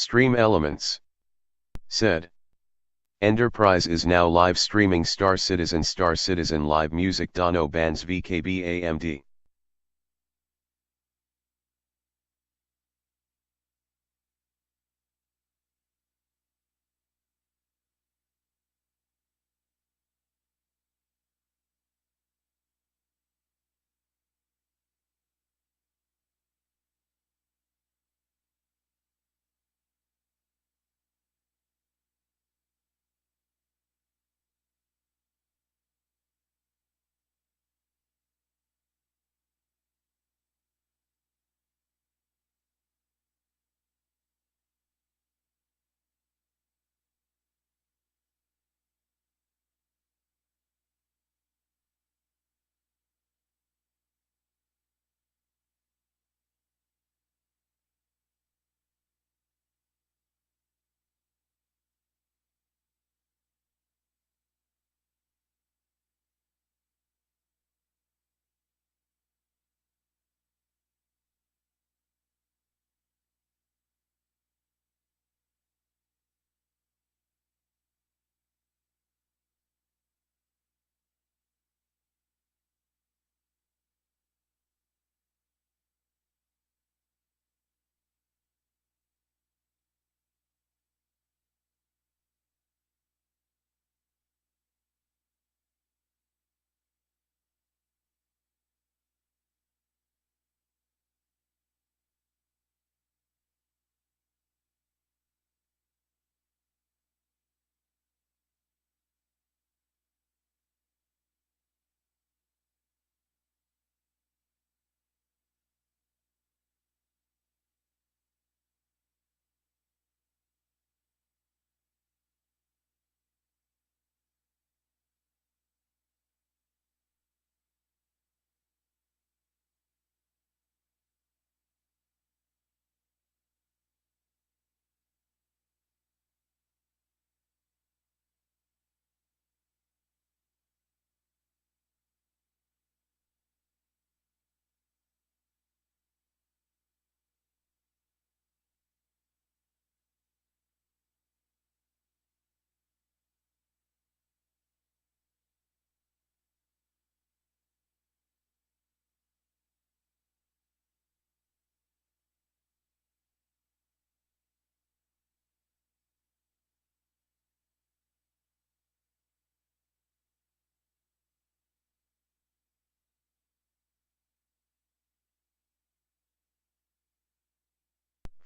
Stream Elements said. Enterprise is now live streaming Star Citizen live music Dono Bands VKB AMD.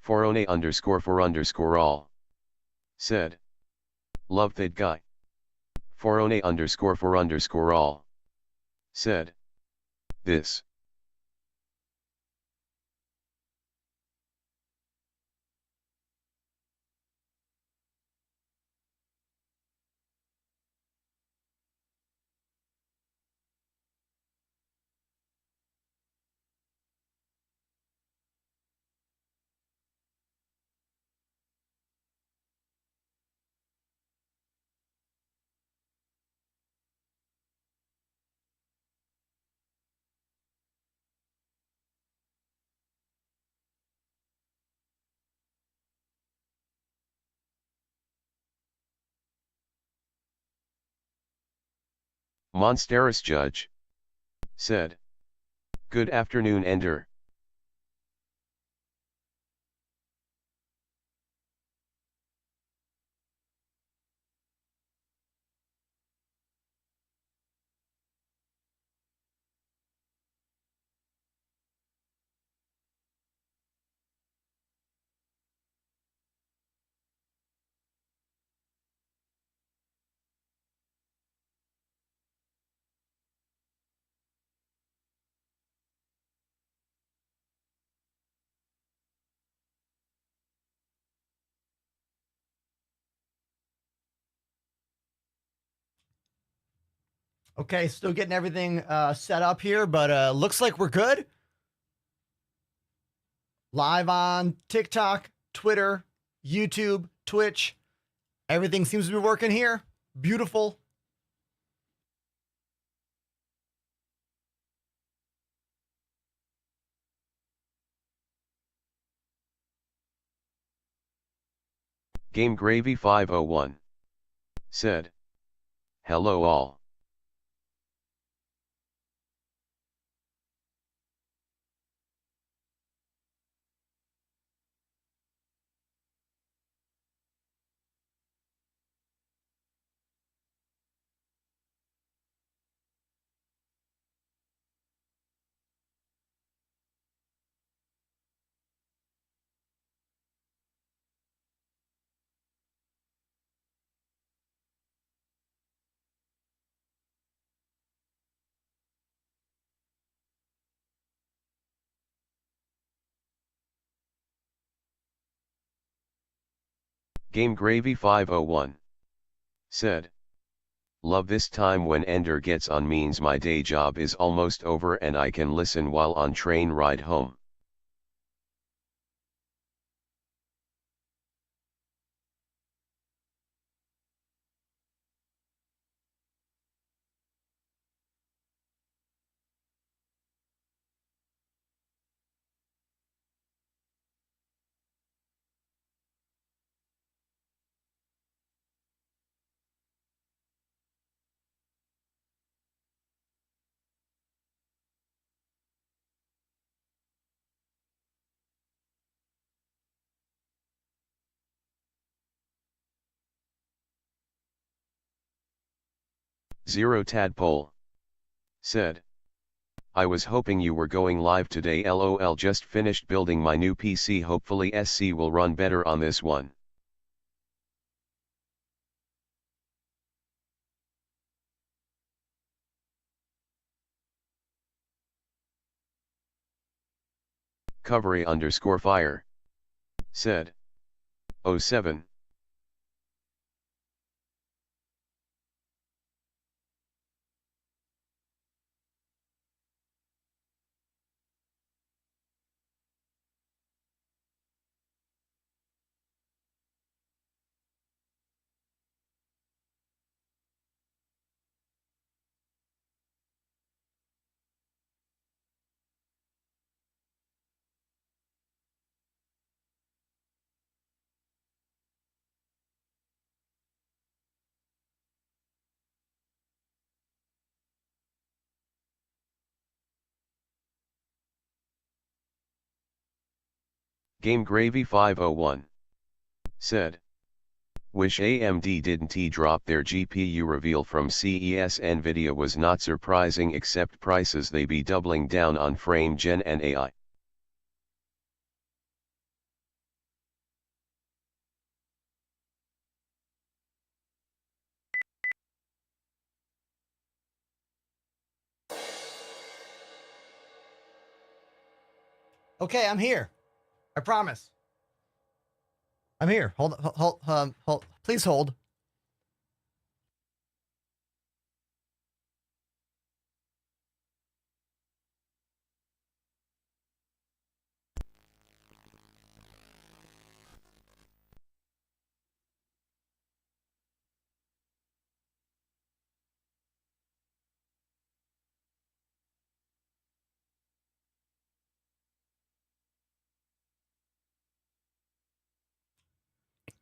Forone_4_all said. Love that guy. Forone_4_all said. This. Monsteris Judge said. Good afternoon, Ender. Okay, still getting everything set up here, but looks like we're good. Live on TikTok, Twitter, YouTube, Twitch. Everything seems to be working here. Beautiful. Game Gravy 501 said, "Hello all. Game Gravy 501 said, "Love this time when Ender gets on, means my day job is almost over and I can listen while on train ride home." Zero Tadpole said, "I was hoping you were going live today, lol, just finished building my new PC, hopefully SC will run better on this one." Covery_fire said, "Oh 7. Game Gravy 501 said, "Wish AMD didn't drop their GPU reveal from CES. Nvidia was not surprising, except prices they be doubling down on frame gen and AI." Okay, I'm here. I promise. I'm here. Hold. Please hold.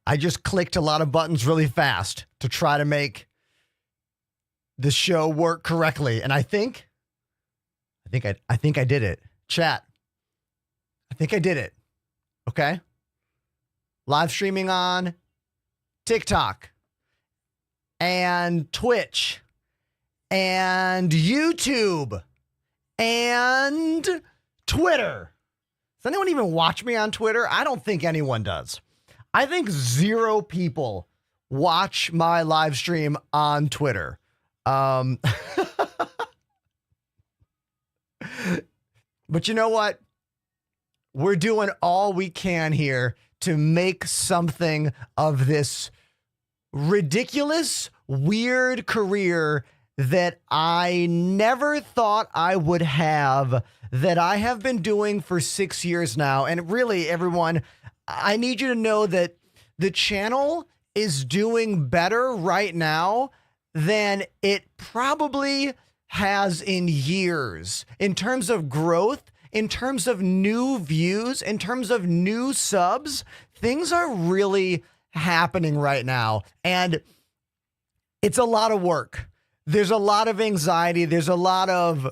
I just clicked a lot of buttons really fast to try to make the show work correctly, and I think I did it. Chat. I think I did it. Okay? Live streaming on TikTok and Twitch and YouTube and Twitter. Does anyone even watch me on Twitter? I don't think anyone does. I think 0 people watch my live stream on Twitter. But you know what? We're doing all we can here to make something of this ridiculous, weird career that I never thought I would have, that I have been doing for 6 years now. And really, everyone, I need you to know that the channel is doing better right now than it probably has in years, in terms of growth, in terms of new views, in terms of new subs. Things are really happening right now. And it's a lot of work. There's a lot of anxiety. There's a lot of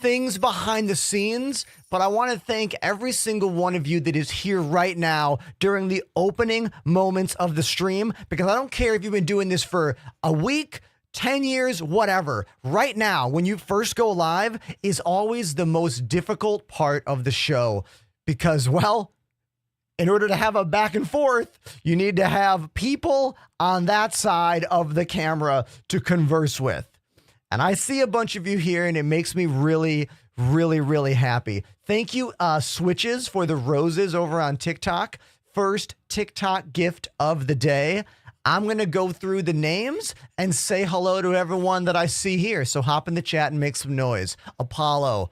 things behind the scenes, but I want to thank every single one of you that is here right now during the opening moments of the stream, because I don't care if you've been doing this for a week, 10 years, whatever. Right now, when you first go live is always the most difficult part of the show because, well, in order to have a back and forth, you need to have people on that side of the camera to converse with. And I see a bunch of you here, and it makes me really, really, really happy. Thank you, Switches, for the roses over on TikTok. First TikTok gift of the day. I'm going to go through the names and say hello to everyone that I see here. So hop in the chat and make some noise. Apollo,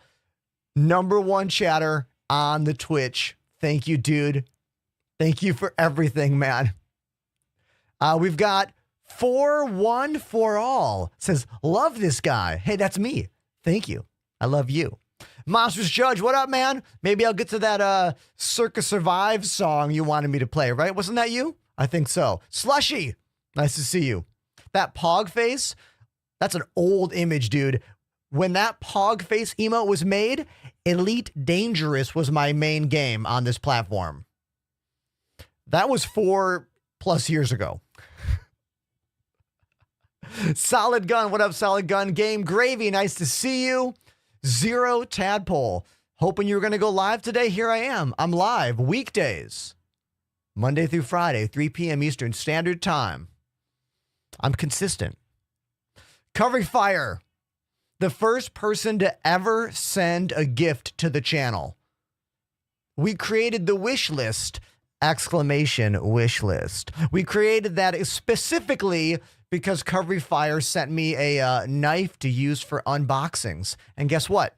#1 chatter on the Twitch. Thank you, dude. Thank you for everything, man. We've got 4-1 for all. Says, love this guy. Hey, that's me. Thank you. I love you. Monsters Judge, what up, man? Maybe I'll get to that Circa Survive song you wanted me to play, right? Wasn't that you? I think so. Slushy, nice to see you. That Pog face, that's an old image, dude. When that Pog face emote was made, Elite Dangerous was my main game on this platform. That was 4+ years ago. Solid Gun, what up, Solid Gun? Game Gravy, nice to see you. Zero Tadpole, hoping you were going to go live today. Here I am. I'm live weekdays, Monday through Friday, 3 p.m. Eastern Standard Time. I'm consistent. Covering Fire, the first person to ever send a gift to the channel. We created the wish list, ! Wish list. We created that specifically because Covering Fire sent me a knife to use for unboxings. And guess what?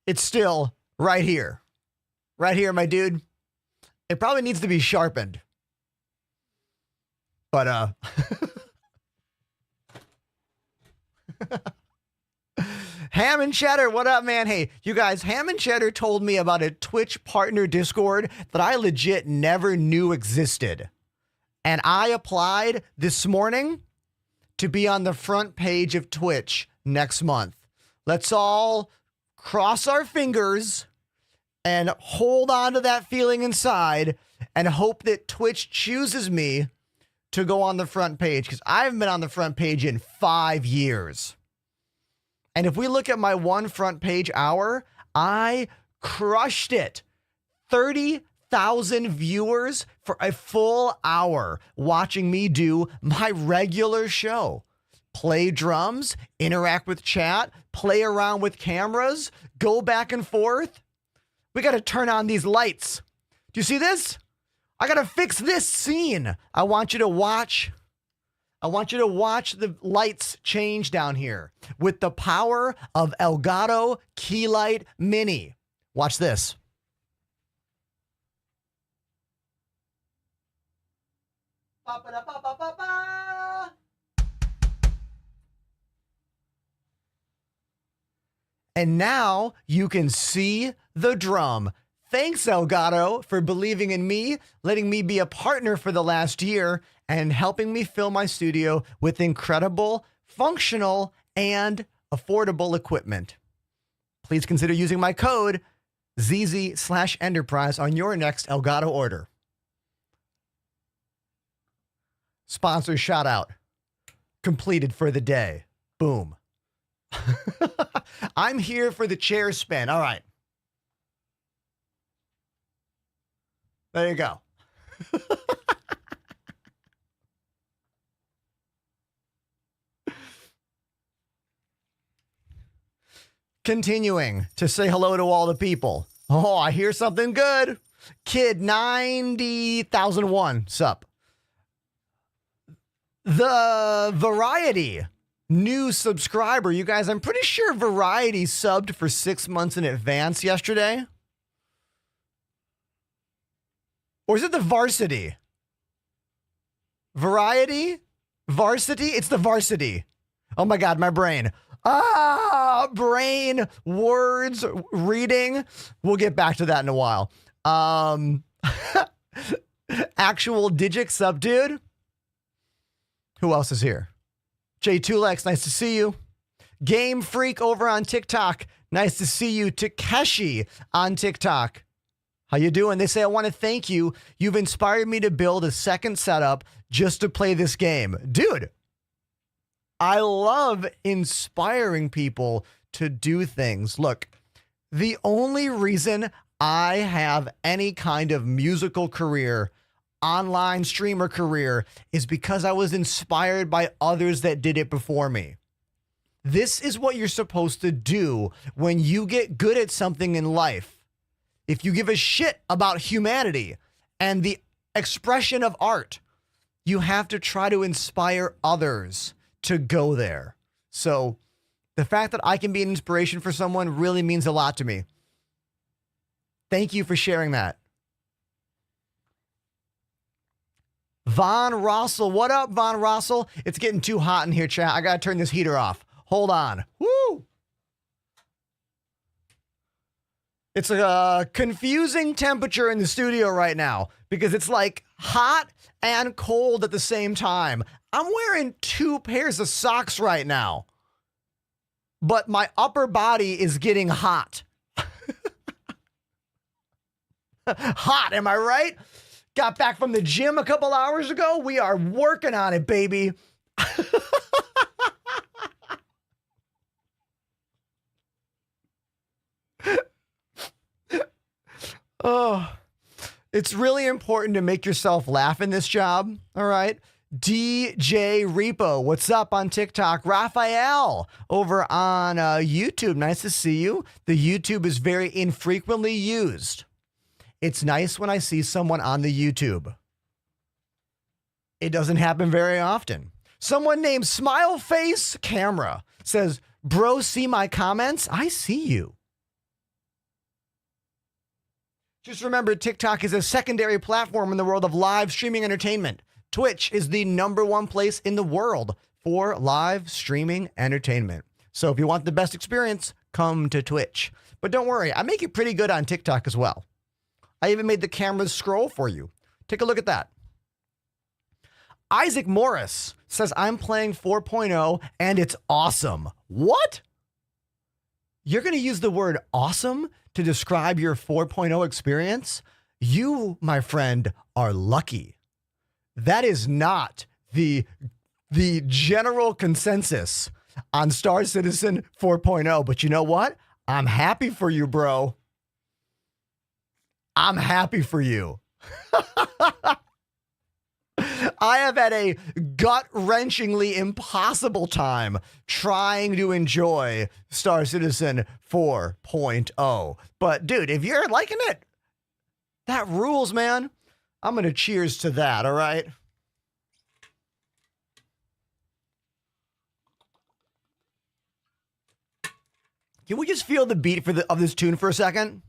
It's still right here. Right here, my dude. It probably needs to be sharpened. But, Ham and Cheddar, what up, man? Hey, you guys, Ham and Cheddar told me about a Twitch partner Discord that I legit never knew existed. And I applied this morning to be on the front page of Twitch next month. Let's all cross our fingers and hold on to that feeling inside and hope that Twitch chooses me to go on the front page, because I haven't been on the front page in 5 years. And if we look at my one front page hour, I crushed it. 30,000 viewers for a full hour watching me do my regular show. Play drums, interact with chat, play around with cameras, go back and forth. We got to turn on these lights. Do you see this? I got to fix this scene. I want you to watch the lights change down here with the power of Elgato Keylight Mini. Watch this. And now you can see the drum. Thanks, Elgato, for believing in me, letting me be a partner for the last year, and helping me fill my studio with incredible, functional, and affordable equipment. Please consider using my code ZZ/Enterprise on your next Elgato order. Sponsor shout out. Completed for the day. Boom. I'm here for the chair spin. All right. There you go. Continuing to say hello to all the people. Oh, I hear something good. Kid 90,001. Sup? The Variety new subscriber. You guys, I'm pretty sure Variety subbed for 6 months in advance yesterday. Or is it the Varsity? Variety? Varsity? It's the Varsity. Oh my God, my brain. Brain, words, reading. We'll get back to that in a while. Actual Digic sub, dude. Who else is here? J Tulex, nice to see you. Game Freak over on TikTok, nice to see you. Takeshi on TikTok. How you doing? They say, I want to thank you. You've inspired me to build a second setup just to play this game. Dude, I love inspiring people to do things. Look, the only reason I have any kind of musical career, online streamer career, is because I was inspired by others that did it before me. This is what you're supposed to do when you get good at something in life. If you give a shit about humanity and the expression of art, you have to try to inspire others to go there. So the fact that I can be an inspiration for someone really means a lot to me. Thank you for sharing that. Von Rossel. What up, Von Rossel? It's getting too hot in here, chat. I got to turn this heater off. Hold on. Woo! It's a confusing temperature in the studio right now because it's like hot and cold at the same time. I'm wearing 2 pairs of socks right now, but my upper body is getting hot. Hot, am I right? Got back from the gym a couple hours ago. We are working on it, baby. Oh, it's really important to make yourself laugh in this job. All right. DJ Repo, what's up on TikTok? Raphael over on YouTube. Nice to see you. The YouTube is very infrequently used. It's nice when I see someone on the YouTube. It doesn't happen very often. Someone named Smile Face Camera says, bro, see my comments? I see you. Just remember, TikTok is a secondary platform in the world of live streaming entertainment. Twitch is the #1 place in the world for live streaming entertainment. So if you want the best experience, come to Twitch. But don't worry, I make it pretty good on TikTok as well. I even made the cameras scroll for you. Take a look at that. Isaac Morris says, I'm playing 4.0 and it's awesome. What? You're going to use the word awesome to describe your 4.0 experience? You, my friend, are lucky. That is not the general consensus on Star Citizen 4.0. But you know what? I'm happy for you, bro. I'm happy for you. I have had a gut-wrenchingly impossible time trying to enjoy Star Citizen 4.0. But, dude, if you're liking it, that rules, man. I'm going to cheers to that, all right? Can we just feel the beat of this tune for a second?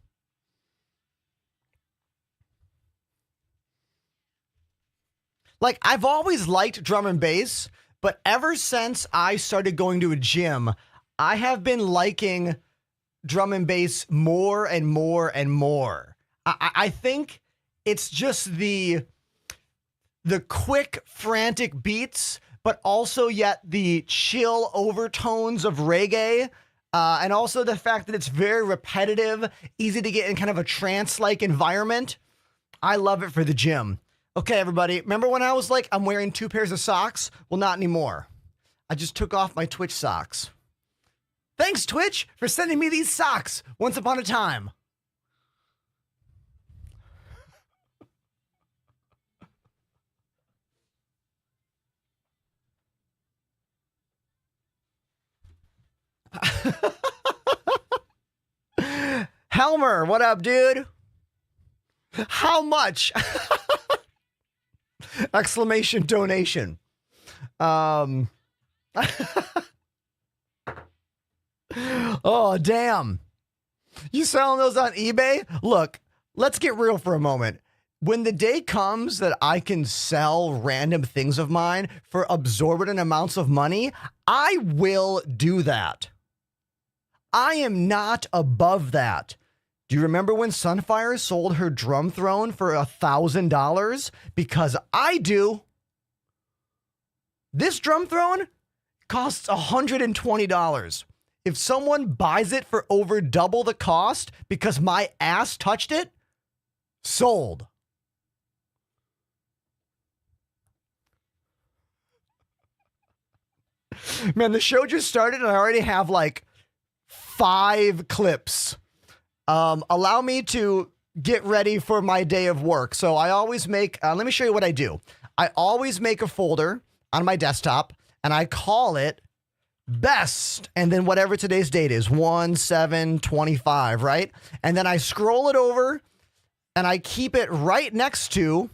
Like, I've always liked drum and bass, but ever since I started going to a gym, I have been liking drum and bass more and more and more. I think it's just the quick, frantic beats, but also yet the chill overtones of reggae, and also the fact that it's very repetitive, easy to get in kind of a trance-like environment. I love it for the gym. Okay, everybody, remember when I was like, I'm wearing 2 pairs of socks? Well, not anymore. I just took off my Twitch socks. Thanks, Twitch, for sending me these socks once upon a time. Helmer, what up, dude? How much? Exclamation donation. Oh, damn. You selling those on eBay? Look, let's get real for a moment. When the day comes that I can sell random things of mine for absorbent amounts of money, I will do that. I am not above that. Do you remember when Sunfire sold her drum throne for $1,000? Because I do. This drum throne costs $120. If someone buys it for over double the cost because my ass touched it, sold. Man, the show just started and I already have like 5 clips. Allow me to get ready for my day of work. So I always make, let me show you what I do. I always make a folder on my desktop and I call it best. And then whatever today's date is, 1/7/25, right? And then I scroll it over and I keep it right next to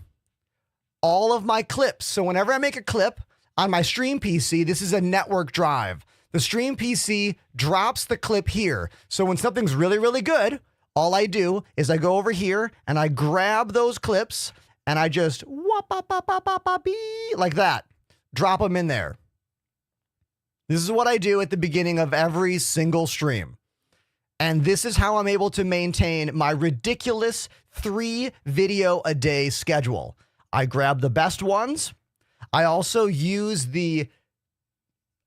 all of my clips. So whenever I make a clip on my Stream PC, this is a network drive. The Stream PC drops the clip here. So when something's really, really good, all I do is I go over here and I grab those clips and I just like that, drop them in there. This is what I do at the beginning of every single stream. And this is how I'm able to maintain my ridiculous 3 video a day schedule. I grab the best ones. I also use the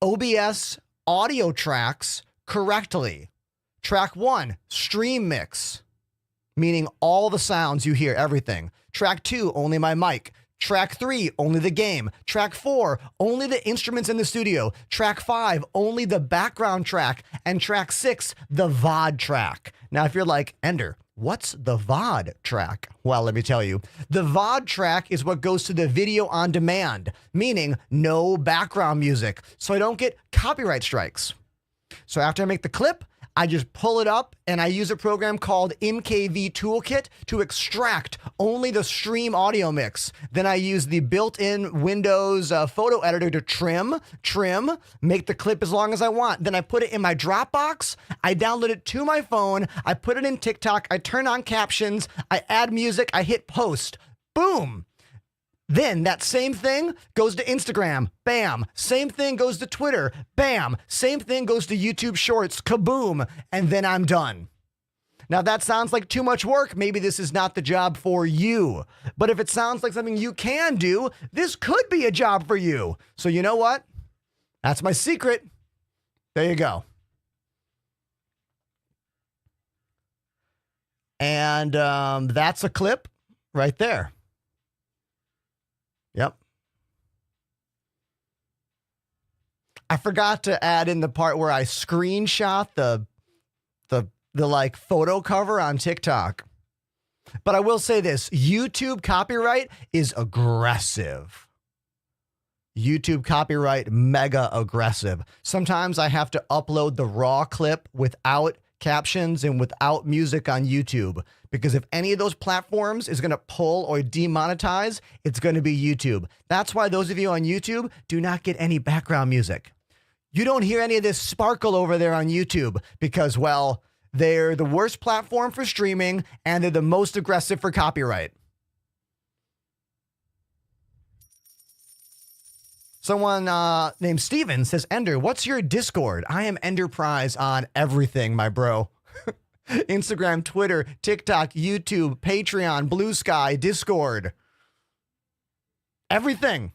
OBS audio tracks correctly. Track 1, stream mix, meaning all the sounds you hear, everything. Track 2, only my mic. Track 3, only the game. Track 4, only the instruments in the studio. Track 5, only the background track. And track 6, the VOD track. Now, if you're like, Ender, what's the VOD track? Well, let me tell you. The VOD track is what goes to the video on demand, meaning no background music, so I don't get copyright strikes. So after I make the clip, I just pull it up and I use a program called MKV Toolkit to extract only the stream audio mix. Then I use the built-in Windows photo editor to trim, make the clip as long as I want. Then I put it in my Dropbox. I download it to my phone. I put it in TikTok. I turn on captions. I add music. I hit post. Boom. Then that same thing goes to Instagram, bam. Same thing goes to Twitter, bam. Same thing goes to YouTube Shorts, kaboom. And then I'm done. Now that sounds like too much work. Maybe this is not the job for you. But if it sounds like something you can do, this could be a job for you. So you know what? That's my secret. There you go. And that's a clip right there. Yep. I forgot to add in the part where I screenshot the like photo cover on TikTok. But I will say this, YouTube copyright is aggressive. YouTube copyright, mega aggressive. Sometimes I have to upload the raw clip without captions and without music on YouTube, because if any of those platforms is going to pull or demonetize, it's going to be YouTube. That's why those of you on YouTube do not get any background music. You don't hear any of this sparkle over there on YouTube because, well, they're the worst platform for streaming and they're the most aggressive for copyright. Someone named Steven says, Ender, what's your Discord? I am Enterprise on everything, my bro. Instagram, Twitter, TikTok, YouTube, Patreon, Blue Sky, Discord. Everything.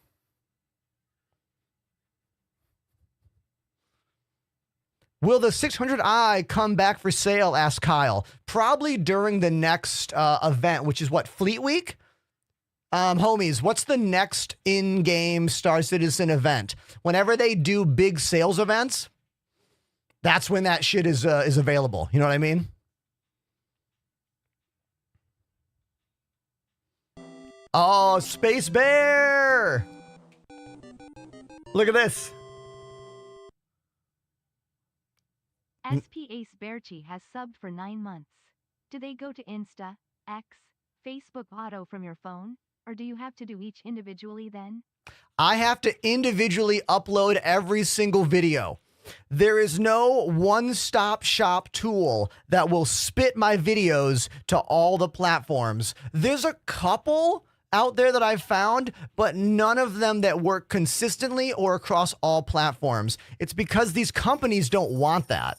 Will the 600i come back for sale? Asked Kyle. Probably during the next event, which is what, Fleet Week? Homies, what's the next in-game Star Citizen event? Whenever they do big sales events, that's when that shit is available. You know what I mean? Oh, Space Bear! Look at this. SP Ace Bearchi has subbed for 9 months. Do they go to Insta, X, Facebook Auto from your phone? Or do you have to do each individually then? I have to individually upload every single video. There is no one-stop shop tool that will spit my videos to all the platforms. There's a couple out there that I've found, but none of them that work consistently or across all platforms. It's because these companies don't want that.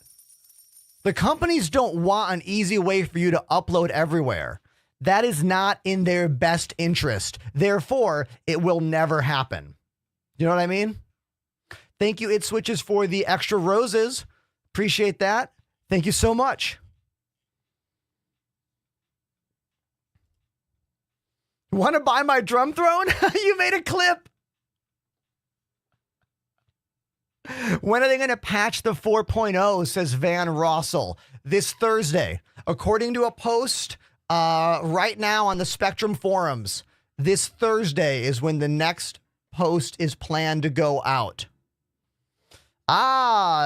The companies don't want an easy way for you to upload everywhere. That is not in their best interest. Therefore, it will never happen. You know what I mean? Thank you, It Switches, for the extra roses. Appreciate that. Thank you so much. Want to buy my drum throne? You made a clip. When are they going to patch the 4.0, says Van Rossel? This Thursday. According to a post right now on the Spectrum forums, this Thursday is when the next post is planned to go out.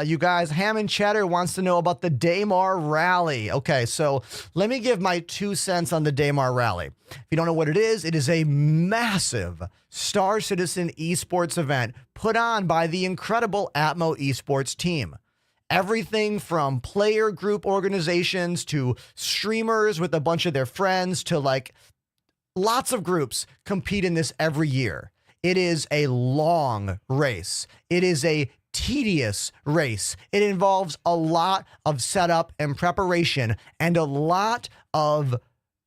You guys, Ham and Cheddar wants to know about the Daymar Rally. Okay, so let me give my 2 cents on the Daymar Rally. If you don't know what it is a massive Star Citizen esports event put on by the incredible Atmo esports team. Everything from player group organizations to streamers with a bunch of their friends to like lots of groups compete in this every year. It is a long race. It is a tedious race. It involves a lot of setup and preparation and a lot of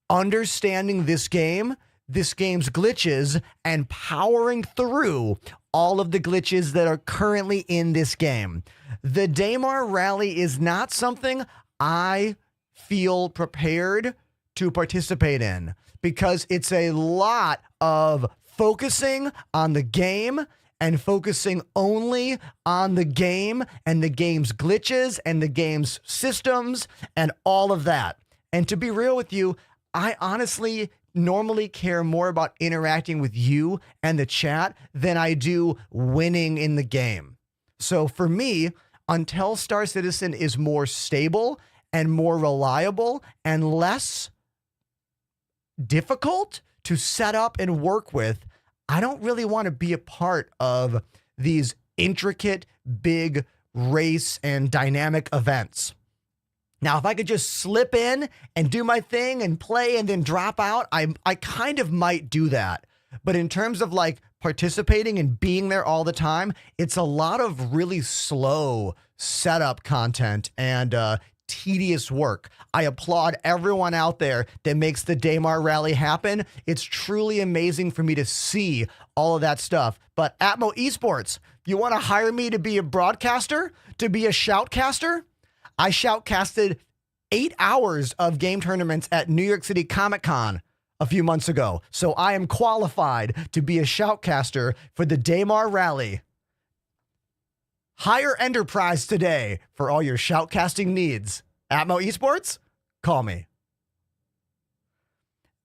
understanding this game's glitches and powering through all of the glitches that are currently in this game. The Daymar Rally is not something I feel prepared to participate in because it's a lot of focusing on the game and focusing only on the game and the game's glitches and the game's systems and all of that. And to be real with you, I honestly normally care more about interacting with you and the chat than I do winning in the game. So for me, until Star Citizen is more stable and more reliable and less difficult to set up and work with, I don't really want to be a part of these intricate, big race and dynamic events. Now, if I could just slip in and do my thing and play and then drop out, I kind of might do that. But in terms of like participating and being there all the time, it's a lot of really slow setup content and tedious work. I applaud everyone out there that makes the Daymar Rally happen. It's truly amazing for me to see all of that stuff. But Atmo Esports, you want to hire me to be a broadcaster, to be a shoutcaster? I shoutcasted 8 hours of game tournaments at New York City Comic Con a few months ago. So I am qualified to be a shoutcaster for the Daymar Rally. Hire Enterprise today for all your shoutcasting needs. Atmo Esports, call me.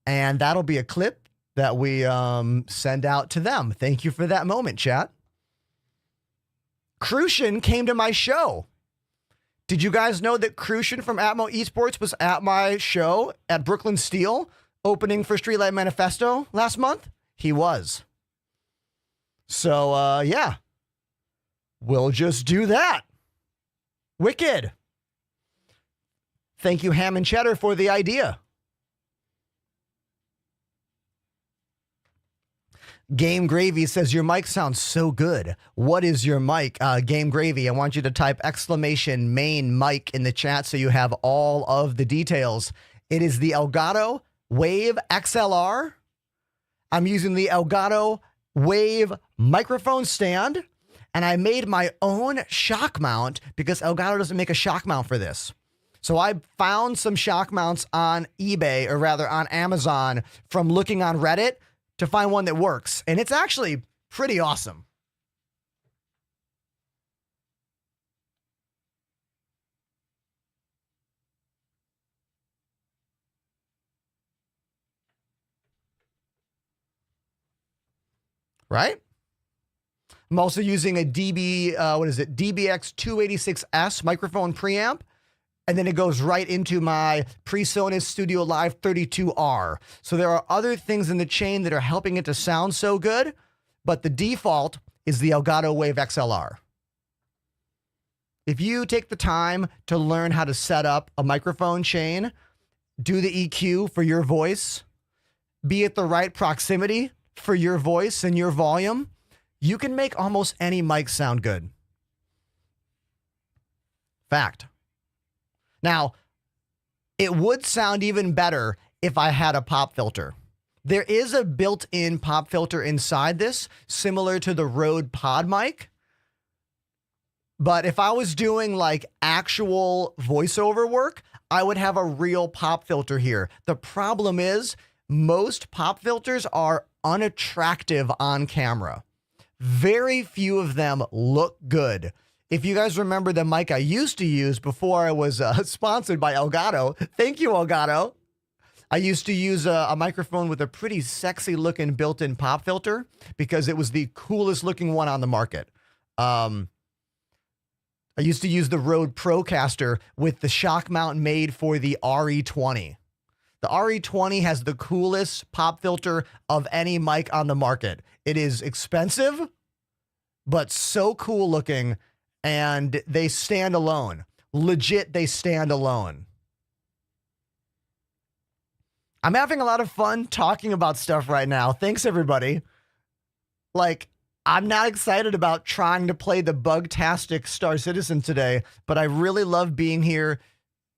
And that'll be a clip that we send out to them. Thank you for that moment, chat. Crucian came to my show. Did you guys know that Crucian from Atmo Esports was at my show at Brooklyn Steel, opening for Streetlight Manifesto last month? He was. So, yeah. We'll just do that. Wicked. Thank you, Ham and Cheddar, for the idea. Game Gravy says, your mic sounds so good. What is your mic? Game Gravy, I want you to type exclamation main mic in the chat so you have all of the details. It is the Elgato Wave XLR. I'm using the Elgato Wave microphone stand. And I made my own shock mount because Elgato doesn't make a shock mount for this. So I found some shock mounts on eBay, or rather on Amazon, from looking on Reddit to find one that works. And it's actually pretty awesome. Right? I'm also using a DBX 286S microphone preamp, and then it goes right into my PreSonus Studio Live 32R. So there are other things in the chain that are helping it to sound so good, but the default is the Elgato Wave XLR. If you take the time to learn how to set up a microphone chain, do the EQ for your voice, be at the right proximity for your voice and your volume, you can make almost any mic sound good. Fact. Now, it would sound even better if I had a pop filter. There is a built-in pop filter inside this, similar to the Rode Pod mic. But if I was doing like actual voiceover work, I would have a real pop filter here. The problem is most pop filters are unattractive on camera. Very few of them look good. If you guys remember the mic I used to use before I was sponsored by Elgato, thank you, Elgato. I used to use a microphone with a pretty sexy looking built-in pop filter because it was the coolest looking one on the market. I used to use the Rode Procaster with the shock mount made for the RE20. The RE20 has the coolest pop filter of any mic on the market. It is expensive, but so cool looking, and they stand alone. Legit, they stand alone. I'm having a lot of fun talking about stuff right now. Thanks, everybody. Like, I'm not excited about trying to play the bug-tastic Star Citizen today, but I really love being here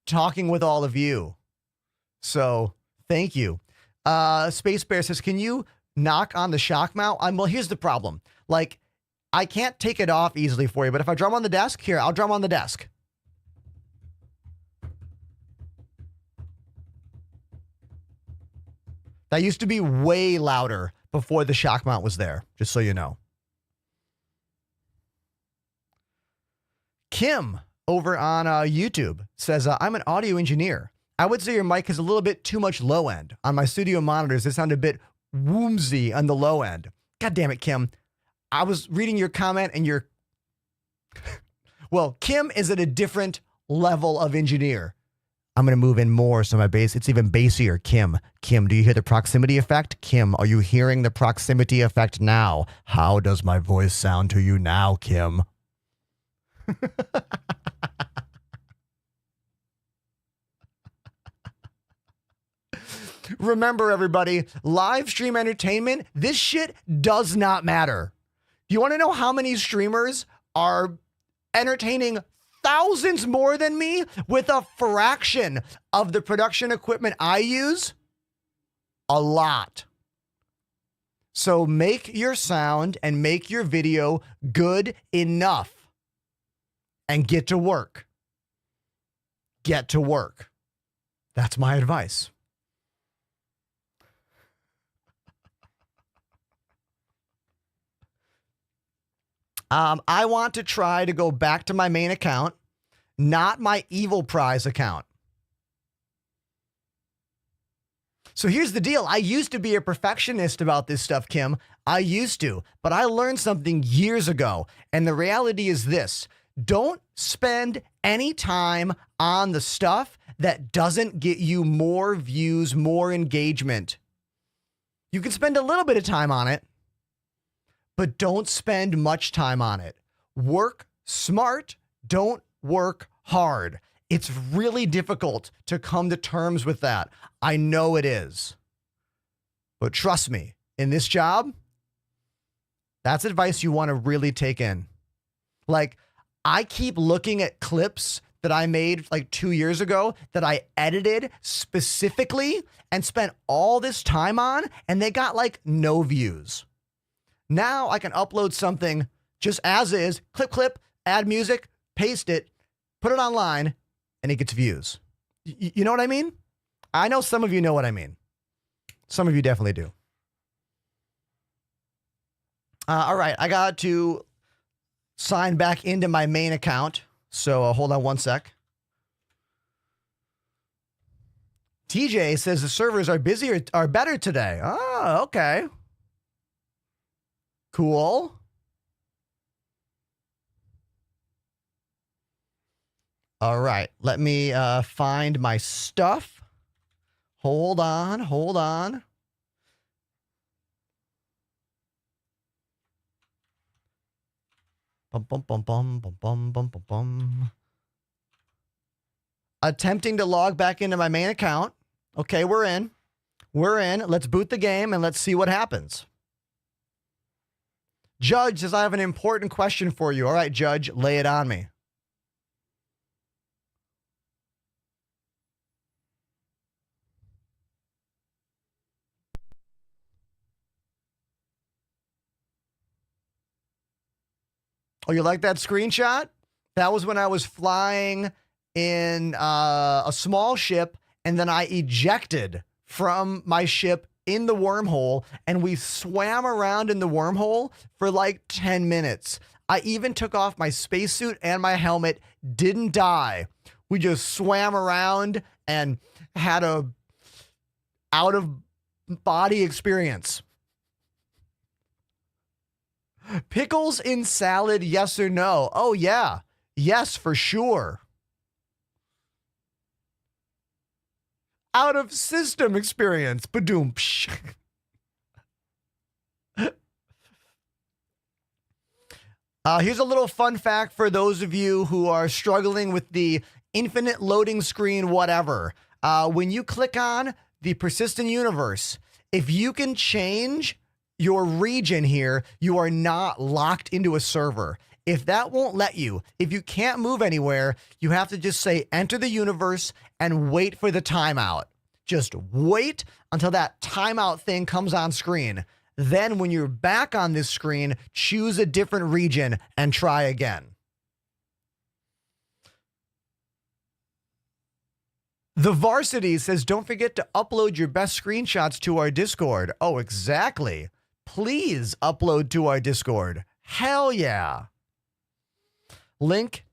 talking with all of you. So, thank you. Space Bear says, can you knock on the shock mount? Well, here's the problem. Like, I can't take it off easily for you, but if I drum on the desk, here, I'll drum on the desk. That used to be way louder before the shock mount was there, just so you know. Kim over on YouTube says, I'm an audio engineer. I would say your mic has a little bit too much low end. On my studio monitors, it sounded a bit whoomsy on the low end. God damn it, Kim. I was reading your comment and you're... Well, Kim is at a different level of engineer. I'm going to move in more so my bass, it's even bassier. Kim, do you hear the proximity effect? Kim, are you hearing the proximity effect now? How does my voice sound to you now, Kim? Remember, everybody, live stream entertainment, this shit does not matter. Do you want to know how many streamers are entertaining thousands more than me with a fraction of the production equipment I use? A lot. So make your sound and make your video good enough and get to work. Get to work. That's my advice. I want to try to go back to my main account, not my Evil Prize account. So here's the deal. I used to be a perfectionist about this stuff, Kim. I used to, but I learned something years ago. And the reality is this: don't spend any time on the stuff that doesn't get you more views, more engagement. You can spend a little bit of time on it, but don't spend much time on it. Work smart, don't work hard. It's really difficult to come to terms with that. I know it is. But trust me, in this job, that's advice you want to really take in. Like, I keep looking at clips that I made like 2 years ago that I edited specifically and spent all this time on, and they got like no views. Now I can upload something just as is, clip, add music, paste it, put it online, and it gets views. You know what I mean? I know some of you know what I mean. Some of you definitely do. All right, I got to sign back into my main account. So hold on one sec. TJ says the servers are busier, are better today. Oh, okay. Cool. All right, let me find my stuff. Hold on. Bum. Attempting to log back into my main account. Okay, we're in. Let's boot the game and let's see what happens. Judge says, I have an important question for you. All right, Judge, lay it on me. Oh, you like that screenshot? That was when I was flying in a small ship, and then I ejected from my ship in the wormhole, and we swam around in the wormhole for like 10 minutes. I even took off my spacesuit and my helmet, didn't die. We just swam around and had a out-of-body experience. Pickles in salad, yes or no? Oh, yeah. Yes, for sure. Out of system experience. Badoom. Here's a little fun fact for those of you who are struggling with the infinite loading screen, whatever. When you click on the persistent universe, if you can change your region here, you are not locked into a server. If that won't let you, if you can't move anywhere, you have to just say enter the universe and wait for the timeout. Just wait until that timeout thing comes on screen. Then when you're back on this screen, choose a different region and try again. The Varsity says, don't forget to upload your best screenshots to our Discord. Oh, exactly. Please upload to our Discord. Hell yeah. Link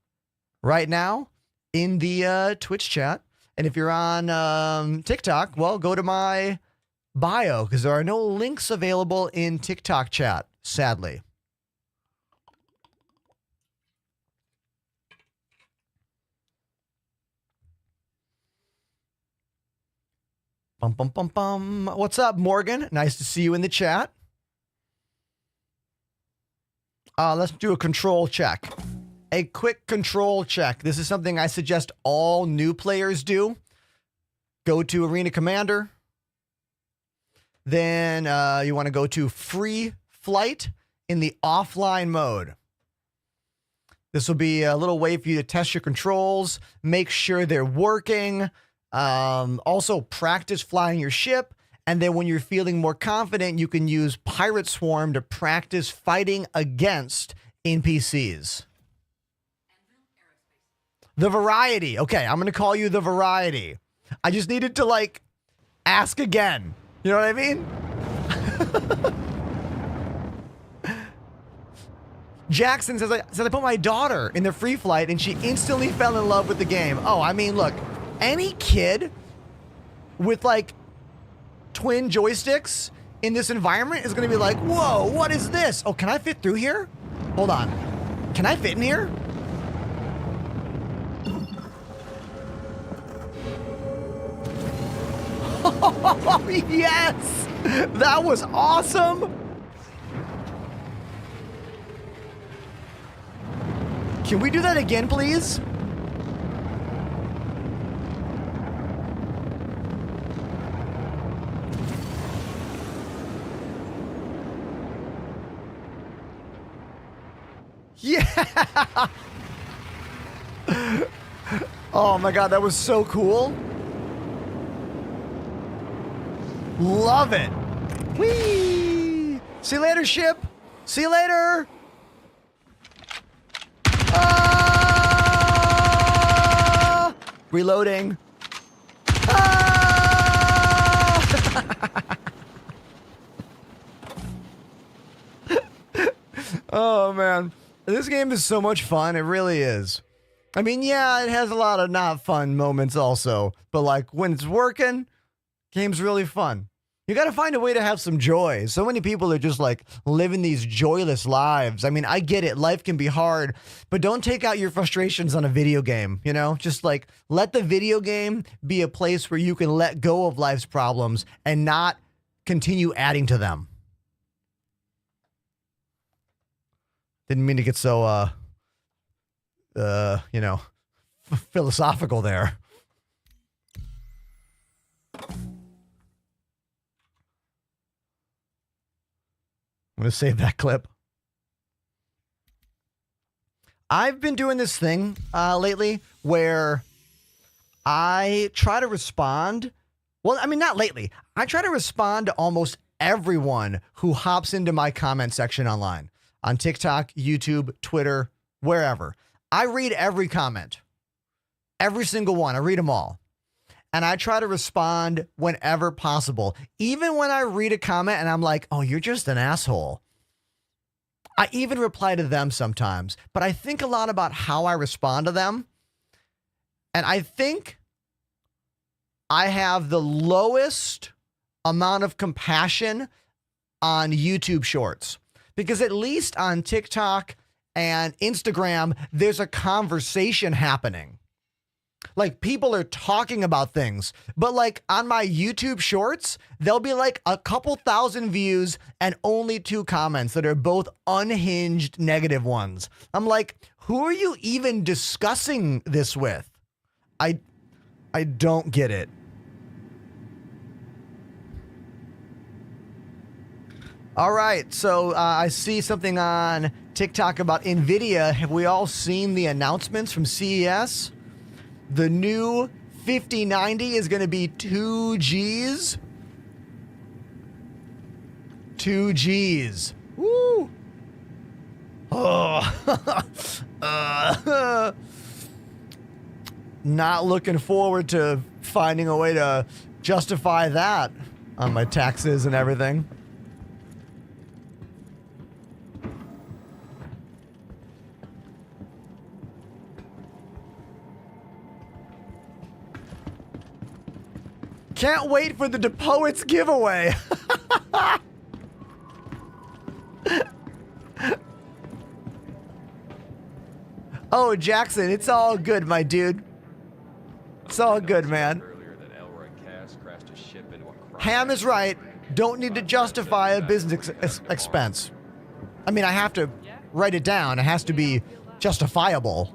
right now in the Twitch chat. And if you're on TikTok, well, go to my bio because there are no links available in TikTok chat, sadly. Bum, bum, bum, bum. What's up, Morgan? Nice to see you in the chat. Let's do a control check. A quick control check. This is something I suggest all new players do. Go to Arena Commander. Then you want to go to Free Flight in the offline mode. This will be a little way for you to test your controls, make sure they're working. Also practice flying your ship. And then when you're feeling more confident, you can use Pirate Swarm to practice fighting against NPCs. The Variety. Okay, I'm going to call you the Variety. I just needed to, like, ask again. You know what I mean? Jackson says I put my daughter in the free flight and she instantly fell in love with the game. Oh, I mean, look, any kid with, like, twin joysticks in this environment is going to be like, whoa, what is this? Oh, can I fit through here? Hold on. Can I fit in here? Oh, yes! That was awesome! Can we do that again, please? Yeah! Oh my god, that was so cool. Love it. Whee! See you later, ship. See you later. Ah! Reloading. Ah! Oh, man. This game is so much fun. It really is. I mean, yeah, it has a lot of not fun moments also. But, like, when it's working, game's really fun. You got to find a way to have some joy. So many people are just like living these joyless lives. I mean, I get it. Life can be hard, but don't take out your frustrations on a video game, you know? Just like let the video game be a place where you can let go of life's problems and not continue adding to them. Didn't mean to get so, you know, philosophical there. I'm going to save that clip. I've been doing this thing lately where I try to respond. Well, I mean, not lately. I try to respond to almost everyone who hops into my comment section online. on TikTok, YouTube, Twitter, wherever. I read every comment, every single one. I read them all. And I try to respond whenever possible. Even when I read a comment and I'm like, oh, you're just an asshole. I even reply to them sometimes. But I think a lot about how I respond to them. And I think I have the lowest amount of compassion on YouTube Shorts. Because at least on TikTok and Instagram, there's a conversation happening. Like, people are talking about things, but like on my YouTube Shorts, there'll be like a couple thousand views and only 2 comments that are both unhinged negative ones. I'm like, who are you even discussing this with? I don't get it. All right, so I see something on TikTok about NVIDIA. Have we all seen the announcements from CES? The new 5090 is going to be 2 Gs. 2 Gs. Woo! Oh. Not looking forward to finding a way to justify that on my taxes and everything. Can't wait for the Poets giveaway. Oh, Jackson, it's all good, my dude. It's all good, man. Ham is right. Don't need to justify a business expense. I mean, I have to write it down. It has to be justifiable.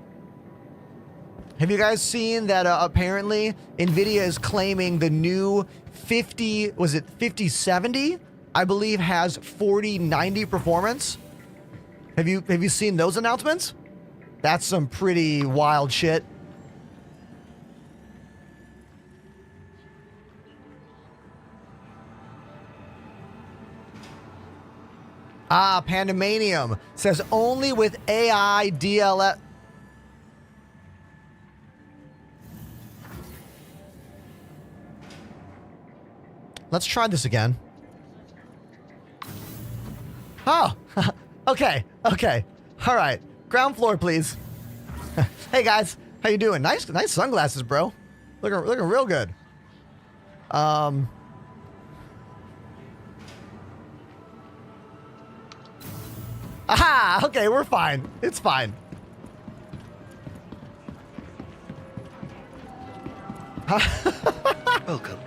Have you guys seen that apparently NVIDIA is claiming the new 5070, I believe, has 4090 performance? Have you seen those announcements? That's some pretty wild shit. Pandemanium says only with AI DLS. Let's try this again. Oh, okay. All right. Ground floor, please. Hey guys, how you doing? Nice sunglasses, bro. Looking real good. Aha! Okay, we're fine. It's fine. Welcome.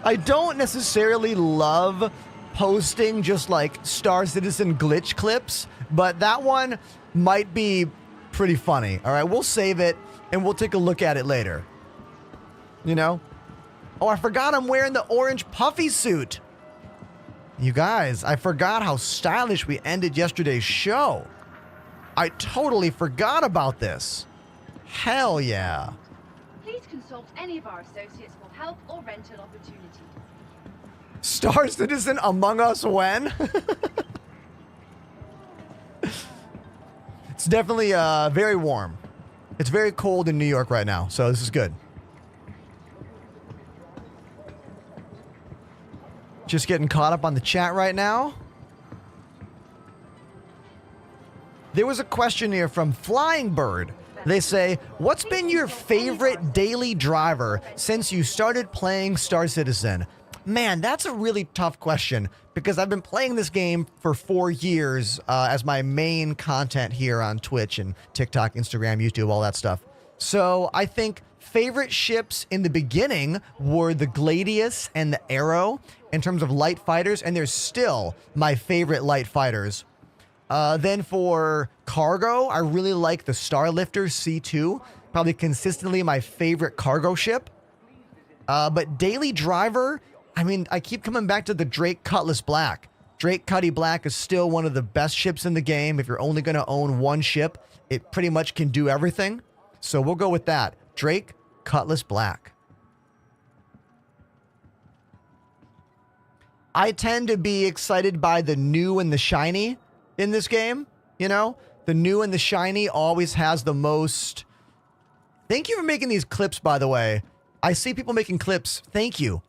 I don't necessarily love posting just like Star Citizen glitch clips, but that one might be pretty funny. All right, we'll save it and we'll take a look at it later. You know? Oh, I forgot I'm wearing the orange puffy suit. You guys, I forgot how stylish we ended yesterday's show. I totally forgot about this. Hell yeah. Please consult any of our associates for help or rental opportunity. Star Citizen Among Us when? It's definitely very warm. It's very cold in New York right now, so this is good. Just getting caught up on the chat right now. There was a question here from Flying Bird. They say, what's been your favorite daily driver since you started playing Star Citizen? Man, that's a really tough question because I've been playing this game for 4 years as my main content here on Twitch and TikTok, Instagram, YouTube, all that stuff. So I think favorite ships in the beginning were the Gladius and the Arrow in terms of light fighters, and they're still my favorite light fighters. Then for cargo, I really like the Starlifter C2, probably consistently my favorite cargo ship. But daily driver, I mean, I keep coming back to the Drake Cutlass Black. Drake Cuddy Black is still one of the best ships in the game. If you're only going to own one ship, it pretty much can do everything. So we'll go with that. Drake Cutlass Black. I tend to be excited by the new and the shiny in this game. You know, the new and the shiny always has the most. Thank you for making these clips, by the way. I see people making clips. Thank you.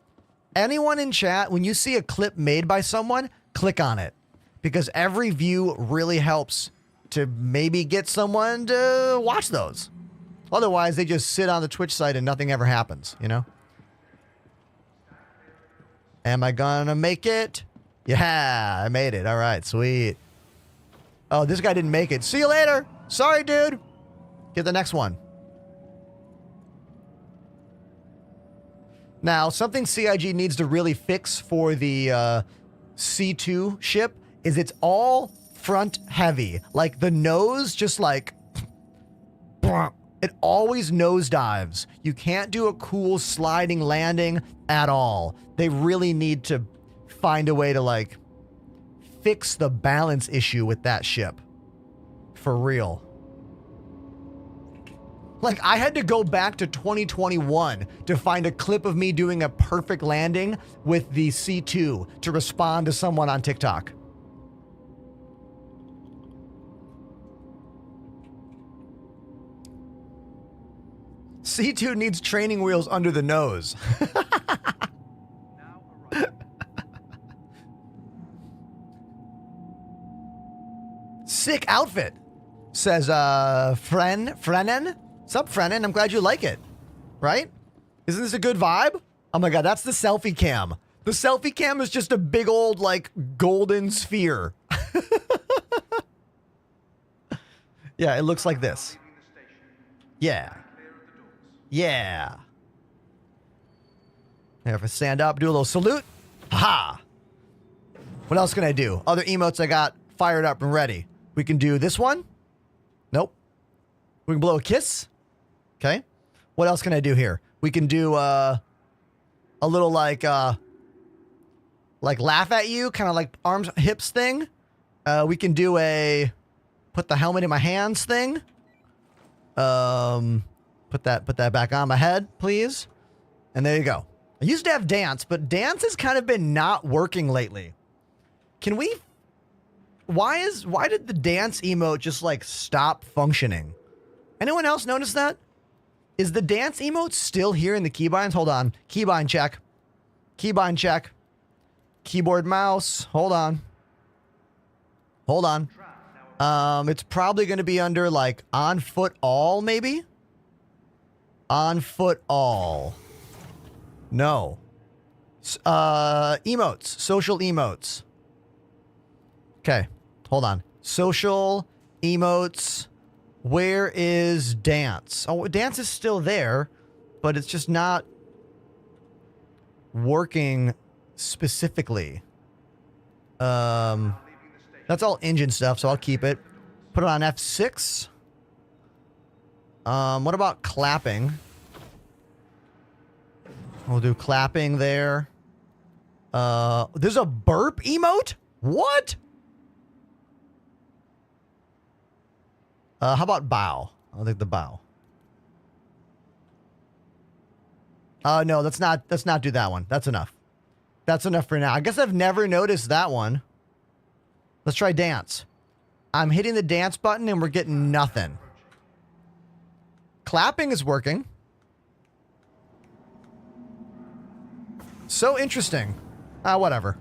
Anyone in chat, when you see a clip made by someone, click on it. Because every view really helps to maybe get someone to watch those. Otherwise, they just sit on the Twitch site and nothing ever happens, you know? Am I gonna make it? Yeah, I made it. All right, sweet. Oh, this guy didn't make it. See you later. Sorry, dude. Get the next one. Now, something CIG needs to really fix for the C2 ship is it's all front heavy. Like the nose just like... It always nosedives. You can't do a cool sliding landing at all. They really need to find a way to like fix the balance issue with that ship. For real. Like I had to go back to 2021 to find a clip of me doing a perfect landing with the C2 to respond to someone on TikTok. C2 needs training wheels under the nose. Sick outfit, says Frennen. Sup, Frennen? I'm glad you like it. Right? Isn't this a good vibe? Oh my god, that's the selfie cam. The selfie cam is just a big old, like, golden sphere. Yeah, it looks like this. Yeah. Yeah. Now if I stand up, do a little salute. Ha! What else can I do? Other emotes I got fired up and ready. We can do this one. Nope. We can blow a kiss. Okay. What else can I do here? We can do a little like laugh at you, kind of like arms, hips thing. We can do a put the helmet in my hands thing. Put that back on my head, please. And there you go. I used to have dance, but dance has kind of been not working lately. Can we... Why did the dance emote just like stop functioning? Anyone else notice that? Is the dance emote still here in the keybinds? Hold on. Keybind check. Keybind check. Keyboard mouse. Hold on. Hold on. It's probably going to be under like on foot all, maybe? On foot all. No. Emotes. Social emotes. Okay. Hold on. Social emotes. Where is dance? Oh, dance is still there, but it's just not working specifically. That's all engine stuff, so I'll keep it. Put it on F6. What about clapping? We'll do clapping there. There's a burp emote? What? How about bow? I'll take the bow. No, let's not do that one. That's enough. That's enough for now. I guess I've never noticed that one. Let's try dance. I'm hitting the dance button and we're getting nothing. Clapping is working. So interesting. Whatever.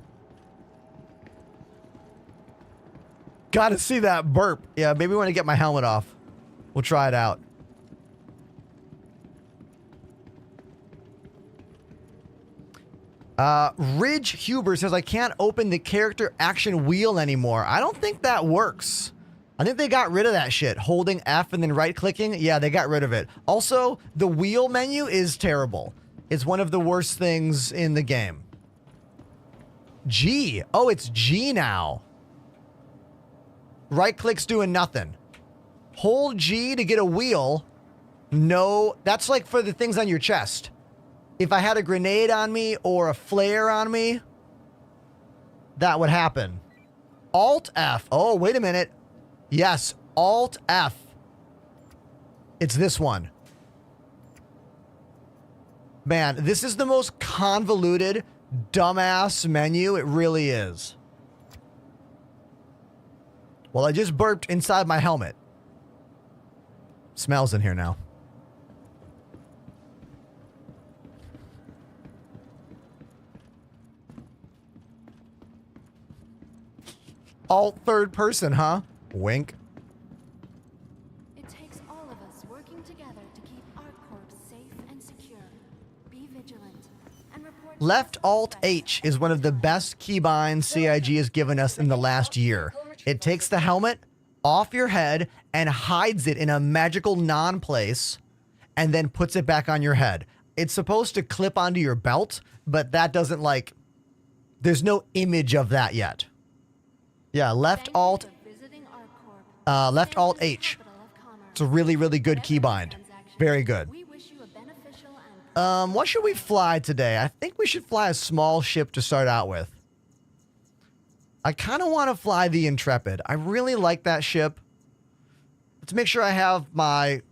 Gotta see that burp. Yeah, maybe when I get my helmet off, we'll try it out. Ridge Huber says, I can't open the character action wheel anymore. I don't think that works. I think they got rid of that shit. Holding F and then right-clicking. Yeah, they got rid of it. Also, the wheel menu is terrible. It's one of the worst things in the game. G. Oh, it's G now. Right-click's doing nothing. Hold G to get a wheel. No, that's like for the things on your chest. If I had a grenade on me or a flare on me, that would happen. Alt F. Oh, wait a minute. Yes, Alt F. It's this one. Man, this is the most convoluted dumbass menu. It really is. Well, I just burped inside my helmet. Smells in here now. All third person, huh? Wink. It takes all of us working together to keep ArcCorp safe and secure. Be vigilant and report. Left Alt H is one of the best keybinds CIG has given us in the last year. It takes the helmet off your head and hides it in a magical non-place and then puts it back on your head. It's supposed to clip onto your belt, but that doesn't like, there's no image of that yet. Yeah, left Alt H. It's a really, really good keybind. Very good. What should we fly today? I think we should fly a small ship to start out with. I kind of want to fly the Intrepid. I really like that ship. Let's make sure I have my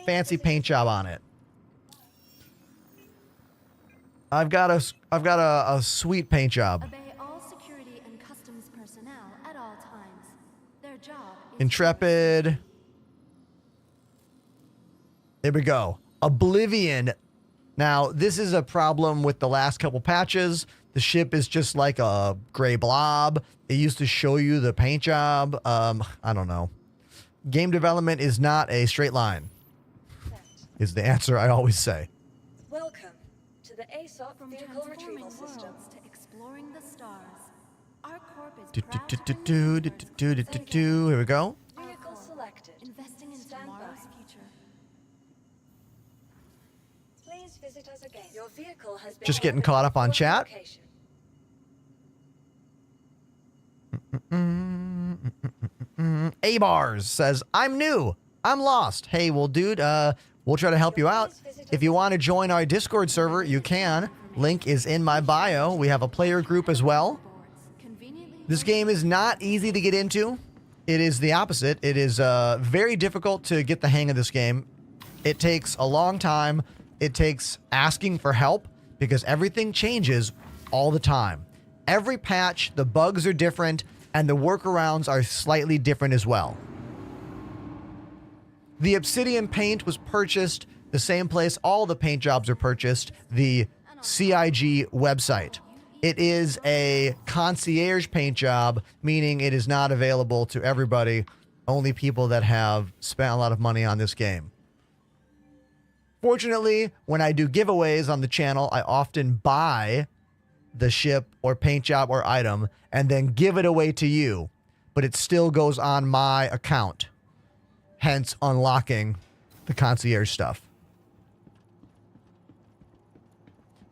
fancy paint job on it. I've got a sweet paint job. Obey all security and customs personnel at all times. Their job is Intrepid. There we go. Oblivion. Now, this is a problem with the last couple patches. The ship is just like a gray blob. It used to show you the paint job. I don't know. Game development is not a straight line, is the answer I always say. Welcome to the ASOP from vehicle transforming retrieval system. worlds to exploring the stars. ArcCorp is Do, proud do, to do, be do, do, members do, of do, the do, do. Here we go. Vehicle selected. investing in Stand tomorrow's by. future. Please visit us again. Your vehicle has been Just getting ordered caught up on for chat. location. A-Bars says, I'm new. I'm lost. Hey, well, dude, we'll try to help you out. If you want to join our Discord server, you can. Link is in my bio. We have a player group as well. Conveniently This game is not easy to get into. It is the opposite. It is very difficult to get the hang of this game. It takes a long time. It takes asking for help because everything changes all the time. Every patch, the bugs are different, and the workarounds are slightly different as well. The Obsidian paint was purchased the same place all the paint jobs are purchased, the CIG website. It is a concierge paint job, meaning it is not available to everybody, only people that have spent a lot of money on this game. Fortunately, when I do giveaways on the channel, I often buy the ship or paint job or item and then give it away to you, but it still goes on my account, hence unlocking the concierge stuff.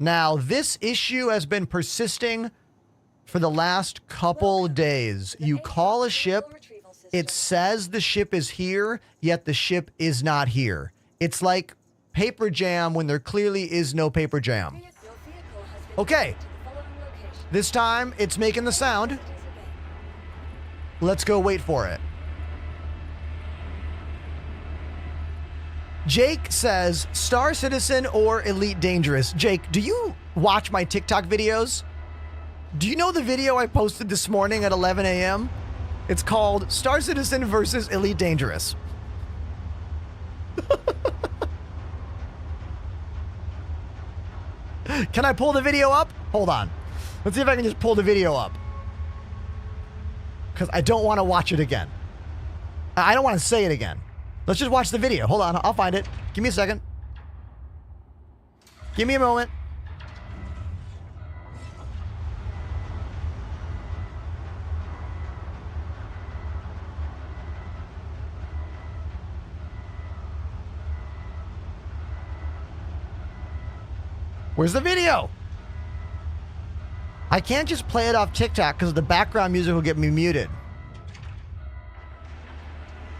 Now, this issue has been persisting for the last couple days. You call a ship, it says the ship is here, yet the ship is not here. It's like paper jam when there clearly is no paper jam. Your vehicle has been Okay, routed to the following location. this time it's making the sound. Let's go wait for it. Jake says, Star Citizen or Elite Dangerous? Jake, do you watch my TikTok videos? Do you know the video I posted this morning at 11 a.m.? It's called Star Citizen versus Elite Dangerous. Can I pull the video up? Hold on. Let's see if I can just pull the video up. Because I don't want to watch it again. I don't want to say it again. Let's just watch the video. Hold on. I'll find it. Give me a second. Give me a moment. Where's the video? I can't just play it off TikTok because the background music will get me muted.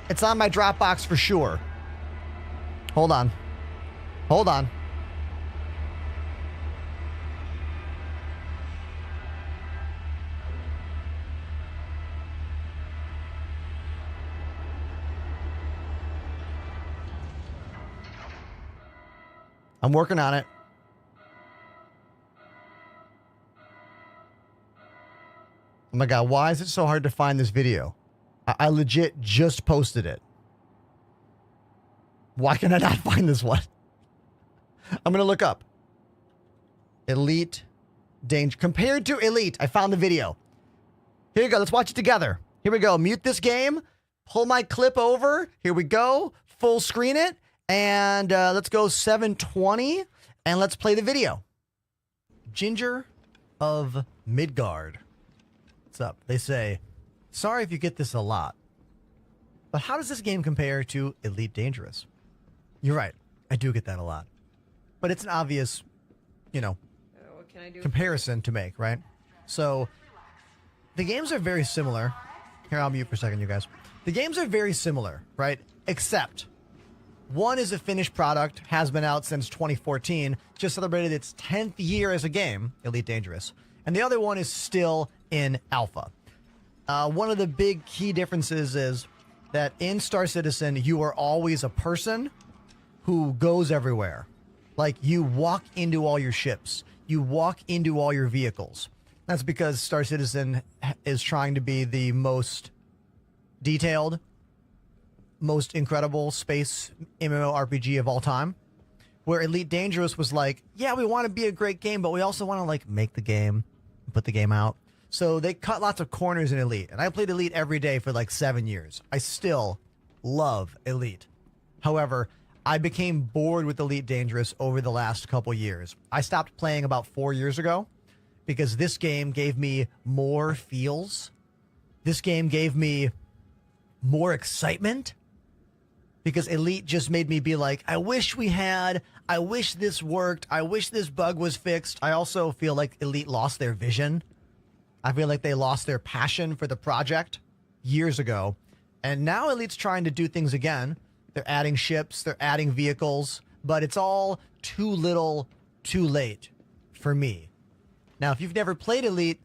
It's on my Dropbox for sure. Hold on. Hold on. I'm working on it. Oh my God, why is it so hard to find this video? I legit just posted it. Why can I not find this one? I'm going to look up. Elite Danger. Compared to Elite, I found the video. Here you go. Let's watch it together. Here we go. Mute this game. Pull my clip over. Here we go. Full screen it. And let's go 720. And let's play the video. Ginger of Midgard. What's up? They say, sorry if you get this a lot. But how does this game compare to Elite Dangerous? You're right. I do get that a lot. But it's an obvious, you know, comparison to make, right? So the games are very similar. Here, I'll mute for a second, you guys. The games are very similar, right? Except one is a finished product, has been out since 2014, just celebrated its 10th year as a game, Elite Dangerous. And the other one is still in alpha. One of the big key differences is that in Star Citizen, you are always a person who goes everywhere. Like, you walk into all your ships. You walk into all your vehicles. That's because Star Citizen is trying to be the most detailed, most incredible space MMORPG of all time. Where Elite Dangerous was like, yeah, we want to be a great game, but we also want to, like, make the game, put the game out. So they cut lots of corners in Elite. And I played Elite every day for like 7 years. I still love Elite. However, I became bored with Elite Dangerous over the last couple years. I stopped playing about 4 years ago because this game gave me more feels. This game gave me more excitement because Elite just made me be like, I wish we had, I wish this worked, I wish this bug was fixed. I also feel like Elite lost their vision. I feel like they lost their passion for the project years ago. And now Elite's trying to do things again. They're adding ships, they're adding vehicles, but it's all too little, too late for me. Now, if you've never played Elite,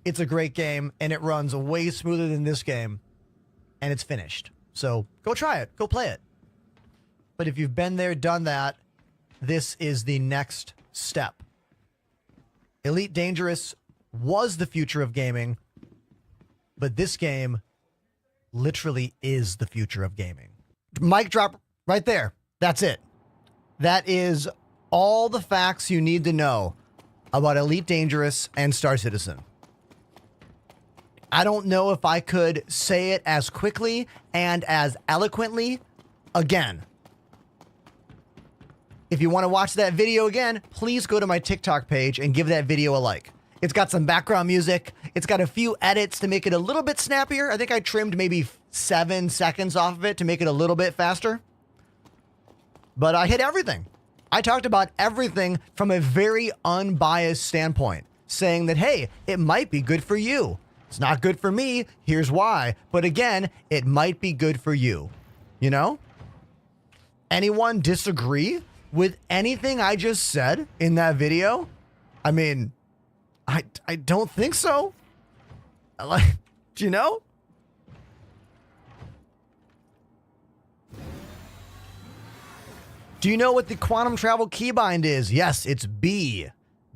it's a great game, and it runs way smoother than this game, and it's finished. So go try it, go play it. But if you've been there, done that, this is the next step. Elite Dangerous was the future of gaming, but this game literally is the future of gaming. Mic drop right there. That's it. That is all the facts you need to know about Elite Dangerous and Star Citizen. I don't know if I could say it as quickly and as eloquently again. If you want to watch that video again, please go to my TikTok page and give that video a like. It's got some background music. It's got a few edits to make it a little bit snappier. I think I trimmed maybe 7 seconds off of it to make it a little bit faster. But I hit everything. I talked about everything from a very unbiased standpoint, saying that, hey, it might be good for you. It's not good for me. Here's why. But again, it might be good for you. You know? Anyone disagree with anything I just said in that video? I mean, I don't think so. Like, do you know? Do you know what the quantum travel keybind is? Yes, it's B.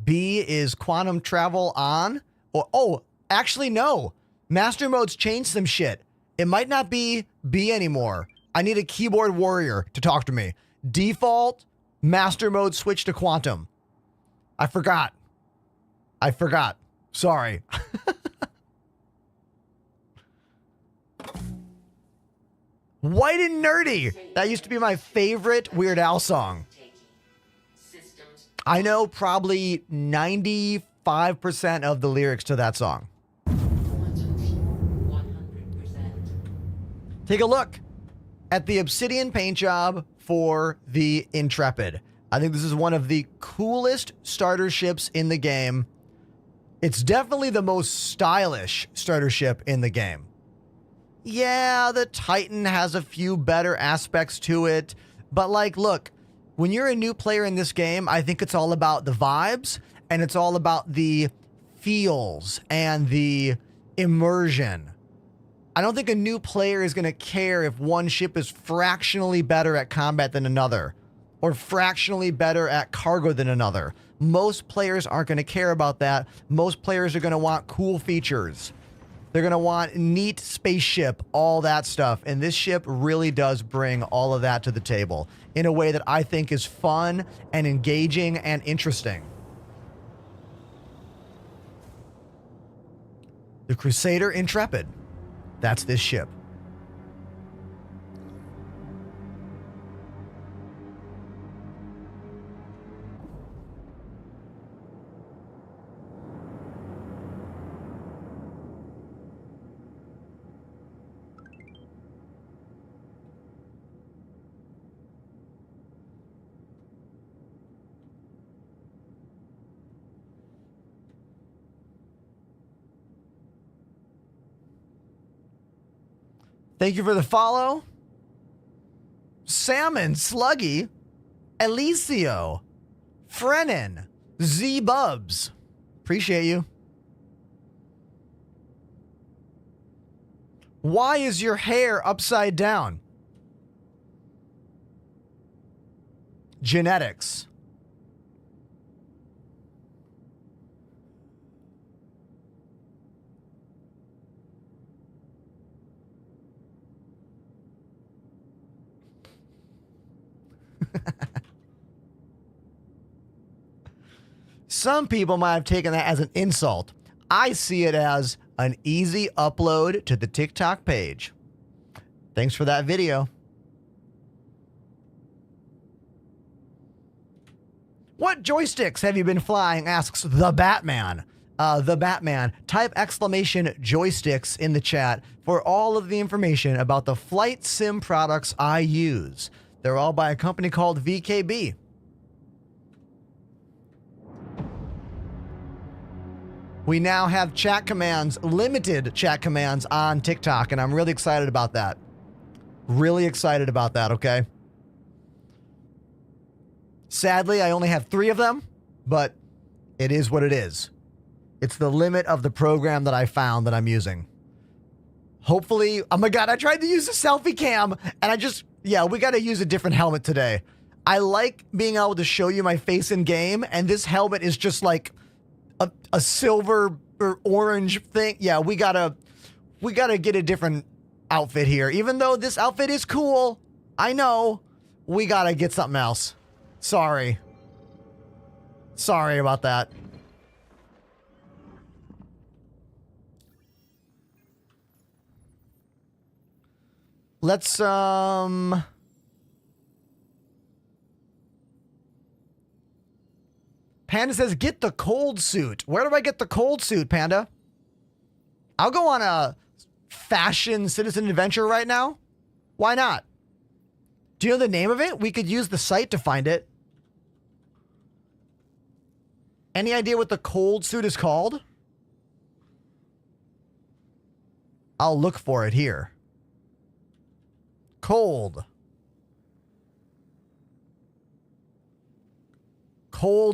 B is quantum travel on. Or, oh, actually, no. Master mode's changed some shit. It might not be B anymore. I need a keyboard warrior to talk to me. Default master mode switch to quantum. I forgot. Sorry. White and Nerdy. That used to be my favorite Weird Al song. I know probably 95% of the lyrics to that song. Take a look at the Obsidian paint job for the Intrepid. I think this is one of the coolest starter ships in the game. It's definitely the most stylish starter ship in the game. Yeah, the Titan has a few better aspects to it, but like, look, when you're a new player in this game, I think it's all about the vibes, and it's all about the feels and the immersion. I don't think a new player is going to care if one ship is fractionally better at combat than another, or fractionally better at cargo than another. Most players aren't going to care about that. Most players are going to want cool features. They're going to want neat spaceship, all that stuff. And this ship really does bring all of that to the table in a way that I think is fun and engaging and interesting. The Crusader Intrepid. That's this ship. Thank you for the follow. Salmon, Sluggy, Elicio, Frenin, Z-Bubs. Appreciate you. Why is your hair upside down? Genetics. Some people might have taken that as an insult. I see it as an easy upload to the TikTok page. Thanks for that video. What joysticks have you been flying? Asks the Batman. The Batman. Type exclamation joysticks in the chat for all of the information about the flight sim products I use. They're all by a company called VKB. We now have chat commands, limited chat commands on TikTok, and I'm really excited about that. Really excited about that, okay? Sadly, I only have 3 of them, but it is what it is. It's the limit of the program that I found that I'm using. Hopefully, oh my God, I tried to use a selfie cam, and yeah, we got to use a different helmet today. I like being able to show you my face in game, and this helmet is just like a silver or orange thing. Yeah, we gotta get a different outfit here. Even though this outfit is cool, I know we gotta get something else. Sorry about that. Let's Panda says, get the cold suit. Where do I get the cold suit, Panda? I'll go on a fashion citizen adventure right now. Why not? Do you know the name of it? We could use the site to find it. Any idea what the cold suit is called? I'll look for it here. Cold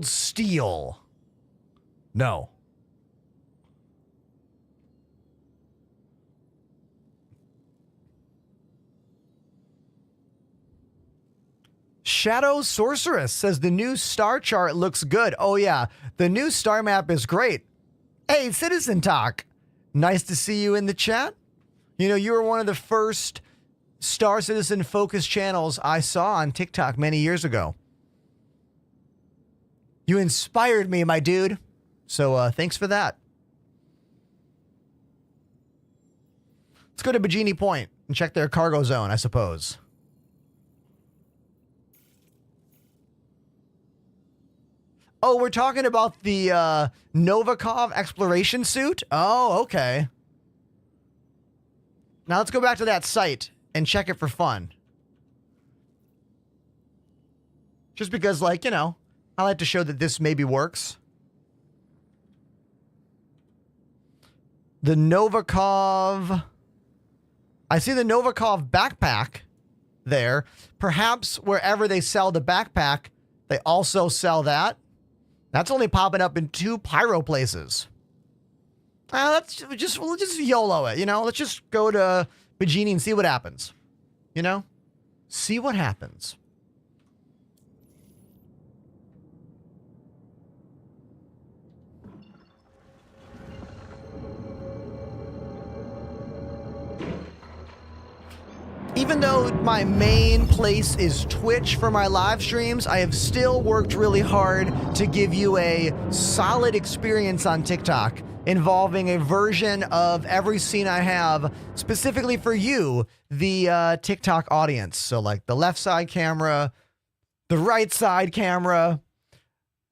steel. No. Shadow Sorceress says the new star chart looks good. Oh yeah, the new star map is great. Hey, Citizen Talk. Nice to see you in the chat. You know, you were one of the first Star Citizen focus channels I saw on TikTok many years ago. You inspired me, my dude. So thanks for that. Let's go to Bikini Point and check their cargo zone, I suppose. Oh, we're talking about the Novikov exploration suit? Oh, okay. Now let's go back to that site and check it for fun. Just because, like, you know, I like to show that this maybe works. The Novikov. I see the Novikov backpack there. Perhaps wherever they sell the backpack, they also sell that. That's only popping up in 2 pyro places. We'll just YOLO it, you know? Let's just go to Bajini and see what happens. You know? See what happens. even though my main place is Twitch for my live streams, I have still worked really hard to give you a solid experience on TikTok involving a version of every scene I have specifically for you, the TikTok audience. So like the left side camera, the right side camera,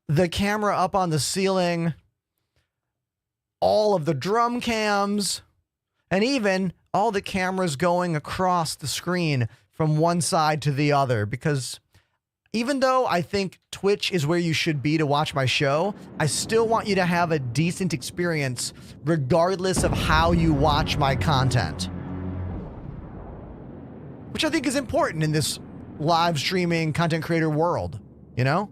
the camera up on the ceiling, all of the drum cams, and even all the cameras going across the screen from one side to the other. Because even though I think Twitch is where you should be to watch my show, I still want you to have a decent experience regardless of how you watch my content. Which I think is important in this live streaming content creator world, you know?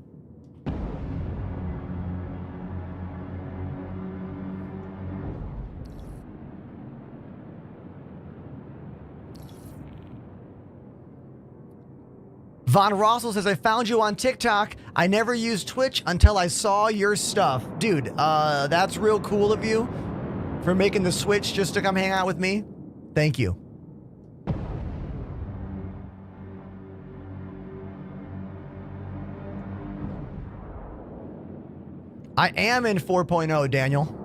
Von Rossel says, I found you on TikTok. I never used Twitch until I saw your stuff. Dude, that's real cool of you for making the switch just to come hang out with me. Thank you. I am in 4.0, Daniel.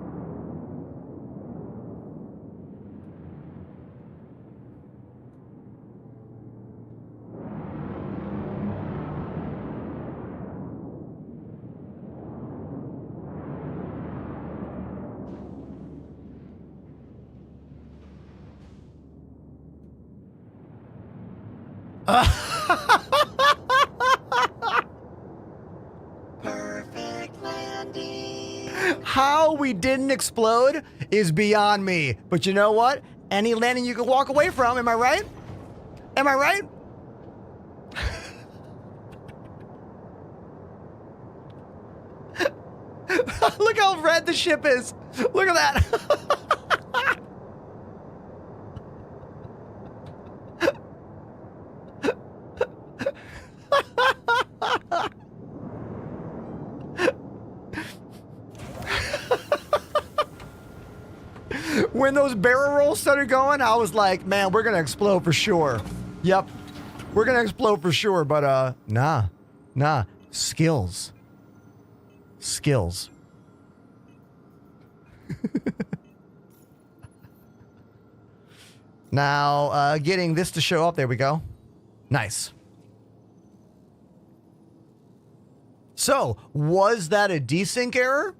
Perfect landing. How we didn't explode is beyond me. But you know what? Any landing you can walk away from, am I right? Am I right? Look how red the ship is. Look at that. When those barrel rolls started going, I was like, man, we're going to explode for sure. Yep. We're going to explode for sure. But, nah. Skills. Now, getting this to show up. There we go. Nice. So, was that a desync error?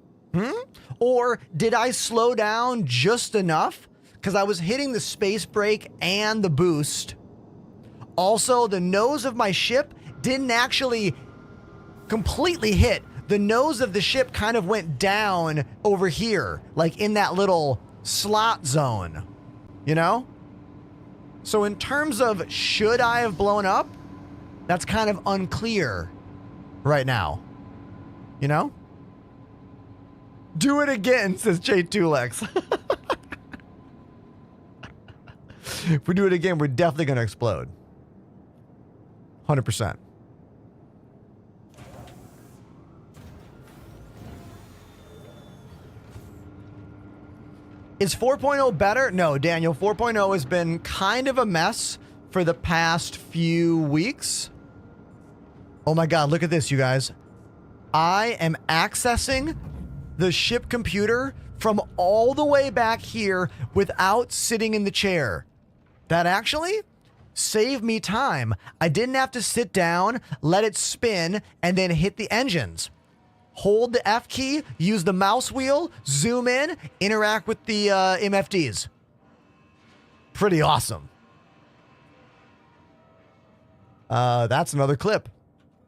Or did I slow down just enough? Because I was hitting the space brake and the boost. Also, the nose of my ship didn't actually completely hit. The nose of the ship kind of went down over here, like in that little slot zone, you know? So in terms of should I have blown up, that's kind of unclear right now, you know? Do it again, says J2Lex. If we do it again, we're definitely going to explode. 100%. Is 4.0 better? No, Daniel. 4.0 has been kind of a mess for the past few weeks. Oh my God, look at this, you guys. I am accessing the ship computer from all the way back here without sitting in the chair. That actually saved me time. I didn't have to sit down, let it spin, and then hit the engines. Hold the F key, use the mouse wheel, zoom in, interact with the MFDs. Pretty awesome. That's another clip.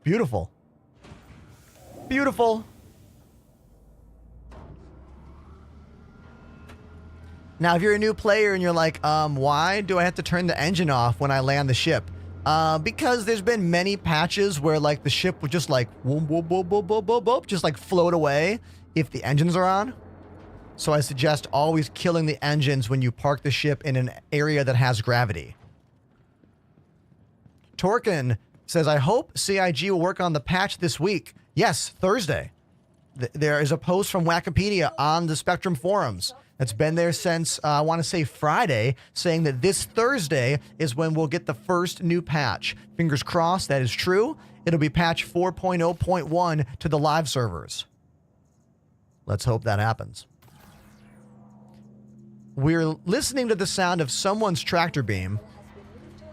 Beautiful. Beautiful. Now, if you're a new player and you're like, why do I have to turn the engine off when I land the ship? Because there's been many patches where like the ship would just like whoop, whoop, whoop, whoop, whoop, whoop, whoop, just like float away if the engines are on. So I suggest always killing the engines when you park the ship in an area that has gravity. Torkin says, I hope CIG will work on the patch this week. Yes, Thursday. There is a post from Wikipedia on the Spectrum forums that's been there since, I want to say Friday, saying that this Thursday is when we'll get the first new patch. Fingers crossed that is true. It'll be patch 4.0.1 to the live servers. Let's hope that happens. We're listening to the sound of someone's tractor beam.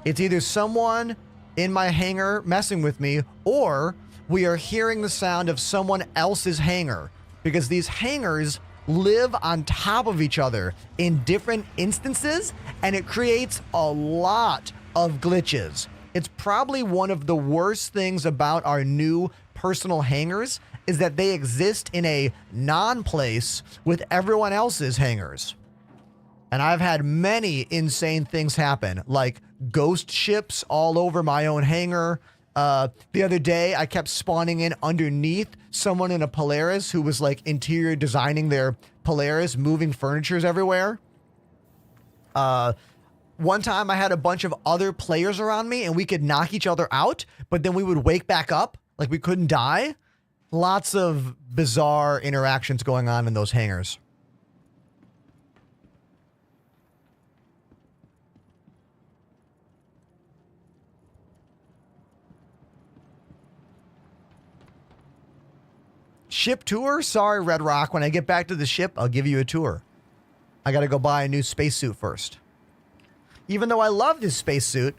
It's either someone in my hangar messing with me, or we are hearing the sound of someone else's hangar, because these hangars live on top of each other in different instances, and it creates a lot of glitches. It's probably one of the worst things about our new personal hangars is that they exist in a non-place with everyone else's hangars. And I've had many insane things happen, like ghost ships all over my own hangar. The other day, I kept spawning in underneath someone in a Polaris who was like interior designing their Polaris, moving furnitures everywhere. One time I had a bunch of other players around me and we could knock each other out, but then we would wake back up like we couldn't die. Lots of bizarre interactions going on in those hangars. Ship tour? Sorry, Red Rock. When I get back to the ship, I'll give you a tour. I gotta go buy a new spacesuit first. Even though I love this spacesuit,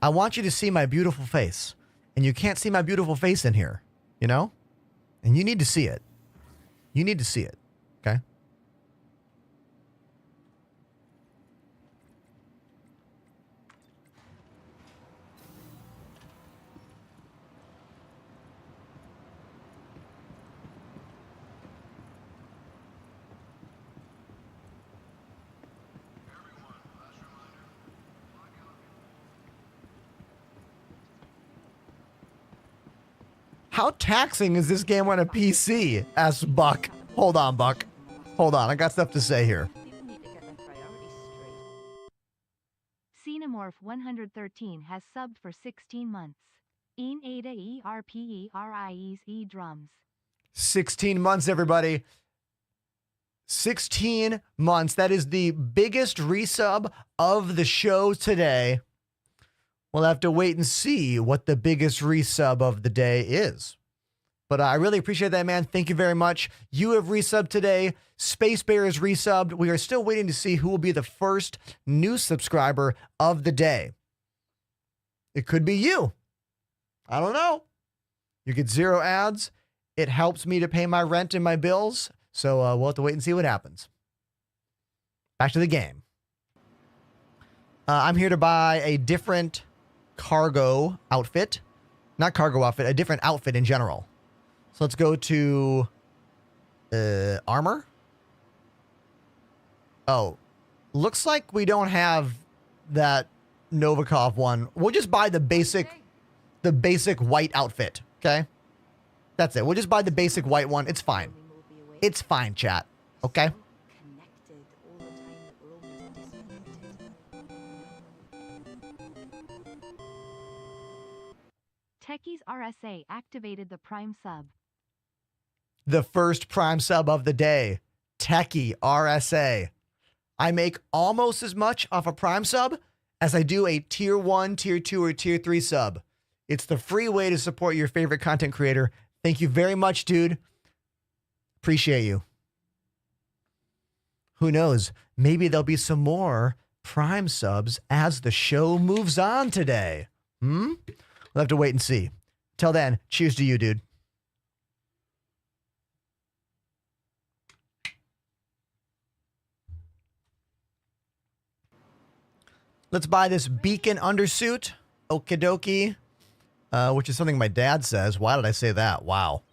I want you to see my beautiful face. And you can't see my beautiful face in here, you know? And you need to see it. You need to see it, okay? How taxing is this game on a PC? Asks Buck. Hold on, Buck. Hold on, I got stuff to say here. Xenomorph 113 has subbed for 16 months. In Ada ERPERIES E drums. 16 months, everybody. 16 months. That is the biggest resub of the show today. We'll have to wait and see what the biggest resub of the day is. But I really appreciate that, man. Thank you very much. You have resubbed today. Space Bear is resubbed. We are still waiting to see who will be the first new subscriber of the day. It could be you. I don't know. You get 0 ads. It helps me to pay my rent and my bills. So we'll have to wait and see what happens. Back to the game. I'm here to buy a different cargo outfit. Not cargo outfit, a different outfit in general. So let's go to armor. Oh, looks like we don't have that Novikov one. We'll just buy the basic white outfit, okay? That's it. We'll just buy the basic white one. It's fine. It's fine, chat. Okay? Techies RSA activated the Prime sub. The first Prime sub of the day. Techie RSA. I make almost as much off a Prime sub as I do a tier 1, tier 2, or tier 3 sub. It's the free way to support your favorite content creator. Thank you very much, dude. Appreciate you. Who knows? Maybe there'll be some more Prime subs as the show moves on today. We'll have to wait and see. Till then, cheers to you, dude. Let's buy this beacon undersuit. Okie dokie. Which is something my dad says. Why did I say that? Wow.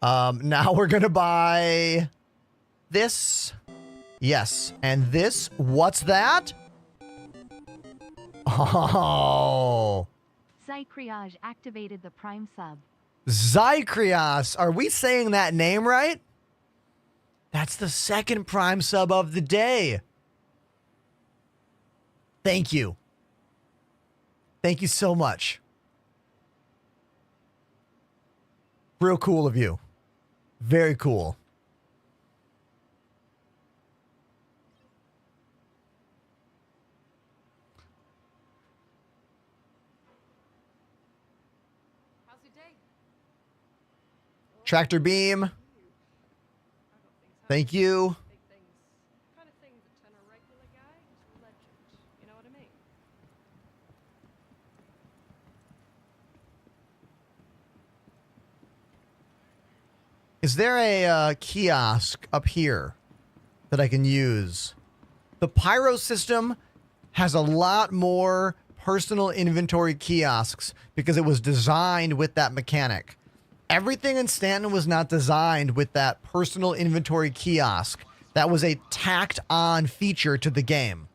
Now we're going to buy this. Yes. And this. What's that? Oh. Zycriage activated the Prime sub. Zycrios. Are we saying that name right? That's the second Prime sub of the day. Thank you. Thank you so much. Real cool of you. Very cool. Tractor beam. Thank you. Is there a kiosk up here that I can use? The Pyro system has a lot more personal inventory kiosks because it was designed with that mechanic. Everything in Stanton was not designed with that personal inventory kiosk. That was a tacked on feature to the game.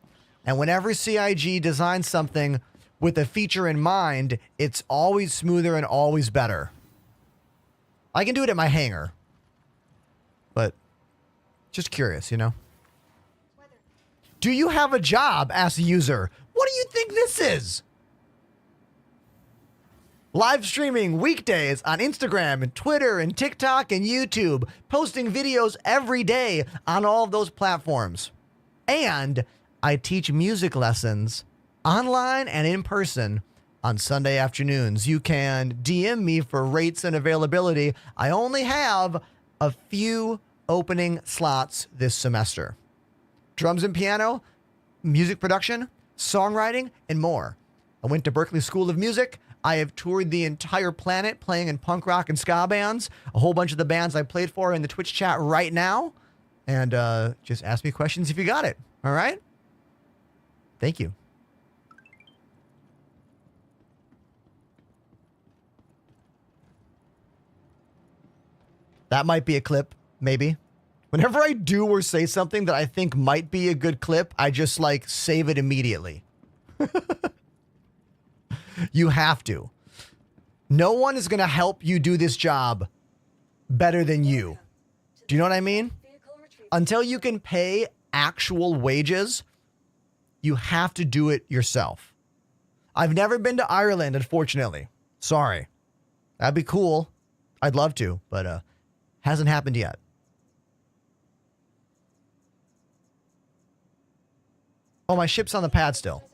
And whenever CIG designs something with a feature in mind, it's always smoother and always better. I can do it at my hangar. But just curious, you know? Do you have a job? Asked the user. What do you think this is? Live streaming weekdays on Instagram and Twitter and TikTok and YouTube. Posting videos every day on all of those platforms. And I teach music lessons online and in person on Sunday afternoons. You can DM me for rates and availability. I only have a few opening slots this semester. Drums and piano, music production, songwriting, and more. I went to Berklee School of Music. I have toured the entire planet playing in punk rock and ska bands. A whole bunch of the bands I played for in the Twitch chat right now. And just ask me questions if you got it. All right? Thank you. That might be a clip, maybe. Whenever I do or say something that I think might be a good clip, I just like save it immediately. You have to. No one is going to help you do this job better than you. Do you know what I mean? Until you can pay actual wages, you have to do it yourself. I've never been to Ireland, unfortunately. Sorry. That'd be cool. I'd love to, but hasn't happened yet. Oh, my ship's on the pad still.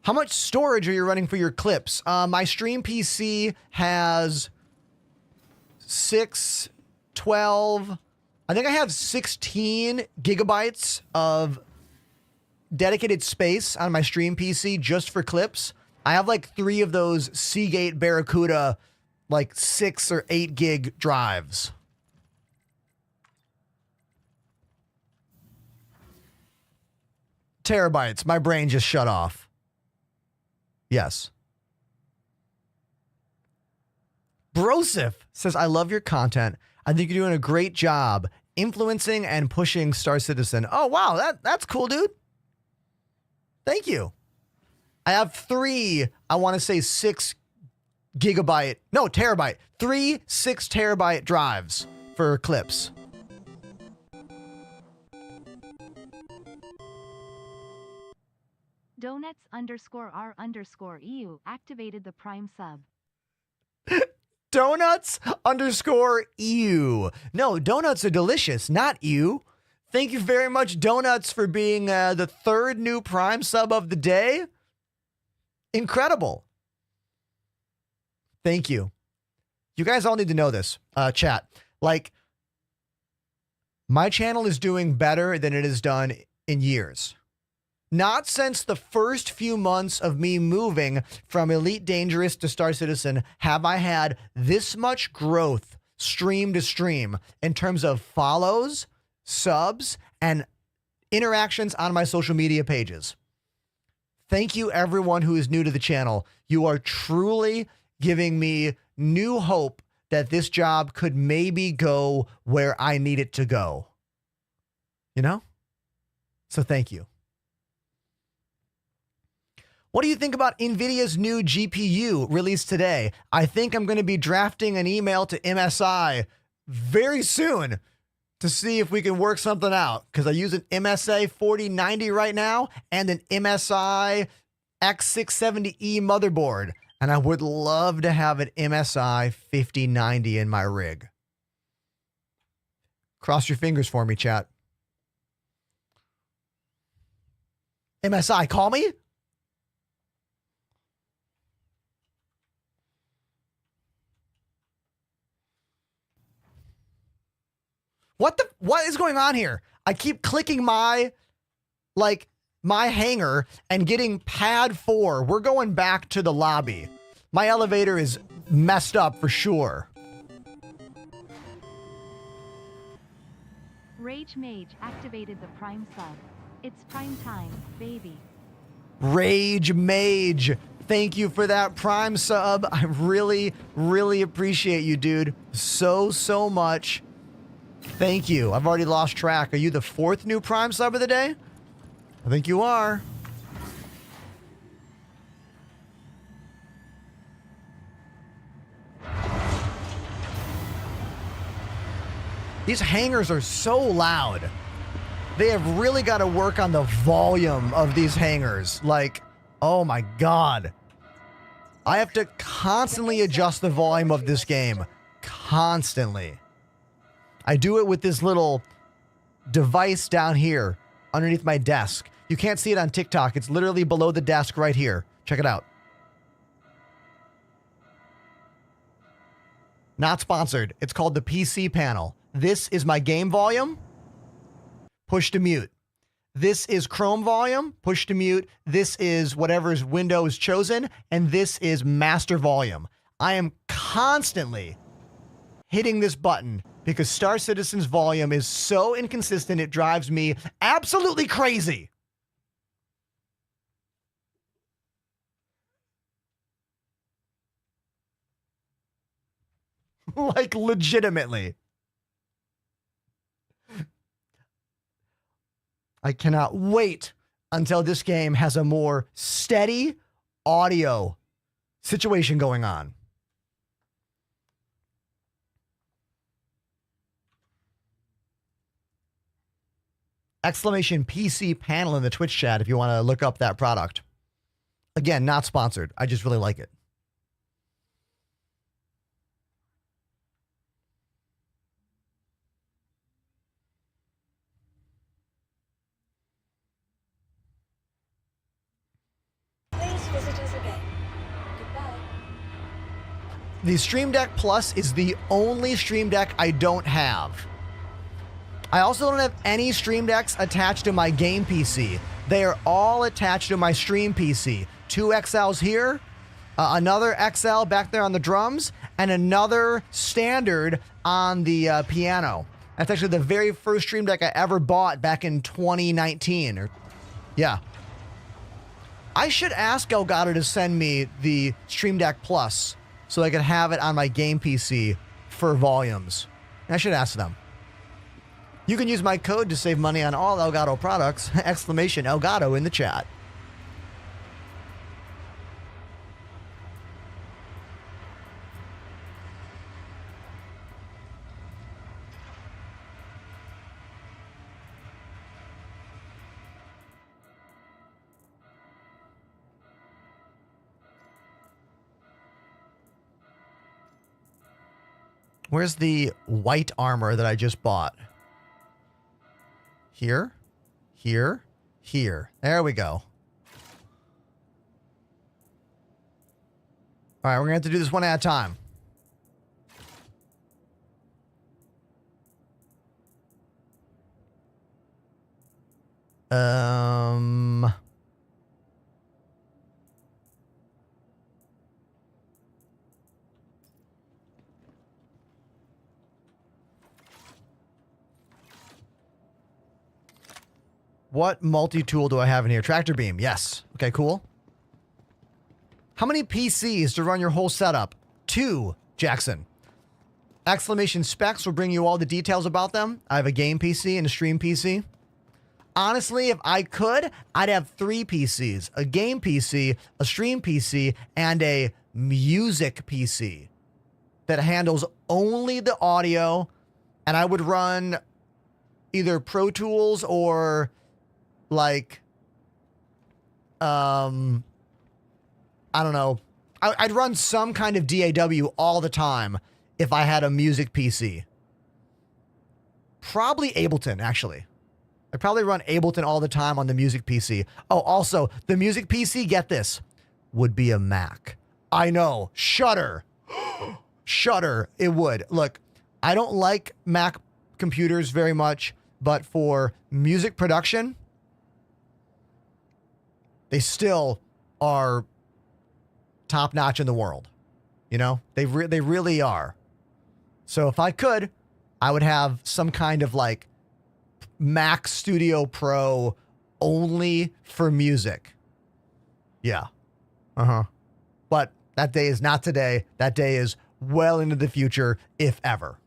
How much storage are you running for your clips? My stream PC has 12. I think I have 16 gigabytes of dedicated space on my stream PC just for clips. I have like 3 of those Seagate Barracuda, like 6 or 8 gig drives. Terabytes. My brain just shut off. Yes. Brosif says, I love your content. I think you're doing a great job influencing and pushing Star Citizen. Oh, wow. That's cool, dude. Thank you. I have 3, I want to say 6 gigabyte, no, terabyte. 3 6 terabyte drives for clips. Donuts_R_EU activated the Prime sub. Donuts_EU. No, donuts are delicious, not you. Thank you very much, Donuts, for being the 3rd new Prime sub of the day. Incredible. Thank you. You guys all need to know this, chat. Like, my channel is doing better than it has done in years. Not since the first few months of me moving from Elite Dangerous to Star Citizen have I had this much growth stream to stream in terms of follows, subs, and interactions on my social media pages. Thank you, everyone who is new to the channel. You are truly giving me new hope that this job could maybe go where I need it to go. You know? So thank you. What do you think about NVIDIA's new GPU released today? I think I'm going to be drafting an email to MSI very soon to see if we can work something out, because I use an MSI 4090 right now and an MSI X670E motherboard, and I would love to have an MSI 5090 in my rig. Cross your fingers for me, chat. MSI, call me. What is going on here? I keep clicking my hanger and getting pad 4. We're going back to the lobby. My elevator is messed up for sure. Rage Mage activated the Prime sub. It's prime time, baby. Rage Mage, thank you for that Prime sub. I really, really appreciate you, dude. So much. Thank you. I've already lost track. Are you the 4th new Prime sub of the day? I think you are. These hangers are so loud. They have really got to work on the volume of these hangers. Like, oh my God. I have to constantly adjust the volume of this game. Constantly. I do it with this little device down here underneath my desk. You can't see it on TikTok. It's literally below the desk right here. Check it out. Not sponsored. It's called the PC panel. This is my game volume. Push to mute. This is Chrome volume. Push to mute. This is whatever's window is chosen. And this is master volume. I am constantly hitting this button because Star Citizen's volume is so inconsistent it drives me absolutely crazy. Like legitimately. I cannot wait until this game has a more steady audio situation going on. Exclamation PC panel in the Twitch chat if you want to look up that product. Again, not sponsored. I just really like it. The Stream Deck Plus is the only Stream Deck I don't have. I also don't have any Stream Decks attached to my game PC. They are all attached to my stream PC. 2 XLs here, another XL back there on the drums, and another standard on the piano. That's actually the very first Stream Deck I ever bought back in 2019. Yeah. I should ask Elgato to send me the Stream Deck Plus so I could have it on my game PC for volumes. I should ask them. You can use my code to save money on all Elgato products. Exclamation Elgato in the chat. Where's the white armor that I just bought? Here, here, here. There we go. All right, we're going to have to do this one at a time. What multi-tool do I have in here? Tractor beam. Yes. Okay, cool. How many PCs to run your whole setup? 2, Jackson. Exclamation specs will bring you all the details about them. I have a game PC and a stream PC. Honestly, if I could, I'd have 3 PCs. A game PC, a stream PC, and a music PC that handles only the audio. And I would run either Pro Tools or like, I don't know. I'd run some kind of DAW all the time if I had a music PC. Probably Ableton, actually. I'd probably run Ableton all the time on the music PC. Oh, also, the music PC, get this, would be a Mac. I know. Shutter. Shutter, it would. Look, I don't like Mac computers very much, but for music production, they still are top notch in the world. You know, they really are. So if I could, I would have some kind of like Mac Studio Pro only for music. Yeah. But that day is not today. That day is well into the future, if ever.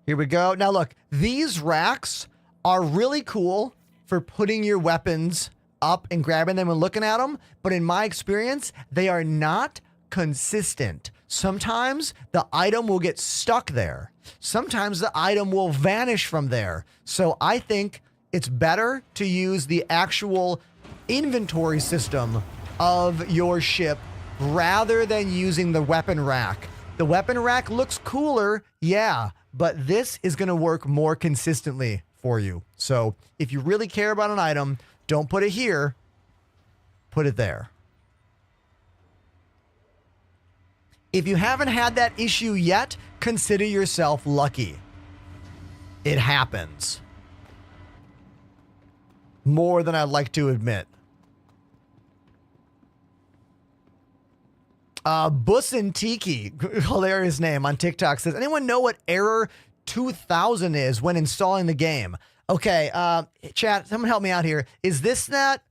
Here we go. Now look, these racks are really cool for putting your weapons up and grabbing them and looking at them. But in my experience, they are not consistent. Sometimes the item will get stuck there. Sometimes the item will vanish from there. So I think it's better to use the actual inventory system of your ship rather than using the weapon rack. The weapon rack looks cooler, yeah, but this is going to work more consistently for you. So if you really care about an item, don't put it here, put it there. If you haven't had that issue yet, consider yourself lucky. It happens. More than I'd like to admit. Bussin Tiki, hilarious name on TikTok, says, anyone know what error 2000 is when installing the game? Okay, chat, someone help me out here. Is this that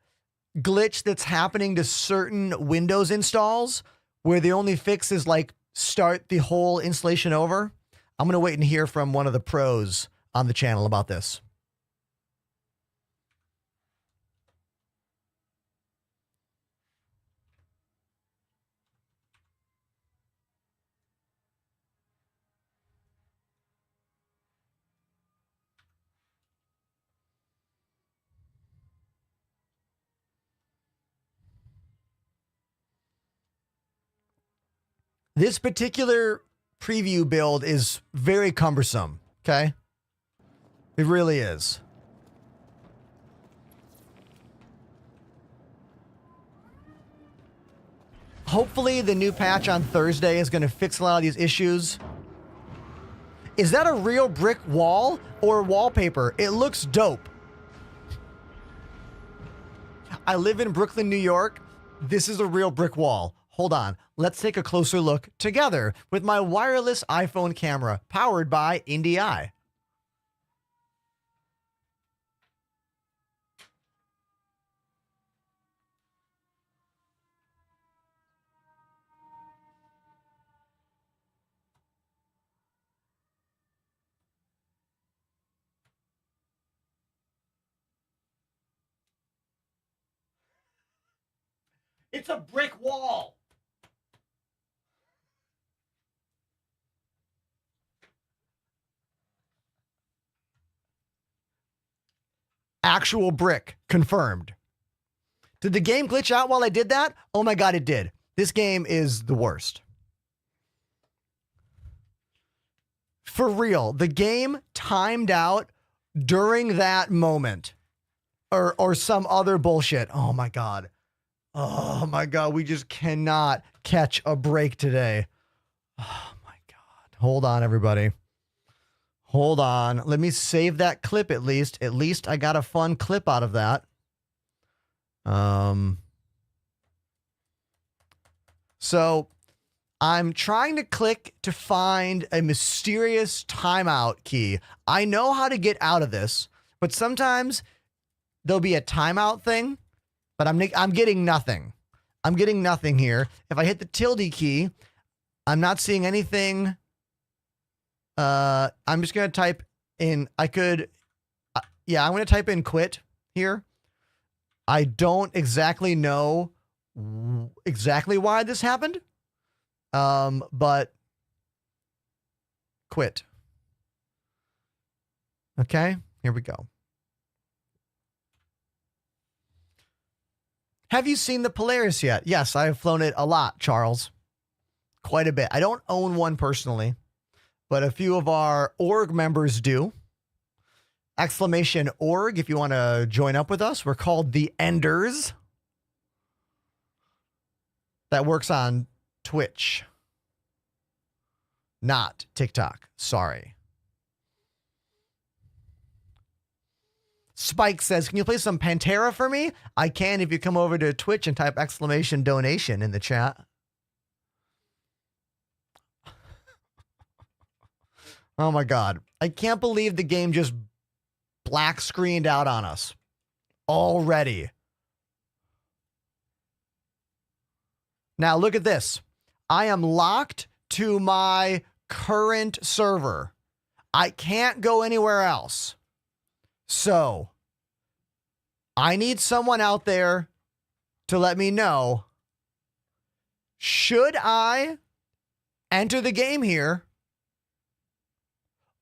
glitch that's happening to certain Windows installs where the only fix is like start the whole installation over? I'm going to wait and hear from one of the pros on the channel about this. This particular preview build is very cumbersome, okay? It really is. Hopefully the new patch on Thursday is going to fix a lot of these issues. Is that a real brick wall or wallpaper? It looks dope. I live in Brooklyn, New York. This is a real brick wall. Hold on. Let's take a closer look together with my wireless iPhone camera powered by IndieEye. It's a brick wall. Actual brick, confirmed. Did the game glitch out while I did that? Oh my God, it did. This game is the worst. For real, the game timed out during that moment or some other bullshit. Oh my God. Oh my God, we just cannot catch a break today. Oh my God. Hold on, everybody. Hold on. Let me save that clip at least. At least I got a fun clip out of that. So I'm trying to click to find a mysterious timeout key. I know how to get out of this, but sometimes there'll be a timeout thing, but I'm getting nothing. I'm getting nothing here. If I hit the tilde key, I'm not seeing anything. I'm just going to type in, I'm going to type in quit here. I don't exactly know exactly why this happened. But quit. Okay, here we go. Have you seen the Polaris yet? Yes, I have flown it a lot, Charles. Quite a bit. I don't own one personally. but a few of our org members do. !org if you want to join up with us. We're called the Enders. That works on Twitch. Not TikTok. Sorry. Spike says, can you play some Pantera for me? I can if you come over to Twitch and type !donation in the chat. Oh my God. I can't believe the game just black screened out on us already. Now look at this. I am locked to my current server. I can't go anywhere else. So I need someone out there to let me know, should I enter the game here,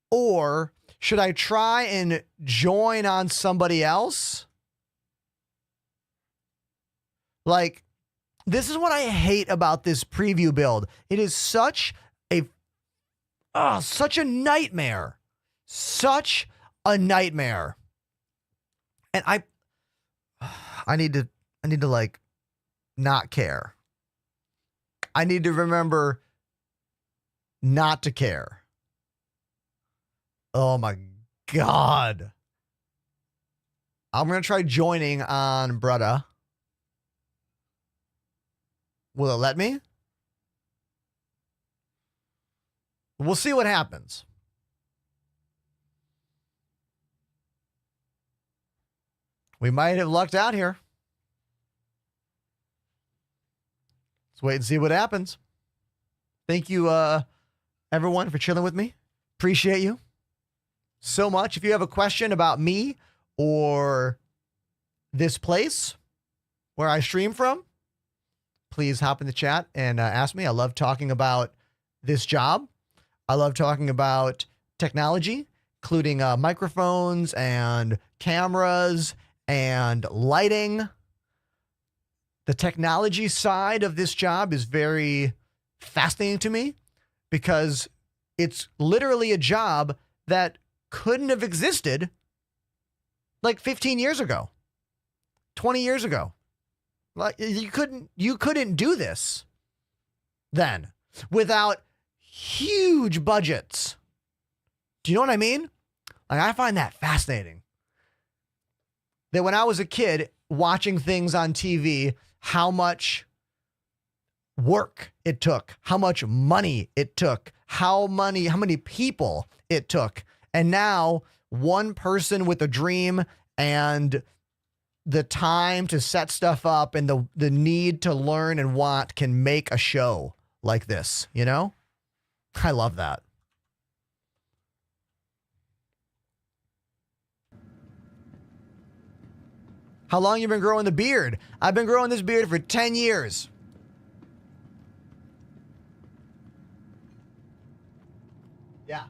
or should I try and join on somebody else? Like, this is what I hate about this preview build. It is such a nightmare. Such a nightmare. And I need to like not care. I need to remember not to care. Oh my God. I'm going to try joining on Brutta. Will it let me? We'll see what happens. We might have lucked out here. Let's wait and see what happens. Thank you, everyone, for chilling with me. Appreciate you so much. If you have a question about me or this place where I stream from, please hop in the chat and ask me. I love talking about this job. I love talking about technology, including microphones and cameras and lighting. The technology side of this job is very fascinating to me because it's literally a job that couldn't have existed like 15 years ago, 20 years ago. Like you couldn't do this then without huge budgets. Do you know what I mean? Like, I find that fascinating. That when I was a kid watching things on TV, how much work it took, how much money it took, how many people it took. And now one person with a dream and the time to set stuff up and the need to learn and want can make a show like this, you know? I love that. How long you been growing the beard? I've been growing this beard for 10 years. Yeah.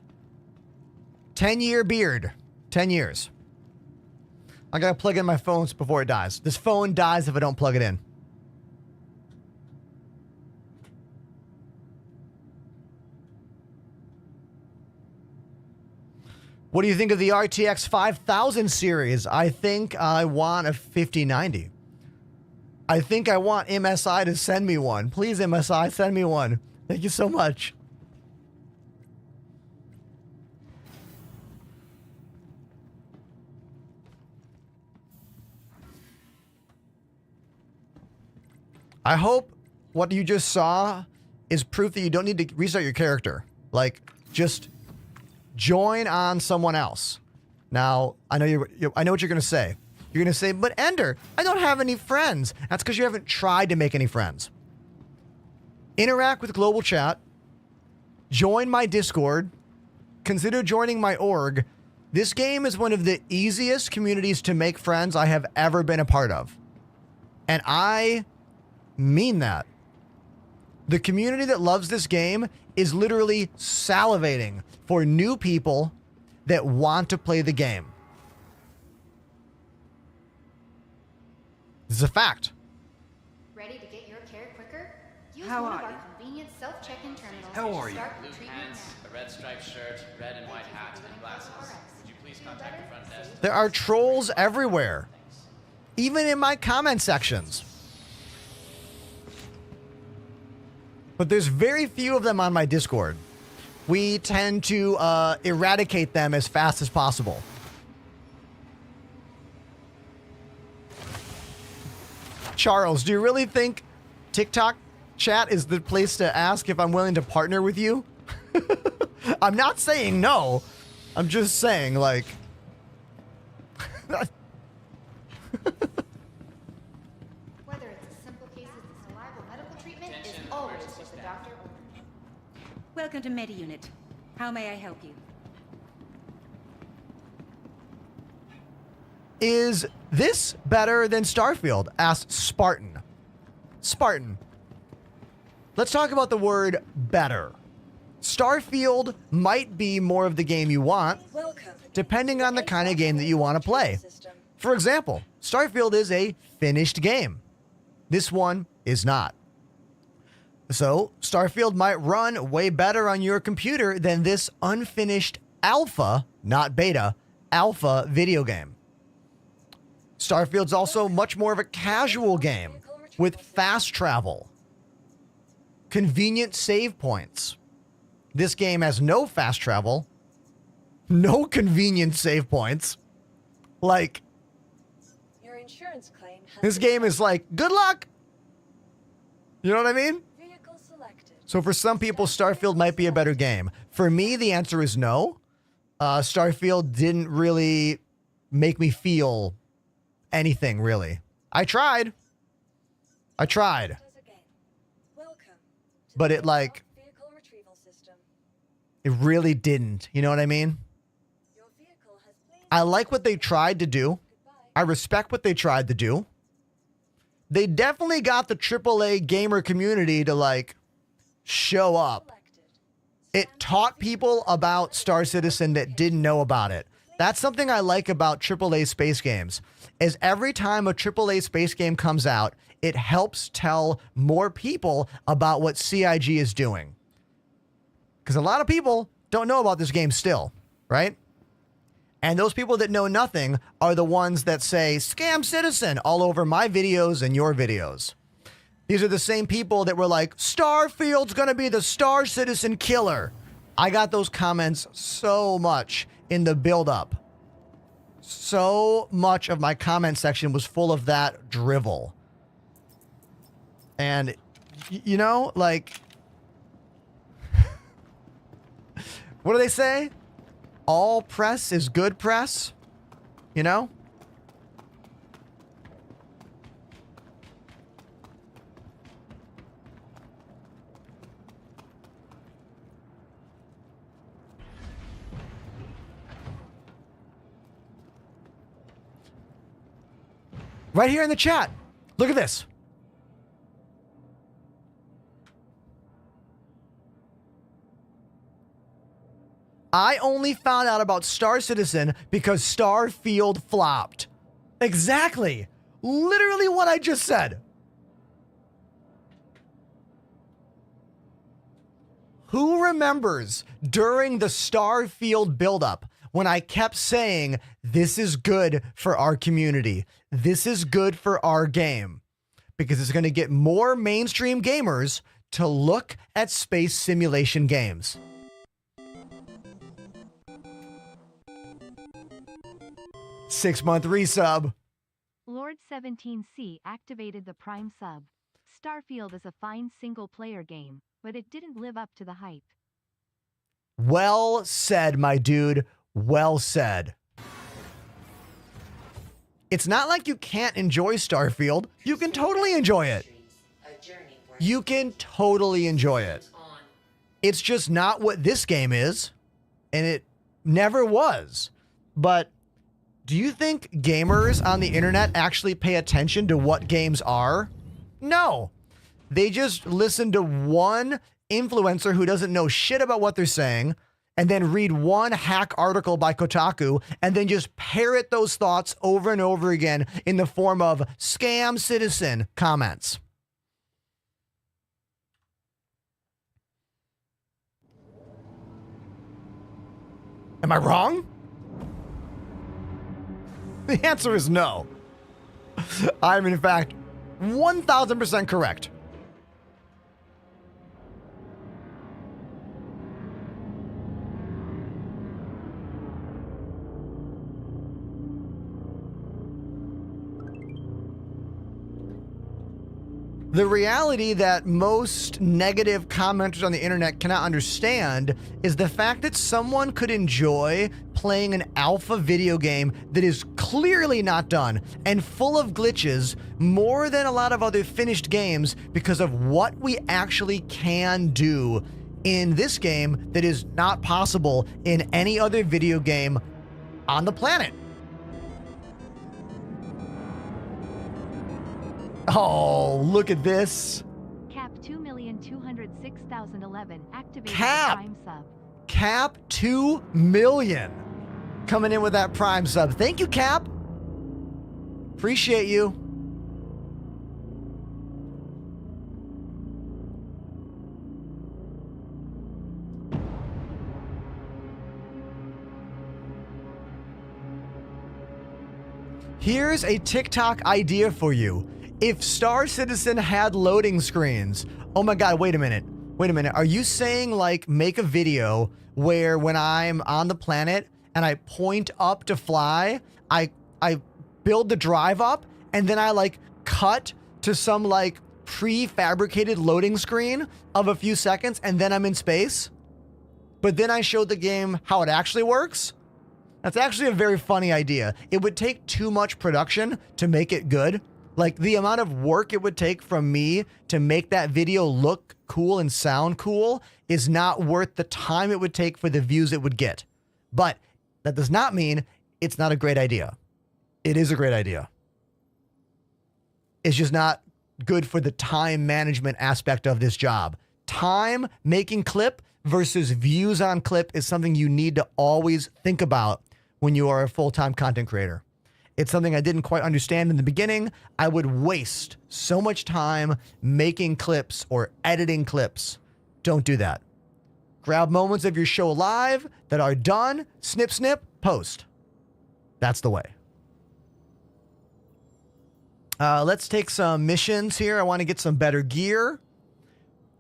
10-year beard. 10 years. I gotta plug in my phone before it dies. This phone dies if I don't plug it in. What do you think of the RTX 5000 series? I think I want a 5090. I think I want MSI to send me one. Please, MSI, send me one. Thank you so much. I hope what you just saw is proof that you don't need to restart your character. Like, just join on someone else. Now, I know I know what you're going to say. You're going to say, but Ender, I don't have any friends. That's because you haven't tried to make any friends. Interact with global chat. Join my Discord. Consider joining my org. This game is one of the easiest communities to make friends I have ever been a part of. And I mean that. The community that loves this game is literally salivating for new people that want to play the game. This is a fact. Ready to get your care quicker? Use How one are of our you? convenient self-check-in terminals How to are you? start Blue treatment pants, now. a red striped shirt, red and white hat, and glasses. Would you please contact the front desk? There are trolls everywhere, even in my comment sections. But there's very few of them on my Discord. We tend to eradicate them as fast as possible. Charles, do you really think TikTok chat is the place to ask if I'm willing to partner with you? I'm not saying no. I'm just saying, like... Whether it's as simple case as the salival medical treatment is always what the doctor ordered. Welcome to MediUnit. How may I help you? Is this better than Starfield? Asked Spartan. Spartan. Let's talk about the word better. Starfield might be more of the game you want, depending on the kind of game that you want to play. For example, Starfield is a finished game. This one is not. So, Starfield might run way better on your computer than this unfinished alpha, not beta, alpha video game. Starfield's also much more of a casual game with fast travel, convenient save points. This game has no fast travel, no convenient save points. Like, Your insurance claim has this been game is like, good luck. You know what I mean? vehicle selected. So for some people, Starfield might be a better game. For me, the answer is no. Starfield didn't really make me feel anything, really. I tried. Welcome to But the it, like, vehicle retrieval system. it really didn't. You know what I mean? Your vehicle has please I like what they tried to do. I respect what they tried to do. They definitely got the AAA gamer community to, like, show up. selected. It taught people about Star Citizen that didn't know about it. That's something I like about AAA space games, is every time a AAA space game comes out, it helps tell more people about what CIG is doing. Because a lot of people don't know about this game still, right? And those people that know nothing are the ones that say, "Scam Citizen," all over my videos and your videos. These are the same people that were like, "Starfield's gonna be the Star Citizen killer." I got those comments so much in the build-up. So much of my comment section was full of that drivel. And, you know, like... what do they say? All press is good press? You know? Right here in the chat. Look at this. I only found out about Star Citizen because Starfield flopped. Exactly. Literally what I just said. Who remembers during the Starfield buildup when I kept saying, this is good for our community. This is good for our game. Because it's going to get more mainstream gamers to look at space simulation games. Six-month resub. Lord 17C activated the Prime sub. Starfield is a fine single-player game, but it didn't live up to the hype. Well said, my dude. Well said. It's not like you can't enjoy Starfield. You can totally enjoy it. You can totally enjoy it. It's just not what this game is, and it never was. But do you think gamers on the internet actually pay attention to what games are? No. They just listen to one influencer who doesn't know shit about what they're saying, and then read one hack article by Kotaku, and then just parrot those thoughts over and over again in the form of "Scam Citizen" comments. Am I wrong? The answer is no. I'm in fact 1000% correct. The reality that most negative commenters on the internet cannot understand is the fact that someone could enjoy playing an alpha video game that is clearly not done and full of glitches more than a lot of other finished games because of what we actually can do in this game that is not possible in any other video game on the planet. Oh, look at this. Cap 2,206,011 activated Cap. Prime sub. Cap 2 million coming in with that Prime sub. Thank you, Cap. Appreciate you. Here's a TikTok idea for you. If Star Citizen had loading screens, oh my God, wait a minute. Are you saying like make a video where when I'm on the planet and I point up to fly, I build the drive up and then I like cut to some like prefabricated loading screen of a few seconds and then I'm in space? But then I showed the game how it actually works? That's actually a very funny idea. It would take too much production to make it good. Like the amount of work it would take from me to make that video look cool and sound cool is not worth the time it would take for the views it would get. But that does not mean it's not a great idea. It is a great idea. It's just not good for the time management aspect of this job. Time making clip versus views on clip is something you need to always think about when you are a full-time content creator. It's something I didn't quite understand in the beginning. I would waste so much time making clips or editing clips. Don't do that. Grab moments of your show live that are done, snip, snip, post. That's the way. Let's take some missions here. I want to get some better gear.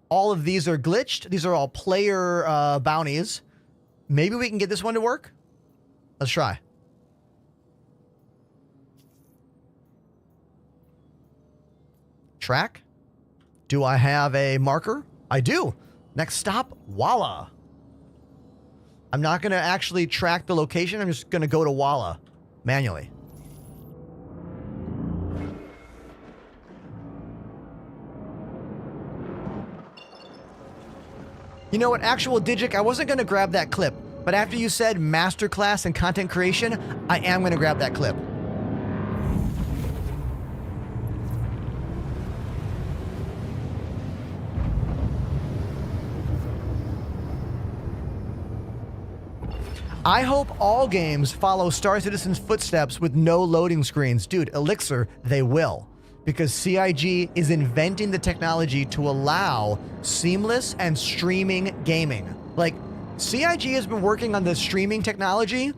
All of these are glitched. These are all player bounties. Maybe we can get this one to work. Let's try. Track. Do I have a marker? I do. Next stop, Walla. I'm not going to actually track the location. I'm just going to go to Walla manually. You know what, actual Digic, I wasn't going to grab that clip, but after you said masterclass and content creation, I am going to grab that clip. I hope all games follow Star Citizen's footsteps with no loading screens. Dude, Elixir, they will. Because CIG is inventing the technology to allow seamless and streaming gaming. Like, CIG has been working on the streaming technology.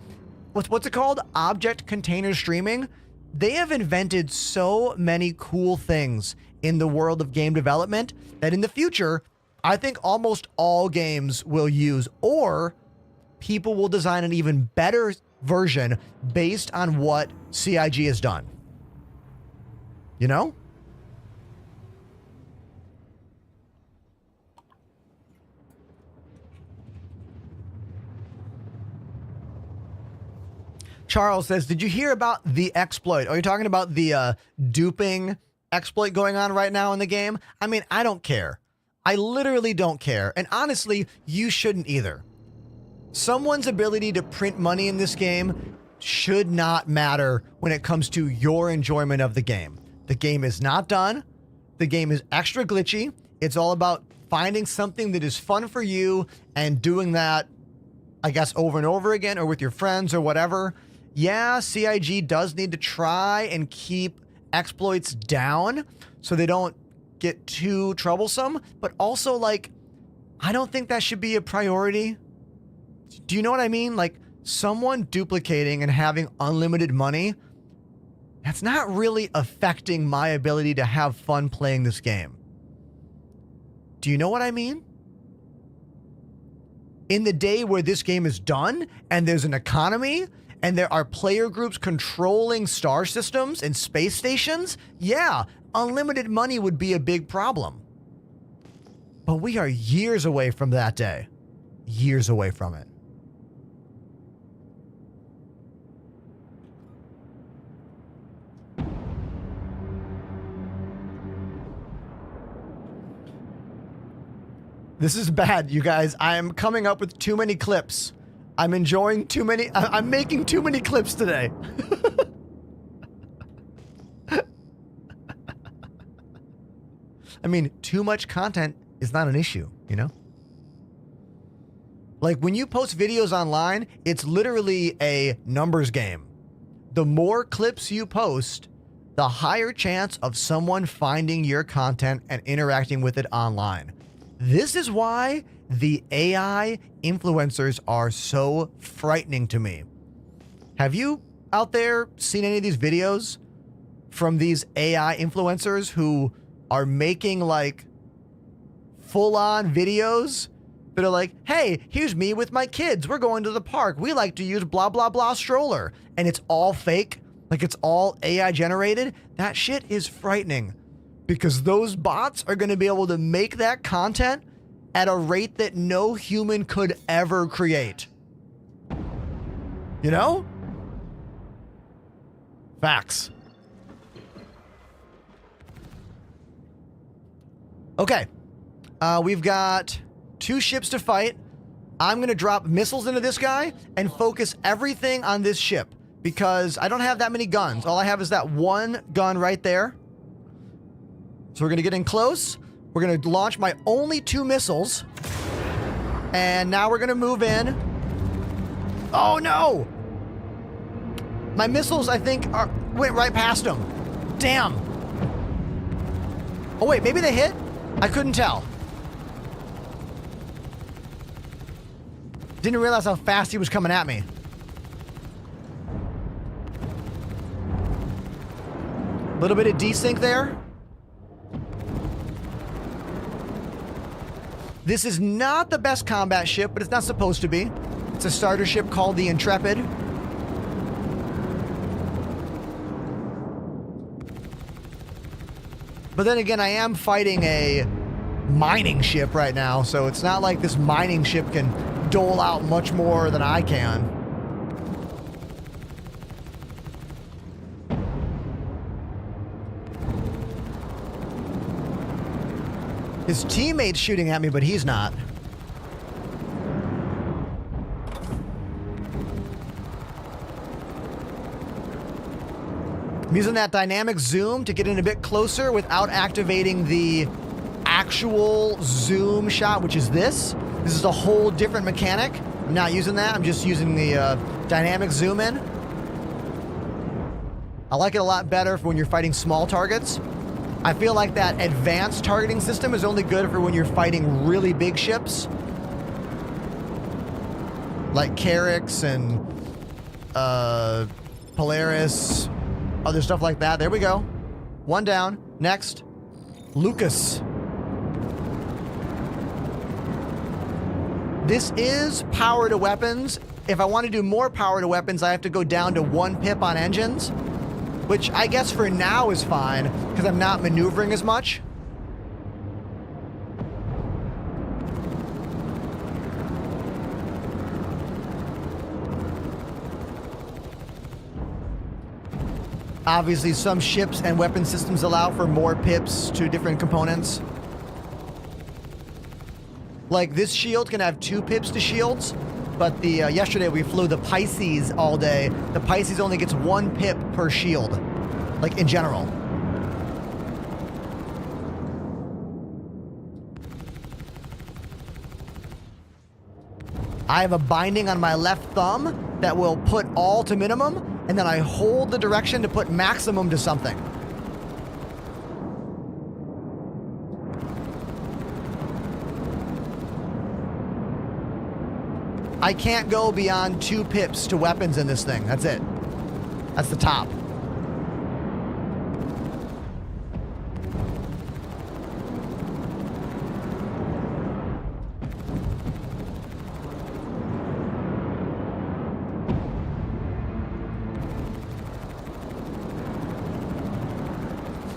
What's it called? Object container streaming. They have invented so many cool things in the world of game development that in the future, I think almost all games will use, or people will design an even better version based on what CIG has done. You know? Charles says, did you hear about the exploit? Are you talking about the duping exploit going on right now in the game? I mean, I don't care. I literally don't care. And honestly, you shouldn't either. Someone's ability to print money in this game should not matter when it comes to your enjoyment of the game. The game is not done. The game is extra glitchy. It's all about finding something that is fun for you and doing that, I guess, over and over again or with your friends or whatever. Yeah, CIG does need to try and keep exploits down so they don't get too troublesome. But also, like, I don't think that should be a priority. Do you know what I mean? Like, someone duplicating and having unlimited money, that's not really affecting my ability to have fun playing this game. Do you know what I mean? In the day where this game is done and there's an economy and there are player groups controlling star systems and space stations, yeah, unlimited money would be a big problem. But we are years away from that day. Years away from it. This is bad, you guys. I am coming up with too many clips. I'm enjoying too many. I'm making too many clips today. I mean, too much content is not an issue, you know? Like when you post videos online, it's literally a numbers game. The more clips you post, the higher chance of someone finding your content and interacting with it online. This is why the AI influencers are so frightening to me. Have you out there seen any of these videos from these AI influencers who are making like full-on videos that are like, hey, here's me with my kids. We're going to the park. We like to use blah, blah, blah stroller. And it's all fake. Like it's all AI generated. That shit is frightening because those bots are going to be able to make that content at a rate that no human could ever create. You know? Facts. Okay. We've got 2 ships to fight. I'm going to drop missiles into this guy and focus everything on this ship because I don't have that many guns. All I have is that one gun right there. So we're going to get in close. We're going to launch my only 2 missiles. And now we're going to move in. Oh, no! My missiles, I think, went right past him. Damn. Oh, wait, maybe they hit? I couldn't tell. Didn't realize how fast he was coming at me. A little bit of desync there. This is not the best combat ship, but it's not supposed to be. It's a starter ship called the Intrepid. But then again, I am fighting a mining ship right now, so it's not like this mining ship can dole out much more than I can. His teammate's shooting at me, but he's not. I'm using that dynamic zoom to get in a bit closer without activating the actual zoom shot, which is this. This is a whole different mechanic. I'm not using that. I'm just using the dynamic zoom in. I like it a lot better for when you're fighting small targets. I feel like that advanced targeting system is only good for when you're fighting really big ships. Like Carracks and Polaris, other stuff like that. There we go. One down. Next. Lucas. This is power to weapons. If I want to do more power to weapons, I have to go down to 1 pip on engines, which I guess for now is fine because I'm not maneuvering as much. Obviously, some ships and weapon systems allow for more pips to different components. Like this shield can have 2 pips to shields, but the yesterday we flew the Pisces all day. The Pisces only gets 1 pip per shield, like in general. I have a binding on my left thumb that will put all to minimum, and then I hold the direction to put maximum to something. I can't go beyond 2 pips to weapons in this thing. That's it. That's the top.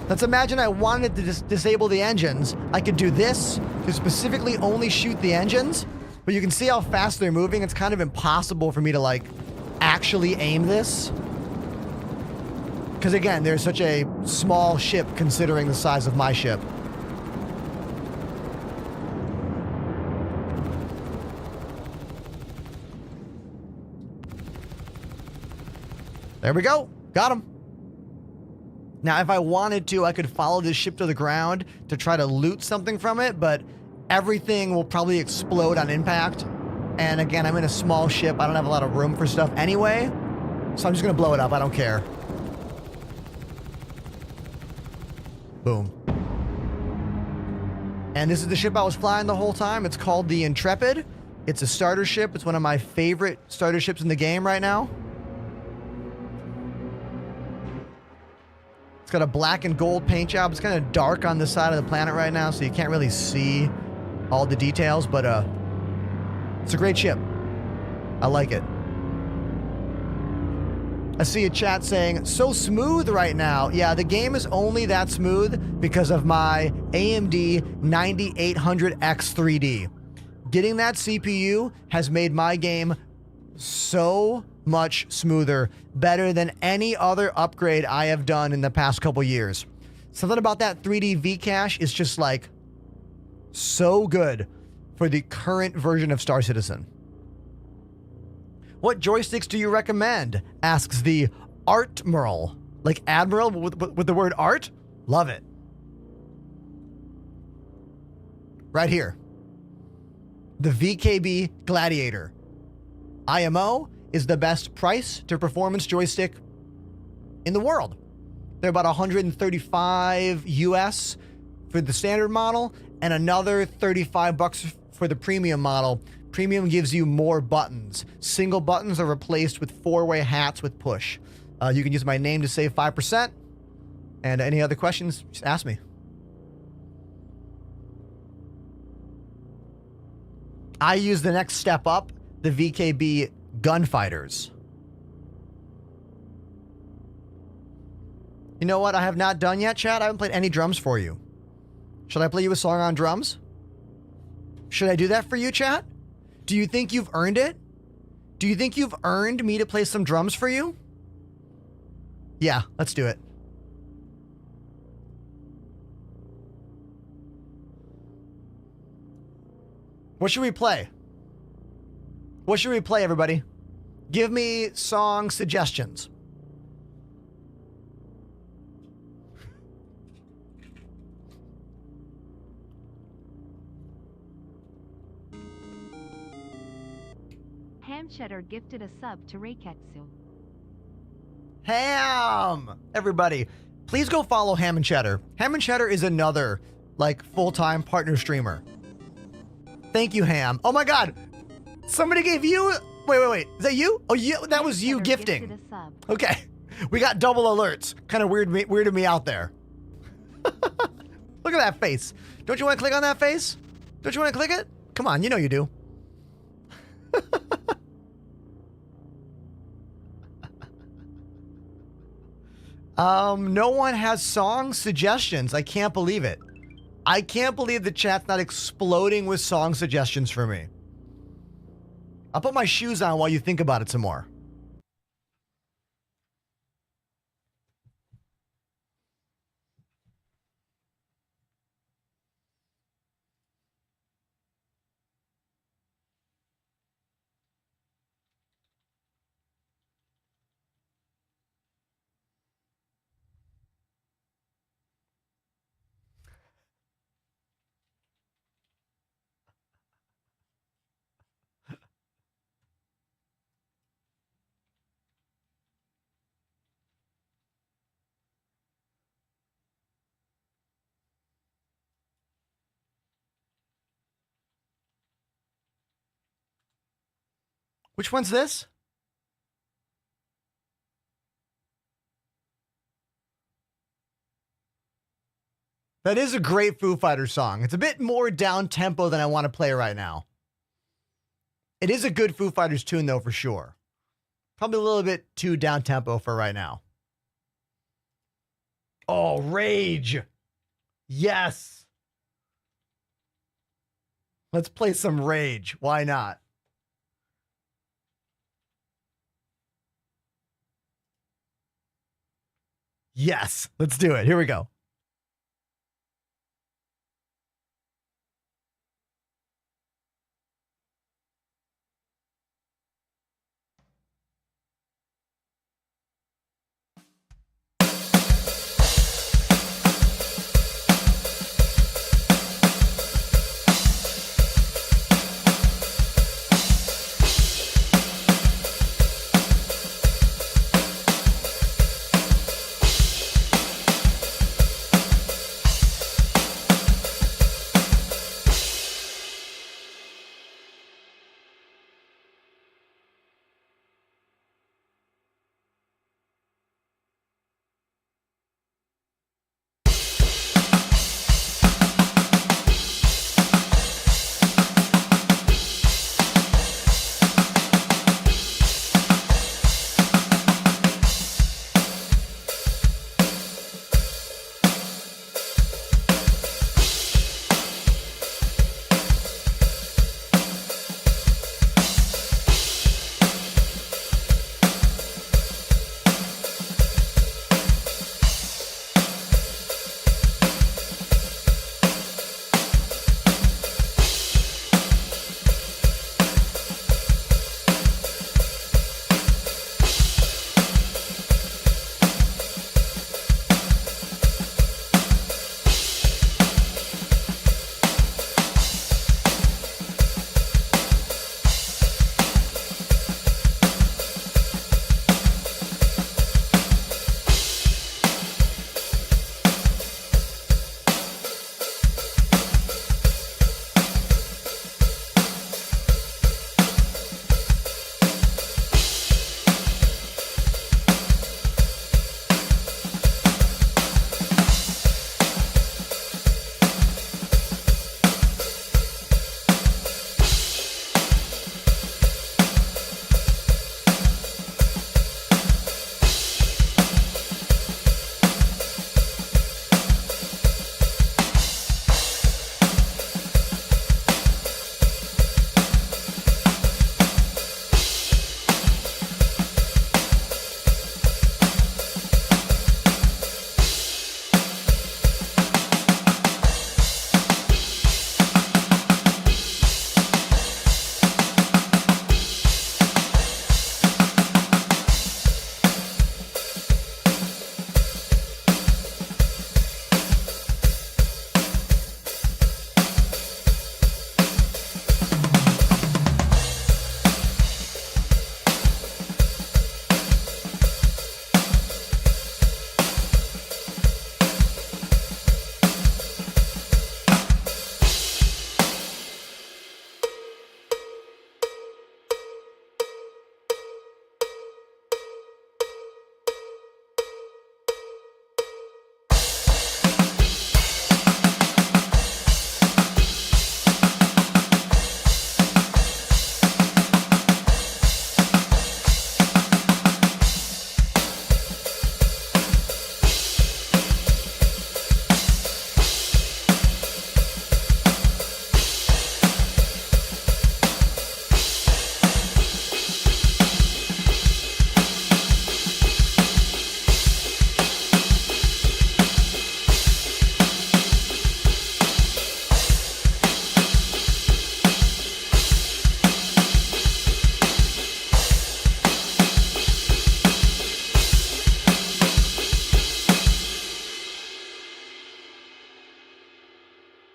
Let's imagine I wanted to disable the engines. I could do this to specifically only shoot the engines, but you can see how fast they're moving. It's kind of impossible for me to like actually aim this. Because again, there's such a small ship considering the size of my ship. There we go. Got him. Now, if I wanted to, I could follow this ship to the ground to try to loot something from it, but everything will probably explode on impact. And again, I'm in a small ship. I don't have a lot of room for stuff anyway, so I'm just going to blow it up. I don't care. Boom. And this is the ship I was flying the whole time. It's called the Intrepid. It's a starter ship. It's one of my favorite starter ships in the game right now. It's got a black and gold paint job. It's kind of dark on this side of the planet right now, so you can't really see all the details, but it's a great ship. I like it. I see a chat saying, so smooth right now. Yeah, the game is only that smooth because of my AMD 9800X 3D. Getting that CPU has made my game so much smoother, better than any other upgrade I have done in the past couple years. Something about that 3D V-Cache is just like so good for the current version of Star Citizen. What joysticks do you recommend? Asks the Artmerl. Like Admiral with the word art? Love it. Right here. The VKB Gladiator. IMO is the best price to performance joystick in the world. They're about 135 US for the standard model and another 35 bucks for the premium model. Premium gives you more buttons. Single buttons are replaced with 4-way hats with push. You can use my name to save 5%. And any other questions, just ask me. I use the next step up, the VKB Gunfighters. You know what I have not done yet, chat? I haven't played any drums for you. Should I play you a song on drums? Should I do that for you, chat? Do you think you've earned it? Do you think you've earned me to play some drums for you? Yeah, let's do it. What should we play? What should we play, everybody? Give me song suggestions. Ham Cheddar gifted a sub to Reiketsu. Ham! Everybody, please go follow Ham and Cheddar. Ham and Cheddar is another, like, full-time partner streamer. Thank you, Ham. Oh my god! Somebody gave you... Wait. Is that you? Oh, you, that was you gifting. Okay. We got double alerts. Kind of weirded me out there. Look at that face. Don't you want to click on that face? Don't you want to click it? Come on, you know you do. No one has song suggestions. I can't believe it. I can't believe the chat's not exploding with song suggestions for me. I'll put my shoes on while you think about it some more. Which one's this? That is a great Foo Fighters song. It's a bit more down-tempo than I want to play right now. It is a good Foo Fighters tune, though, for sure. Probably a little bit too down-tempo for right now. Oh, Rage. Yes. Let's play some Rage. Why not? Yes. Let's do it. Here we go.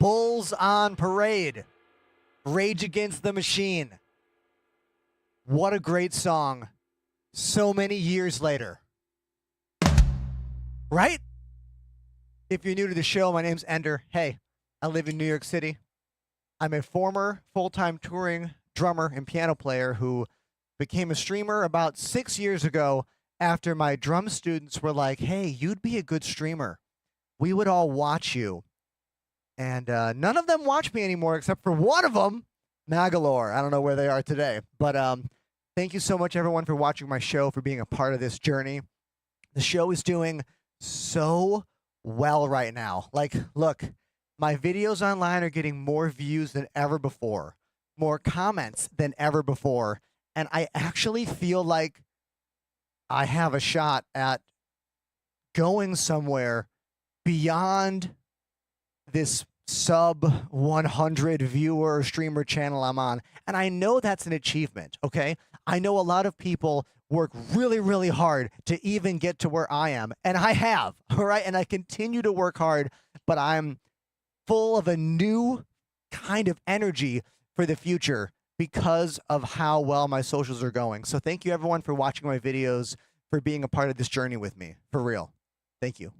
Bulls on Parade. Rage Against the Machine. What a great song. So many years later. Right? If you're new to the show, my name's Ender. Hey, I live in New York City. I'm a former full-time touring drummer and piano player who became a streamer about 6 years ago after my drum students were like, hey, you'd be a good streamer. We would all watch you. And none of them watch me anymore except for one of them, Magalore. I don't know where they are today. But thank you so much, everyone, for watching my show, for being a part of this journey. The show is doing so well right now. Like, look, my videos online are getting more views than ever before, more comments than ever before. And I actually feel like I have a shot at going somewhere beyond this sub 100 viewer streamer channel I'm on. And I know that's an achievement, okay? I know a lot of people work really, really hard to even get to where I am. And I have, all right? And I continue to work hard, but I'm full of a new kind of energy for the future because of how well my socials are going. So thank you, everyone, for watching my videos, for being a part of this journey with me. For real. Thank you.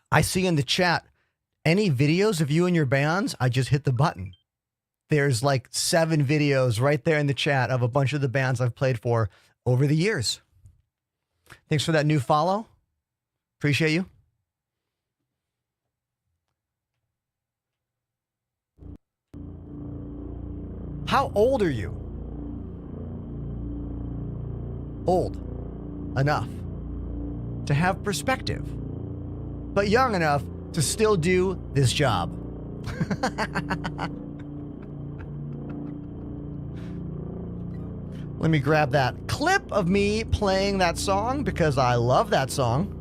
I see in the chat, any videos of you and your bands, I just hit the button. There's like 7 videos right there in the chat of a bunch of the bands I've played for over the years. Thanks for that new follow. Appreciate you. How old are you? Old enough to have perspective, but young enough to still do this job. Let me grab that clip of me playing that song because I love that song.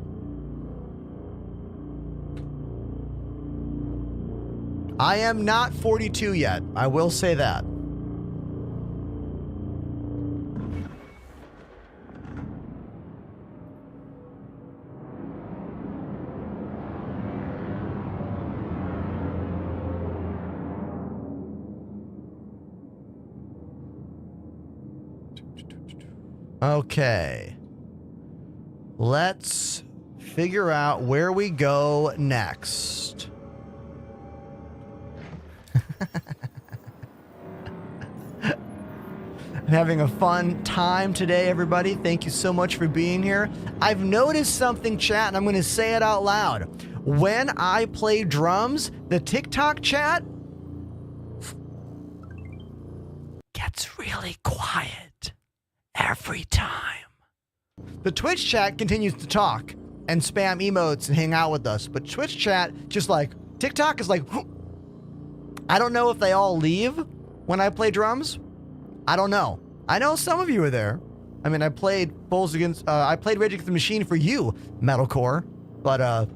I am not 42 yet. I will say that. Okay. Let's figure out where we go next. I'm having a fun time today, everybody. Thank you so much for being here. I've noticed something, chat, and I'm going to say it out loud. When I play drums, the TikTok chat gets really quiet every time. The Twitch chat continues to talk and spam emotes and hang out with us, but Twitch chat just like, TikTok is like, I don't know if they all leave when I play drums. I don't know. I know some of you are there. I mean, I played Rage Against the Machine for you, Metalcore, but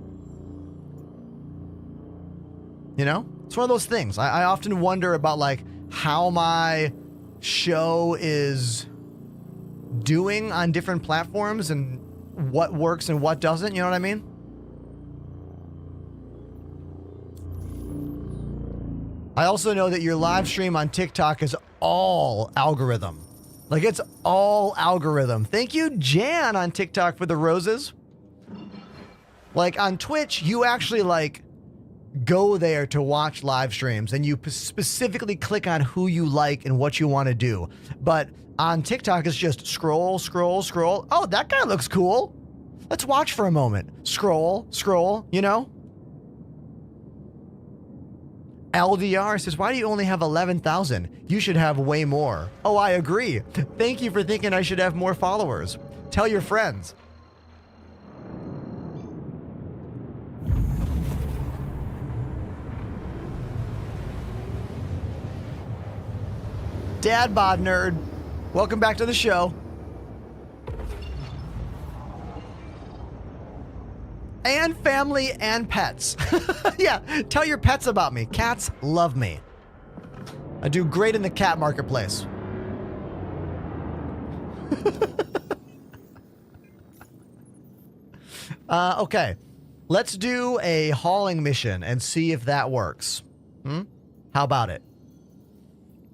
you know, it's one of those things. I often wonder about like how my show is doing on different platforms and what works and what doesn't, you know what I mean? I also know that your live stream on TikTok is all algorithm. Like, it's all algorithm. Thank you, Jan, on TikTok for the roses. Like, on Twitch, you actually, like, go there to watch live streams, and you specifically click on who you like and what you want to do. But on TikTok, it's just scroll, scroll, scroll. Oh, that guy looks cool. Let's watch for a moment. Scroll, scroll, you know? LDR says, why do you only have 11,000? You should have way more. Oh, I agree. Thank you for thinking I should have more followers. Tell your friends. Dad bod nerd, welcome back to the show. And family and pets. Yeah, tell your pets about me. Cats love me. I do great in the cat marketplace. Okay. Let's do a hauling mission and see if that works. How about it?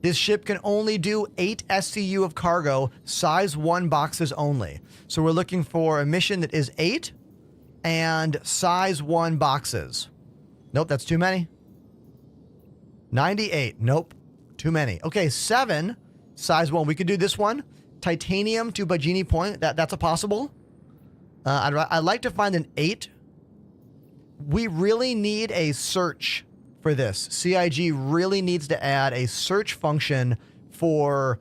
This ship can only do 8 SCU of cargo, size 1 boxes only. So we're looking for a mission that is 8 and size 1 boxes. Nope, that's too many. 98. Nope, too many. Okay, 7, size 1. We could do this one. Titanium to Bajini Point. That's a possible. I'd like to find an 8. We really need a search for this. CIG really needs to add a search function for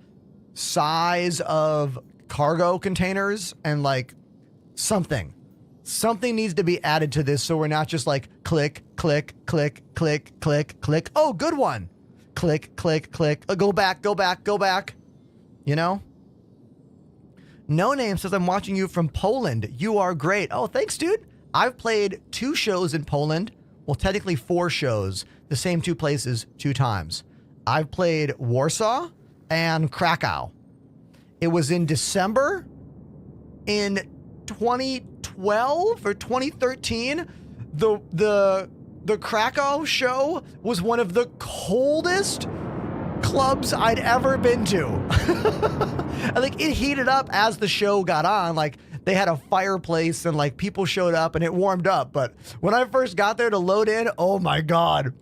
size of cargo containers and like something. Something needs to be added to this so we're not just like click, click, click, click, click, click. Oh, good one. Click, click, click. Go back, go back, go back. You know? No Name says, I'm watching you from Poland. You are great. Oh, thanks, dude. I've played 2 shows in Poland. Well, technically 4 shows. The same 2 places 2 times. I've played Warsaw and Krakow. It was in December in 2012 or 2013. The Krakow show was one of the coldest clubs I'd ever been to. I think it heated up as the show got on. Like they had a fireplace and like people showed up and it warmed up. But when I first got there to load in, oh my God,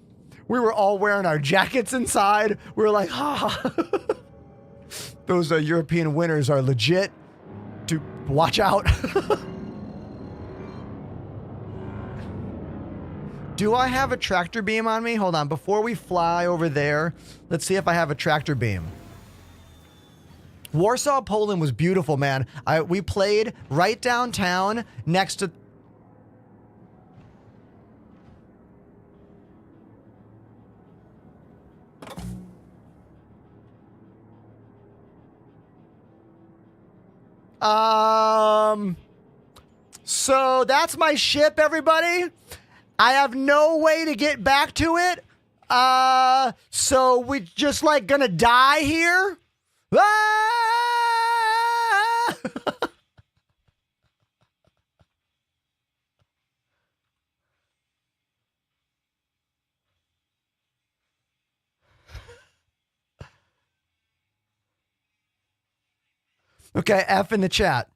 we were all wearing our jackets inside. We were like, those European winters are legit. To watch out. Do I have a tractor beam on me? Hold on. Before we fly over there, let's see if I have a tractor beam. Warsaw, Poland was beautiful, man. We played right downtown next to... So that's my ship, everybody. I have no way to get back to it. So we just like gonna die here. Ah! Okay, F in the chat.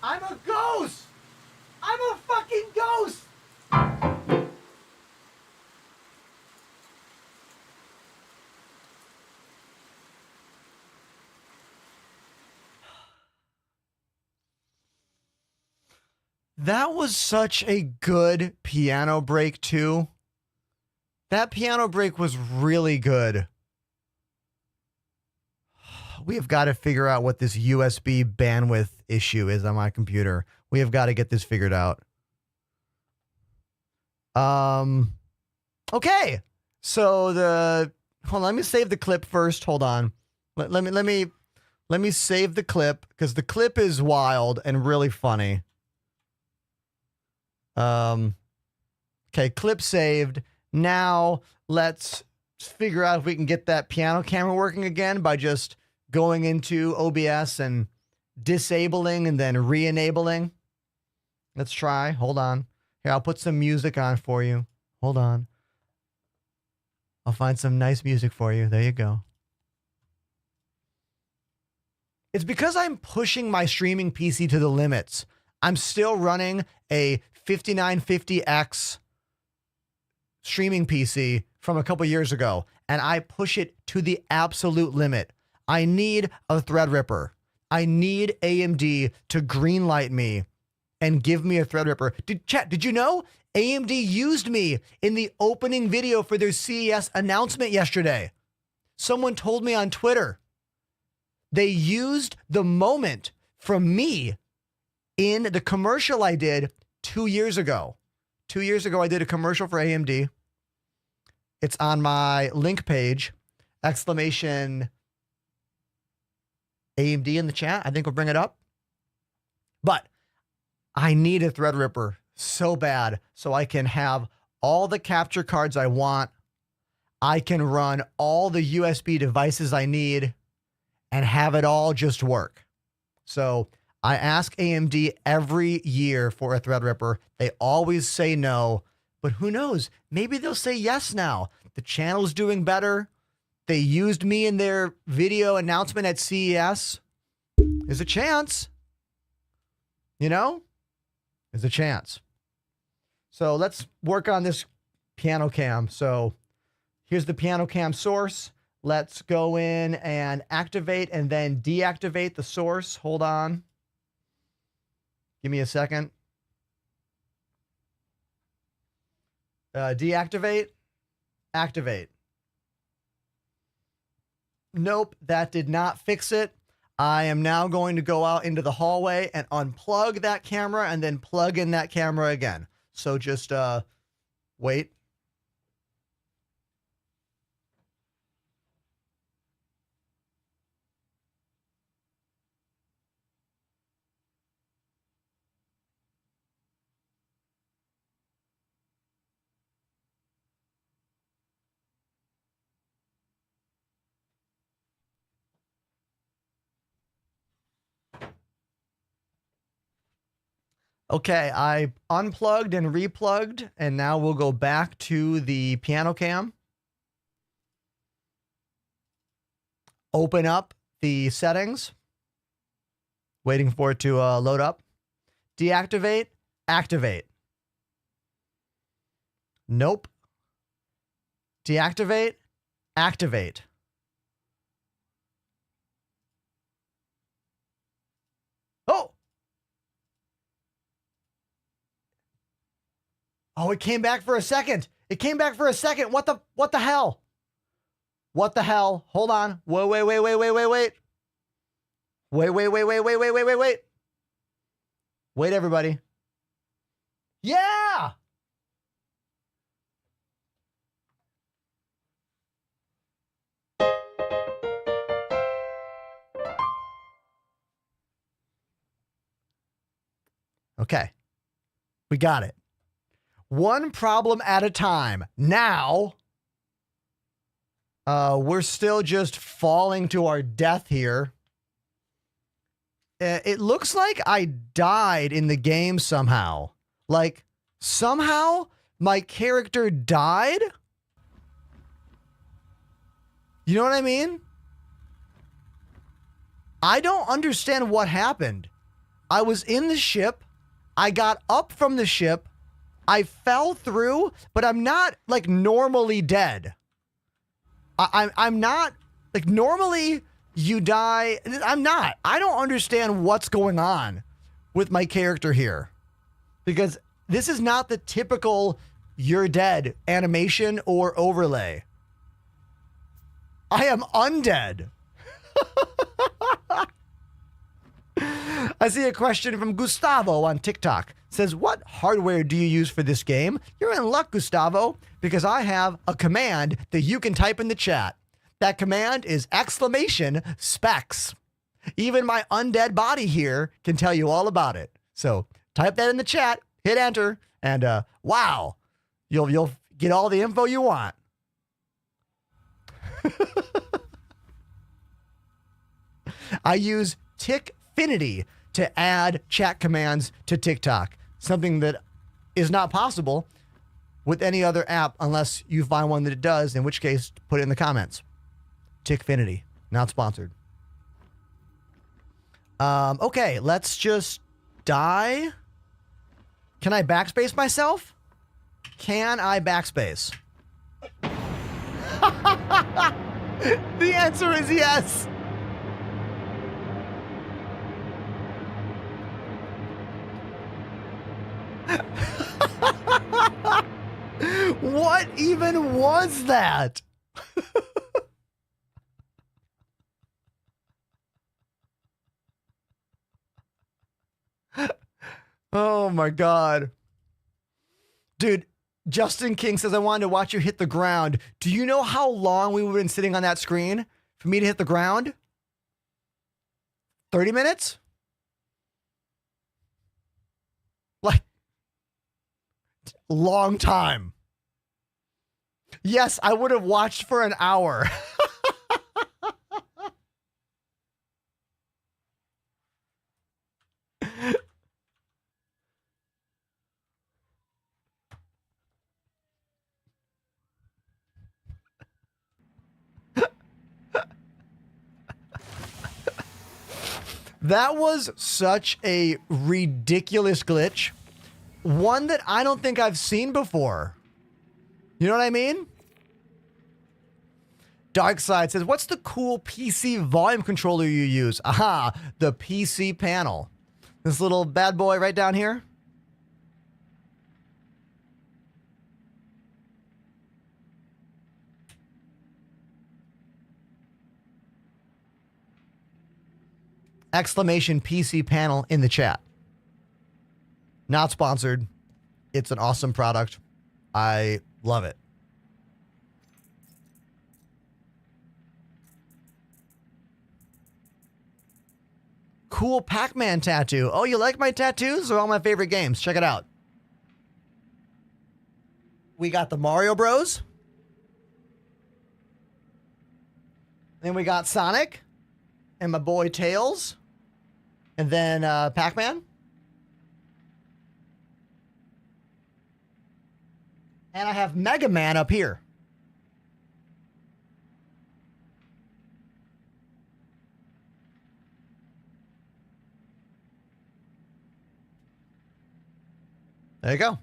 I'm a ghost! I'm a fucking ghost! That was such a good piano break, too. That piano break was really good. We have got to figure out what this USB bandwidth issue is on my computer. We have got to get this figured out. Okay. So hold on, let me save the clip first. Hold on. Let me save the clip because the clip is wild and really funny. Okay, clip saved. Now let's figure out if we can get that piano camera working again by just going into OBS and disabling and then re-enabling. Let's try. Hold on. Here, I'll put some music on for you. Hold on. I'll find some nice music for you. There you go. It's because I'm pushing my streaming PC to the limits. I'm still running a 5950X streaming PC from a couple years ago, and I push it to the absolute limit. I need a Threadripper. I need AMD to greenlight me and give me a Threadripper. Did you know AMD used me in the opening video for their CES announcement yesterday? Someone told me on Twitter. They used the moment from me in the commercial I did 2 years ago. 2 years ago, I did a commercial for AMD. It's on my link page, exclamation AMD in the chat. I think we'll bring it up. But I need a Threadripper so bad so I can have all the capture cards I want. I can run all the USB devices I need and have it all just work. So I ask AMD every year for a Threadripper. They always say no, but who knows? Maybe they'll say yes now. The channel's doing better. They used me in their video announcement at CES. There's a chance. You know? There's a chance. So let's work on this piano cam. So here's the piano cam source. Let's go in and activate and then deactivate the source. Hold on. Give me a second. Deactivate. Activate. Nope, that did not fix it. I am now going to go out into the hallway and unplug that camera and then plug in that camera again. So just wait. Okay, I unplugged and replugged, and now we'll go back to the piano cam. Open up the settings. Waiting for it to load up. Deactivate, activate. Nope. Deactivate, activate. Oh! Oh, it came back for a second. It came back for a second. What the hell? What the hell? Hold on. Wait. Wait, everybody. Yeah! Okay. We got it. One problem at a time. Now, we're still just falling to our death here. It looks like I died in the game somehow. Like, somehow my character died? You know what I mean? I don't understand what happened. I was in the ship. I got up from the ship. I fell through, but I'm not like normally dead. I'm not like normally you die. I'm not. I don't understand what's going on with my character here because this is not the typical you're dead animation or overlay. I am undead. I see a question from Gustavo on TikTok. Says, what hardware do you use for this game? You're in luck, Gustavo, because I have a command that you can type in the chat. That command is exclamation specs. Even my undead body here can tell you all about it. So type that in the chat, hit enter, and wow, you'll get all the info you want. I use Tickfinity to add chat commands to TikTok. Something that is not possible with any other app unless you find one that it does, in which case, put it in the comments. Tickfinity, not sponsored. Okay, let's just die. Can I backspace myself? Can I backspace? The answer is yes. What even was that? Oh my God. Dude, Justin King says, I wanted to watch you hit the ground. Do you know how long we would have been sitting on that screen for me to hit the ground? 30 minutes? Like, long time. Yes, I would have watched for an hour. That was such a ridiculous glitch. One that I don't think I've seen before. You know what I mean? Darkside says, what's the cool PC volume controller you use? Aha, the PC panel. This little bad boy right down here. Exclamation PC panel in the chat. Not sponsored. It's an awesome product. I love it. Cool Pac-Man tattoo. Oh, you like my tattoos? They're all my favorite games. Check it out. We got the Mario Bros. Then we got Sonic. And my boy Tails. And then Pac-Man. And I have Mega Man up here. There you go.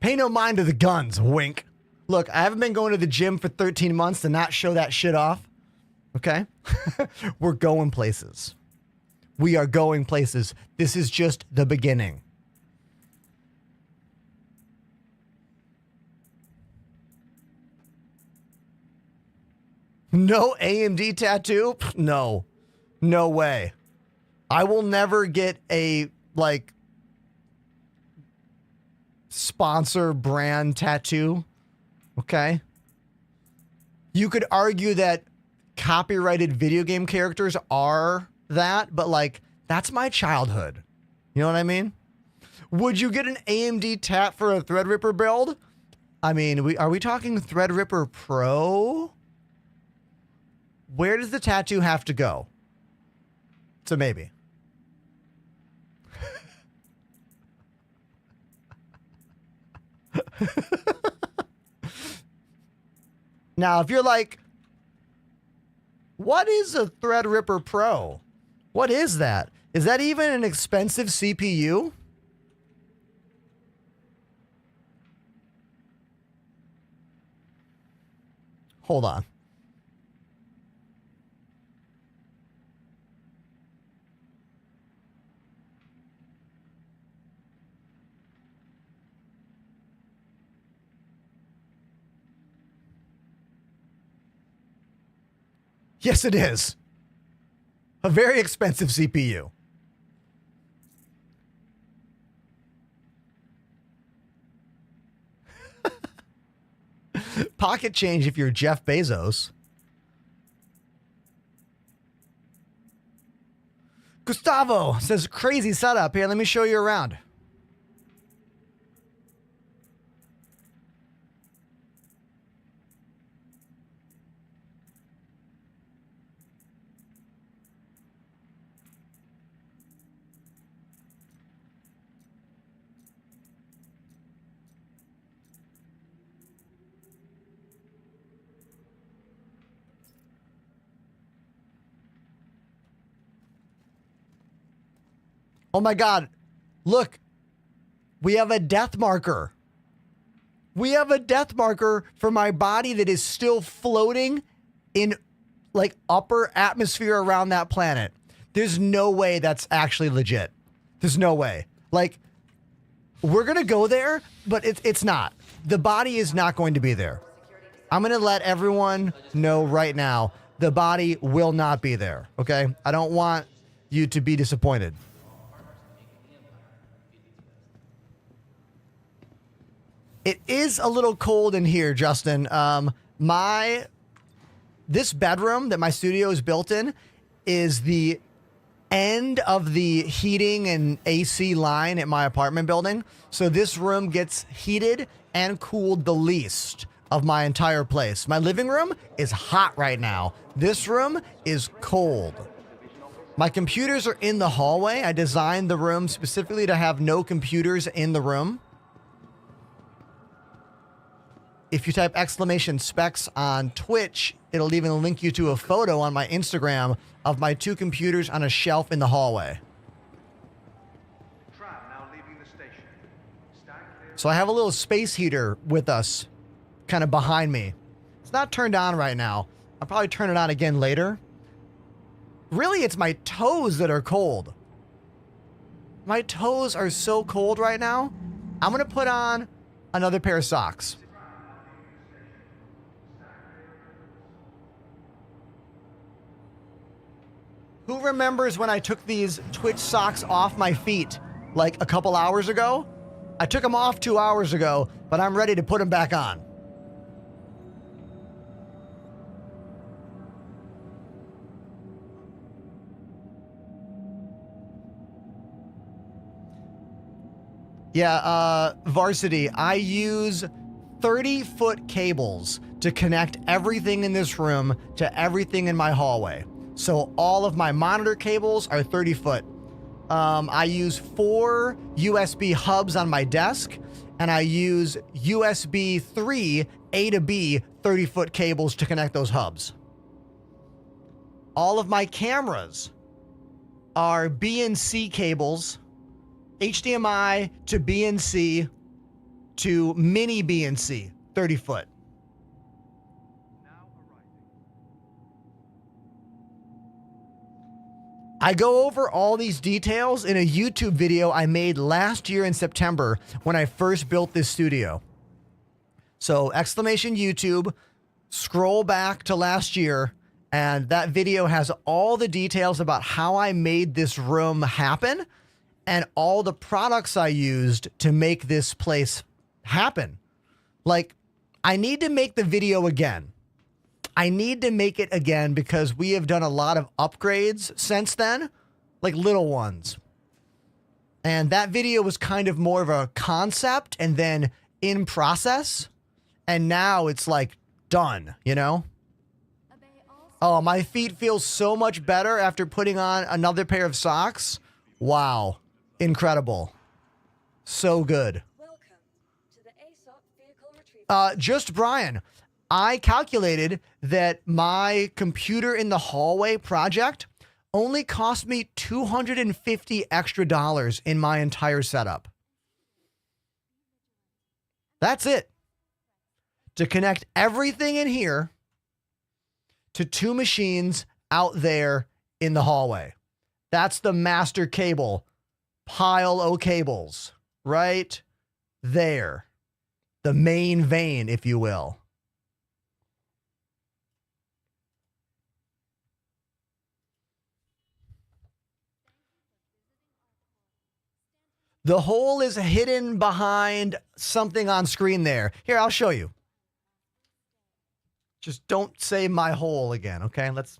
Pay no mind to the guns, wink. Look, I haven't been going to the gym for 13 months to not show that shit off. Okay? We're going places. We are going places. This is just the beginning. No AMD tattoo? No. No way. I will never get a, like, sponsor brand tattoo. Okay? You could argue that copyrighted video game characters are that, but like, that's my childhood. You know what I mean? Would you get an AMD tat for a Threadripper build? I mean, are we talking Threadripper Pro? Where does the tattoo have to go? It's a maybe. Now, if you're like, what is a Threadripper Pro? What is that? Is that even an expensive CPU? Hold on. Yes, it is. A very expensive CPU. Pocket change if you're Jeff Bezos. Gustavo says, crazy setup. Here, let me show you around. Oh my God. Look, we have a death marker. We have a death marker for my body that is still floating in like upper atmosphere around that planet. There's no way that's actually legit. There's no way. Like, we're going to go there, but it's not. The body is not going to be there. I'm going to let everyone know right now, the body will not be there, okay? I don't want you to be disappointed. It is a little cold in here, Justin. This bedroom that my studio is built in is the end of the heating and AC line at my apartment building. So this room gets heated and cooled the least of my entire place. My living room is hot right now. This room is cold. My computers are in the hallway. I designed the room specifically to have no computers in the room. If you type !specs on Twitch, it'll even link you to a photo on my Instagram of my 2 computers on a shelf in the hallway. So I have a little space heater with us kind of behind me. It's not turned on right now. I'll probably turn it on again later. Really, it's my toes that are cold. My toes are so cold right now. I'm going to put on another pair of socks. Who remembers when I took these Twitch socks off my feet like a couple hours ago? I took them off 2 hours ago, but I'm ready to put them back on. Yeah, Varsity, I use 30-foot cables to connect everything in this room to everything in my hallway. So all of my monitor cables are 30 foot. I use 4 USB hubs on my desk, and I use USB 3 A to B 30-foot cables to connect those hubs. All of my cameras are BNC cables, HDMI to BNC to mini BNC, 30 foot. I go over all these details in a YouTube video I made last year in September when I first built this studio. So !YouTube, scroll back to last year, and that video has all the details about how I made this room happen and all the products I used to make this place happen. Like, I need to make the video again. I need to make it again because we have done a lot of upgrades since then, like little ones. And that video was kind of more of a concept and then in process. And now it's like done, you know? Oh, my feet feel so much better after putting on another pair of socks. Wow. Incredible. So good. Welcome to the ASOP vehicle retrieval. Just Brian. I calculated that my computer in the hallway project only cost me $250 extra in my entire setup. That's it. To connect everything in here to 2 machines out there in the hallway. That's the master cable. Pile o' cables. Right there. The main vein, if you will. The hole is hidden behind something on screen there. Here, I'll show you. Just don't say my hole again, okay? Let's...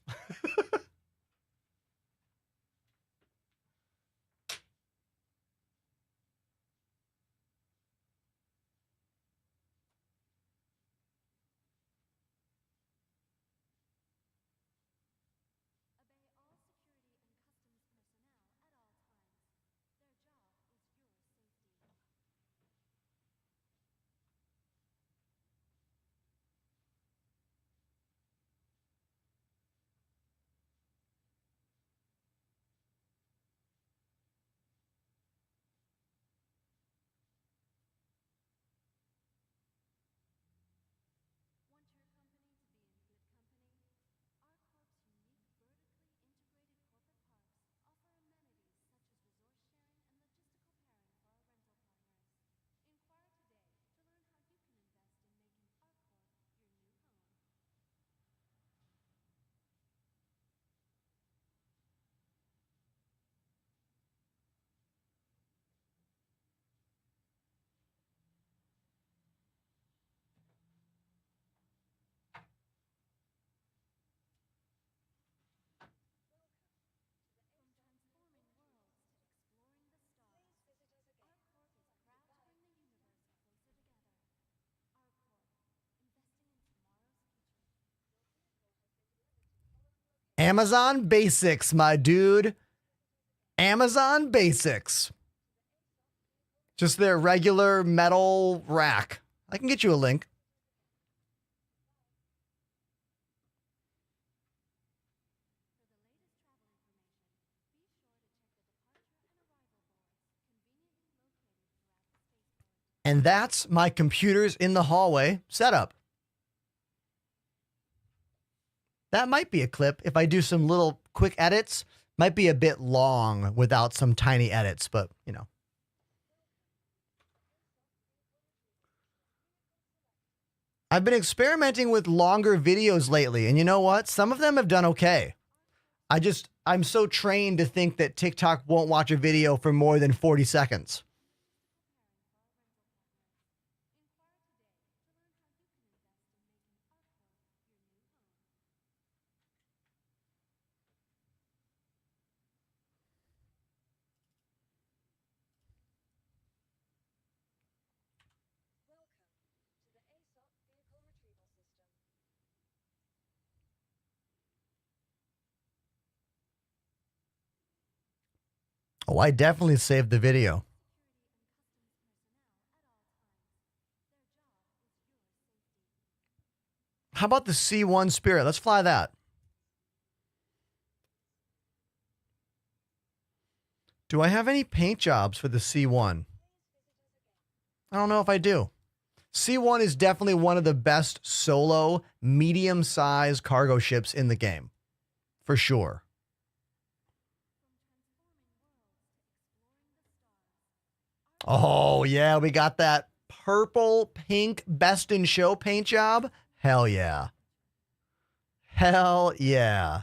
Amazon Basics, my dude. Amazon Basics. Just their regular metal rack. I can get you a link. And that's my computers in the hallway setup. That might be a clip if I do some little quick edits. Might be a bit long without some tiny edits, but you know. I've been experimenting with longer videos lately, and you know what? Some of them have done okay. I'm so trained to think that TikTok won't watch a video for more than 40 seconds. Oh, I definitely saved the video. How about the C1 Spirit? Let's fly that. Do I have any paint jobs for the C1? I don't know if I do. C1 is definitely one of the best solo, medium-sized cargo ships in the game. For sure. Oh, yeah, we got that purple, pink, best in show paint job. Hell yeah. Hell yeah.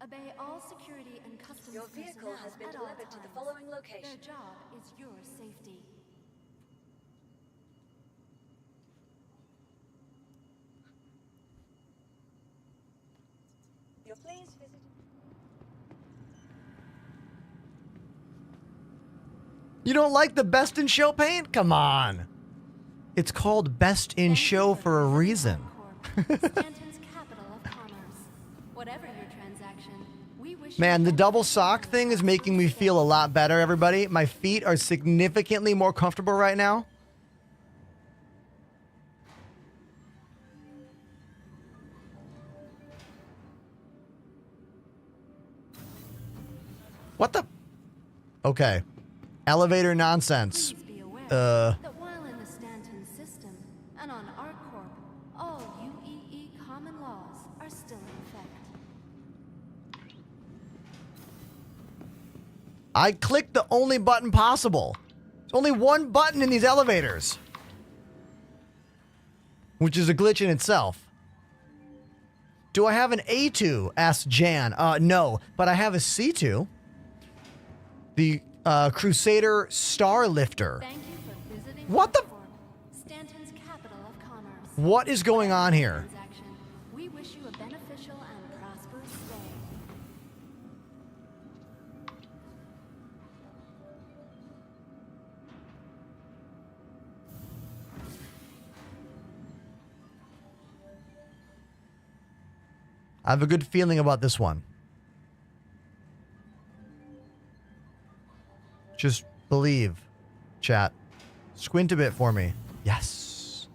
Obey all security and customs Your vehicle has been delivered to the following location. Their job is your safety. Please visit. You don't like the best in show paint? Come on. It's called best in show for a reason. Stanton's capital of commerce. Whatever your transaction, we wish. Man, the double sock thing is making me feel a lot better, everybody. My feet are significantly more comfortable right now. What the? Okay. Elevator nonsense. Please be aware that while in the Stanton system and on ArcCorp, all UEE common laws are still in effect. I clicked the only button possible. There's only one button in these elevators. Which is a glitch in itself. Do I have an A2? Asked Jan. No, but I have a C2. The Crusader Starlifter. Thank you for visiting. What the? Stanton's capital of commerce. What is going on here? Transaction. We wish you a beneficial and prosperous stay. I have a good feeling about this one. Just believe, chat. Squint a bit for me. Yes.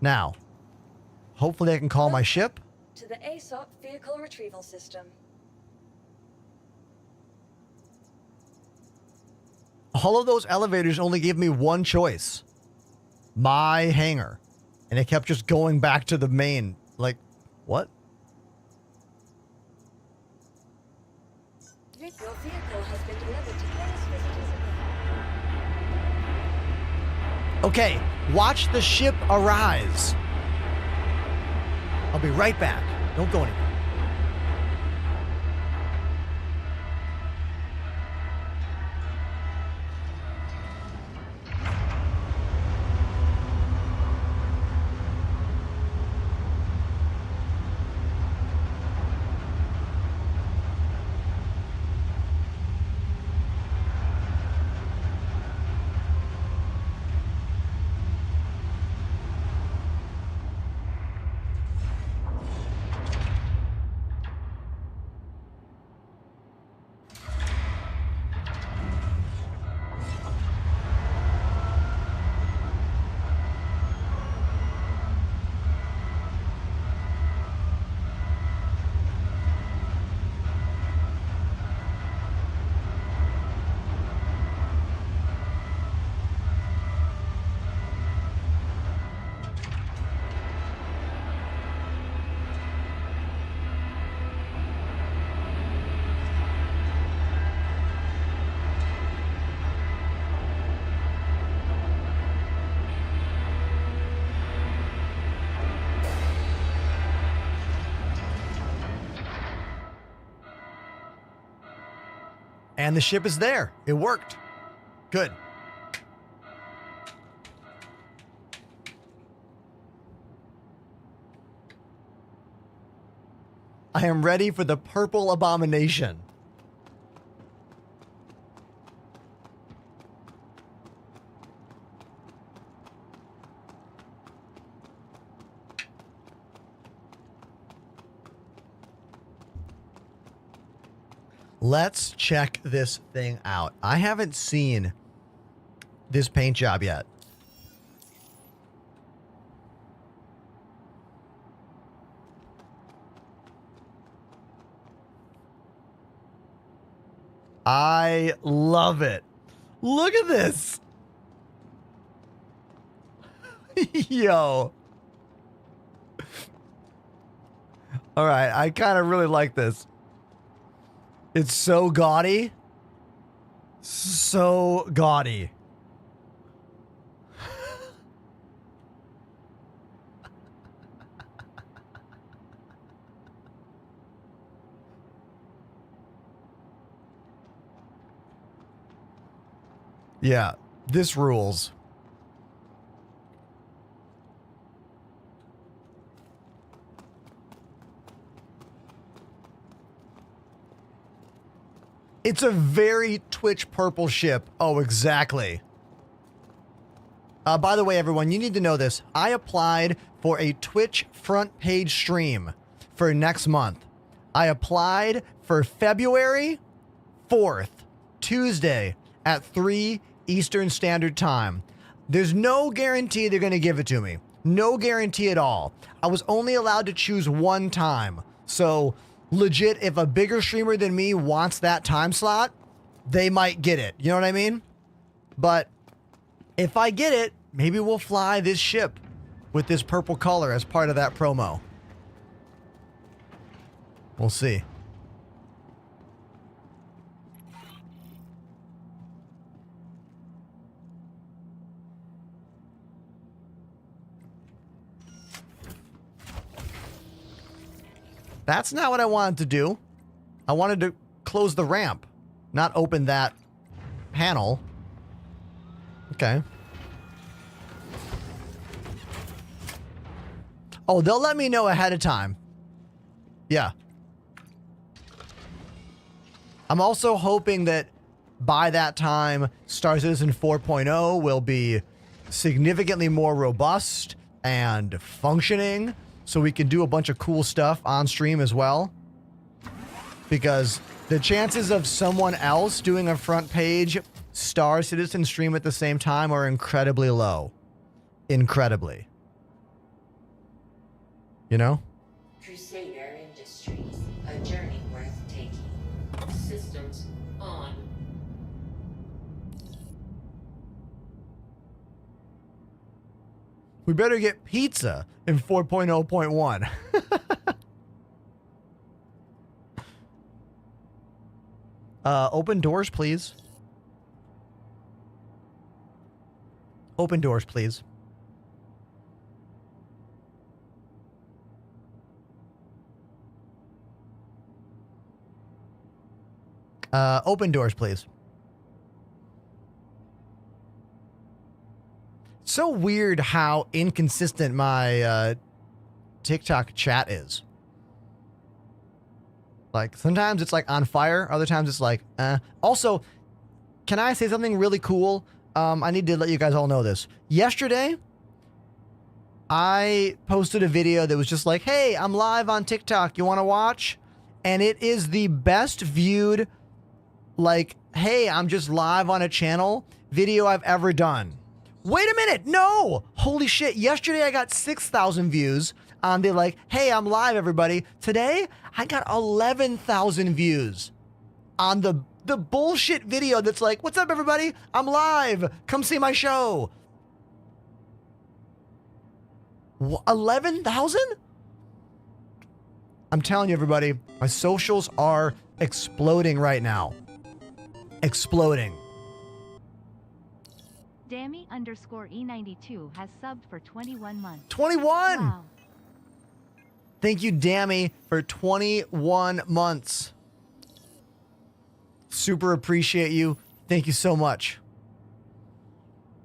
Now, hopefully I can call my ship. To the ASOP vehicle retrieval system. All of those elevators only gave me one choice. My hangar. And it kept just going back to the main. Like, what? Your vehicle has been delivered to Place Visitors. Okay, watch the ship arise. I'll be right back. Don't go anywhere. And the ship is there. It worked. Good. I am ready for the purple abomination. Let's check this thing out. I haven't seen this paint job yet. I love it. Look at this. Yo. All right, I kind of really like this. It's so gaudy. So gaudy. Yeah, this rules. It's a very Twitch purple ship. Oh, exactly. By the way, everyone, you need to know this. I applied for a Twitch front page stream for next month. I applied for February 4th, Tuesday at 3 Eastern Standard Time. There's no guarantee they're going to give it to me. No guarantee at all. I was only allowed to choose one time. So legit, if a bigger streamer than me wants that time slot, they might get it. You know what I mean? But if I get it, maybe we'll fly this ship with this purple color as part of that promo. We'll see. That's not what I wanted to do. I wanted to close the ramp, not open that panel. Okay. Oh, they'll let me know ahead of time. Yeah. I'm also hoping that by that time, Star Citizen 4.0 will be significantly more robust and functioning, so we can do a bunch of cool stuff on stream as well. Because the chances of someone else doing a front page Star Citizen stream at the same time are incredibly low. Incredibly. You know? Crusader Industries, a journey worth taking. Systems on. We better get pizza in 4.0.1. Open doors, please. Open doors, please. Open doors, please. So weird how inconsistent my TikTok chat is. Like, sometimes it's like on fire, other times it's like, Also, can I say something really cool? I need to let you guys all know this. Yesterday, I posted a video that was just like, hey, I'm live on TikTok. You want to watch? And it is the best viewed, like, hey, I'm just live on a channel video I've ever done. Wait a minute. No. Holy shit. Yesterday, I got 6,000 views on the like, hey, I'm live, everybody. Today, I got 11,000 views on the bullshit video that's like, what's up, everybody? I'm live. Come see my show. 11,000? I'm telling you, everybody, my socials are exploding right now. Exploding. Dammy_E92 has subbed for 21 months. 21! Wow. Thank you, Dammy, for 21 months. super appreciate you. Thank you so much.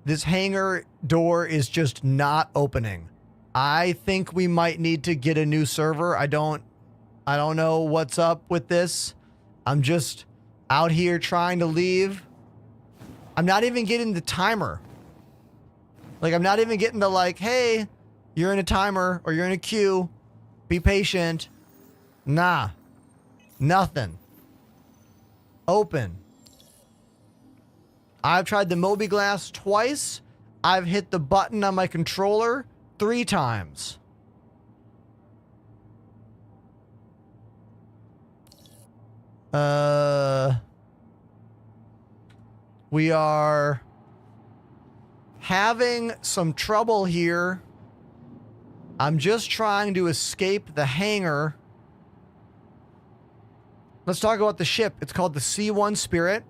This hangar door is just not opening. I think we might need to get a new server. I don't know what's up with this. I'm just out here trying to leave. I'm not even getting the timer. Like, I'm not even getting the, like, hey, you're in a timer or you're in a queue. Be patient. Nah. Nothing. Open. I've tried the Mobi-Glass twice. I've hit the button on my controller 3 times. We are having some trouble here. I'm just trying to escape the hangar. Let's talk about the ship. It's called the C1 Spirit.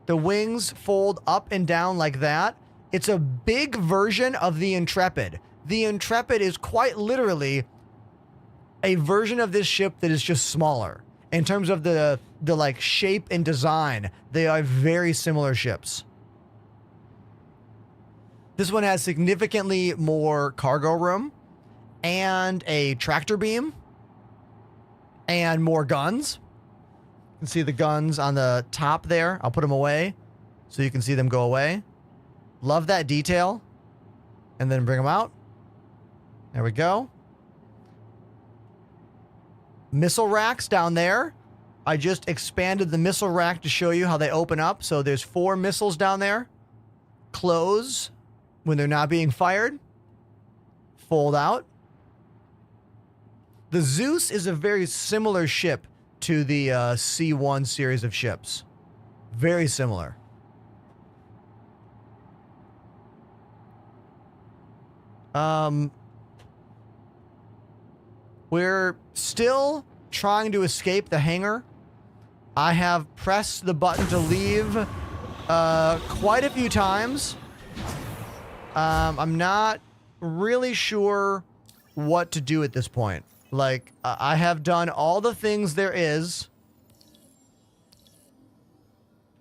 The wings fold up and down like that. It's a big version of the Intrepid. The Intrepid is quite literally a version of this ship that is just smaller. In terms of the like shape and design, they are very similar ships. This one has significantly more cargo room and a tractor beam and more guns. You can see the guns on the top there. I'll put them away so you can see them go away. Love that detail. And then bring them out. There we go. Missile racks down there. I just expanded the missile rack to show you how they open up. So there's 4 missiles down there. Close when they're not being fired. Fold out. The Zeus is a very similar ship to the C1 series of ships. Very similar. We're still trying to escape the hangar. I have pressed the button to leave quite a few times. I'm not really sure what to do at this point. Like, I have done all the things there is.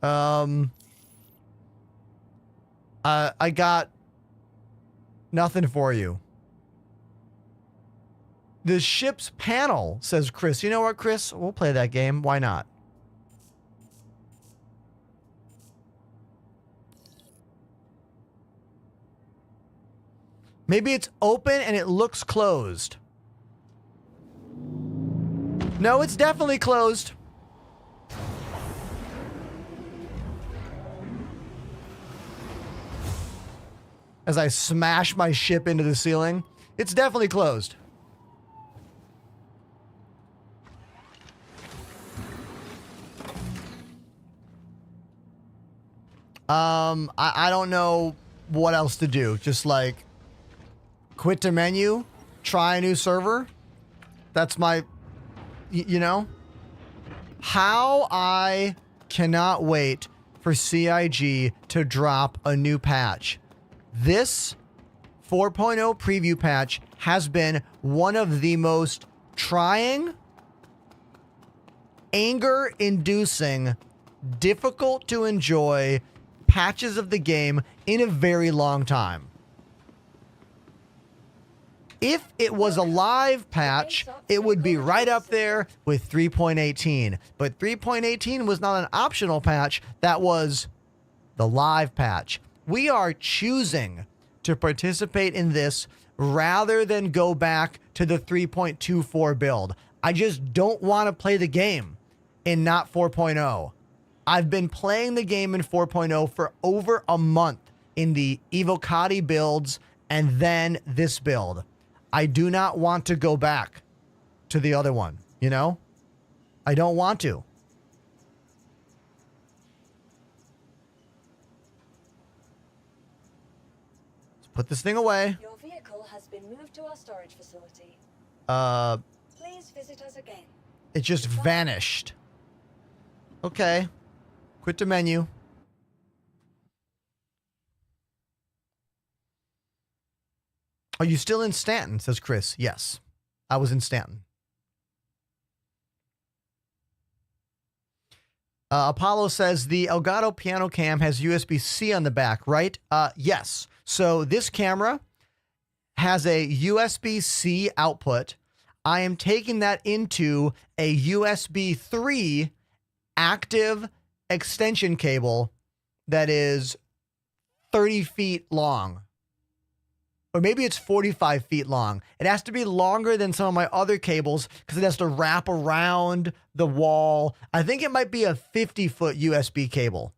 I got nothing for you. The ship's panel, says Chris. You know what, Chris? We'll play that game. Why not? Maybe it's open and it looks closed. No, it's definitely closed. As I smash my ship into the ceiling, it's definitely closed. I don't know what else to do. Just like quit to menu, try a new server. That's my, you know, how I cannot wait for CIG to drop a new patch. This 4.0 preview patch has been one of the most trying, anger-inducing, difficult to enjoy patches of the game in a very long time. If it was a live patch, it would be right up there with 3.18. But 3.18 was not an optional patch. That was the live patch. We are choosing to participate in this rather than go back to the 3.24 build. I just don't want to play the game in not 4.0. I've been playing the game in 4.0 for over a month in the Evocati builds and then this build. I do not want to go back to the other one, you know? I don't want to. Let's put this thing away. Your vehicle has been moved to our storage facility. Please visit us again. It just vanished. Okay. Quit the menu. Are you still in Stanton? Says Chris. Yes, I was in Stanton. Apollo says the Elgato piano cam has USB-C on the back, right? Yes. So this camera has a USB-C output. I am taking that into a USB 3 active extension cable that is 30 feet long. Or maybe it's 45 feet long. It has to be longer than some of my other cables because it has to wrap around the wall. I think it might be a 50-foot USB cable.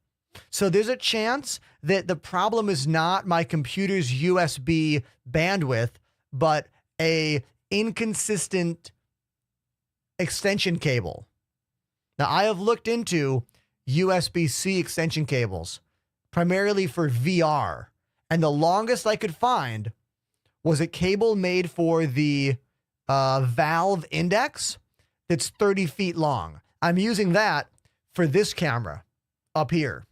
So there's a chance that the problem is not my computer's USB bandwidth, but a inconsistent extension cable. Now, I have looked into USB-C extension cables, primarily for VR, and the longest I could find was a cable made for the valve index that's 30 feet long. I'm using that for this camera up here.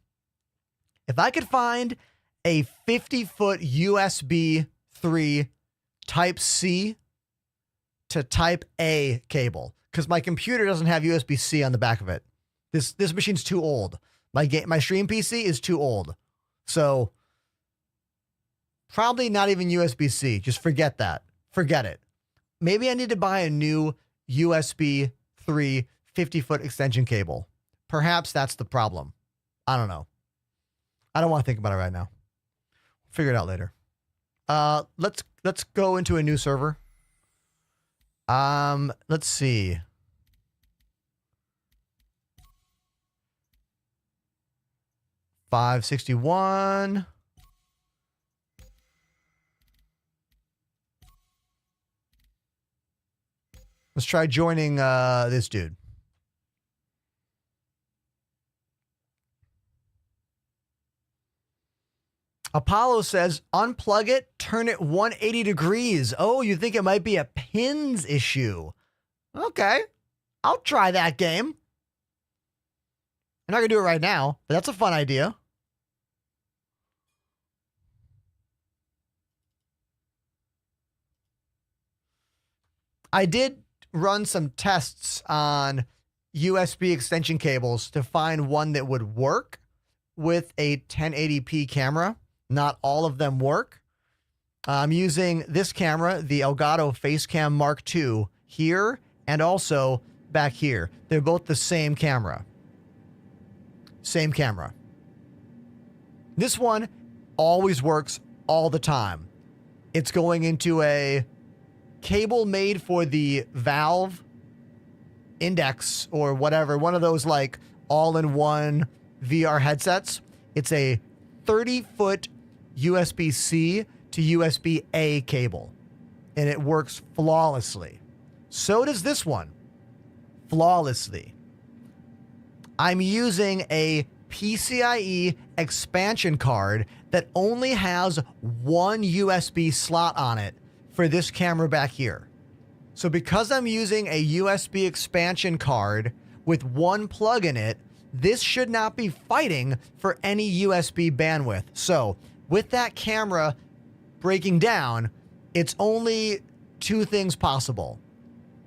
If I could find a 50-foot USB 3 Type-C to Type-A cable, because my computer doesn't have USB-C on the back of it. This machine's too old. My stream PC is too old. So probably not even USB-C. Just forget that. Forget it. Maybe I need to buy a new USB 3 50-foot extension cable. Perhaps that's the problem. I don't know. I don't want to think about it right now. Figure it out later. Let's go into a new server. Let's see. $561. Let's try joining this dude. Apollo says, unplug it, turn it 180 degrees. Oh, you think it might be a pins issue. Okay, I'll try that game. I'm not going to do it right now, but that's a fun idea. I did run some tests on USB extension cables to find one that would work with a 1080p camera. Not all of them work. I'm using this camera, the Elgato Facecam Mark II, here and also back here. They're both the same camera. Same camera. This one always works all the time. It's going into a cable made for the valve index or whatever, one of those like all-in-one VR headsets. It's a 30-foot USB-C to USB-A cable, and it works flawlessly. So does this one. Flawlessly. I'm using a PCIe expansion card that only has one USB slot on it for this camera back here. So because I'm using a USB expansion card with one plug in it, this should not be fighting for any USB bandwidth. So with that camera breaking down, it's only two things possible.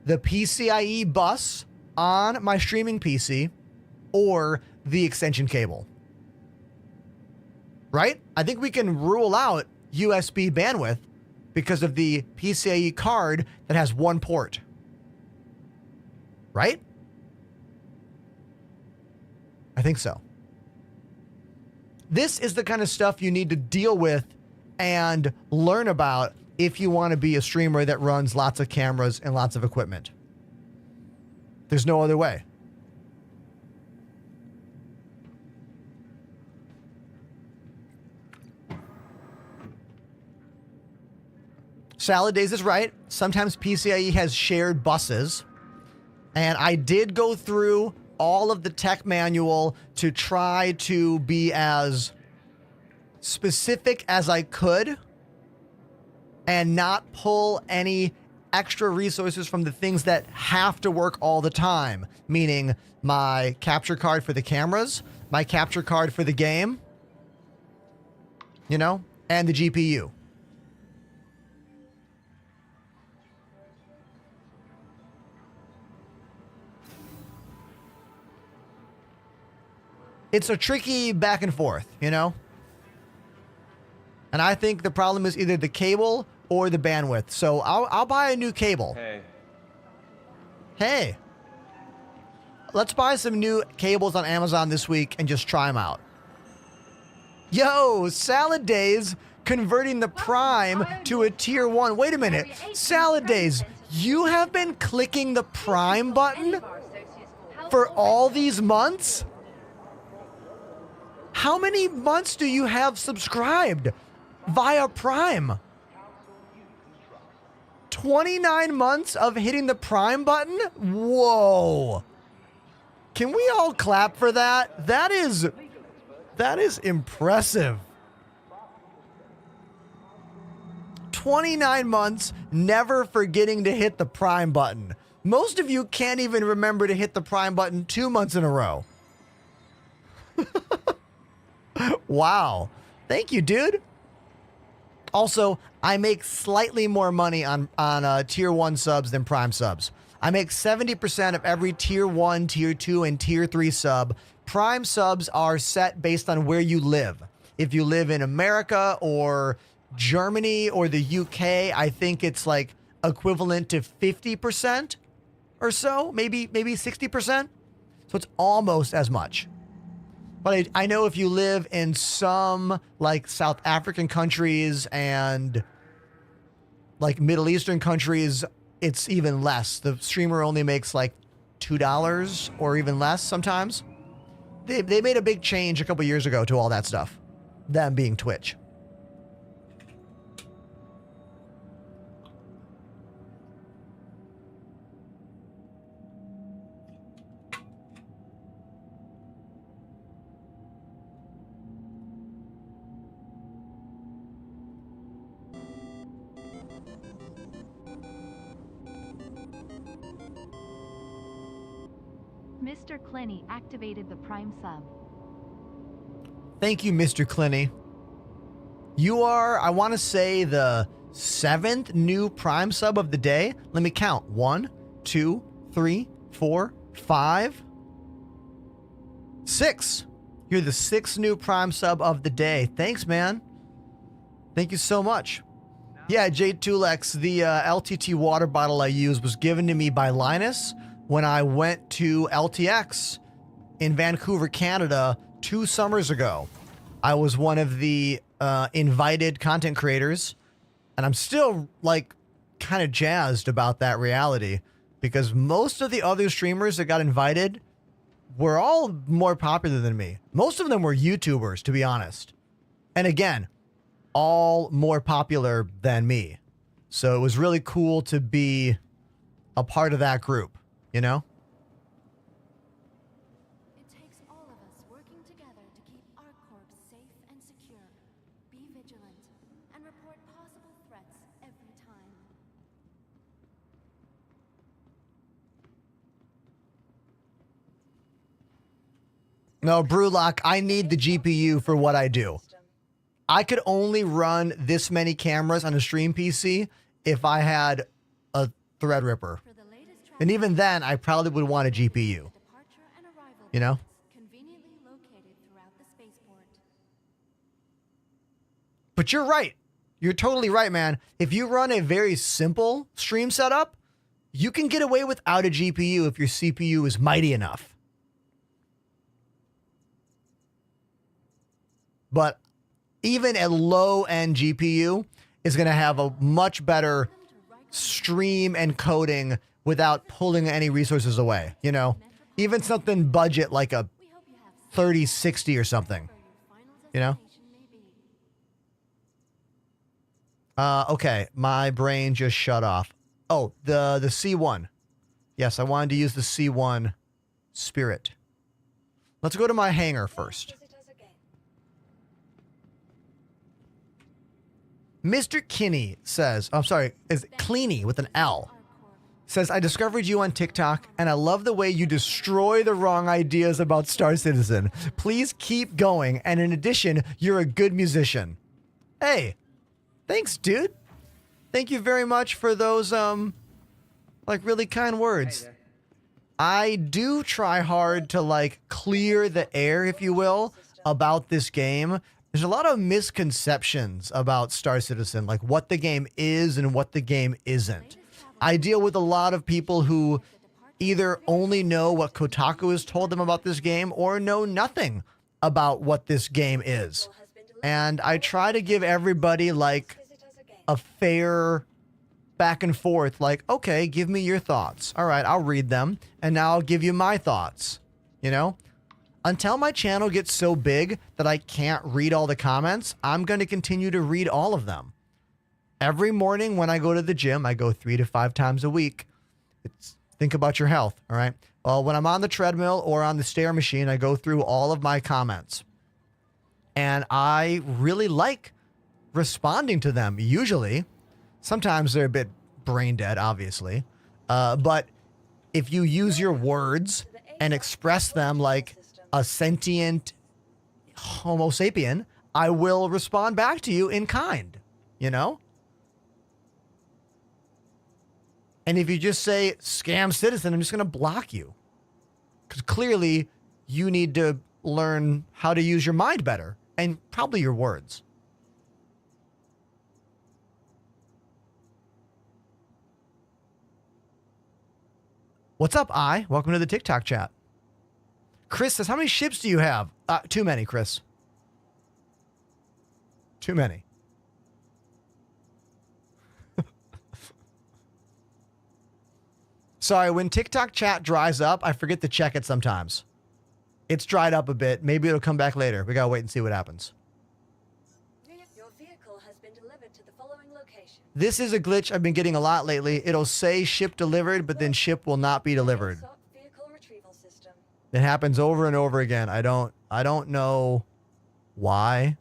The PCIe bus on my streaming PC or the extension cable. Right? I think we can rule out USB bandwidth because of the PCIe card that has one port. Right? I think so. This is the kind of stuff you need to deal with and learn about if you want to be a streamer that runs lots of cameras and lots of equipment. There's no other way. Salad Days is right. Sometimes PCIe has shared buses. And I did go through all of the tech manual to try to be as specific as I could and not pull any extra resources from the things that have to work all the time, meaning my capture card for the cameras, my capture card for the game, you know, and the GPU. it's a tricky back and forth, you know? And I think the problem is either the cable or the bandwidth. So I'll buy a new cable. Hey. Let's buy some new cables on Amazon this week and just try them out. Yo, Salad Days converting the Prime to a tier 1. Wait a minute. Salad Days, you have been clicking the Prime button for all these months? How many months do you have subscribed via Prime? 29 months of hitting the Prime button? Whoa. Can we all clap for that? That is impressive. 29 months never forgetting to hit the Prime button. Most of you can't even remember to hit the Prime button 2 months in a row. Wow. Thank you, dude. Also, I make slightly more money on tier 1 subs than Prime subs. I make 70% of every tier 1, tier 2, and tier 3 sub. Prime subs are set based on where you live. If you live in America or Germany or the UK, I think it's like equivalent to 50% or so, maybe 60%. So it's almost as much. But I know if you live in some like South African countries and like Middle Eastern countries, it's even less. The streamer only makes like $2 or even less sometimes. They made a big change a couple years ago to all that stuff. Them being Twitch. Mr. Clinny activated the Prime sub. Thank you, Mr. Clinny. You are, I want to say, the 7th new Prime sub of the day. Let me count. 1, 2, 3, 4, 5, 6. You're the 6th new Prime sub of the day. Thanks, man. Thank you so much. Yeah, J2Lex, the LTT water bottle I used was given to me by Linus when I went to LTX in Vancouver, Canada 2 summers ago. I was one of the invited content creators, and I'm still like kind of jazzed about that reality because most of the other streamers that got invited were all more popular than me. Most of them were YouTubers, to be honest. And again, all more popular than me. So it was really cool to be a part of that group. You know? It takes all of us working together to keep our corps safe and secure. Be vigilant and report possible threats every time. No, Brewlock, I need the GPU for what I do. I could only run this many cameras on a stream PC if I had a Threadripper. And even then, I probably would want a GPU. You know? Conveniently located throughout the spaceport. But you're right. You're totally right, man. If you run a very simple stream setup, you can get away without a GPU if your CPU is mighty enough. But even a low-end GPU is going to have a much better stream encoding without pulling any resources away, you know? Even something budget like a 3060 or something, you know? Okay, my brain just shut off. Oh, the C1. Yes, I wanted to use the C1 Spirit. Let's go to my hangar first. Mr. Kinney says, I'm sorry, is Cleany with an L. Says, I discovered you on TikTok, and I love the way you destroy the wrong ideas about Star Citizen. Please keep going, and in addition, you're a good musician. Hey, thanks, dude. Thank you very much for those, like, really kind words. I do try hard to like clear the air, if you will, about this game. There's a lot of misconceptions about Star Citizen, like what the game is and what the game isn't. I deal with a lot of people who either only know what Kotaku has told them about this game or know nothing about what this game is. And I try to give everybody like a fair back and forth, like, okay, give me your thoughts. All right, I'll read them, and now I'll give you my thoughts, you know? Until my channel gets so big that I can't read all the comments, I'm going to continue to read all of them. Every morning when I go to the gym, I go 3 to 5 times a week. Think about your health, all right? Well, when I'm on the treadmill or on the stair machine, I go through all of my comments. And I really like responding to them, usually. Sometimes they're a bit brain dead, obviously. But if you use your words and express them like a sentient Homo sapien, I will respond back to you in kind, you know? And if you just say scam citizen, I'm just going to block you. Because clearly you need to learn how to use your mind better and probably your words. What's up, I? Welcome to the TikTok chat. Chris says, how many ships do you have? Too many, Chris. Too many. Sorry, when TikTok chat dries up, I forget to check it sometimes. It's dried up a bit. Maybe it'll come back later. We gotta wait and see what happens. Your vehicle has been delivered to the following location. This is a glitch I've been getting a lot lately. It'll say ship delivered, but then ship will not be delivered. Vehicle retrieval system. It happens over and over again. I don't know why,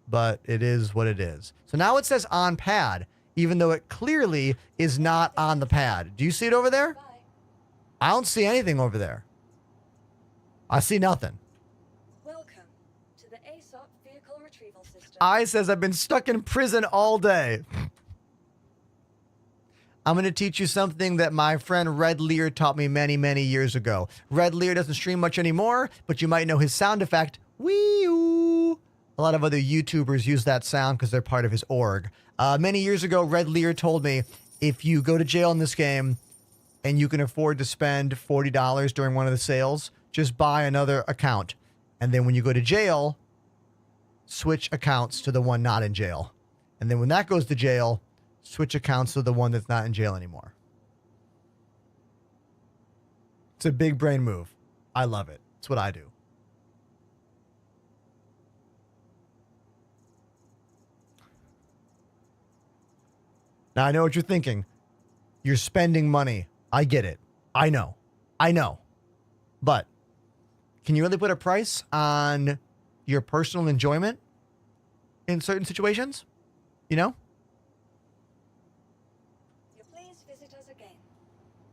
but it is what it is. So now it says on pad, even though it clearly is not on the pad. Do you see it over there? I don't see anything over there. I see nothing. Welcome to the ASOP vehicle retrieval system. I says I've been stuck in prison all day. I'm going to teach you something that my friend Red Lear taught me many, many years ago. Red Lear doesn't stream much anymore, but you might know his sound effect. Wee-oo. A lot of other YouTubers use that sound because they're part of his org. Many years ago, Red Lear told me, if you go to jail in this game and you can afford to spend $40 during one of the sales, just buy another account. And then when you go to jail, switch accounts to the one not in jail. And then when that goes to jail, switch accounts to the one that's not in jail anymore. It's a big brain move. I love it. It's what I do. Now, I know what you're thinking. You're spending money. I get it. I know. But can you really put a price on your personal enjoyment in certain situations? You know? Please visit us again.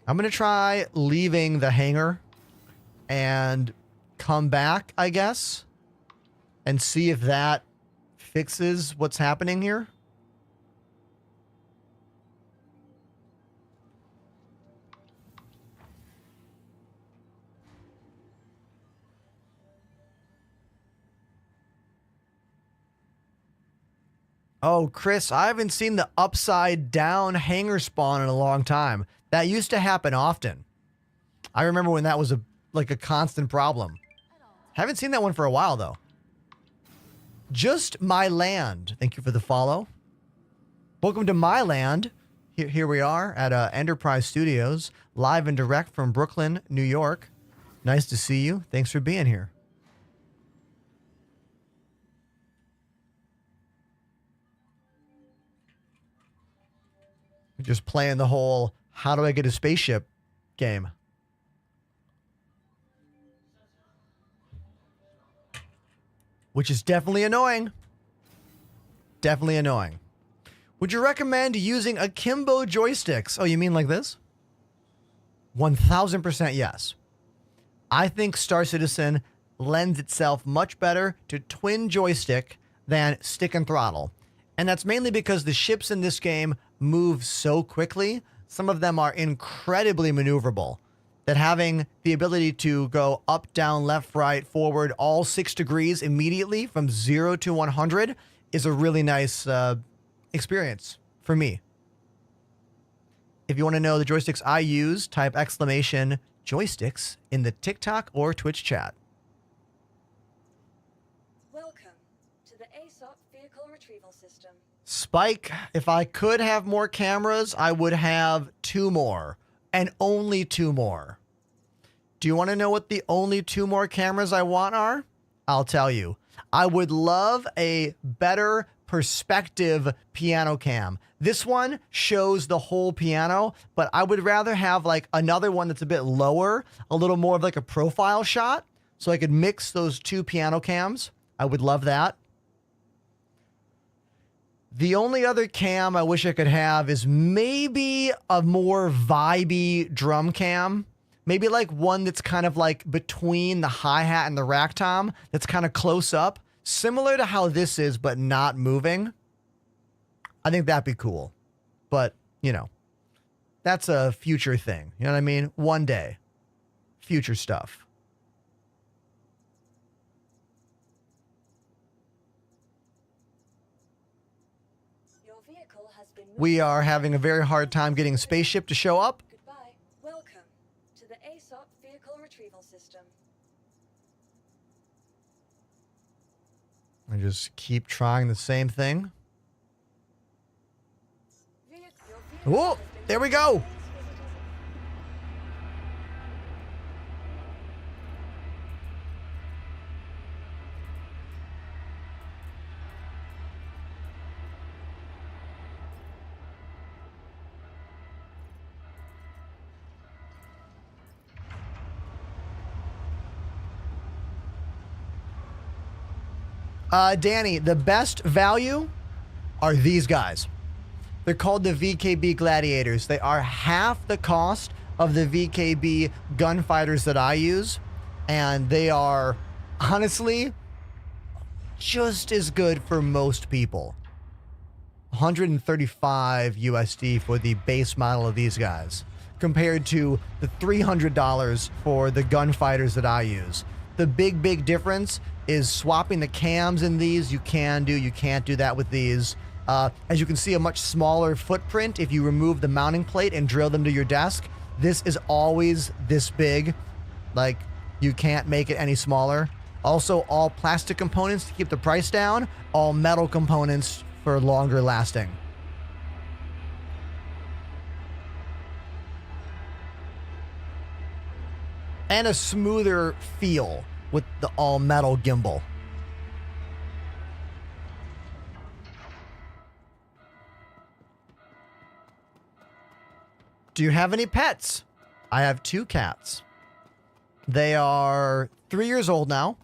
I'm going to try leaving the hangar and come back, I guess, and see if that fixes what's happening here. Oh, Chris, I haven't seen the upside down hangar spawn in a long time. That used to happen often. I remember when that was a constant problem. Haven't seen that one for a while, though. Just My Land. Thank you for the follow. Welcome to My Land. Here we are at Enterprise Studios, live and direct from Brooklyn, New York. Nice to see you. Thanks for being here. Just playing the whole how do I get a spaceship game. Which is definitely annoying. Definitely annoying. Would you recommend using akimbo joysticks? Oh, you mean like this? 1000% yes. I think Star Citizen lends itself much better to twin joystick than stick and throttle. And that's mainly because the ships in this game move so quickly. Some of them are incredibly maneuverable. that having the ability to go up, down, left, right, forward, all 6 degrees immediately from 0 to 100 is a really nice experience for me. If you want to know the joysticks I use, type exclamation joysticks in the TikTok or Twitch chat. Welcome to the ASOP Vehicle Retrieval System. Spike, if I could have more cameras, I would have 2 more. And only 2 more. Do you want to know what the only 2 more cameras I want are? I'll tell you. I would love a better perspective piano cam. This one shows the whole piano, but I would rather have like another one that's a bit lower, a little more of like a profile shot, so I could mix those 2 piano cams. I would love that. The only other cam I wish I could have is maybe a more vibey drum cam. Maybe like one that's kind of like between the hi-hat and the rack tom, that's kind of close up, similar to how this is, but not moving. I think that'd be cool. But, you know, that's a future thing. You know what I mean? One day. Future stuff. Your vehicle has been We are having a very hard time getting a spaceship to show up. Goodbye. Welcome to the ASOP Vehicle Retrieval System. I just keep trying the same thing. Whoa, there we go. Danny, the best value are these guys. They're called the VKB Gladiators. They are half the cost of the VKB gunfighters that I use, and they are honestly just as good for most people. 135 USD for the base model of these guys, compared to the $300 for the gunfighters that I use. The big difference is swapping the cams in these. You can do, you can't do that with these. As you can see, a much smaller footprint if you remove the mounting plate and drill them to your desk. This is always this big. Like, you can't make it any smaller. Also, all plastic components to keep the price down. All metal components for longer lasting. And a smoother feel with the all metal gimbal. Do you have any pets? I have 2 cats. They are 3 years old now.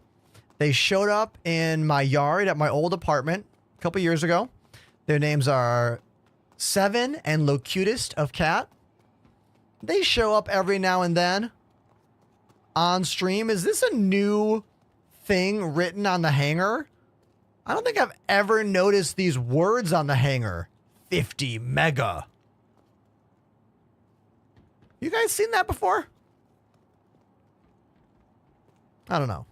They showed up in my yard at my old apartment a couple years ago. Their names are Seven and Locutist of Cat. They show up every now and then on stream. Is this a new thing written on the hanger? I don't think I've ever noticed these words on the hanger. 50 mega. You guys seen that before? I don't know.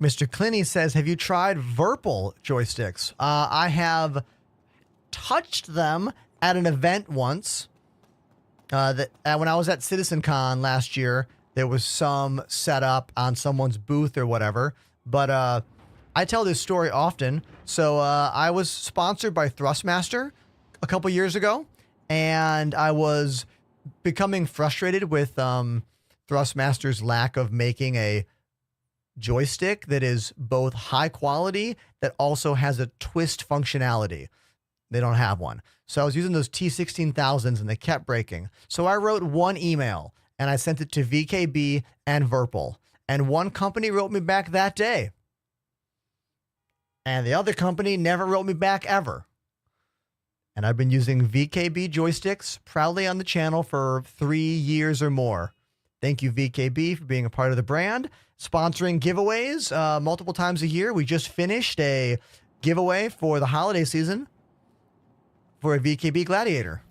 Mr. Clinny says, have you tried Referral joysticks? I have touched them at an event once. When I was at CitizenCon last year, there was some set up on someone's booth or whatever. But I tell this story often. So I was sponsored by Thrustmaster a couple years ago, and I was becoming frustrated with Thrustmaster's lack of making a joystick that is both high quality that also has a twist functionality. They don't have one. So I was using those T16000s and they kept breaking. So I wrote one email and I sent it to VKB and Referral. And one company wrote me back that day. And the other company never wrote me back ever. And I've been using VKB joysticks proudly on the channel for 3 years or more. Thank you, VKB, for being a part of the brand. Sponsoring giveaways multiple times a year. We just finished a giveaway for the holiday season for a VKB Gladiator.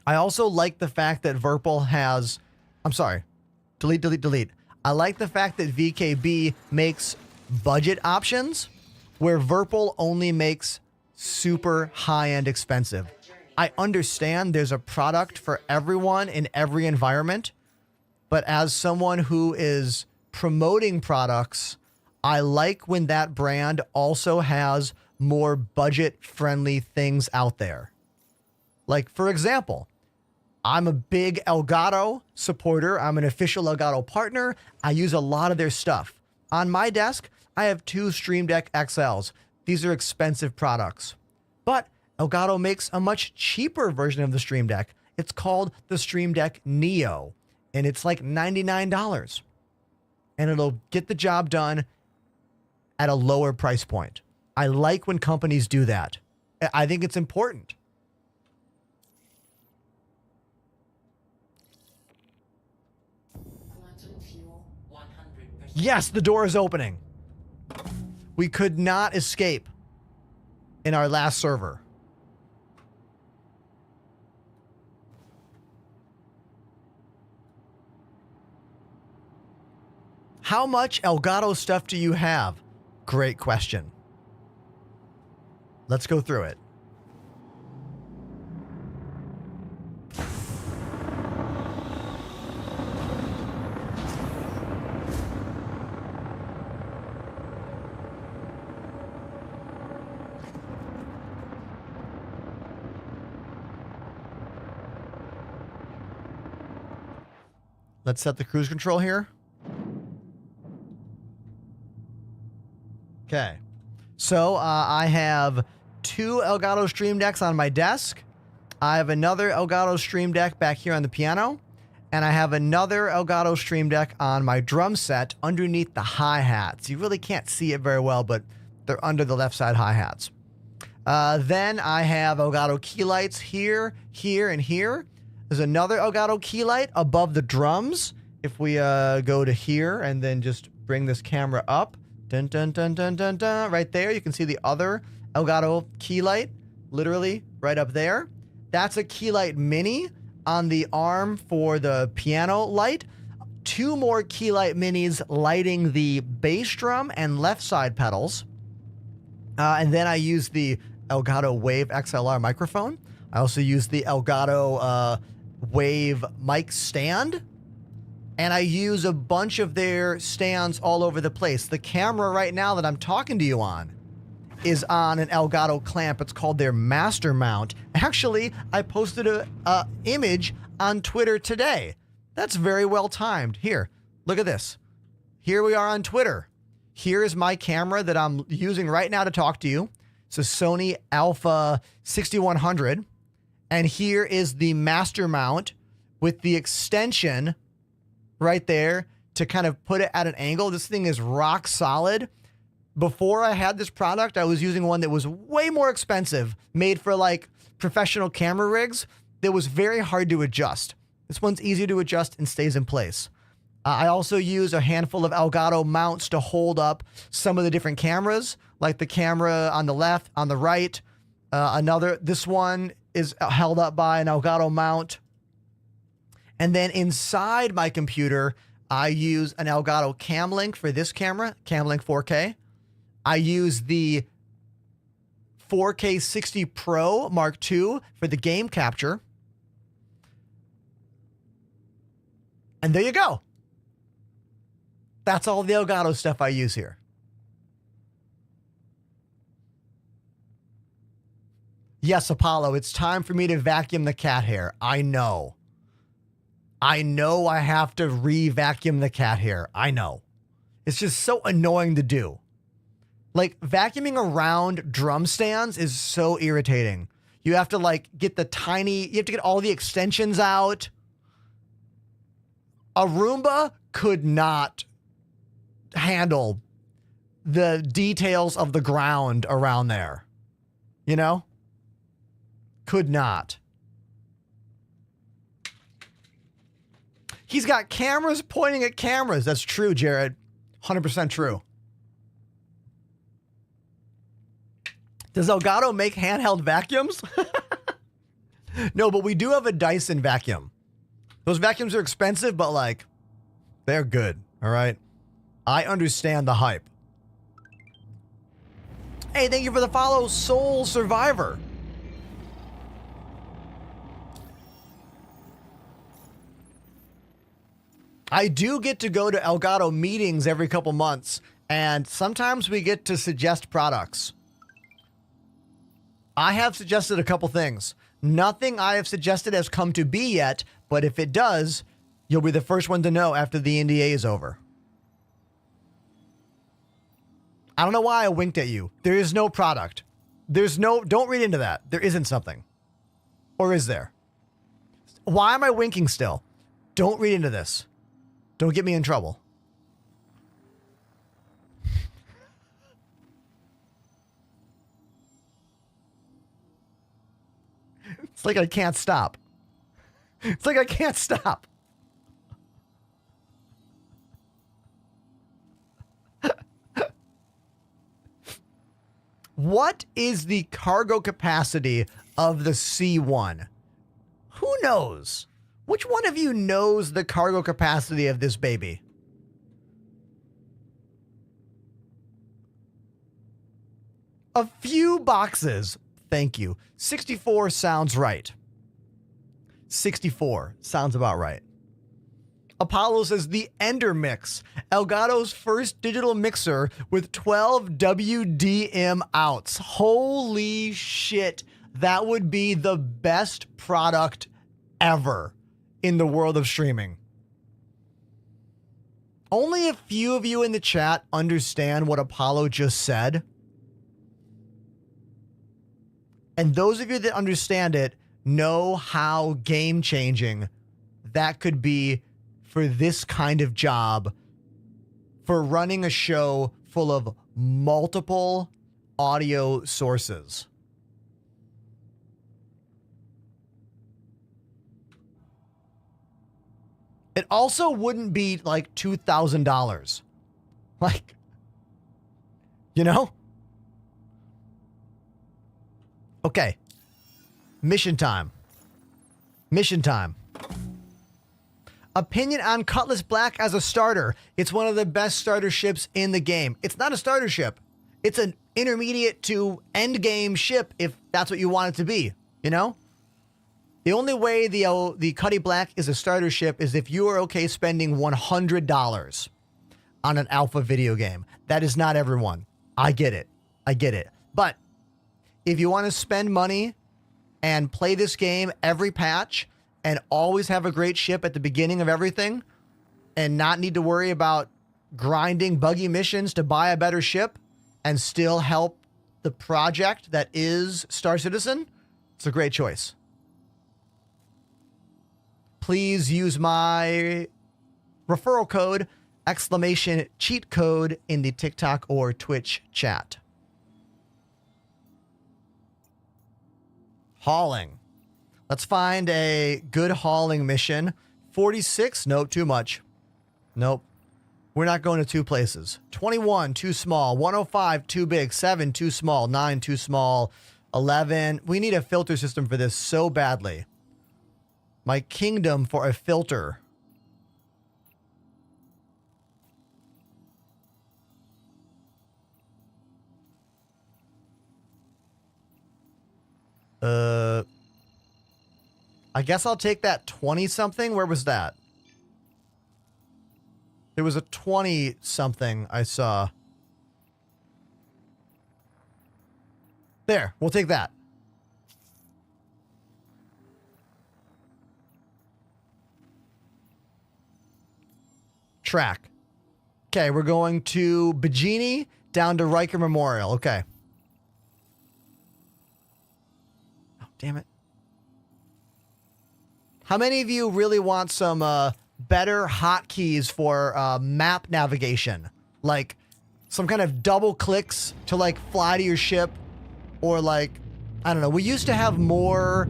I also like the fact that Virpal has, I'm sorry, delete. I like the fact that VKB makes budget options where Virpal only makes super high-end expensive. I understand there's a product for everyone in every environment, but as someone who is promoting products, I like when that brand also has more budget-friendly things out there. Like, for example, I'm a big Elgato supporter. I'm an official Elgato partner. I use a lot of their stuff. On my desk, I have 2 Stream Deck XLs. These are expensive products. But Elgato makes a much cheaper version of the Stream Deck. It's called the Stream Deck Neo, and it's like $99. And it'll get the job done at a lower price point. I like when companies do that. I think it's important. Yes, the door is opening. We could not escape in our last server. How much Elgato stuff do you have? Great question. Let's go through it. Let's set the cruise control here. Okay. So I have 2 Elgato Stream Decks on my desk. I have another Elgato Stream Deck back here on the piano. And I have another Elgato Stream Deck on my drum set underneath the hi-hats. You really can't see it very well, but they're under the left side hi-hats. Then I have Elgato key lights here, here, and here. There's another Elgato key light above the drums. If we go to here and then just bring this camera up, dun, dun, dun, dun, dun, dun, right there, you can see the other Elgato key light, literally right up there. That's a key light mini on the arm for the piano light. 2 more key light minis lighting the bass drum and left side pedals. And then I use the Elgato Wave XLR microphone. I also use the Elgato Wave mic stand, and I use a bunch of their stands all over the place. The camera right now that I'm talking to you on is on an Elgato clamp. It's called their Master Mount. Actually, I posted a image on Twitter today. That's very well timed. Here, look at this. Here we are on Twitter. Here is my camera that I'm using right now to talk to you. It's a Sony Alpha 6100. And here is the Master Mount with the extension right there to kind of put it at an angle. This thing is rock solid. Before I had this product, I was using one that was way more expensive, made for like professional camera rigs, that was very hard to adjust. This one's easy to adjust and stays in place. I also use a handful of Elgato mounts to hold up some of the different cameras, like the camera on the left, on the right. This one is held up by an Elgato mount. And then inside my computer, I use an Elgato Cam Link for this camera, Cam Link 4K. I use the 4K 60 Pro Mark II for the game capture. And there you go. That's all the Elgato stuff I use here. Yes, Apollo, it's time for me to vacuum the cat hair. I know. I have to re-vacuum the cat hair. I know. It's just so annoying to do. Like, vacuuming around drum stands is so irritating. You have to, like, you have to get all the extensions out. A Roomba could not handle the details of the ground around there. You know? Could not. He's got cameras pointing at cameras. That's true, Jared. 100% true. Does Elgato make handheld vacuums? No, but we do have a Dyson vacuum. Those vacuums are expensive, but like, they're good. All right. I understand the hype. Hey, thank you for the follow, Soul Survivor. I do get to go to Elgato meetings every couple months, and sometimes we get to suggest products. I have suggested a couple things. Nothing I have suggested has come to be yet, but if it does, you'll be the first one to know after the NDA is over. I don't know why I winked at you. There is no product. Don't read into that. There isn't something. Or is there? Why am I winking still? Don't read into this. Don't get me in trouble. It's like I can't stop. It's like I can't stop. What is the cargo capacity of the C1? Who knows? Which one of you knows the cargo capacity of this baby? A few boxes. Thank you. 64 sounds right. 64 sounds about right. Apollo says the Ender Mix, Elgato's first digital mixer with 12 WDM outs. Holy shit. That would be the best product ever in the world of streaming. Only a few of you in the chat understand what Apollo just said. And those of you that understand it know how game-changing that could be for this kind of job, for running a show full of multiple audio sources. It also wouldn't be like $2,000. Like, you know? Okay. Mission time. Mission time. Opinion on Cutlass Black as a starter. It's one of the best starter ships in the game. It's not a starter ship. It's an intermediate to end game ship if that's what you want it to be, you know? The only way the Cutty Black is a starter ship is if you are okay spending $100 on an alpha video game. That is not everyone. I get it. I get it. But if you want to spend money and play this game every patch and always have a great ship at the beginning of everything and not need to worry about grinding buggy missions to buy a better ship and still help the project that is Star Citizen, it's a great choice. Please use my referral code, !cheat code in the TikTok or Twitch chat. Hauling. Let's find a good hauling mission. 46, nope, too much. Nope. We're not going to two places. 21, too small. 105, too big. 7, too small. 9, too small. 11. We need a filter system for this so badly. My kingdom for a filter. I guess I'll take that 20-something. Where was that? There was a 20-something I saw. There, we'll take that. Track. Okay, we're going to Bajini down to Riker Memorial. Okay. Oh, damn it. How many of you really want some better hotkeys for map navigation? Like some kind of double clicks to like fly to your ship, or like, I don't know. We used to have more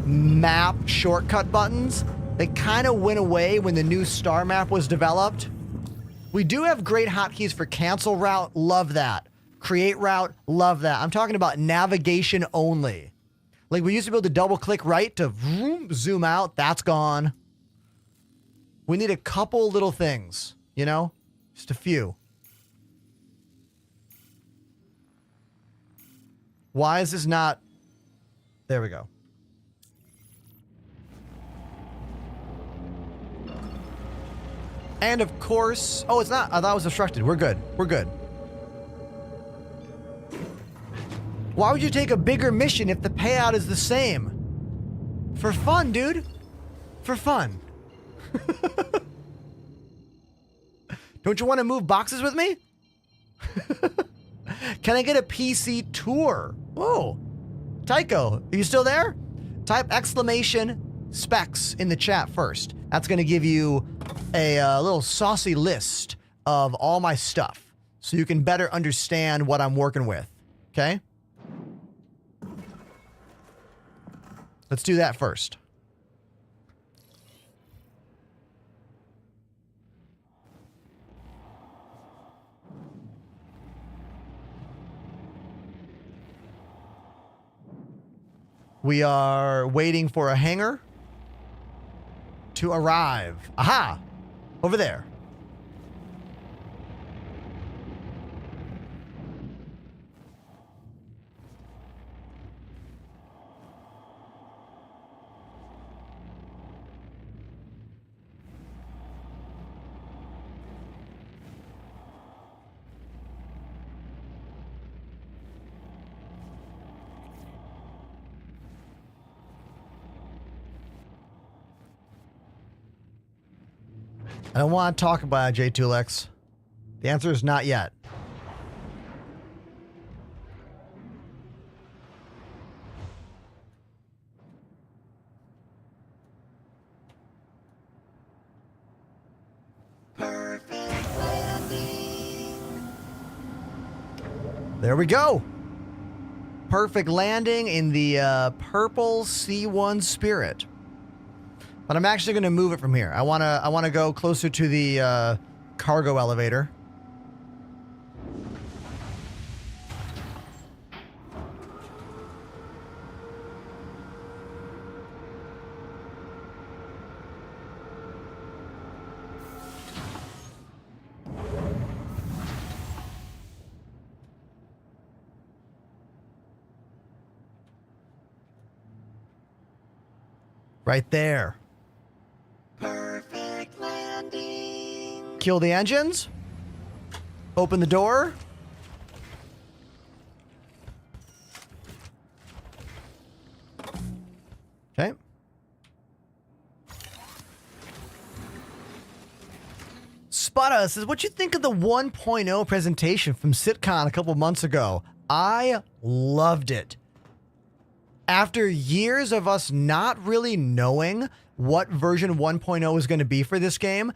map shortcut buttons, They kind of went away when the new star map was developed. We do have great hotkeys for cancel route. Love that. Create route. Love that. I'm talking about navigation only. Like we used to be able to double click right to zoom out. That's gone. We need a couple little things, you know? Just a few. Why is this not? There we go. And of course, oh, it's not. I thought it was obstructed. We're good. We're good. Why would you take a bigger mission if the payout is the same? For fun, dude. For fun. Don't you want to move boxes with me? Can I get a PC tour? Whoa. Tycho, are you still there? Type exclamation specs in the chat first. That's going to give you a little saucy list of all my stuff so you can better understand what I'm working with. Okay? Let's do that first. We are waiting for a hangar to arrive. Aha! Over there. I don't want to talk about it, J2Lex. The answer is not yet. Perfect landing. There we go. Perfect landing in the purple C1 Spirit. But I'm actually going to move it from here. I want to go closer to the cargo elevator. Right there. Perfect landing. Kill the engines. Open the door. Okay. Spada says, what you think of the 1.0 presentation from SitCon a couple months ago? I loved it. After years of us not really knowing what version 1.0 is going to be for this game,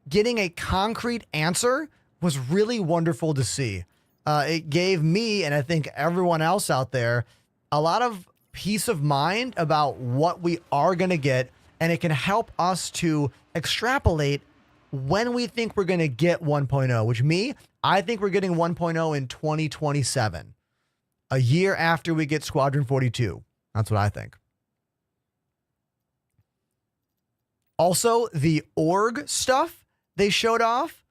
getting a concrete answer was really wonderful to see. It gave me, and I think everyone else out there, a lot of peace of mind about what we are going to get, and it can help us to extrapolate when we think we're going to get 1.0, which I think we're getting 1.0 in 2027, a year after we get Squadron 42. That's what I think. Also, the org stuff they showed off,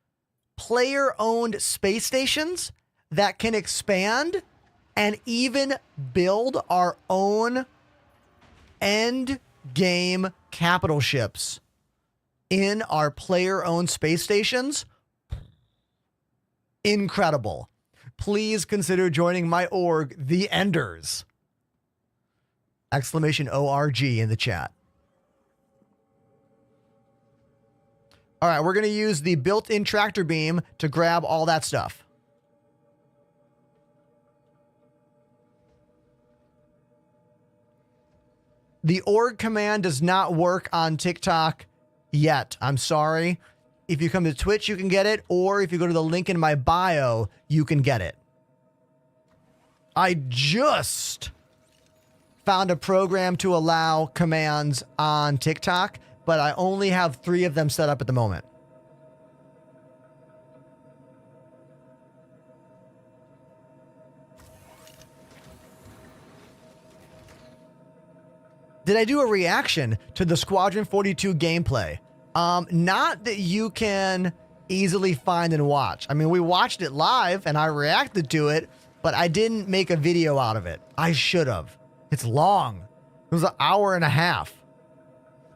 player-owned space stations that can expand and even build our own end game capital ships in our player-owned space stations. Incredible. Please consider joining my org, The Enders. Exclamation ORG in the chat. All right, we're going to use the built-in tractor beam to grab all that stuff. The org command does not work on TikTok yet. I'm sorry. If you come to Twitch, you can get it, or if you go to the link in my bio, you can get it. I just found a program to allow commands on TikTok, but I only have 3 of them set up at the moment. Did I do a reaction to the Squadron 42 gameplay? Not that you can easily find and watch. I mean, we watched it live and I reacted to it, but I didn't make a video out of it. I should have. It's long. It was an hour and a half.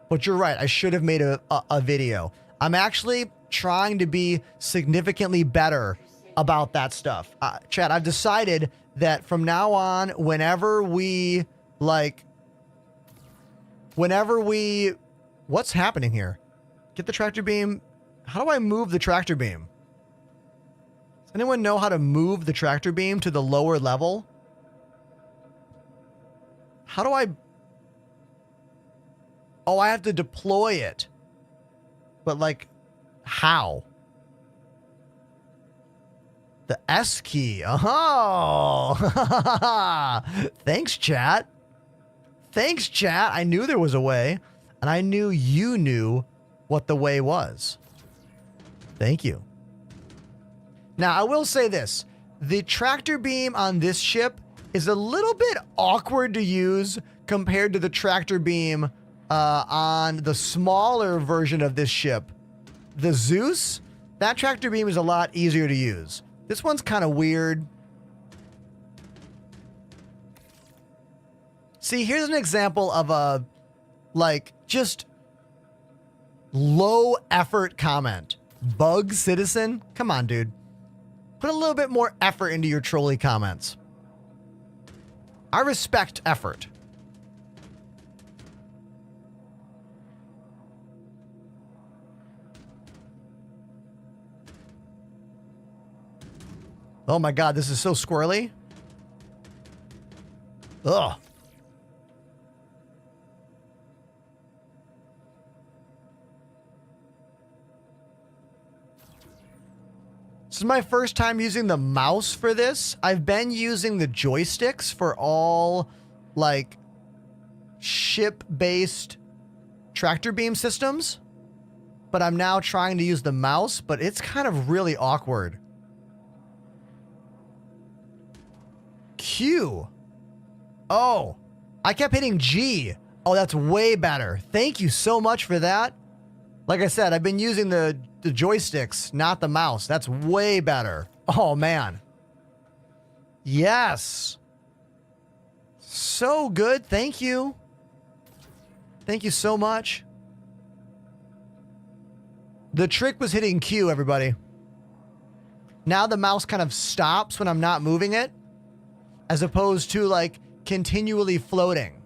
But you're right. I should have made a video. I'm actually trying to be significantly better about that stuff. Chad, I've decided that from now on, whenever we... What's happening here? Get the tractor beam. How do I move the tractor beam? Does anyone know how to move the tractor beam to the lower level? How do I... Oh, I have to deploy it. But like, how? The S key. Oh! Thanks, chat. Thanks, chat. I knew there was a way. And I knew you knew what the way was. Thank you. Now, I will say this. The tractor beam on this ship is a little bit awkward to use compared to the tractor beam on the smaller version of this ship. The Zeus, that tractor beam is a lot easier to use. This one's kind of weird. See, here's an example of a, just low effort comment. Bug Citizen? Come on, dude. Put a little bit more effort into your trolley comments. I respect effort. Oh my God, this is so squirrely. Ugh. This is my first time using the mouse for this. I've been using the joysticks for all, ship-based tractor beam systems. But I'm now trying to use the mouse, but it's kind of really awkward. Q. Oh, I kept hitting G. Oh, that's way better. Thank you so much for that. Like I said, I've been using the joysticks, not the mouse. That's way better. Oh, man. Yes. So good. Thank you. Thank you so much. The trick was hitting Q, everybody. Now the mouse kind of stops when I'm not moving it, as opposed to, continually floating.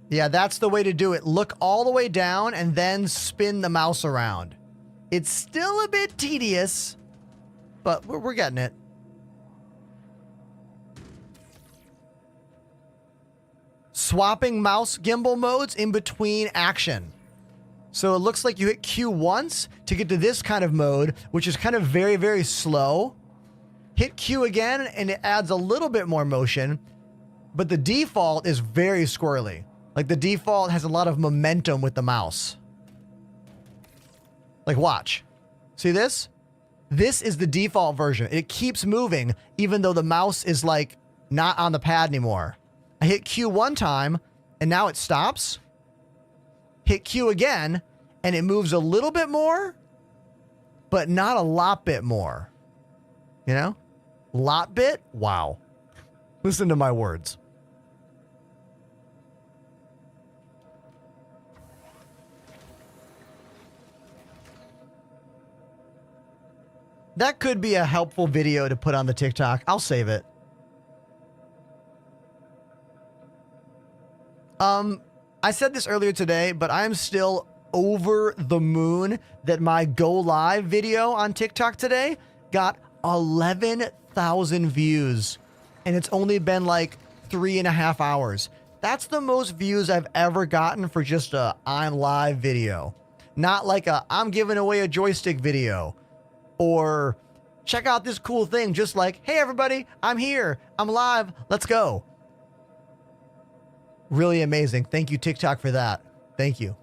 Yeah, that's the way to do it. Look all the way down and then spin the mouse around. It's still a bit tedious, but we're getting it. Swapping mouse gimbal modes in between action. So it looks like you hit Q once to get to this kind of mode, which is kind of very, very slow. Hit Q again and it adds a little bit more motion, but the default is very squirrely. The default has a lot of momentum with the mouse. Watch. See this? This is the default version. It keeps moving even though the mouse is not on the pad anymore. I hit Q one time and now it stops. Hit Q again and it moves a little bit more, but not a lot bit more. You know? Lot bit? Wow. Listen to my words. That could be a helpful video to put on the TikTok. I'll save it. I said this earlier today, but I'm still over the moon that my go live video on TikTok today got 11,000 views, and it's only been like 3.5 hours. That's the most views I've ever gotten for just a I'm live video. Not like a I'm giving away a joystick video or check out this cool thing. Just like, hey everybody, I'm here. I'm live. Let's go. Really amazing. Thank you, TikTok, for that. Thank you.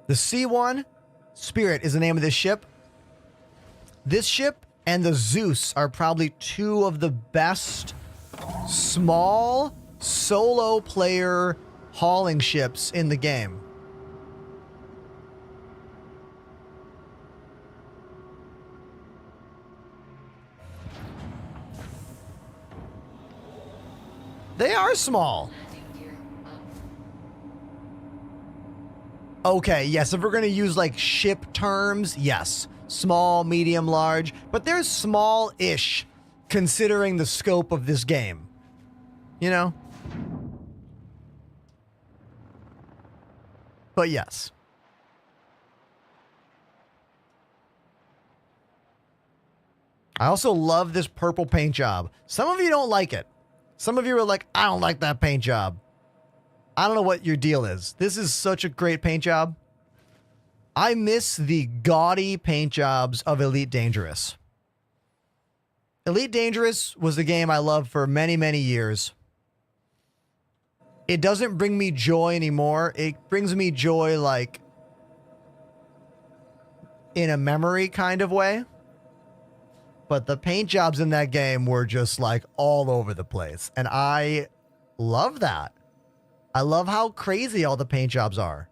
The C1 Spirit is the name of this ship. This ship and the Zeus are probably two of the best small solo player hauling ships in the game. They are small. Okay, yes, if we're going to use like ship terms, yes. Small, medium, large, but they're small-ish considering the scope of this game. You know? But yes. I also love this purple paint job. Some of you don't like it. Some of you are like, I don't like that paint job. I don't know what your deal is. This is such a great paint job. I miss the gaudy paint jobs of Elite Dangerous. Elite Dangerous was the game I loved for many, many years. It doesn't bring me joy anymore. It brings me joy like in a memory kind of way. But the paint jobs in that game were just like all over the place. And I love that. I love how crazy all the paint jobs are.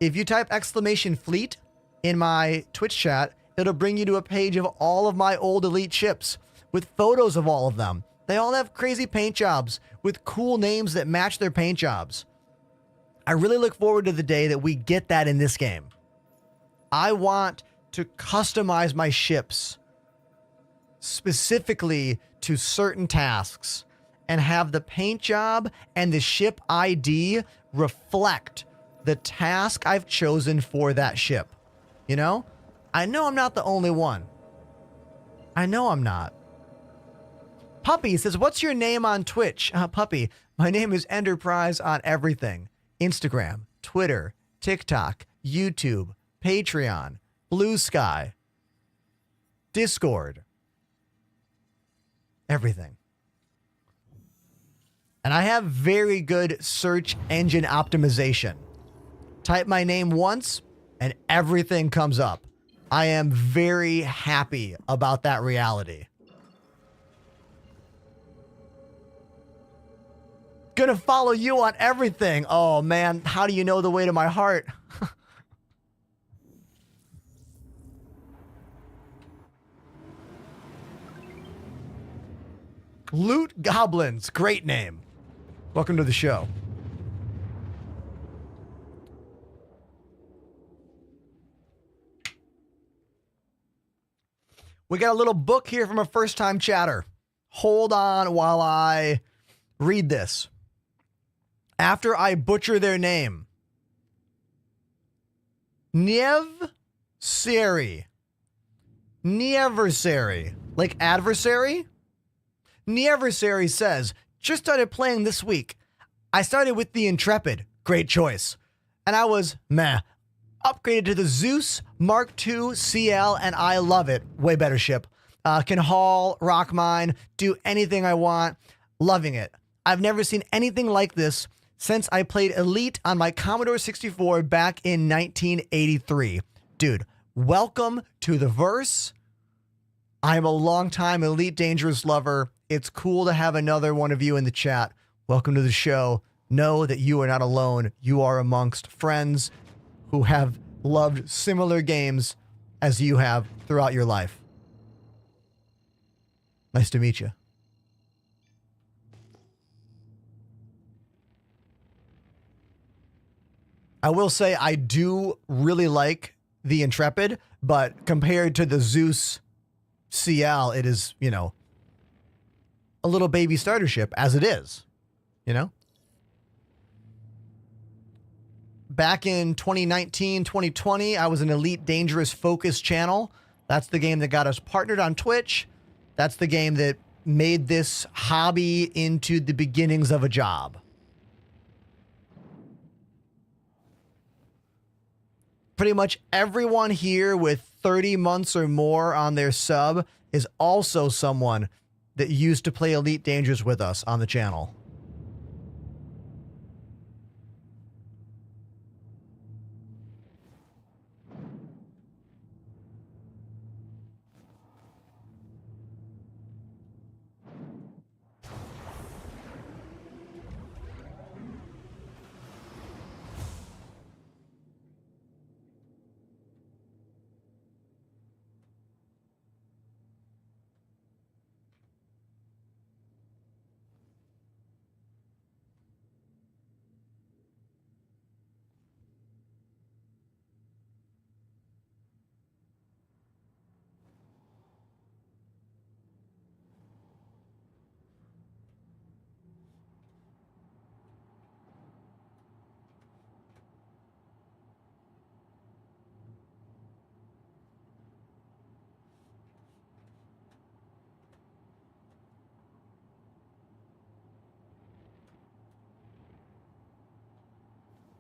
If you type !fleet in my Twitch chat, it'll bring you to a page of all of my old Elite ships with photos of all of them. They all have crazy paint jobs with cool names that match their paint jobs. I really look forward to the day that we get that in this game. I want to customize my ships specifically to certain tasks and have the paint job and the ship ID reflect the task I've chosen for that ship. You know? I know I'm not the only one. I know I'm not. Puppy says, what's your name on Twitch? Puppy, my name is Enterprise on everything. Instagram, Twitter, TikTok, YouTube, Patreon, Blue Sky, Discord. Everything. And I have very good search engine optimization. Type my name once and everything comes up. I am very happy about that reality. Gonna follow you on everything. Oh man, how do you know the way to my heart? Loot Goblins, great name. Welcome to the show. We got a little book here from a first-time chatter. Hold on while I read this. After I butcher their name. Nieversary. Nieversary. Like adversary? Nieversary says, just started playing this week. I started with the Intrepid. Great choice. And I was meh. Upgraded to the Zeus Mark II CL, and I love it. Way better ship. Can haul, rock mine, do anything I want. Loving it. I've never seen anything like this since I played Elite on my Commodore 64 back in 1983. Dude, welcome to the verse. I'm a longtime Elite Dangerous lover. It's cool to have another one of you in the chat. Welcome to the show. Know that you are not alone. You are amongst friends who have loved similar games as you have throughout your life. Nice to meet you. I will say I do really like the Intrepid, but compared to the Zeus CL, it is, you know, a little baby starter ship as it is, you know? Back in 2019, 2020, I was an Elite Dangerous Focus channel. That's the game that got us partnered on Twitch. That's the game that made this hobby into the beginnings of a job. Pretty much everyone here with 30 months or more on their sub is also someone that used to play Elite Dangerous with us on the channel.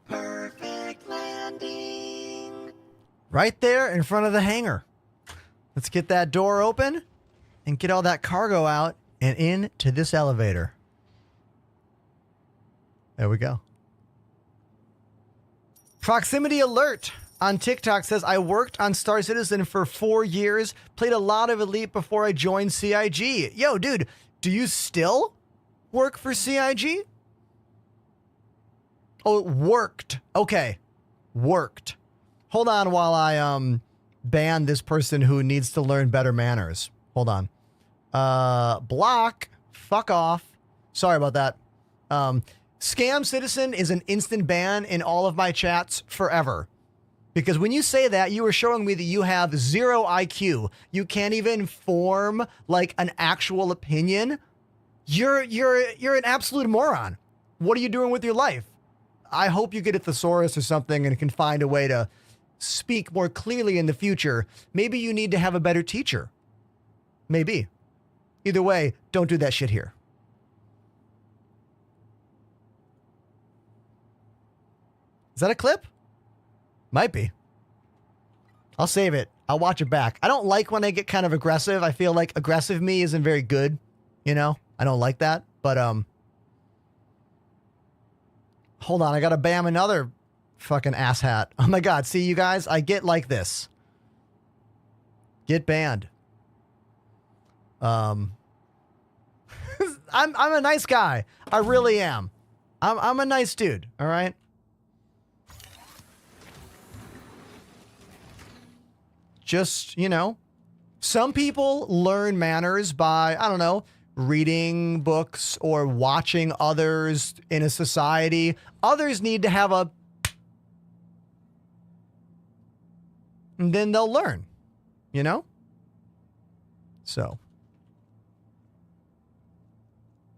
Perfect landing. Right there in front of the hangar. Let's get that door open and get all that cargo out and into this elevator. There we go. Proximity Alert on TikTok says, I worked on Star Citizen for 4 years, played a lot of Elite before I joined CIG. Yo, dude, do you still work for CIG? Oh, worked. Okay. Worked. Hold on while I ban this person who needs to learn better manners. Hold on. Block. Fuck off. Sorry about that. Scam Citizen is an instant ban in all of my chats forever. Because when you say that, you are showing me that you have 0 IQ. You can't even form like an actual opinion. You're an absolute moron. What are you doing with your life? I hope you get a thesaurus or something and can find a way to speak more clearly in the future. Maybe you need to have a better teacher. Maybe. Either way, don't do that shit here. Is that a clip? Might be. I'll save it. I'll watch it back. I don't like when they get kind of aggressive. I feel like aggressive me isn't very good. You know? I don't like that. But, hold on. I gotta bam another fucking asshat. Oh my god. See, you guys? I get like this. Get banned. I'm a nice guy. I really am. I'm a nice dude. All right? Just, you know, some people learn manners by, I don't know, reading books or watching others in a society. Others need to have a... And then they'll learn, you know? So.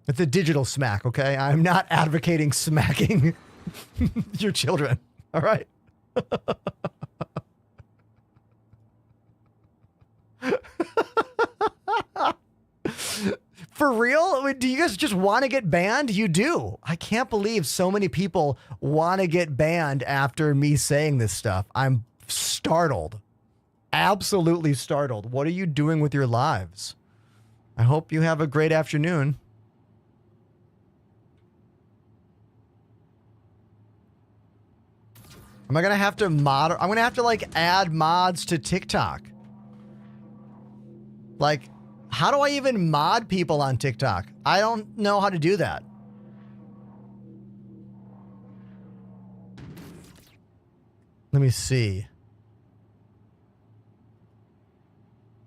It's a digital smack, okay? I'm not advocating smacking your children, all right? For real? Do you guys just want to get banned? You do. I can't believe so many people want to get banned after me saying this stuff. I'm startled. Absolutely startled. What are you doing with your lives? I hope you have a great afternoon. Am I going to have to mod? I'm going to have to like add mods to TikTok. Like, how do I even mod people on TikTok? I don't know how to do that. Let me see.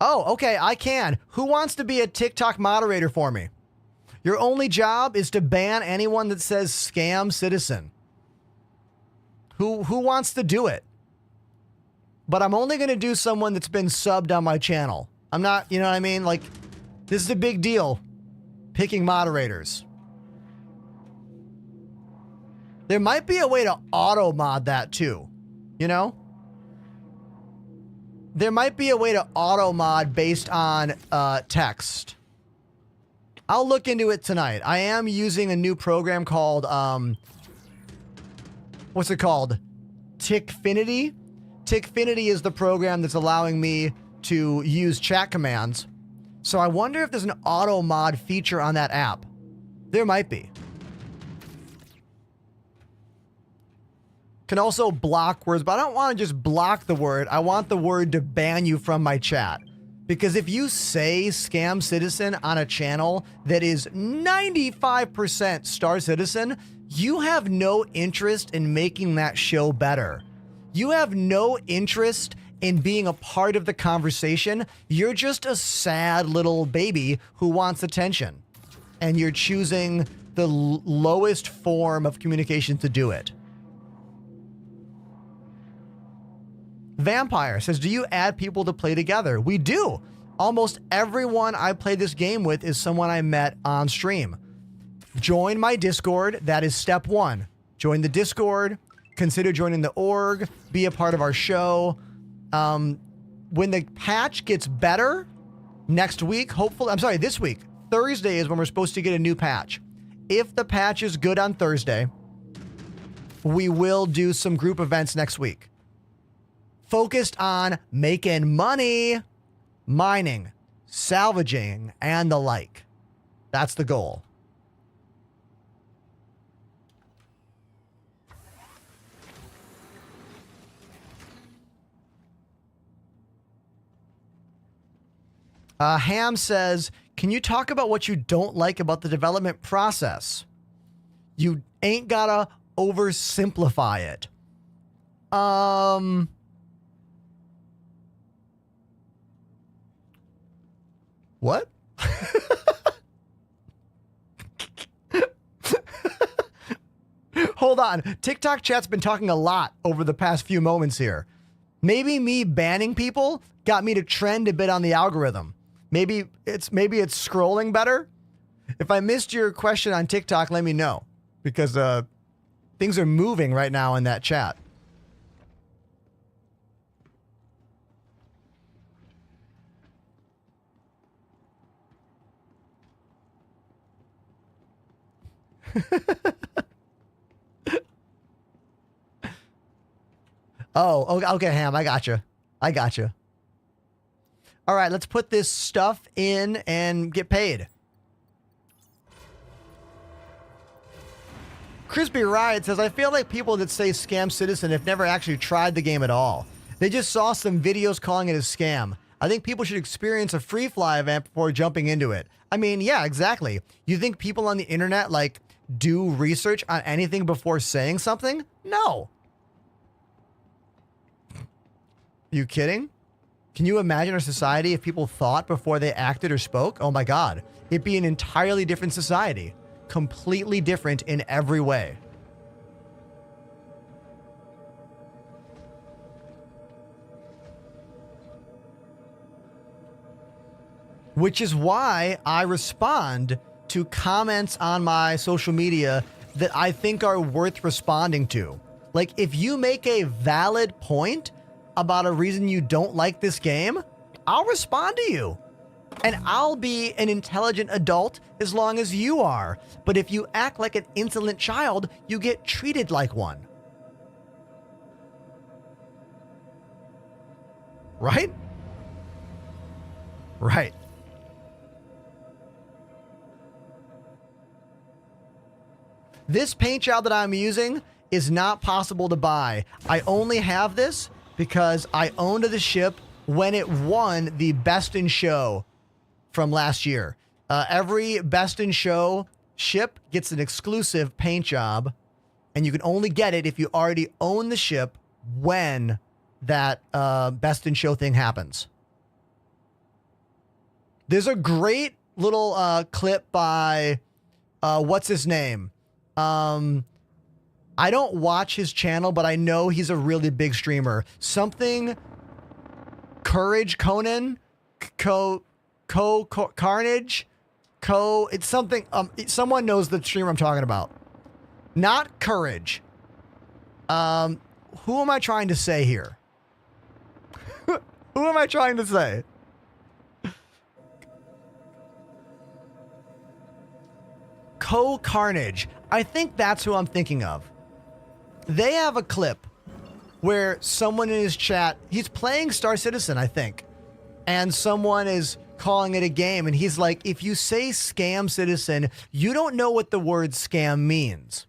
Oh, okay, I can. Who wants to be a TikTok moderator for me? Your only job is to ban anyone that says scam citizen. Who wants to do it? But I'm only going to do someone that's been subbed on my channel. I'm not, you know what I mean? Like, this is a big deal. Picking moderators. There might be a way to auto mod that too. You know? There might be a way to auto mod based on text. I'll look into it tonight. I am using a new program called, what's it called? Tickfinity. Tickfinity is the program that's allowing me to use chat commands. So I wonder if there's an auto mod feature on that app. There might be. Can also block words, but I don't want to just block the word. I want the word to ban you from my chat. Because if you say Scam Citizen on a channel that is 95% Star Citizen, you have no interest in making that show better. You have no interest in being a part of the conversation. You're just a sad little baby who wants attention. And you're choosing the lowest form of communication to do it. Vampire says, do you add people to play together? We do. Almost everyone I play this game with is someone I met on stream. Join my Discord. That is step one. Join the Discord. Consider joining the org. Be a part of our show. When the patch gets better next week, hopefully, I'm sorry, this week, Thursday is when we're supposed to get a new patch. If the patch is good on Thursday, we will do some group events next week. Focused on making money, mining, salvaging, and the like. That's the goal. Ham says, can you talk about what you don't like about the development process? You ain't gotta oversimplify it. What? Hold on. TikTok chat's been talking a lot over the past few moments here. Maybe me banning people got me to trend a bit on the algorithm. Maybe it's scrolling better. If I missed your question on TikTok, let me know, because things are moving right now in that chat. Oh, okay, Ham. I got you. All right, let's put this stuff in and get paid. Crispy Riot says, I feel like people that say Scam Citizen have never actually tried the game at all. They just saw some videos calling it a scam. I think people should experience a free fly event before jumping into it. I mean, yeah, exactly. You think people on the internet, like, do research on anything before saying something? No. You kidding? Can you imagine our society if people thought before they acted or spoke? Oh my God. It'd be an entirely different society. Completely different in every way. Which is why I respond to comments on my social media that I think are worth responding to. Like, if you make a valid point about a reason you don't like this game, I'll respond to you. And I'll be an intelligent adult as long as you are. But if you act like an insolent child, you get treated like one. Right? Right. This paint job that I'm using is not possible to buy. I only have this because I owned the ship when it won the Best in Show from last year. Every Best in Show ship gets an exclusive paint job, and you can only get it if you already own the ship when that Best in Show thing happens. There's a great little clip by, what's his name? I don't watch his channel, but I know he's a really big streamer. Something Courage Conan, Carnage. It's something. Someone knows the streamer I'm talking about. Not Courage. Who am I trying to say here? Who am I trying to say? Carnage. I think that's who I'm thinking of. They have a clip where someone in his chat, he's playing Star Citizen, I think, and someone is calling it a game, and he's like, if you say scam citizen, you don't know what the word scam means.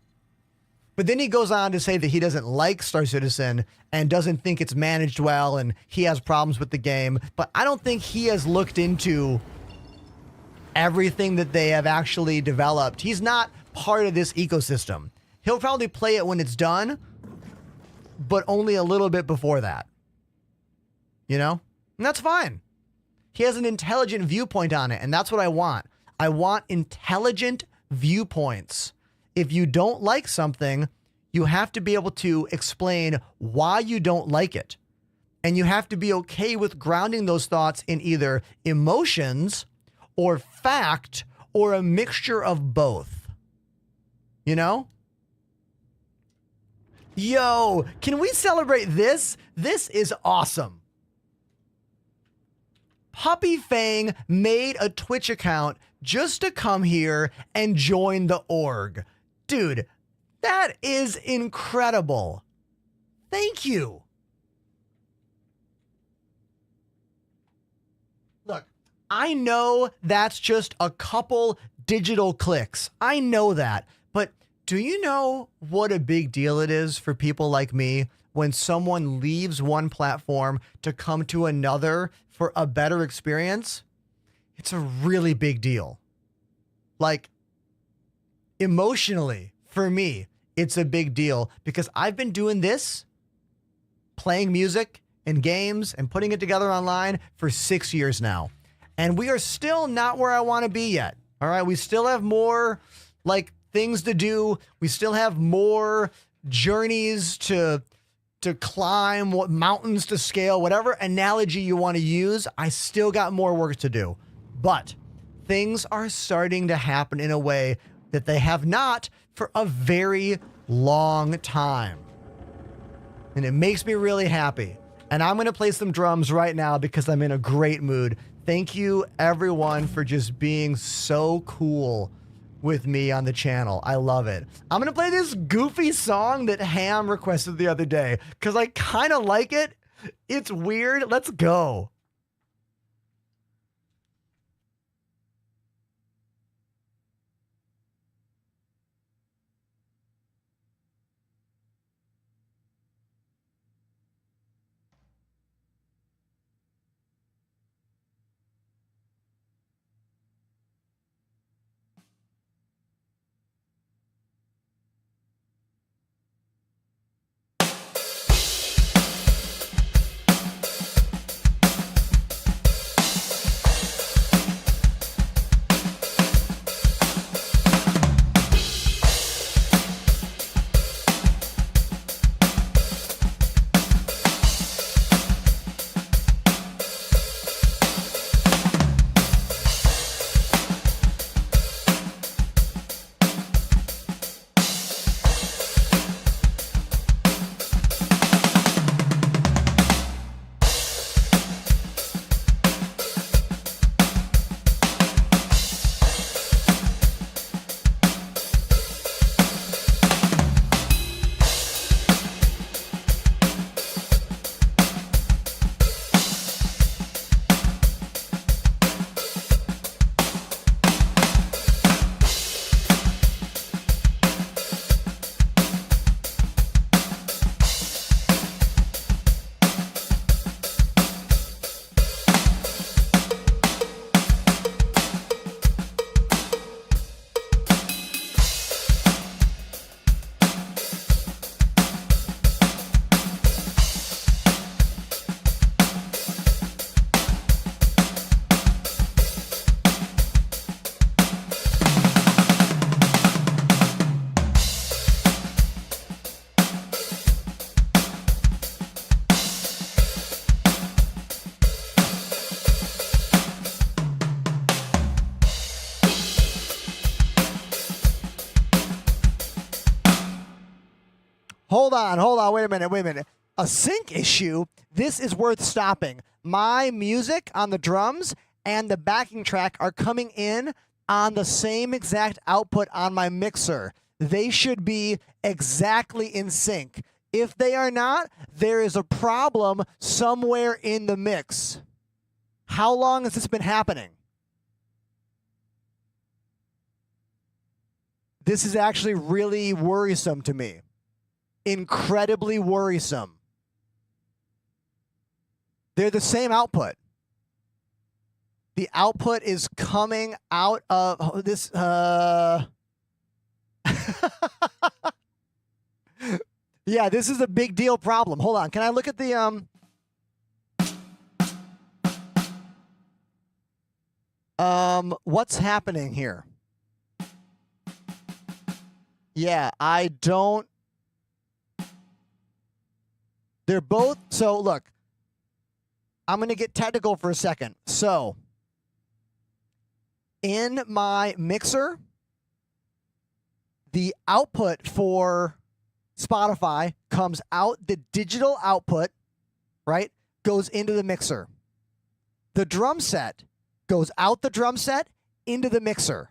But then he goes on to say that he doesn't like Star Citizen and doesn't think it's managed well, and he has problems with the game. But I don't think he has looked into everything that they have actually developed. He's not part of this ecosystem. He'll probably play it when it's done, but only a little bit before that. You know? And that's fine. He has an intelligent viewpoint on it, and that's what I want. I want intelligent viewpoints. If you don't like something, you have to be able to explain why you don't like it. And you have to be okay with grounding those thoughts in either emotions or fact or a mixture of both. You know? Yo, can we celebrate this? This is awesome. Puppy Fang made a Twitch account just to come here and join the org. Dude, that is incredible. Thank you. Look, I know that's just a couple digital clicks. I know that. But do you know what a big deal it is for people like me when someone leaves one platform to come to another for a better experience? It's a really big deal. Like, emotionally, for me, it's a big deal because I've been doing this, playing music and games and putting it together online for 6 years now. And we are still not where I want to be yet. All right. We still have more like things to do. We still have more journeys to climb, what mountains to scale, whatever analogy you want to use. I still got more work to do, but things are starting to happen in a way that they have not for a very long time. And it makes me really happy. And I'm going to play some drums right now because I'm in a great mood. Thank you everyone for just being so cool with me on the channel. I love it. I'm going to play this goofy song that Ham requested the other day because I kind of like it. It's weird. Let's go. Hold on. Wait a minute. A sync issue? This is worth stopping. My music on the drums and the backing track are coming in on the same exact output on my mixer. They should be exactly in sync. If they are not, there is a problem somewhere in the mix. How long has this been happening? This is actually really worrisome to me. Incredibly worrisome. They're the same output. The output is coming out of this. Yeah, this is a big deal problem. Hold on. Can I look at the what's happening here? Yeah, I don't. They're both. So look, I'm going to get technical for a second. So in my mixer, the output for Spotify comes out, the digital output, right, goes into the mixer. The drum set goes out the drum set into the mixer.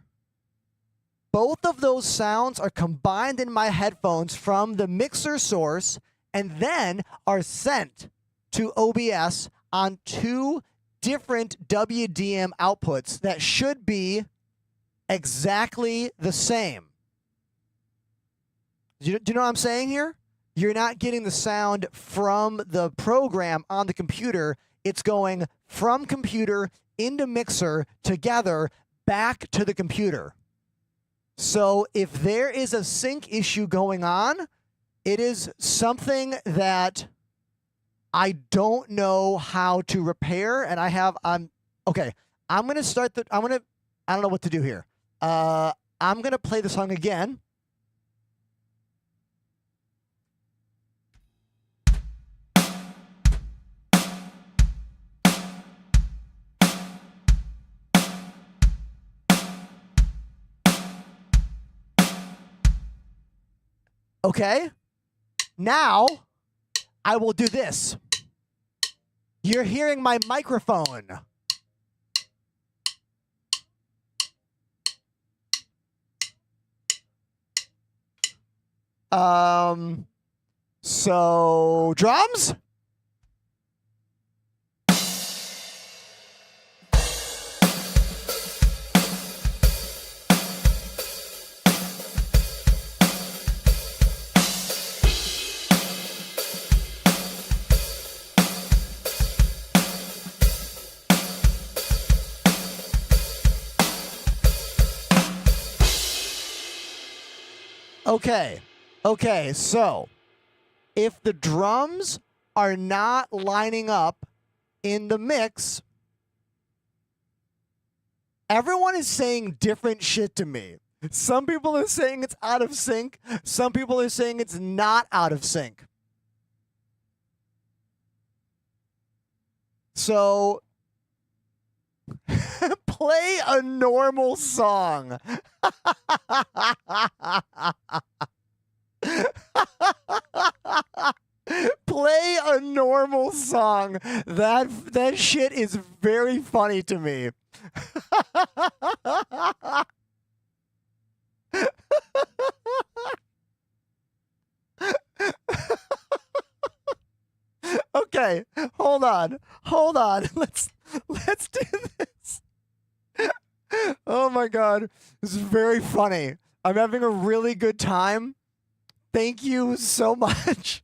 Both of those sounds are combined in my headphones from the mixer source and then are sent to OBS on two different WDM outputs that should be exactly the same. Do you know what I'm saying here? You're not getting the sound from the program on the computer. It's going from computer into mixer together back to the computer. So if there is a sync issue going on, it is something that I don't know how to repair, and okay. I don't know what to do here. I'm gonna play the song again. Okay, now I will do this. You're hearing my microphone. So drums? Okay, so if the drums are not lining up in the mix, everyone is saying different shit to me. Some people are saying it's out of sync. Some people are saying it's not out of sync. So play a normal song. Play a normal song. That shit is very funny to me. Okay, hold on. Let's do this. Oh my God, this is very funny. I'm having a really good time. Thank you so much.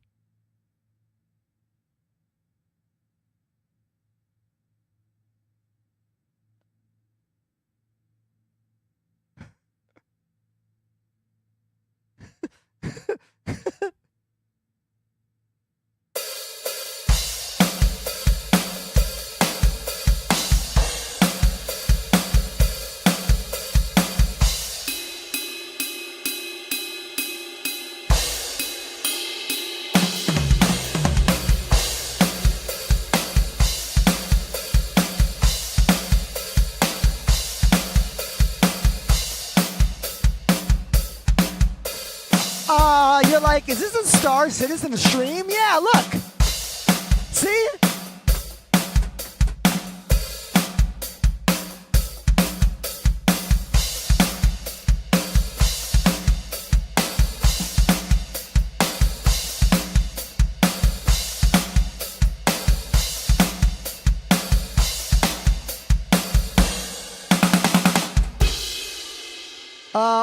like, is this a Star Citizen stream? Yeah, look. See?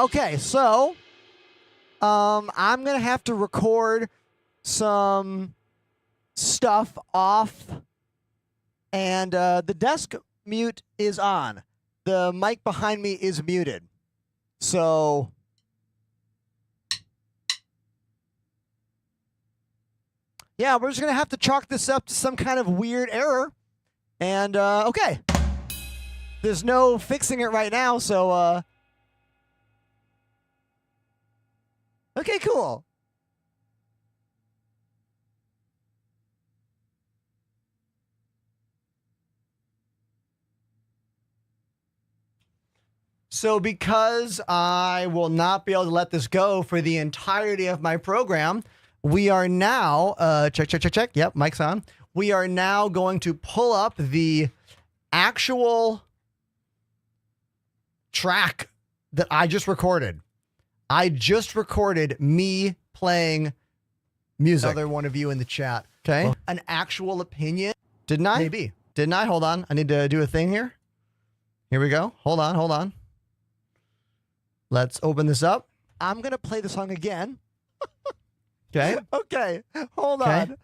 Okay, so I'm gonna have to record some stuff off, and the desk mute is on. The mic behind me is muted, so yeah, we're just gonna have to chalk this up to some kind of weird error, and okay, there's no fixing it right now, so okay, cool. So because I will not be able to let this go for the entirety of my program, we are now, check. Yep, mic's on. We are now going to pull up the actual track that I just recorded. I just recorded me playing music. Another one of you in the chat. Okay. An actual opinion. Didn't I? Maybe. Didn't I? Hold on. I need to do a thing here. Here we go. Hold on. Let's open this up. I'm going to play the song again. Okay. Okay. Hold on.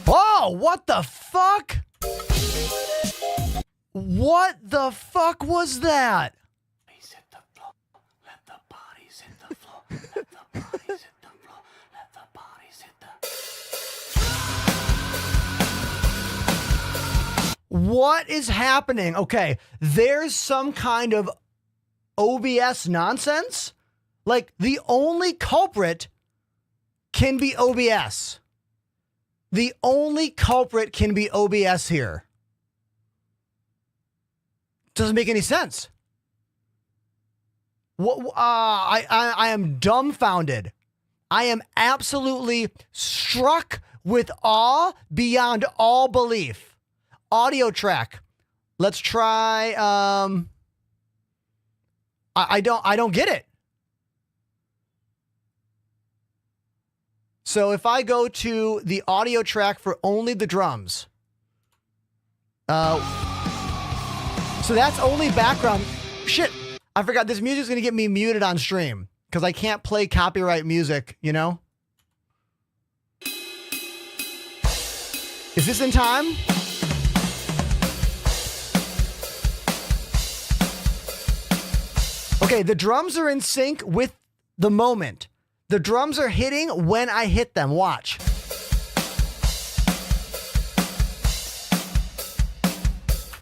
Oh, what the fuck? What the fuck was that? What is happening? Okay, there's some kind of OBS nonsense. Like, the only culprit can be OBS. The only culprit can be OBS here. Doesn't make any sense. I am dumbfounded. I am absolutely struck with awe beyond all belief. Audio track. Let's try. I don't get it. So if I go to the audio track for only the drums, so that's only background. Shit, I forgot this music's gonna get me muted on stream because I can't play copyright music, you know? Is this in time? Okay, the drums are in sync with the moment. The drums are hitting when I hit them. Watch.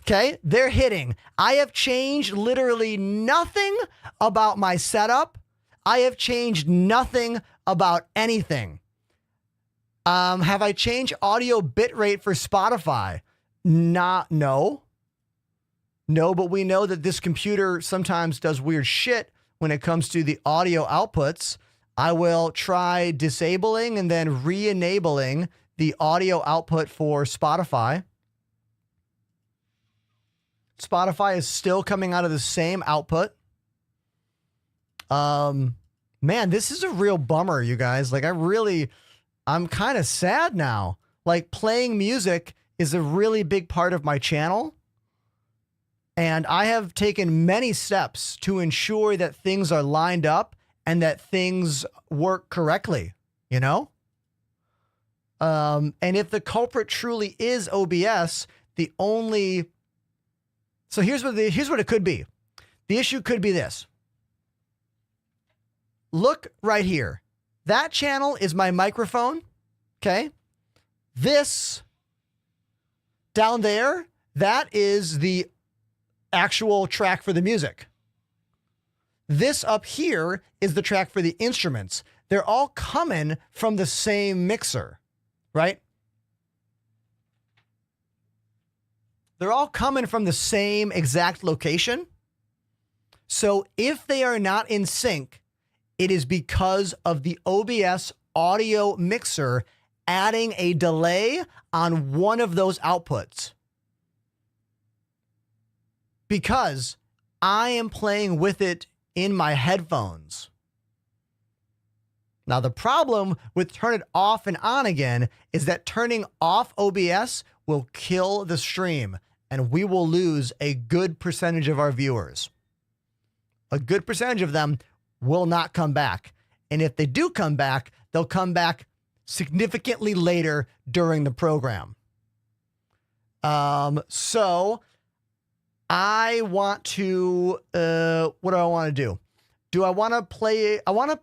Okay, they're hitting. I have changed literally nothing about my setup. I have changed nothing about anything. Have I changed audio bitrate for Spotify? No, but we know that this computer sometimes does weird shit when it comes to the audio outputs. I will try disabling and then re-enabling the audio output for Spotify. Spotify is still coming out of the same output. Man, this is a real bummer, you guys. Like, I'm kind of sad now. Like, playing music is a really big part of my channel. And I have taken many steps to ensure that things are lined up and that things work correctly, you know? And if the culprit truly is OBS, so here's what it could be. The issue could be this. Look right here. That channel is my microphone, okay? This down there, that is the actual track for the music. This up here is the track for the instruments. They're all coming from the same mixer, right? They're all coming from the same exact location. So if they are not in sync, it is because of the OBS audio mixer adding a delay on one of those outputs. Because I am playing with it in my headphones. Now, the problem with turn it off and on again is that turning off OBS will kill the stream, and we will lose a good percentage of our viewers. A good percentage of them will not come back. And if they do come back, they'll come back significantly later during the program. So I want to, what do I want to do? Do I want to play, I want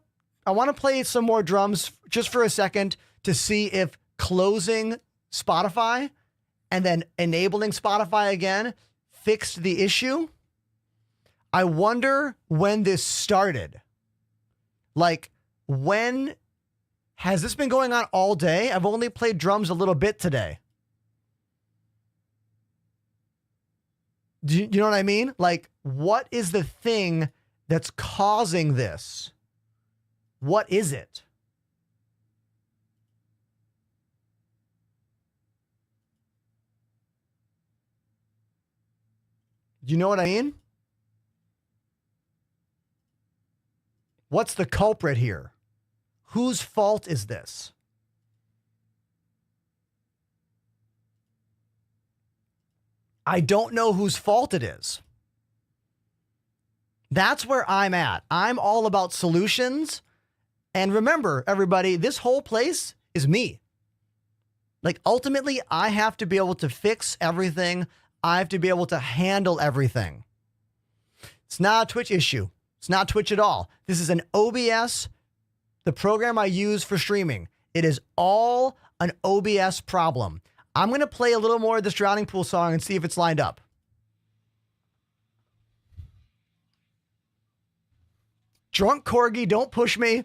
to play some more drums just for a second to see if closing Spotify and then enabling Spotify again fixed the issue. I wonder when this started. Like, when has this been going on all day? I've only played drums a little bit today. Do you know what I mean? Like, what is the thing that's causing this? What is it? Do you know what I mean? What's the culprit here? Whose fault is this? I don't know whose fault it is. That's where I'm at. I'm all about solutions. And remember, everybody, this whole place is me. Like, ultimately, I have to be able to fix everything. I have to be able to handle everything. It's not a Twitch issue. It's not Twitch at all. This is an OBS, the program I use for streaming. It is all an OBS problem. I'm going to play a little more of this Drowning Pool song and see if it's lined up. Drunk Corgi, don't push me.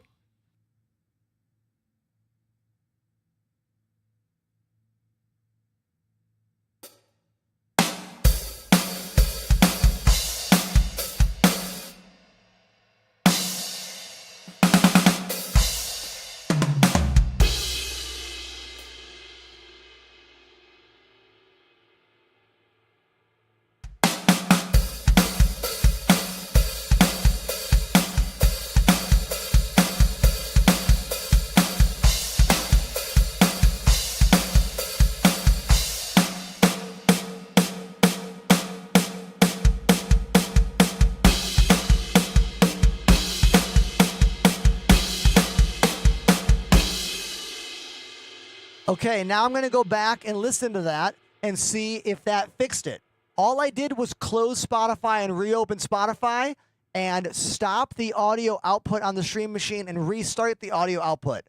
Okay, now I'm going to go back and listen to that and see if that fixed it. All I did was close Spotify and reopen Spotify and stop the audio output on the stream machine and restart the audio output.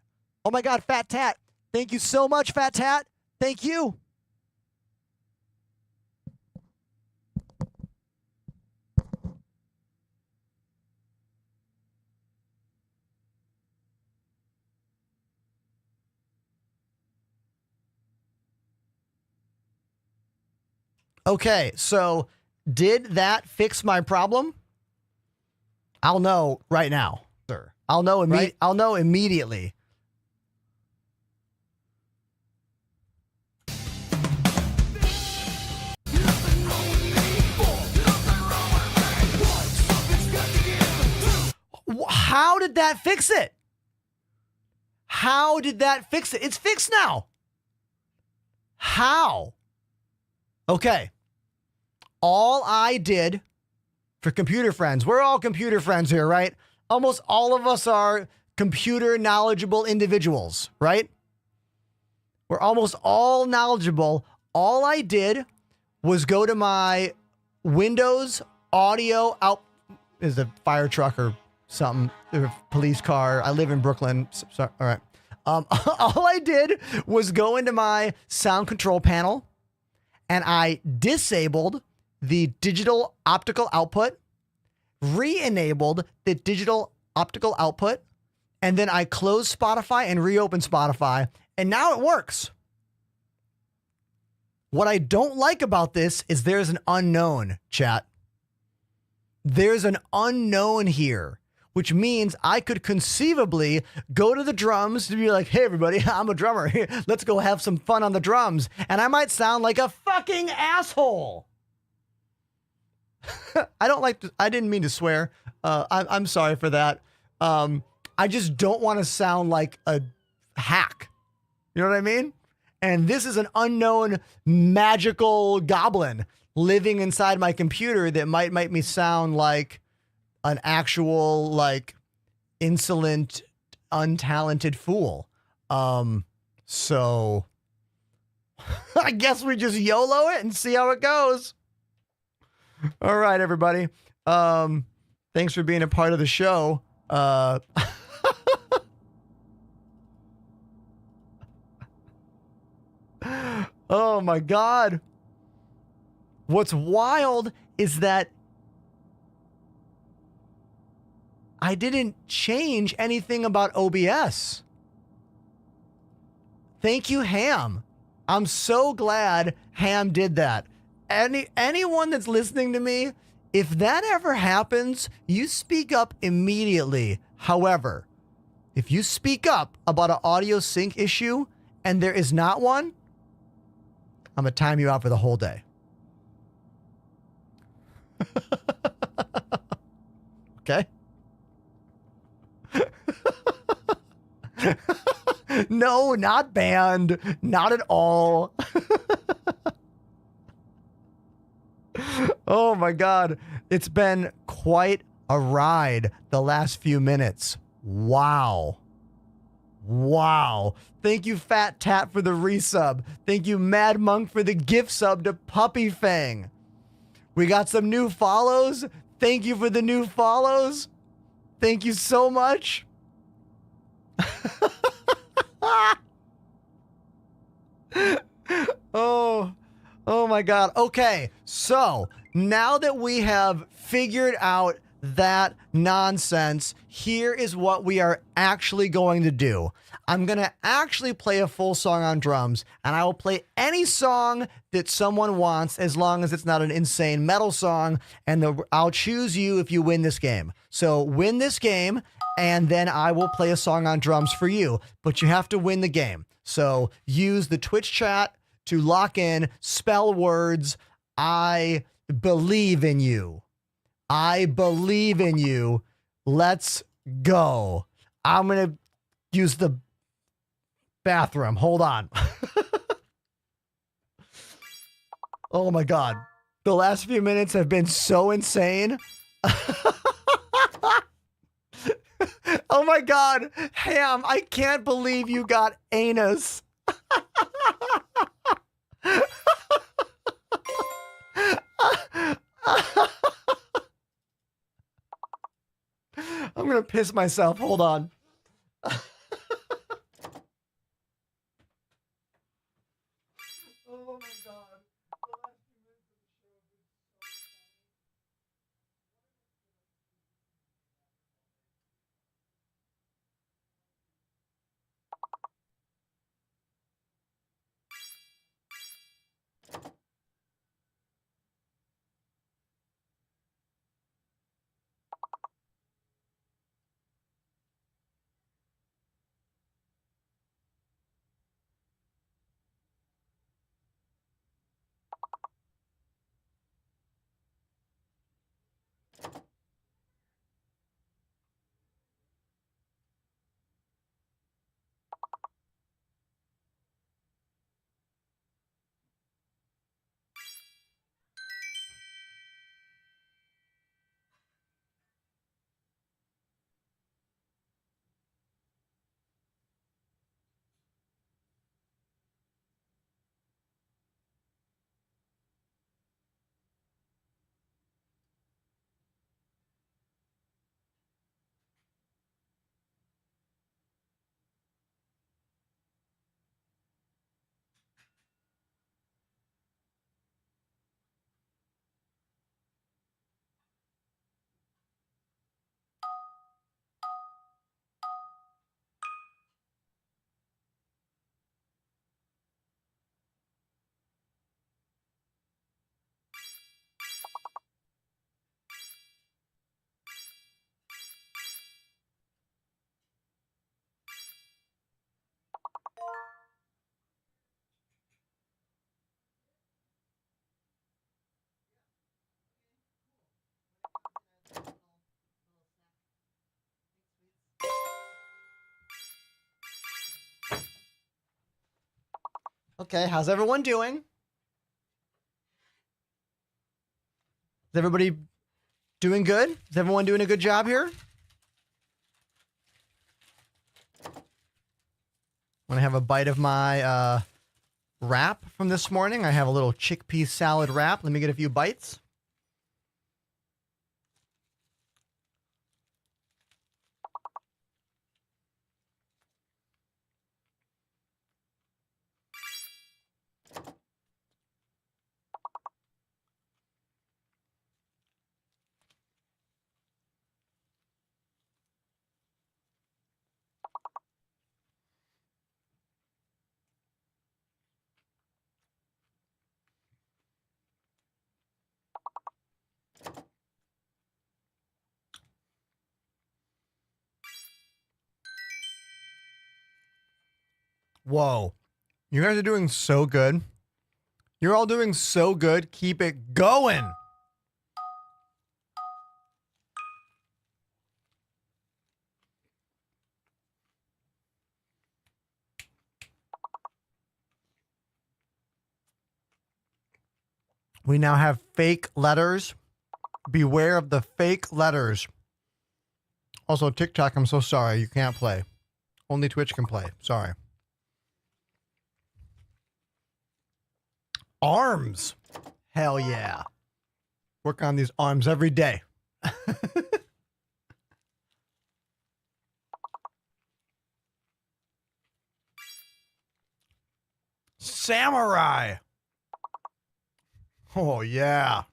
Oh my God, Fat Tat. Thank you so much, Fat Tat. Thank you. Okay, so did that fix my problem? I'll know right now, sir. I'll know I'll know immediately. How did that fix it? How did that fix it? It's fixed now. How? Okay. All I did for computer friends, we're all computer friends here, right? Almost all of us are computer knowledgeable individuals, right? We're almost all knowledgeable. All I did was go to my Windows audio out. Is a fire truck or something, a police car. I live in Brooklyn. Sorry. All right. All I did was go into my sound control panel and I disabled the digital optical output, re-enabled the digital optical output, and then I closed Spotify and reopened Spotify, and now it works. What I don't like about this is there's an unknown, chat. there's an unknown here, which means I could conceivably go to the drums to be like, hey, everybody, I'm a drummer. Let's go have some fun on the drums. And I might sound like a fucking asshole. I didn't mean to swear. I'm sorry for that. I just don't want to sound like a hack. You know what I mean? And this is an unknown magical goblin living inside my computer that might make me sound like an actual, like, insolent, untalented fool. So I guess we just YOLO it and see how it goes. All right, everybody. Thanks for being a part of the show. Oh my God. What's wild is that I didn't change anything about OBS. Thank you, Ham. I'm so glad Ham did that. Anyone that's listening to me, if that ever happens, you speak up immediately. However, if you speak up about an audio sync issue and there is not one, I'm going to time you out for the whole day. Okay? No, not banned. Not at all. Oh my God. It's been quite a ride the last few minutes. Wow. Wow. Thank you, Fat Tat, for the resub. Thank you, Mad Monk, for the gift sub to Puppy Fang. We got some new follows. Thank you for the new follows. Thank you so much. Oh my God. Okay, so now that we have figured out that nonsense, here is what we are actually going to do. I'm going to actually play a full song on drums, and I will play any song that someone wants as long as it's not an insane metal song, and I'll choose you if you win this game. So win this game, and then I will play a song on drums for you, but you have to win the game. So use the Twitch chat to lock in, spell words, I believe in you. I believe in you. Let's go. I'm going to use the bathroom. Hold on. Oh my God. The last few minutes have been so insane. Oh my God. Ham, I can't believe you got anus. I'm going to piss myself. Hold on. Oh my God. Okay, how's everyone doing? Is everybody doing good? Is everyone doing a good job here? Want to have a bite of my wrap from this morning? I have a little chickpea salad wrap. Let me get a few bites. Whoa. You guys are doing so good. You're all doing so good. Keep it going. We now have fake letters. Beware of the fake letters. Also, TikTok, I'm so sorry. You can't play. Only Twitch can play. Sorry. Arms. Hell yeah. Work on these arms every day. Samurai. Oh, yeah.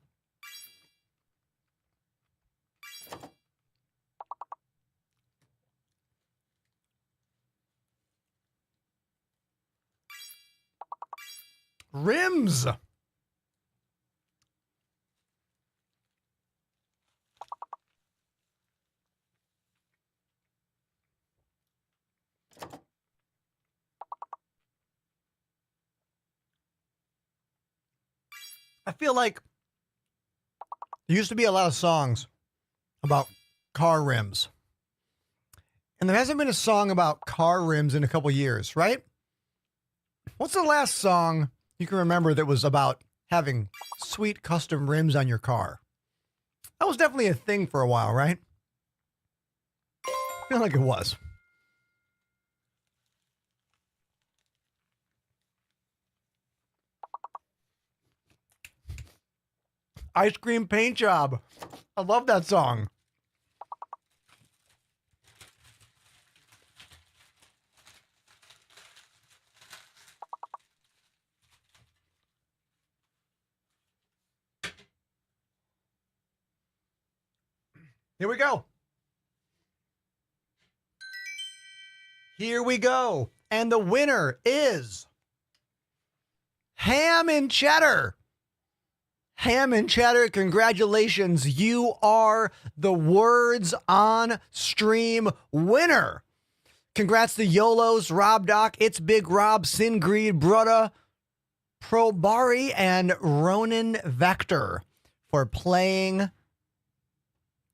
Rims. I feel like there used to be a lot of songs about car rims. And there hasn't been a song about car rims in a couple years, right? What's the last song you can remember that was about having sweet custom rims on your car? That was definitely a thing for a while, right? I feel like it was. Ice Cream Paint Job. I love that song. Here we go. Here we go. And the winner is Ham and Cheddar. Ham and Cheddar, congratulations. You are the Words on Stream winner. Congrats to YOLOs, Rob Doc, It's Big Rob, Sin Greed, Brutta, Probari, and Ronan Vector for playing.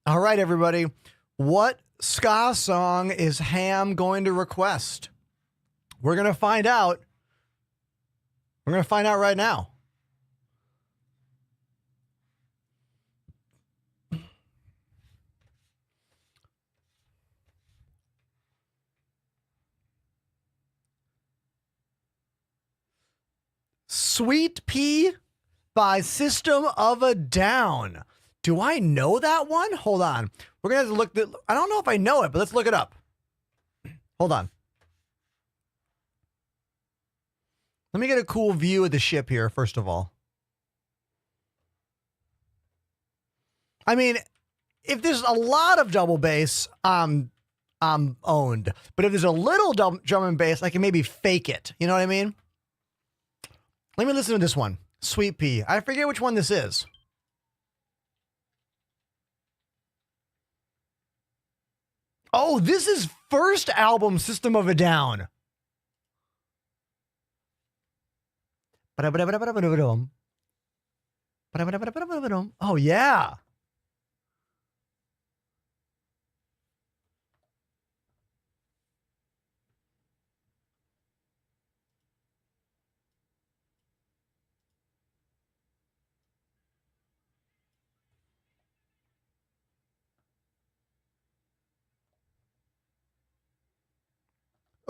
All right, everybody. What ska song is Ham going to request? We're going to find out. We're going to find out right now. Sweet Pea by System of a Down. Do I know that one? Hold on. We're going to have to look. I don't know if I know it, but let's look it up. Hold on. Let me get a cool view of the ship here, first of all. I mean, if there's a lot of double bass, I'm owned. But if there's a little drum and bass, I can maybe fake it. You know what I mean? Let me listen to this one. Sweet Pea. I forget which one this is. Oh, this is first album System of a Down. Oh, yeah.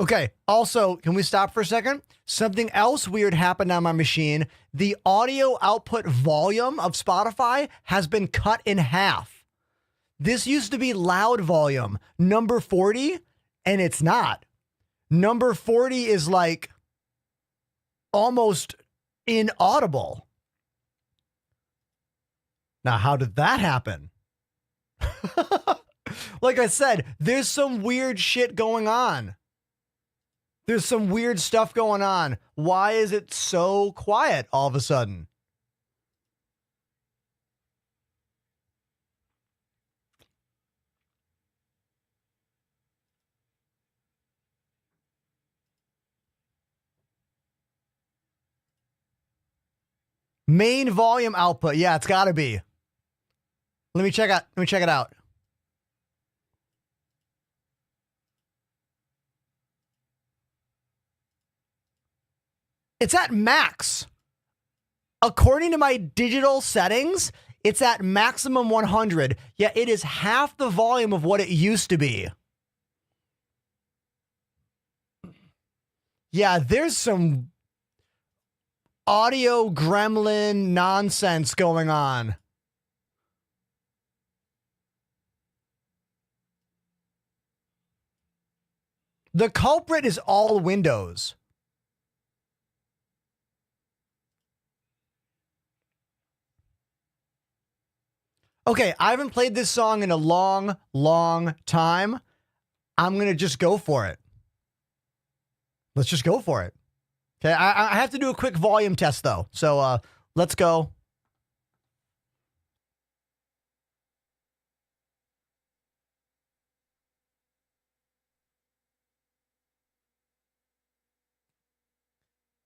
Okay. Also, can we stop for a second? Something else weird happened on my machine. The audio output volume of Spotify has been cut in half. This used to be loud volume, number 40, and it's not. Number 40 is like almost inaudible. Now, how did that happen? Like I said, there's some weird shit going on. There's some weird stuff going on. Why is it so quiet all of a sudden? Main volume output. Yeah, it's got to be. Let me check it out. It's at max. According to my digital settings, it's at maximum 100. Yeah, it is half the volume of what it used to be. Yeah, there's some audio gremlin nonsense going on. The culprit is all Windows. Okay, I haven't played this song in a long, long time. I'm going to just go for it. Let's just go for it. Okay, I have to do a quick volume test, though. So let's go.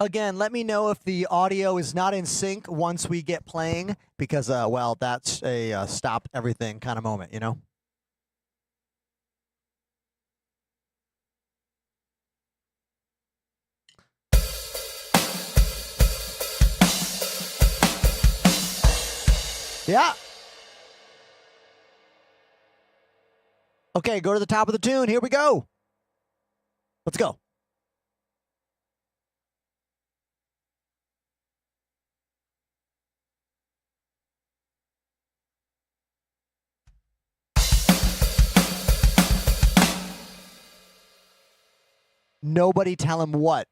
Again, let me know if the audio is not in sync once we get playing, because, well, that's a stop everything kind of moment, you know? Yeah. Okay, go to the top of the tune. Here we go. Let's go. Nobody tell him what.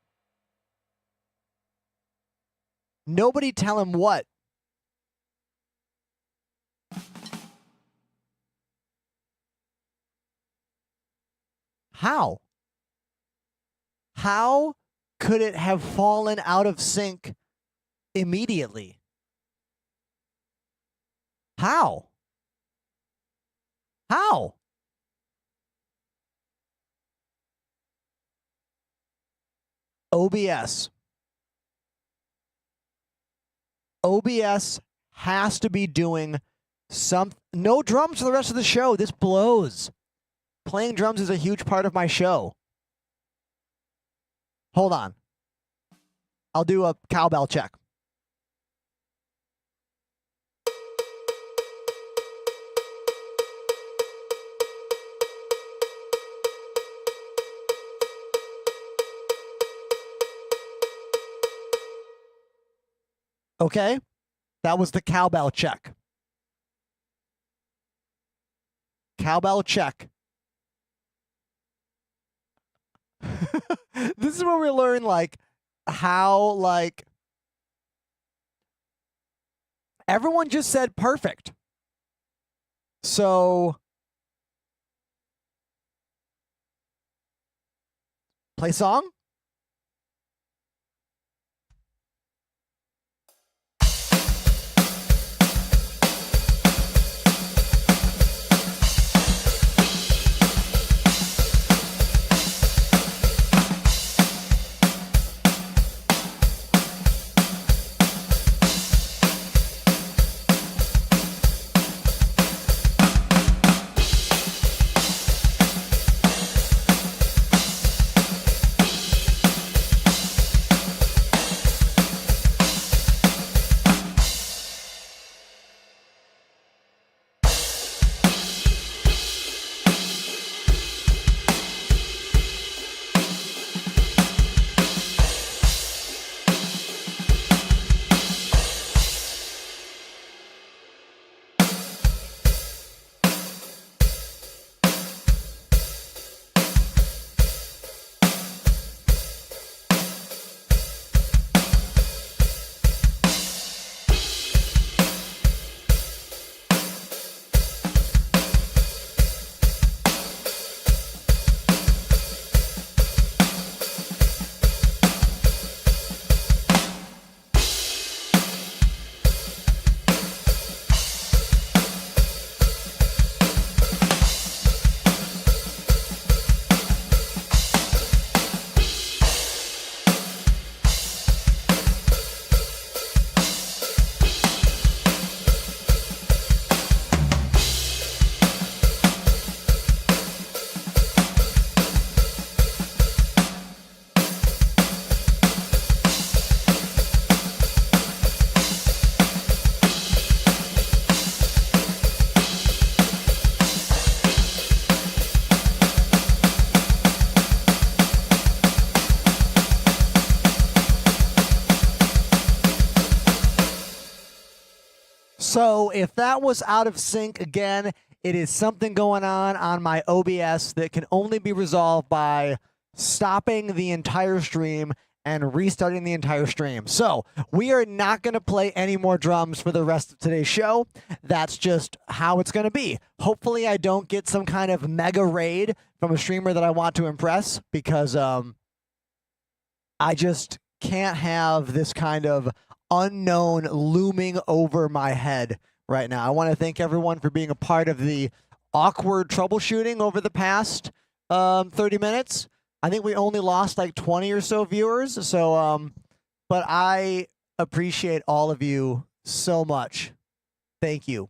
Nobody tell him what. How? How could it have fallen out of sync immediately? How? How? OBS. OBS has to be doing no drums for the rest of the show. This blows. Playing drums is a huge part of my show. Hold on. I'll do a cowbell check. Okay, that was the cowbell check. Cowbell check. This is where we learn, like, how, like, everyone just said perfect. So, play song. if that was out of sync again, it is something going on my OBS that can only be resolved by stopping the entire stream and restarting the entire stream. So we are not going to play any more drums for the rest of today's show. That's just how it's going to be. Hopefully I don't get some kind of mega raid from a streamer that I want to impress, because I just can't have this kind of unknown looming over my head right now. I want to thank everyone for being a part of the awkward troubleshooting over the past 30 minutes. I think we only lost like 20 or so viewers. So, but I appreciate all of you so much. Thank you.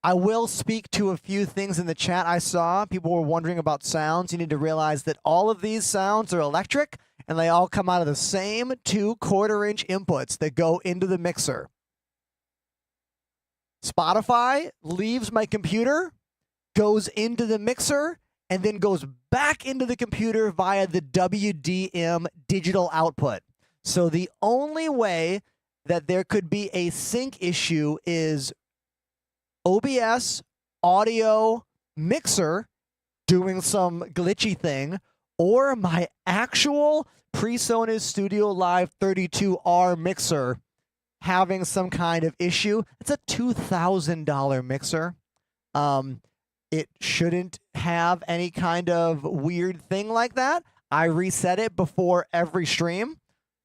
I will speak to a few things in the chat I saw. People were wondering about sounds. You need to realize that all of these sounds are electric, and they all come out of the same 2 1/4-inch inputs that go into the mixer. Spotify leaves my computer, goes into the mixer, and then goes back into the computer via the WDM digital output. So the only way that there could be a sync issue is OBS audio mixer doing some glitchy thing, or my actual PreSonus Studio Live 32R mixer having some kind of issue. It's a $2,000 mixer. It shouldn't have any kind of weird thing like that. I reset it before every stream.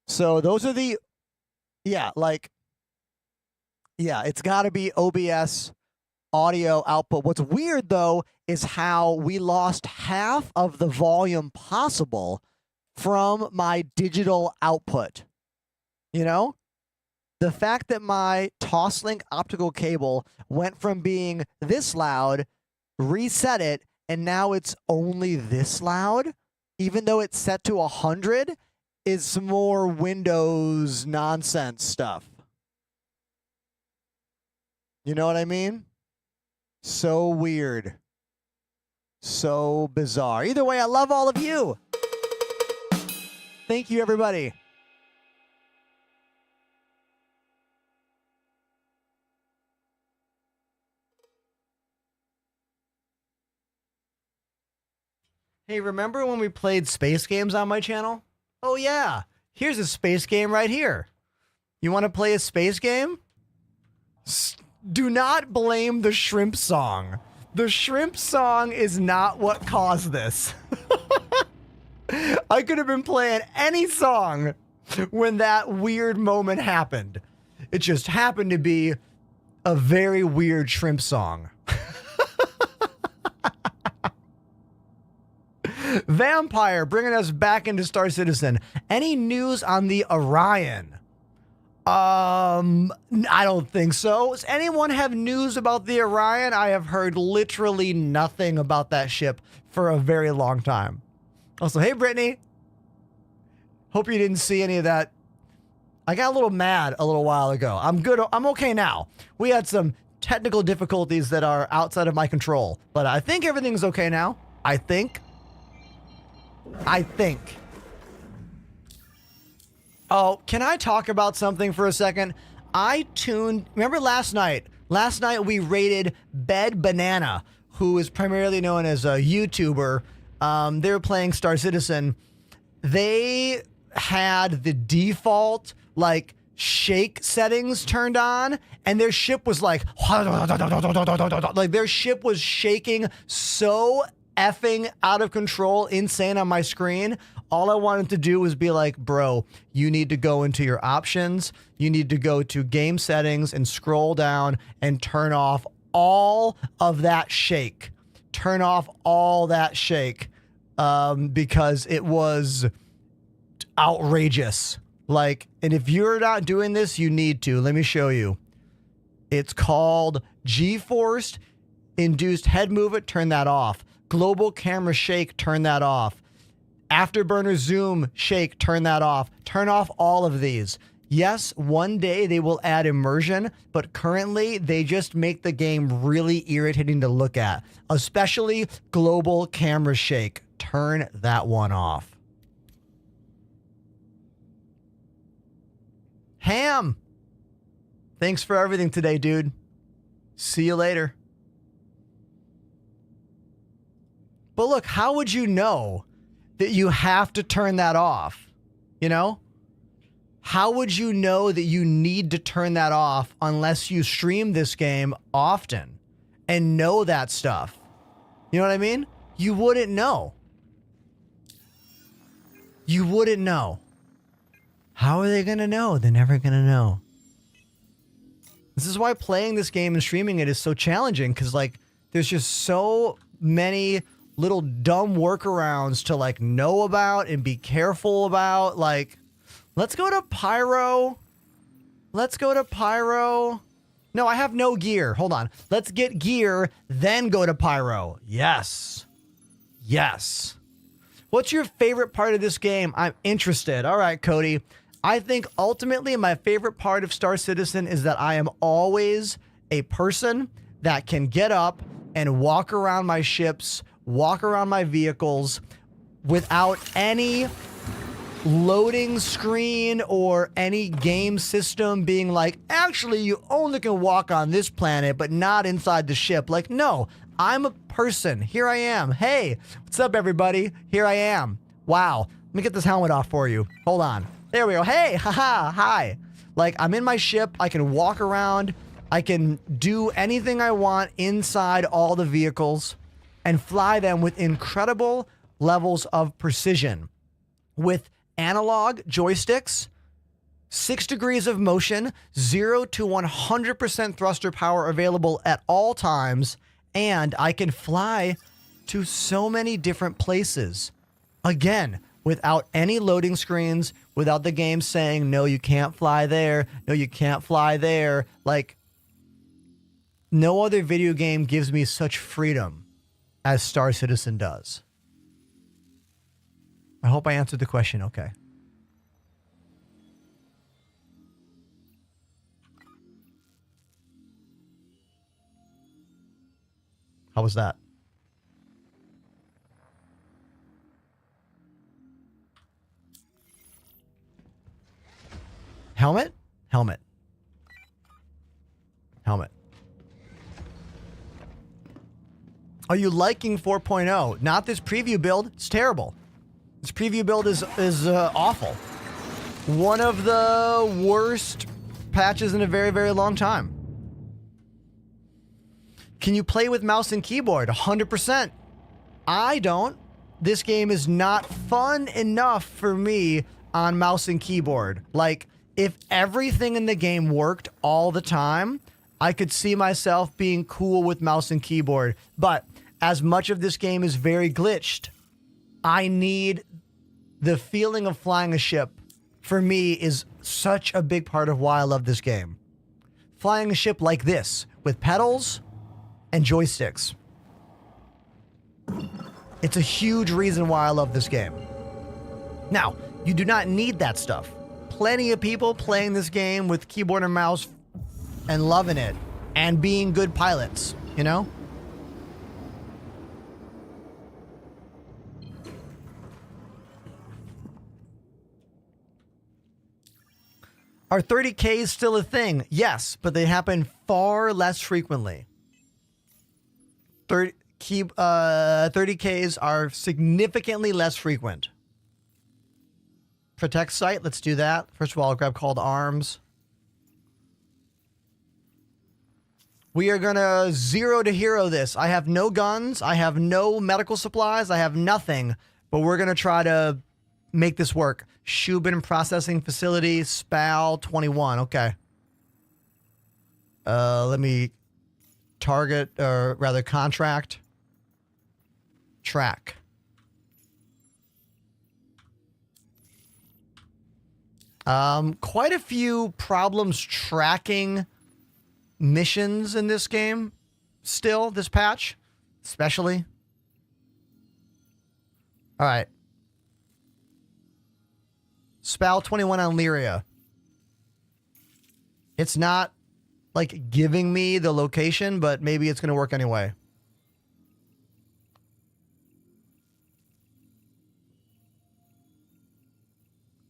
So those are the, it's got to be OBS audio output. What's weird, though, is how we lost half of the volume possible from my digital output. You know? The fact that my Toslink optical cable went from being this loud, reset it, and now it's only this loud, even though it's set to 100, is some more Windows nonsense stuff. You know what I mean? So weird. So bizarre. Either way, I love all of you. Thank you, everybody. Hey, remember when we played space games on my channel? Oh, yeah. Here's a space game right here. You want to play a space game? Do not blame the shrimp song. The shrimp song is not what caused this. I could have been playing any song when that weird moment happened. It just happened to be a very weird shrimp song. Vampire bringing us back into Star Citizen. Any news on the Orion? I don't think so. Does anyone have news about the Orion? I have heard literally nothing about that ship for a very long time. Also, hey, Brittany. Hope you didn't see any of that. I got a little mad a little while ago. I'm good. I'm okay now. We had some technical difficulties that are outside of my control, but I think everything's okay now. I think. Oh, can I talk about something for a second? Remember last night? Last night we rated Bed Banana, who is primarily known as a YouTuber. They were playing Star Citizen. They had the default, like, shake settings turned on, and their ship was like their ship was shaking so effing out of control, insane on my screen. All I wanted to do was be like, bro, you need to go into your options. You need to go to game settings and scroll down and turn off all of that shake. Turn off all that shake because it was outrageous. Like, and if you're not doing this, you need to. Let me show you. It's called G-Force Induced Head Movement. Turn that off. Global camera shake, turn that off. Afterburner zoom shake, turn that off. Turn off all of these. Yes, one day they will add immersion, but currently they just make the game really irritating to look at. Especially global camera shake. Turn that one off. Ham! Thanks for everything today, dude. See you later. But look, how would you know that you have to turn that off? You know? How would you know that you need to turn that off unless you stream this game often and know that stuff? You know what I mean? You wouldn't know. You wouldn't know. How are they going to know? They're never going to know. This is why playing this game and streaming it is so challenging, because like there's just so many little dumb workarounds to like know about and be careful about. Like, let's go to Pyro. Let's go to Pyro. No, I have no gear. Hold on. Let's get gear, then go to Pyro. Yes. Yes. What's your favorite part of this game? I'm interested. All right, Cody. I think ultimately my favorite part of Star Citizen is that I am always a person that can get up and walk around my ships, walk around my vehicles without any loading screen or any game system being like, actually, you only can walk on this planet, but not inside the ship. Like, no, I'm a person. Here I am. Hey, what's up, everybody? Here I am. Wow. Let me get this helmet off for you. Hold on. There we go. Hey, haha, hi. Like, I'm in my ship. I can walk around. I can do anything I want inside all the vehicles and fly them with incredible levels of precision. With analog joysticks, 6 degrees of motion, 0 to 100% thruster power available at all times, and I can fly to so many different places. Again, without any loading screens, without the game saying, no, you can't fly there, no, you can't fly there. Like, no other video game gives me such freedom as Star Citizen does. I hope I answered the question okay. How was that? Helmet? Helmet. Helmet. Are you liking 4.0? Not this preview build. It's terrible. This preview build is awful. One of the worst patches in a very, very long time. Can you play with mouse and keyboard? 100%. I don't. This game is not fun enough for me on mouse and keyboard. Like, if everything in the game worked all the time, I could see myself being cool with mouse and keyboard. But as much of this game is very glitched, I need the feeling of flying a ship. For me, is such a big part of why I love this game. Flying a ship like this, with pedals and joysticks. It's a huge reason why I love this game. Now, you do not need that stuff. Plenty of people playing this game with keyboard and mouse and loving it and being good pilots, you know? Are 30Ks still a thing? Yes, but they happen far less frequently. 30Ks are significantly less frequent. Protect site, let's do that. First of all, I'll grab call to arms. We are gonna 0 to hero this. I have no guns, I have no medical supplies, I have nothing, but we're gonna try to make this work. Shubin Processing Facility, SPAL 21, okay. Let me target, or rather contract. Track. Quite a few problems tracking missions in this game still, this patch, especially. All right. SPAL 21 on Lyria. It's not like giving me the location, but maybe it's going to work anyway.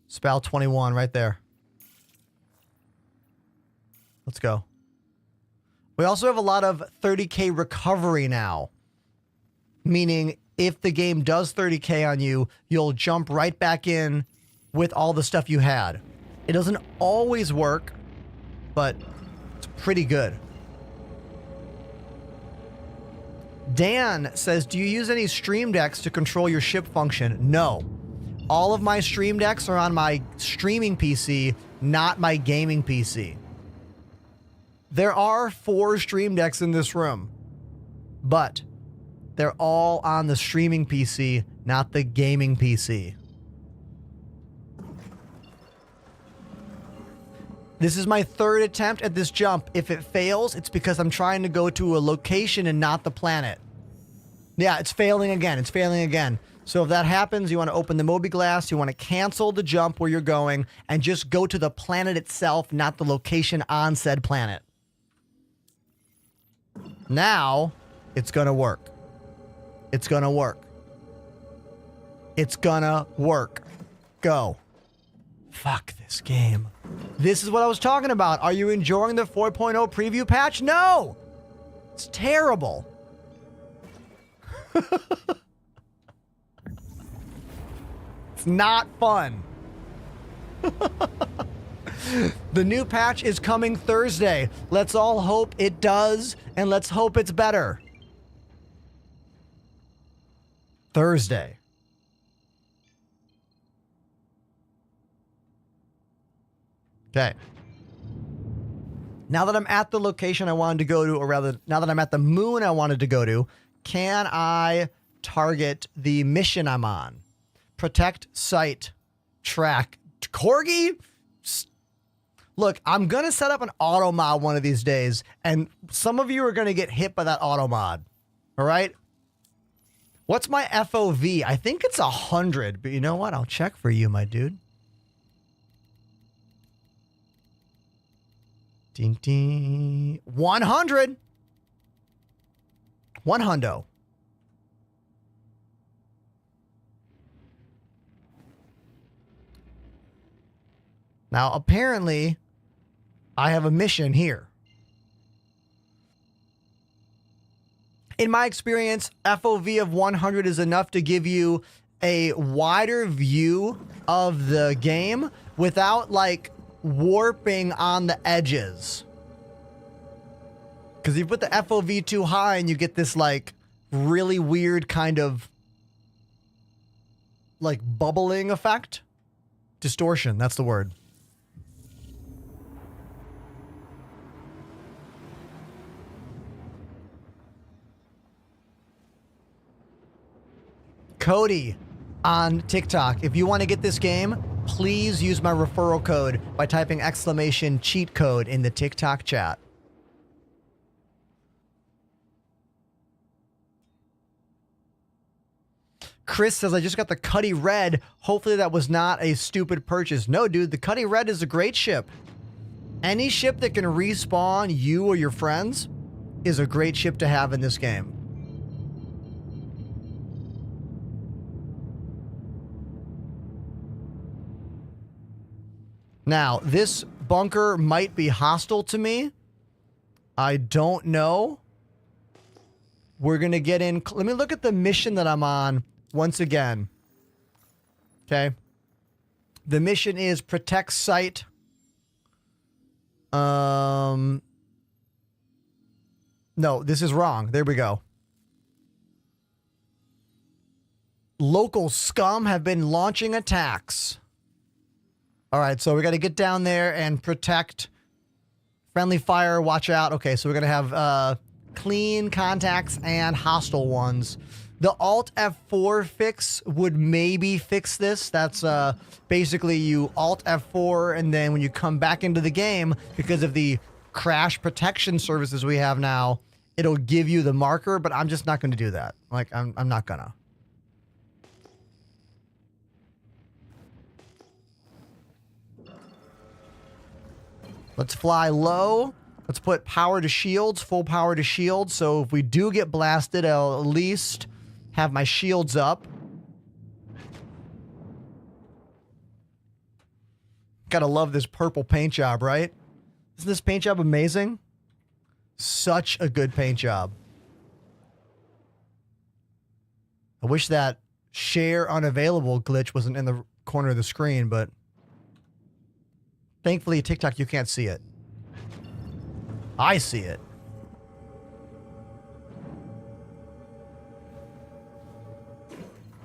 SPAL 21 right there. Let's go. We also have a lot of 30K recovery now, meaning if the game does 30K on you, you'll jump right back in with all the stuff you had. It doesn't always work, but it's pretty good. Dan says, do you use any stream decks to control your ship function? No. All of my stream decks are on my streaming PC, not my gaming PC. There are 4 stream decks in this room, but they're all on the streaming PC, not the gaming PC. This is my 3rd attempt at this jump. If it fails, it's because I'm trying to go to a location and not the planet. Yeah, it's failing again. It's failing again. So if that happens, you want to open the Moby Glass, you want to cancel the jump where you're going, and just go to the planet itself, not the location on said planet. Now, it's going to work. It's going to work. It's going to work. Go. Fuck this game. This is what I was talking about. Are you enjoying the 4.0 preview patch? No! It's terrible. It's not fun. The new patch is coming Thursday. Let's all hope it does, and let's hope it's better. Thursday. Okay. Now that I'm at the location I wanted to go to, or rather, now that I'm at the moon I wanted to go to, can I target the mission I'm on? Protect site. Track. Corgi? Look, I'm going to set up an auto mod one of these days, and some of you are going to get hit by that auto mod. All right? What's my FOV? I think it's 100, but you know what? I'll check for you, my dude. Ding, ding. 100. 100. Now, apparently, I have a mission here. In my experience, FOV of 100 is enough to give you a wider view of the game without, like, warping on the edges. Because you put the FOV too high and you get this, like, really weird kind of, like, bubbling effect. Distortion, that's the word. Cody on TikTok. If you want to get this game, please use my referral code by typing !cheat code in the TikTok chat. Chris says, I just got the Cuddy Red. Hopefully that was not a stupid purchase. No, dude, the Cuddy Red is a great ship. Any ship that can respawn you or your friends is a great ship to have in this game. Now, this bunker might be hostile to me. I don't know. We're going to get in. Let me look at the mission that I'm on once again. Okay. The mission is protect site. No, this is wrong. There we go. Local scum have been launching attacks. All right, so we got to get down there and protect. Friendly fire, watch out. Okay, so we're going to have clean contacts and hostile ones. The Alt F4 fix would maybe fix this. That's basically you Alt F4, and then when you come back into the game, because of the crash protection services we have now, it'll give you the marker, but I'm just not going to do that. Like, I'm not going to. Let's fly low. Let's put power to shields, full power to shields. So if we do get blasted, I'll at least have my shields up. Gotta love this purple paint job, right? Isn't this paint job amazing? Such a good paint job. I wish that share unavailable glitch wasn't in the corner of the screen, but thankfully TikTok, you can't see it. I see it.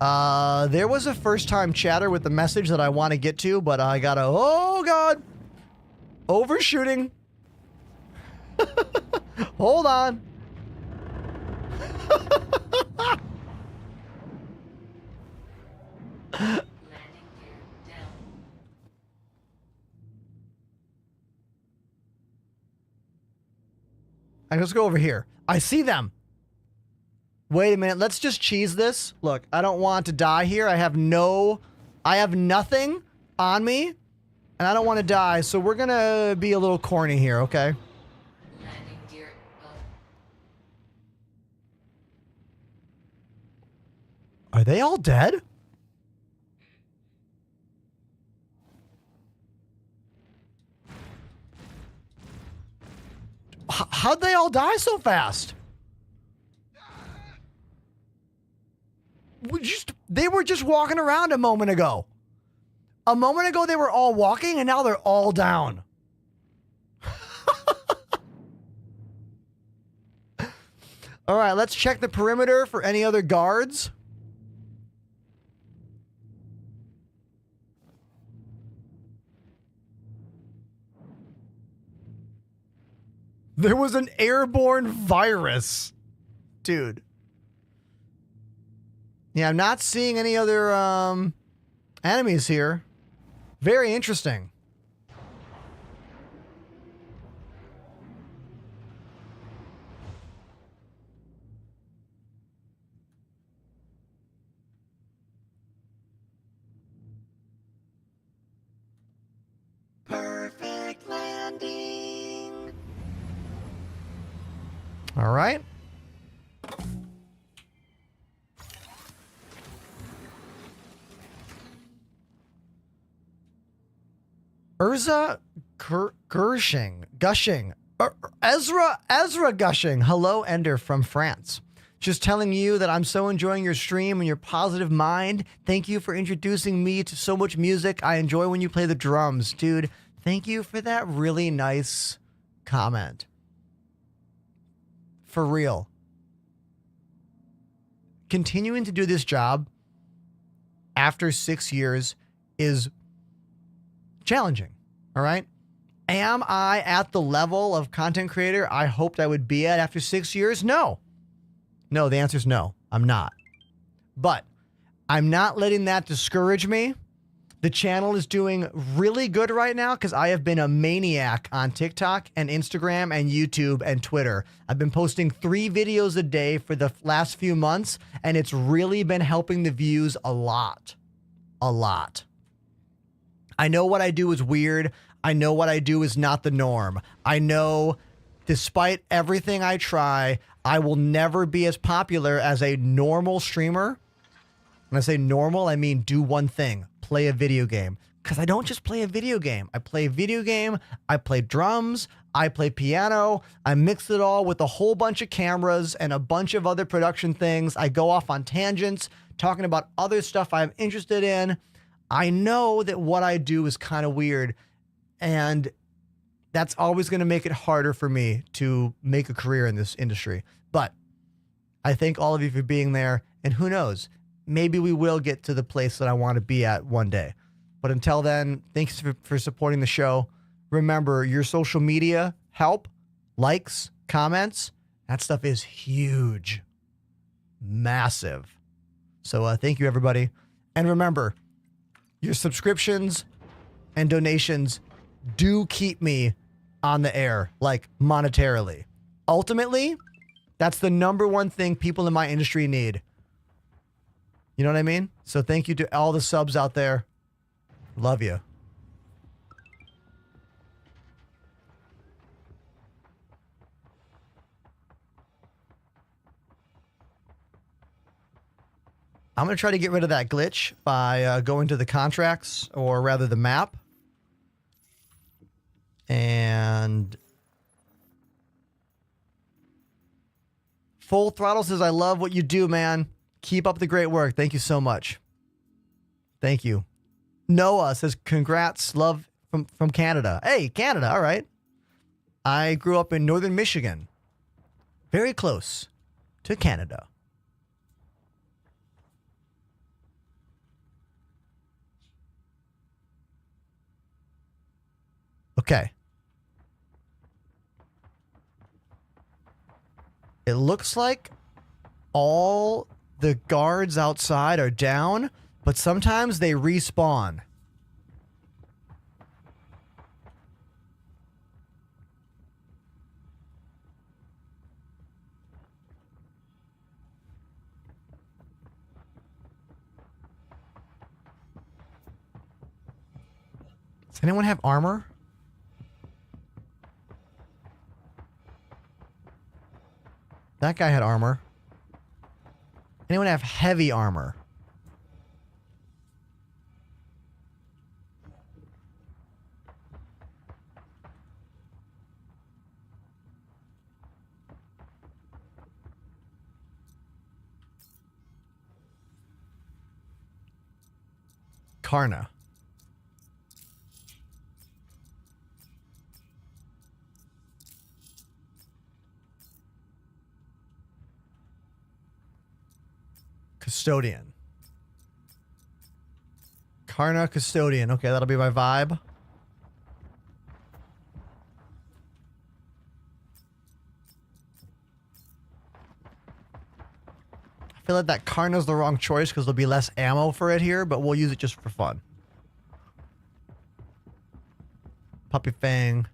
There was a first-time chatter with the message that I want to get to, but I gotta... Oh, God! Overshooting. Hold on. Let's go over here. I see them. Wait a minute. Let's just cheese this. Look, I don't want to die here. I have nothing on me, and I don't want to die, so we're gonna be a little corny here, okay? Are they all dead? How'd they all die so fast? They were just walking around a moment ago. A moment ago, they were all walking, and now they're all down. All right, let's check the perimeter for any other guards. There was an airborne virus. Dude. Yeah, I'm not seeing any other enemies here. Very interesting. Perfect landing. All right. Urza Gushing. Ezra Gushing. Hello, Ender from France. Just telling you that I'm so enjoying your stream and your positive mind. Thank you for introducing me to so much music. I enjoy when you play the drums. Dude, thank you for that really nice comment. For real. Continuing to do this job after 6 years is challenging. All right. Am I at the level of content creator I hoped I would be at after 6 years? No. No, the answer is no. I'm not. But I'm not letting that discourage me. The channel is doing really good right now because I have been a maniac on TikTok and Instagram and YouTube and Twitter. I've been posting 3 videos a day for the last few months, and it's really been helping the views a lot. A lot. I know what I do is weird. I know what I do is not the norm. I know despite everything I try, I will never be as popular as a normal streamer. When I say normal, I mean do one thing. Play a video game. Because I don't just play a video game. I play a video game. I play drums. I play piano. I mix it all with a whole bunch of cameras and a bunch of other production things. I go off on tangents, talking about other stuff I'm interested in. I know that what I do is kind of weird, and that's always going to make it harder for me to make a career in this industry. But I thank all of you for being there, and who knows, maybe we will get to the place that I want to be at one day. But until then, thanks for supporting the show. Remember, your social media help, likes, comments, that stuff is huge, massive. So thank you, everybody. And remember, your subscriptions and donations do keep me on the air, like monetarily. Ultimately, that's the #1 thing people in my industry need. You know what I mean? So thank you to all the subs out there. Love you. I'm going to try to get rid of that glitch by going to the contracts, or rather the map. And Full Throttle says, I love what you do, man. Keep up the great work. Thank you so much. Thank you. Noah says, congrats, love from Canada. Hey, Canada, all right. I grew up in northern Michigan. Very close to Canada. Okay. It looks like all the guards outside are down, but sometimes they respawn. Does anyone have armor? That guy had armor. Anyone have heavy armor? Karna. Custodian. Karna Custodian. Okay, that'll be my vibe. I feel like that Karna's the wrong choice because there'll be less ammo for it here, but we'll use it just for fun. Puppy Fang.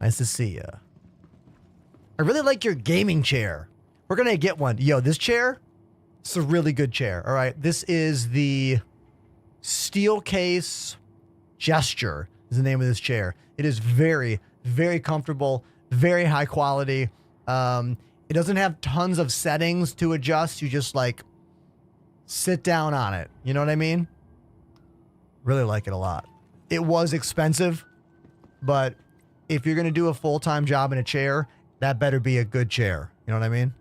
Nice to see ya. I really like your gaming chair. We're going to get one. Yo, this chair, it's a really good chair. All right. This is the Steel Case Gesture is the name of this chair. It is very, very comfortable, very high quality. It doesn't have tons of settings to adjust. You just like sit down on it. You know what I mean? Really like it a lot. It was expensive, but if you're going to do a full-time job in a chair, that better be a good chair. You know what I mean?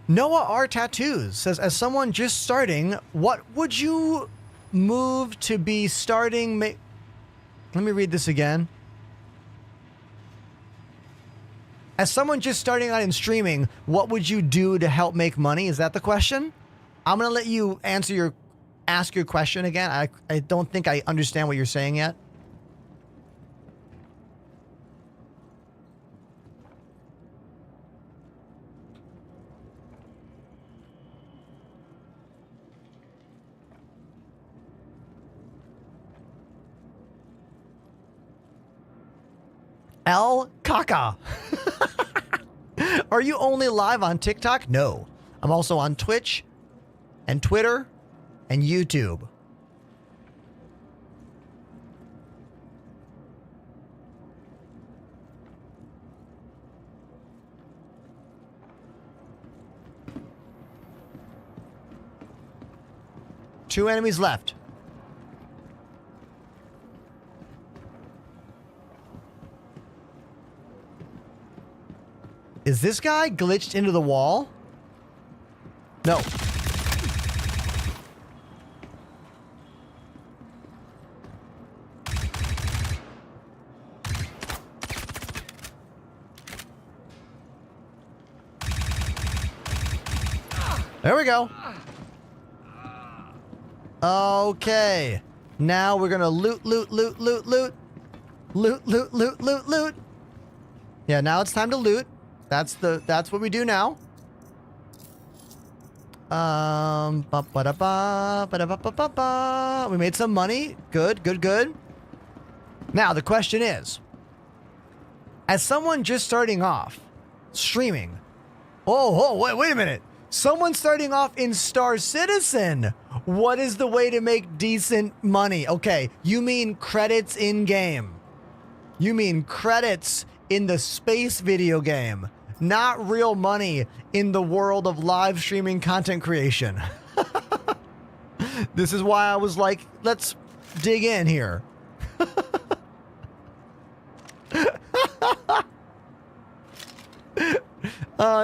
Noah R. Tattoos says, as someone just starting, what would you move to be starting? Let me read this again. As someone just starting out in streaming, what would you do to help make money? Is that the question? I'm going to let you ask your question again. I don't think I understand what you're saying yet. El Caca. Are you only live on TikTok? No. I'm also on Twitch and Twitter and YouTube. Two enemies left. Is this guy glitched into the wall? No. There we go. Okay. Now we're gonna loot. Loot. Yeah, now it's time to loot. That's what we do now. We made some money. Good. Now the question is, as someone just starting off streaming, wait a minute. Someone starting off in Star Citizen. What is the way to make decent money? Okay, you mean credits in game. You mean credits in the space video game. Not real money in the world of live streaming content creation. This is why I was like, let's dig in here.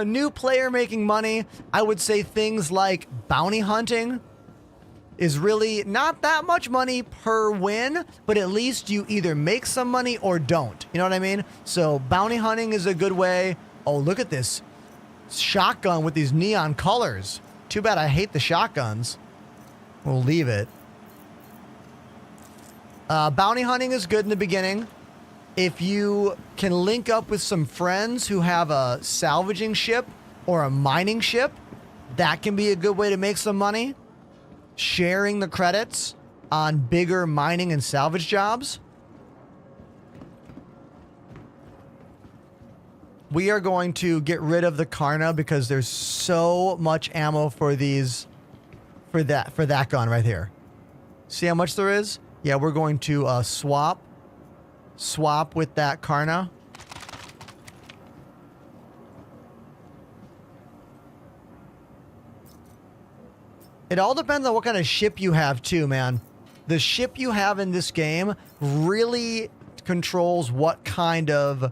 New player making money. I would say things like bounty hunting is really not that much money per win, but at least you either make some money or don't. You know what I mean? So bounty hunting is a good way. Oh, look at this shotgun with these neon colors. Too bad I hate the shotguns. We'll leave it. Bounty hunting is good in the beginning. If you can link up with some friends who have a salvaging ship or a mining ship, that can be a good way to make some money. Sharing the credits on bigger mining and salvage jobs. We are going to get rid of the Karna because there's so much ammo for these, for that gun right here. See how much there is? Yeah, we're going to swap with that Karna. It all depends on what kind of ship you have too, man. The ship you have in this game really controls what kind of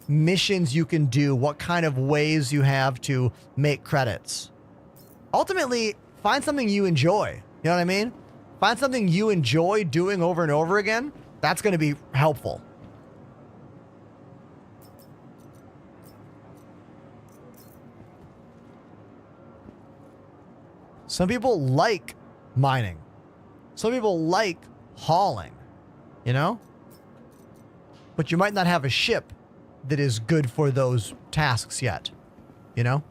missions you can do, what kind of ways you have to make credits. Ultimately, find something you enjoy. You know what I mean? Find something you enjoy doing over and over again. That's going to be helpful. Some people like mining. Some people like hauling, you know? But you might not have a ship that is good for those tasks yet, you know?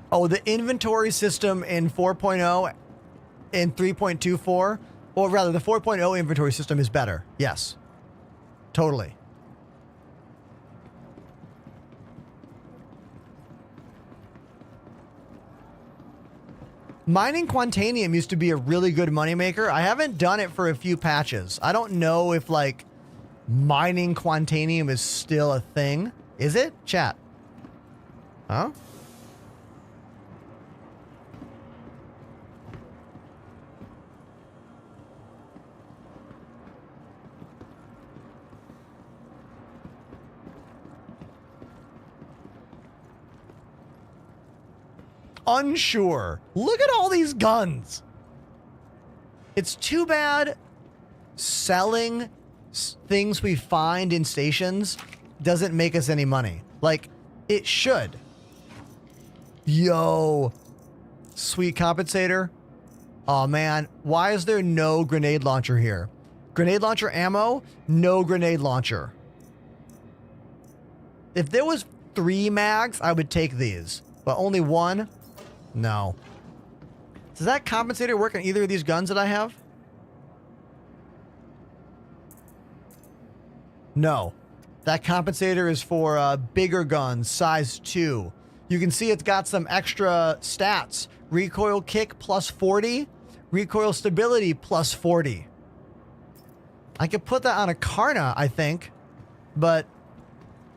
Oh, the inventory system in 4.0 and 3.24, or rather the 4.0 inventory system is better. Yes, totally. Mining Quantanium used to be a really good moneymaker. I haven't done it for a few patches. I don't know if like mining Quantanium is still a thing. Is it? Chat. Huh? Unsure. Look at all these guns. It's too bad selling things we find in stations doesn't make us any money. Like, it should. Yo. Sweet compensator. Oh man, why is there no grenade launcher here? Grenade launcher ammo, no grenade launcher. If there was 3 mags, I would take these. But only 1? No. Does that compensator work on either of these guns that I have? No. That compensator is for bigger guns, size 2. You can see it's got some extra stats. Recoil kick plus 40. Recoil stability plus 40. I could put that on a Karna, I think. But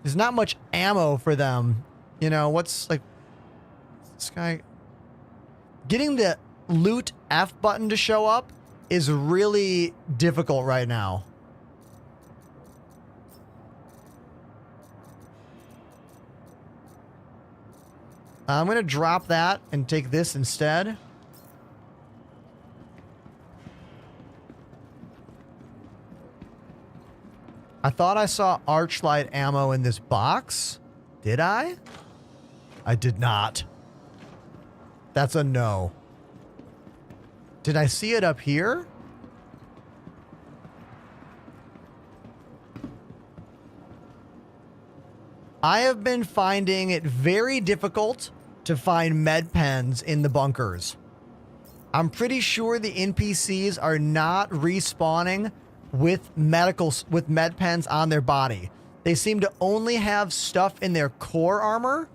there's not much ammo for them. You know, what's like... This guy... Getting the loot F button to show up is really difficult right now. I'm going to drop that and take this instead. I thought I saw Archlight ammo in this box. Did I? I did not. That's a no. Did I see it up here? I have been finding it very difficult to find med pens in the bunkers. I'm pretty sure the NPCs are not respawning with med pens on their body. They seem to only have stuff in their core armor.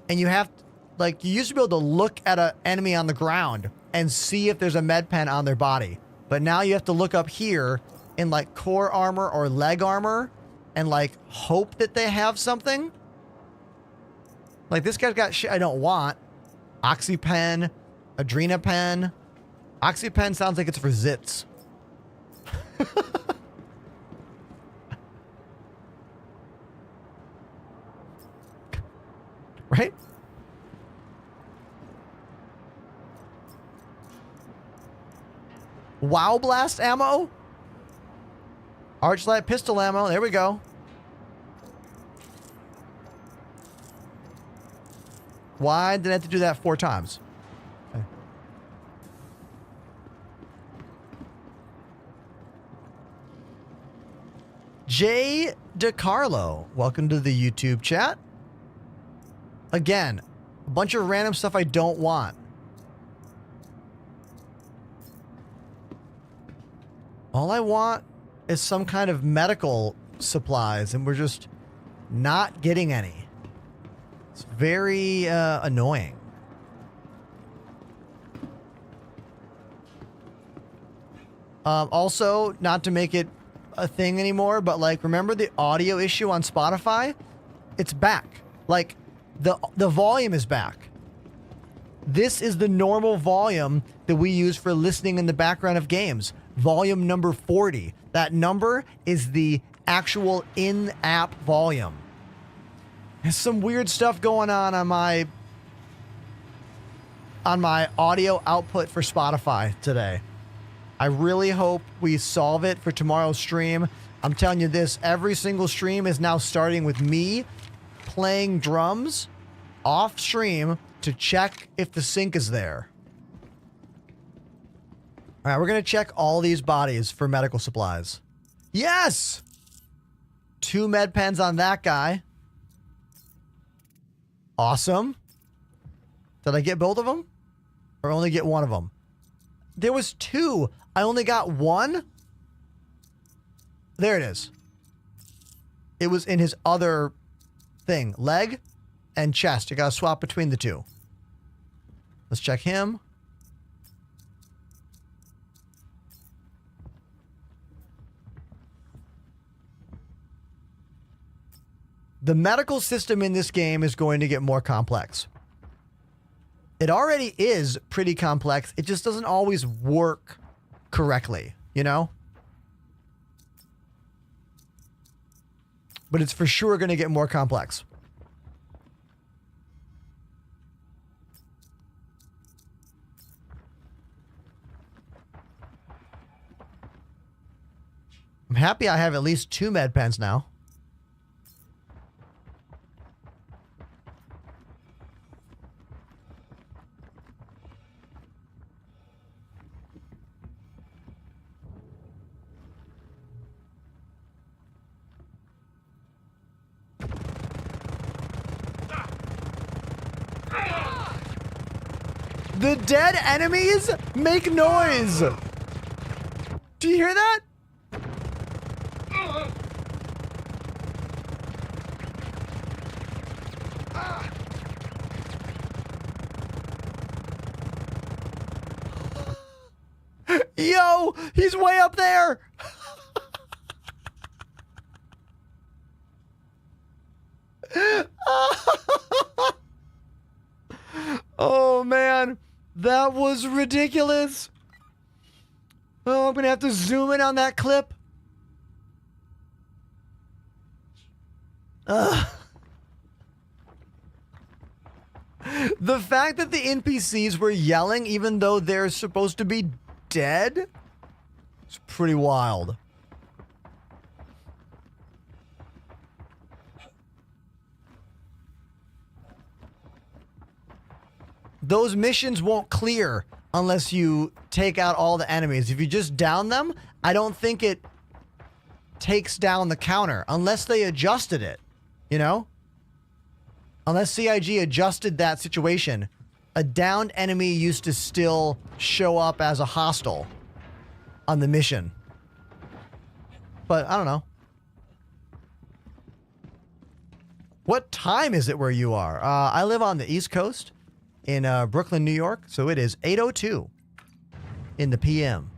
And you have, like, you used to be able to look at an enemy on the ground and see if there's a med pen on their body. But now you have to look up here in, like, core armor or leg armor and, like, hope that they have something. Like, this guy's got shit I don't want. Oxypen, Adrenapen. Oxypen sounds like it's for zits. Right? Wow Blast ammo? Archlight pistol ammo. There we go. Why did I have to do that 4 times? Okay. Jay DeCarlo, welcome to the YouTube chat. Again, a bunch of random stuff I don't want. All I want is some kind of medical supplies, and we're just not getting any. It's very annoying. Also, not to make it a thing anymore, but like, remember the audio issue on Spotify? It's back. Like, the volume is back. This is the normal volume that we use for listening in the background of games. Volume number 40. That number is the actual in-app volume. There's some weird stuff going on my audio output for Spotify today. I really hope we solve it for tomorrow's stream. I'm telling you this, every single stream is now starting with me playing drums off stream to check if the sync is there. All right, we're going to check all these bodies for medical supplies. Yes! 2 med pens on that guy. Awesome. Did I get both of them? Or only get one of them? There was 2. I only got 1? There it is. It was in his other thing. Leg and chest. You gotta swap between the 2. Let's check him. The medical system in this game is going to get more complex. It already is pretty complex. It just doesn't always work correctly, you know? But it's for sure going to get more complex. I'm happy I have at least 2 med pens now. The dead enemies make noise. Do you hear that? Yo, he's way up there. Oh, man. That was ridiculous. Oh, I'm going to have to zoom in on that clip. The fact that the NPCs were yelling even though they're supposed to be dead is pretty wild. Those missions won't clear unless you take out all the enemies. If you just down them, I don't think it takes down the counter unless they adjusted it, you know? Unless CIG adjusted that situation, a downed enemy used to still show up as a hostile on the mission. But I don't know. What time is it where you are? I live on the East Coast in Brooklyn, New York, so it is 8:02 in the PM.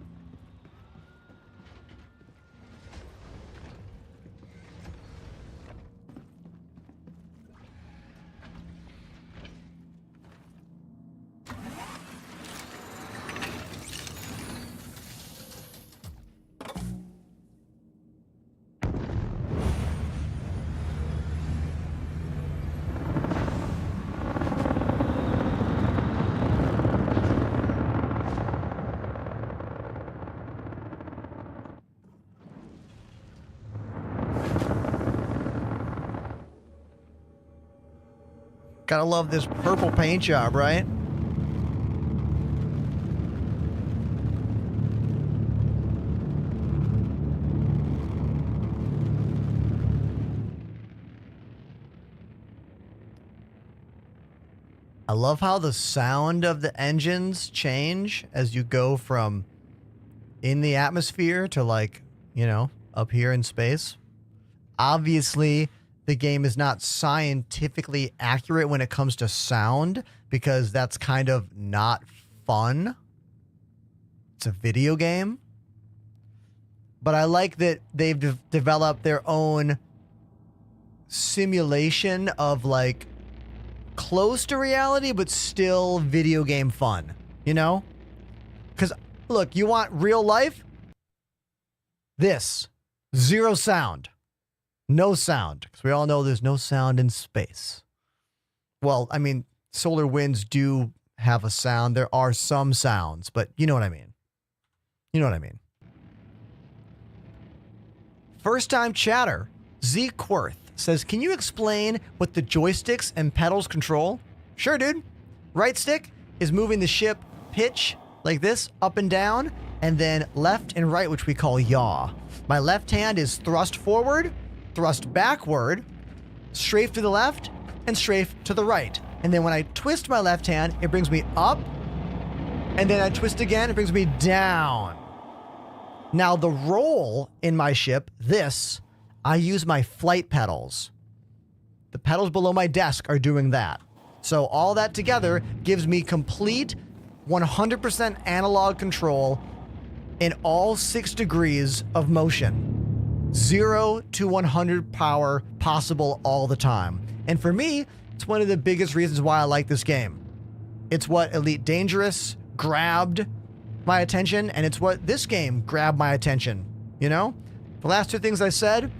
Gotta love this purple paint job, right? I love how the sound of the engines change as you go from in the atmosphere to, like, you know, up here in space. Obviously, the game is not scientifically accurate when it comes to sound because that's kind of not fun. It's a video game. But I like that they've developed their own simulation of, like, close to reality, but still video game fun, you know? Because, look, you want real life? This. Zero sound. No sound. Because we all know there's no sound in space. Well, I mean, solar winds do have a sound. There are some sounds, but you know what I mean. You know what I mean. First time chatter, Z Quirth says, can you explain what the joysticks and pedals control? Sure, dude. Right stick is moving the ship pitch like this, up and down, and then left and right, which we call yaw. My left hand is thrust forward, thrust backward, strafe to the left, and strafe to the right. And then when I twist my left hand, it brings me up, and then I twist again, it brings me down. Now the roll in my ship, this, I use my flight pedals. The pedals below my desk are doing that. So all that together gives me complete 100% analog control in all 6 degrees of motion. 0 to 100 power possible all the time. And for me, it's one of the biggest reasons why I like this game. It's what Elite Dangerous grabbed my attention, and it's what this game grabbed my attention. You know? The last 2 things I said,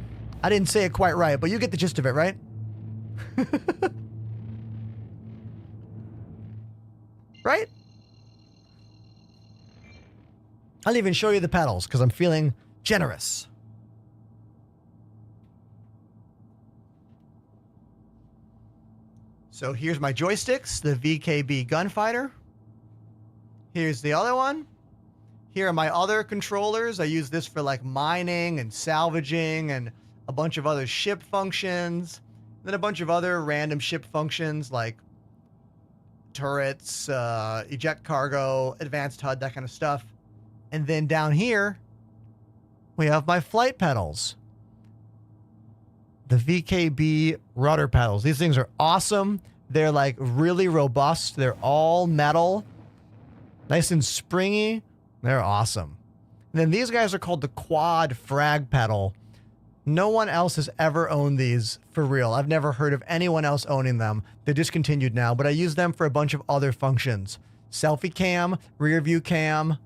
I didn't say it quite right, but you get the gist of it, right? Right? I'll even show you the pedals because I'm feeling generous. So here's my joysticks, the VKB Gunfighter. Here's the other one. Here are my other controllers. I use this for like mining and salvaging and a bunch of other ship functions. Then a bunch of other random ship functions like turrets, eject cargo, advanced HUD, that kind of stuff. And then down here, we have my flight pedals. The VKB rudder pedals. These things are awesome. They're like really robust. They're all metal. Nice and springy. They're awesome. And then these guys are called the quad frag pedal. No one else has ever owned these for real. I've never heard of anyone else owning them. They're discontinued now, but I use them for a bunch of other functions. Selfie cam, rear view cam,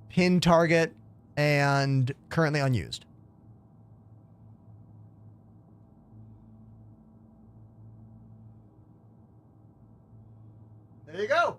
pin target, and currently unused. There you go.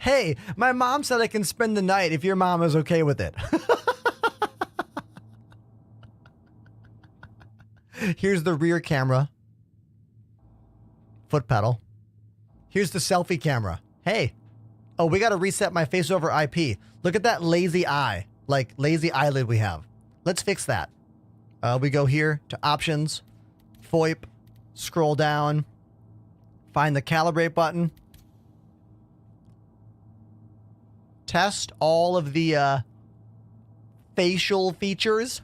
Hey, my mom said I can spend the night if your mom is okay with it. Here's the rear camera. Foot pedal. Here's the selfie camera. Hey. Oh, we got to reset my face over IP. Look at that lazy eye. Like lazy eyelid we have. Let's fix that. We go here to options, FOIP, scroll down, find the calibrate button. Test all of the facial features.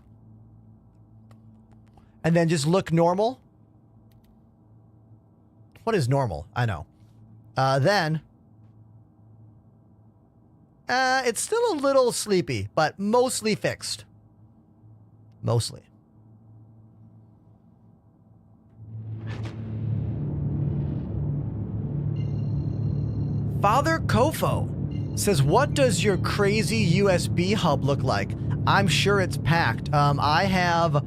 And then just look normal. What is normal? I know. Then It's still a little sleepy, but mostly fixed. Mostly. Father Kofo says, what does your crazy USB hub look like? I'm sure it's packed. I have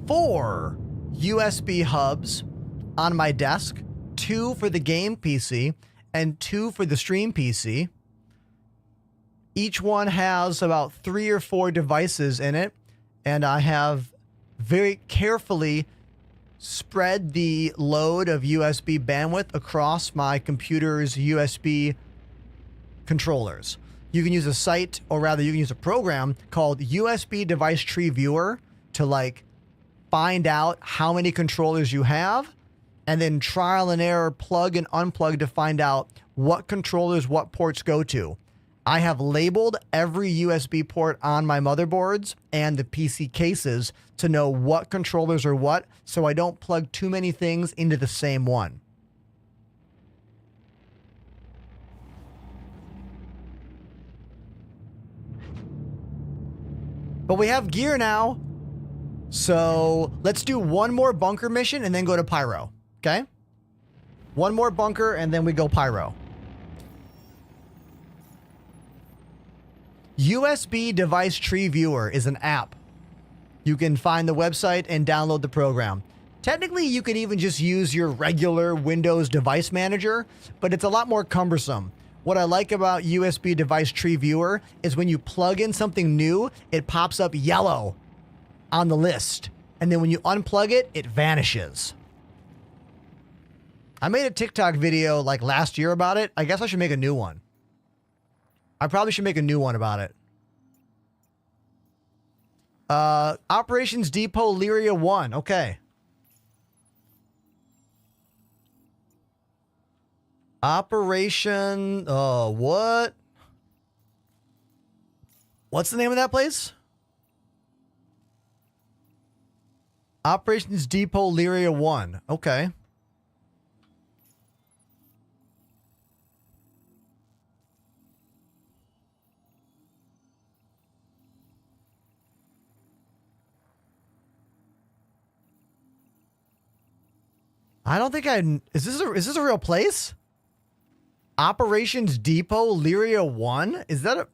4 USB hubs on my desk, 2 for the game PC and 2 for the stream PC. Each one has about 3 or 4 devices in it, and I have very carefully spread the load of USB bandwidth across my computer's USB controllers. You can use a site, or rather you can use a program called USB Device Tree Viewer to like find out how many controllers you have, and then trial and error plug and unplug to find out what controllers what ports go to. I have labeled every USB port on my motherboards and the PC cases to know what controllers are what, so I don't plug too many things into the same one. But we have gear now, so let's do one more bunker mission and then go to Pyro, okay? One more bunker and then we go Pyro. USB Device Tree Viewer is an app. You can find the website and download the program. Technically, you could even just use your regular Windows device manager, but it's a lot more cumbersome. What I like about USB Device Tree Viewer is when you plug in something new, it pops up yellow on the list. And then when you unplug it, it vanishes. I made a TikTok video like last year about it. I guess I should make a new one. I probably should make a new one about it. Operations Depot Lyria 1. Okay. Operation... what? What's the name of that place? Operations Depot Lyria 1. Okay. I don't think is this a real place? Operations Depot Lyria 1? Is that a...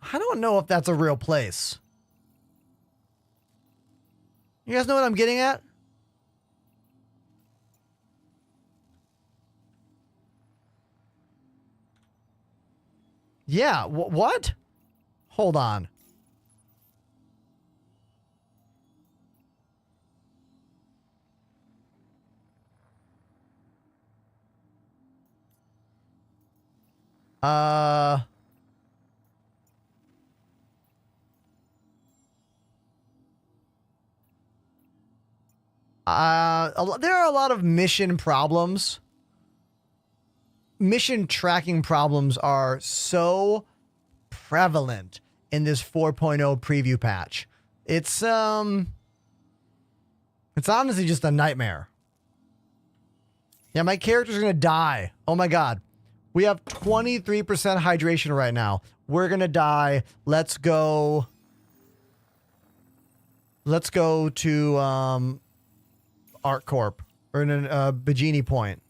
I don't know if that's a real place. You guys know what I'm getting at? Yeah, what? Hold on. There are a lot of mission problems. Mission tracking problems are so prevalent in this 4.0 preview patch. It's honestly just a nightmare. Yeah, my character's gonna die. Oh my god. We have 23% hydration right now. We're gonna die. Let's go to Art Corp or in Bikini Point.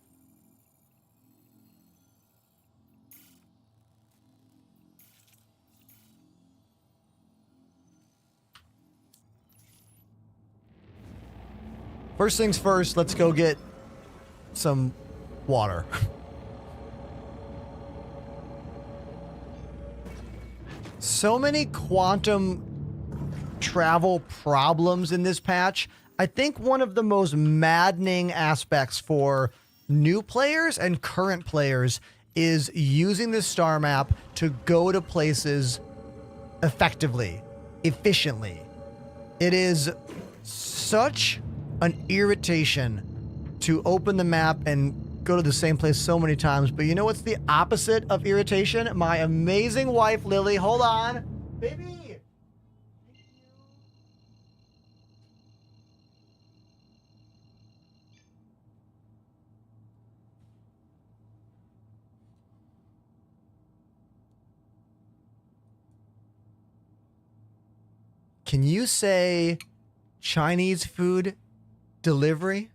First things first, let's go get some water. So many quantum travel problems in this patch. I think one of the most maddening aspects for new players and current players is using the star map to go to places effectively, efficiently. It is such an irritation to open the map and go to the same place so many times. But you know what's the opposite of irritation? My amazing wife, Lily. Hold on. Baby. Can you say Chinese food delivery?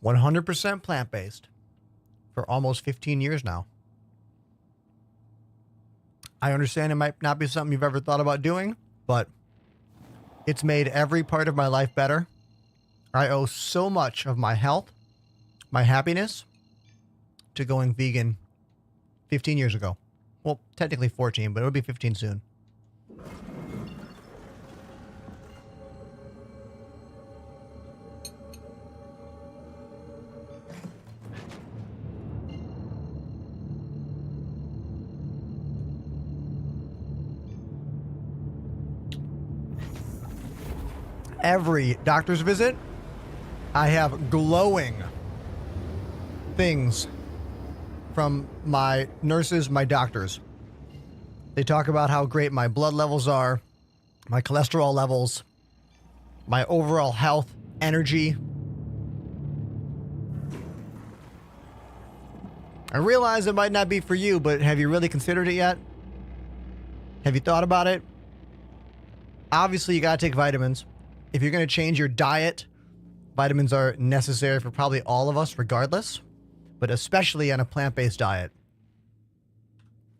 %100% plant-based for almost 15 years now. I understand it might not be something you've ever thought about doing, but it's made every part of my life better. I owe so much of my health, my happiness, to going vegan 15 years ago. Well, technically 14, but it'll be 15 soon. Every doctor's visit, I have glowing things from my nurses, my doctors. They talk about how great my blood levels are, my cholesterol levels, my overall health, energy. I realize it might not be for you, but have you really considered it yet? Have you thought about it? Obviously, you got to take vitamins. If you're going to change your diet, vitamins are necessary for probably all of us regardless, but especially on a plant-based diet,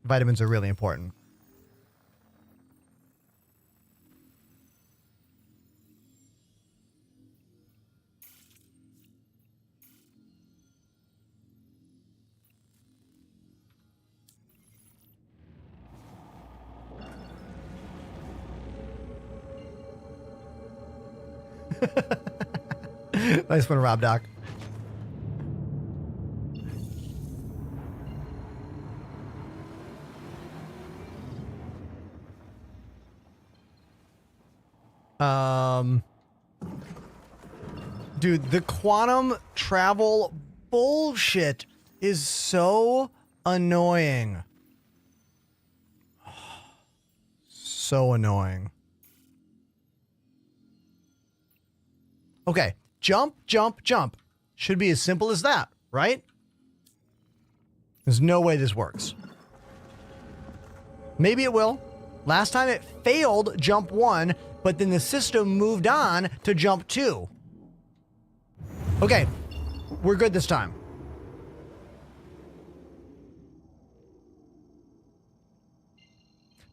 vitamins are really important. Nice one, Rob Doc. Dude, the quantum travel bullshit is so annoying. So annoying. Okay, jump, jump, jump. Should be as simple as that, right? There's no way this works. Maybe it will. Last time it failed jump 1, but then the system moved on to jump 2. Okay, we're good this time.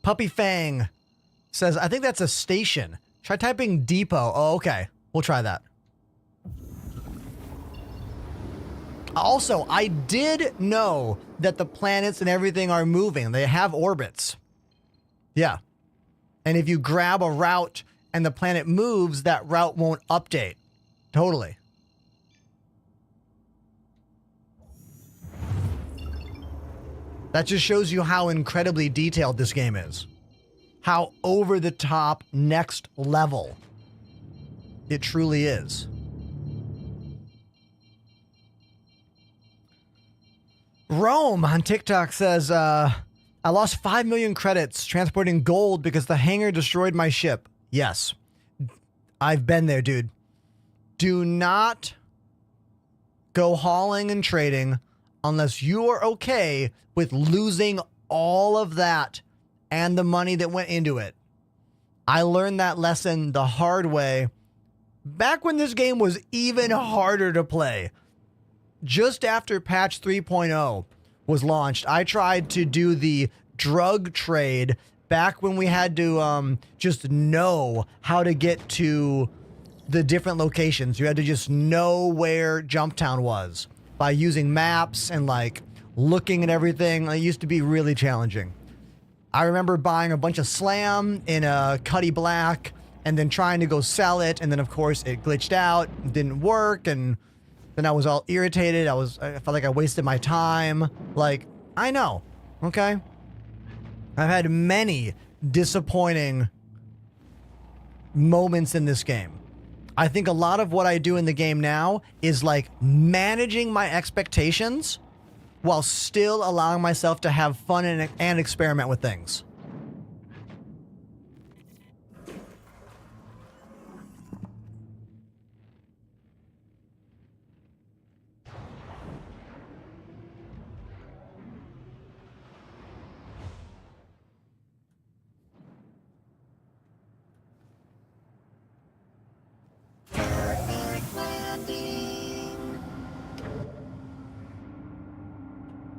Puppy Fang says, I think that's a station. Try typing depot. Oh, okay. We'll try that. Also, I did know that the planets and everything are moving. They have orbits. Yeah. And if you grab a route and the planet moves, that route won't update. Totally. That just shows you how incredibly detailed this game is. How over the top, next level it truly is. Rome on TikTok says, I lost 5 million credits transporting gold because the hangar destroyed my ship. Yes. I've been there, dude. Do not go hauling and trading unless you are okay with losing all of that and the money that went into it. I learned that lesson the hard way back when this game was even harder to play. Just after patch 3.0 was launched, I tried to do the drug trade back when we had to just know how to get to the different locations. You had to just know where Jumptown was by using maps and like looking at everything. It used to be really challenging. I remember buying a bunch of slam in a Cuddy Black and then trying to go sell it. And then of course it glitched out, didn't work. And then I was all irritated. I felt like I wasted my time. Like, I know. Okay. I've had many disappointing moments in this game. I think a lot of what I do in the game now is like managing my expectations while still allowing myself to have fun and experiment with things.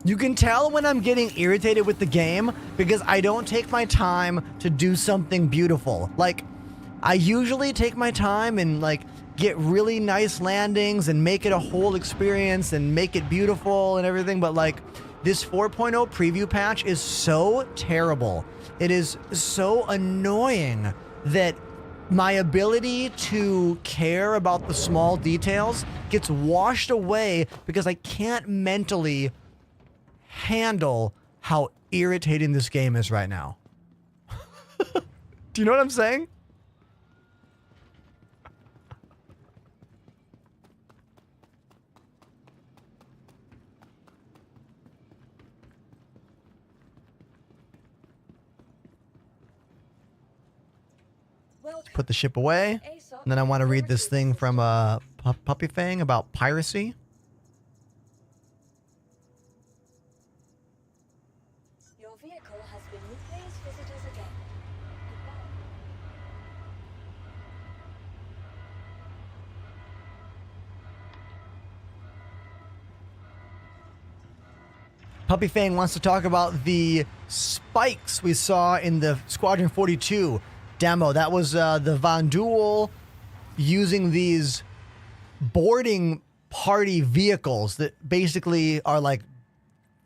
You can tell when I'm getting irritated with the game because I don't take my time to do something beautiful. Like, I usually take my time and like get really nice landings and make it a whole experience and make it beautiful and everything. But like this 4.0 preview patch is so terrible. It is so annoying that my ability to care about the small details gets washed away because I can't mentally handle how irritating this game is right now. Do you know what I'm saying? Put the ship away. And then I want to read this thing from Puppy Fang about piracy. Your vehicle has been moved. Please visit us again. Puppy Fang wants to talk about the spikes we saw in the Squadron 42 demo. That was the Von Duel using these boarding party vehicles that basically are like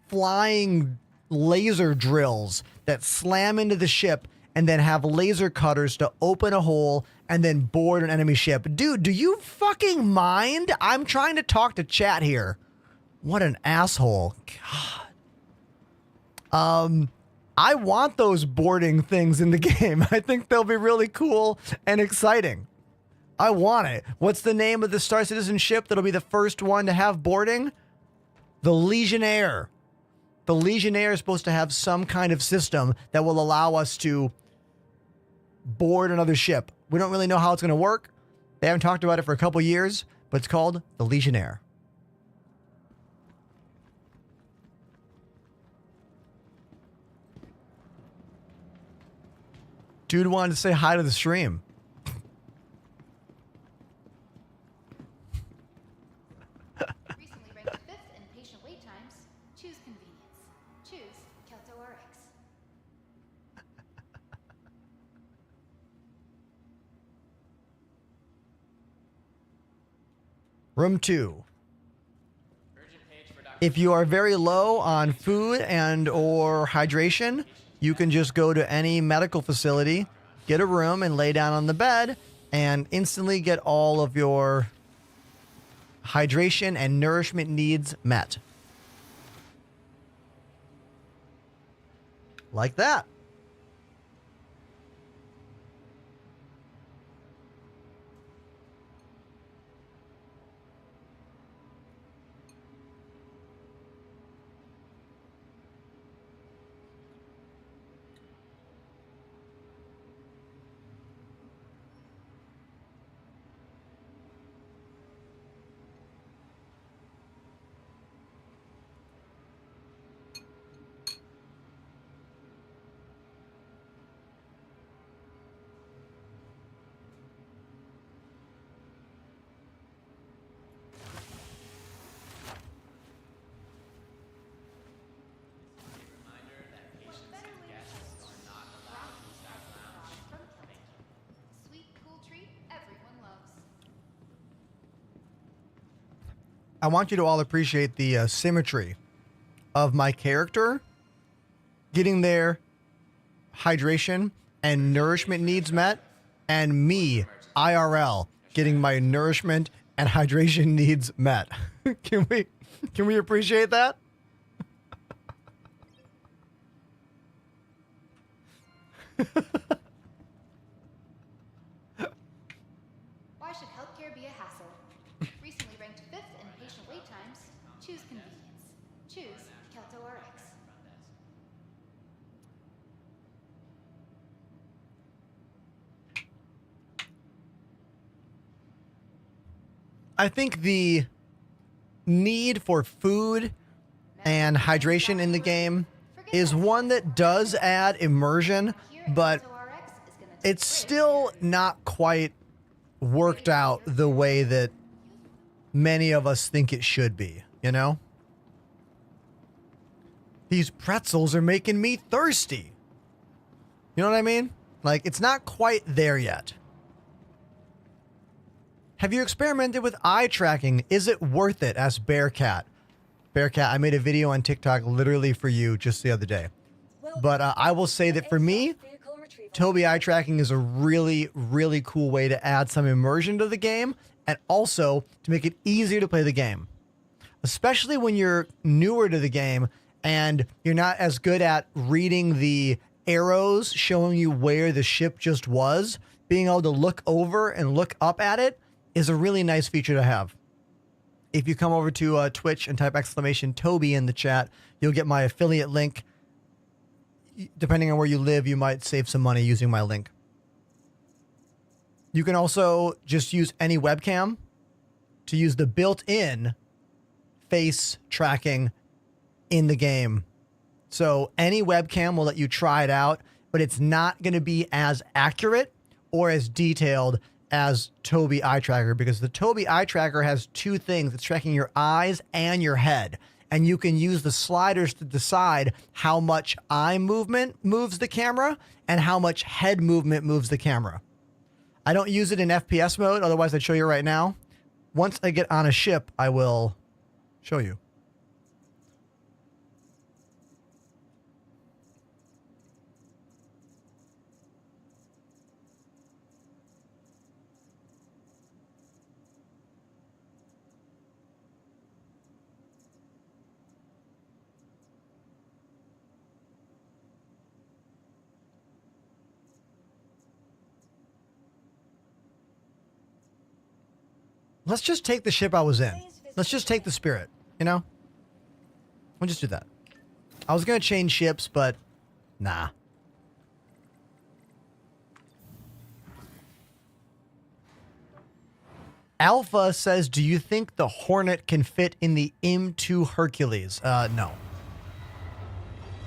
flying laser drills that slam into the ship and then have laser cutters to open a hole and then board an enemy ship. Dude, do you fucking mind? I'm trying to talk to chat here. What an asshole. God. I want those boarding things in the game. I think they'll be really cool and exciting. I want it. What's the name of the Star Citizen ship that'll be the first one to have boarding? The Legionnaire. The Legionnaire is supposed to have some kind of system that will allow us to board another ship. We don't really know how it's going to work. They haven't talked about it for a couple years, but it's called the Legionnaire. Dude wanted to say hi to the stream. Recently ranked 5th in patient wait times. Choose convenience. Choose Kelto RX. Room 2. If you are very low on food and or hydration, you can just go to any medical facility, get a room, and lay down on the bed and instantly get all of your hydration and nourishment needs met. Like that. I want you to all appreciate the symmetry of my character getting their hydration and nourishment needs met, and me, IRL, getting my nourishment and hydration needs met. Can we appreciate that? Why Why should healthcare be a hassle? Recently ranked 5th in patient wait times. Choose convenience. Choose Kelto RX. I think the need for food and hydration in the game is one that does add immersion, but it's still not quite worked out the way that many of us think it should be, you know? These pretzels are making me thirsty. You know what I mean? Like, it's not quite there yet. Have you experimented with eye tracking? Is it worth it? Asked Bearcat. Bearcat, I made a video on TikTok literally for you just the other day. But I will say that for me, Tobii eye tracking is a really, really cool way to add some immersion to the game and also to make it easier to play the game. Especially when you're newer to the game and you're not as good at reading the arrows showing you where the ship just was, being able to look over and look up at it is a really nice feature to have. If you come over to Twitch and type !Tobii in the chat, you'll get my affiliate link. Depending on where you live, you might save some money using my link. You can also just use any webcam to use the built-in face tracking in the game. So any webcam will let you try it out, but it's not going to be as accurate or as detailed as Tobii eye tracker, because the Tobii eye tracker has two things. It's tracking your eyes and your head. And you can use the sliders to decide how much eye movement moves the camera and how much head movement moves the camera. I don't use it in FPS mode, otherwise I'd show you right now. Once I get on a ship, I will show you. Let's just take the ship I was in. Let's just take the Spirit, you know? We'll just do that. I was going to change ships, but nah. Alpha says, do you think the Hornet can fit in the M2 Hercules? No.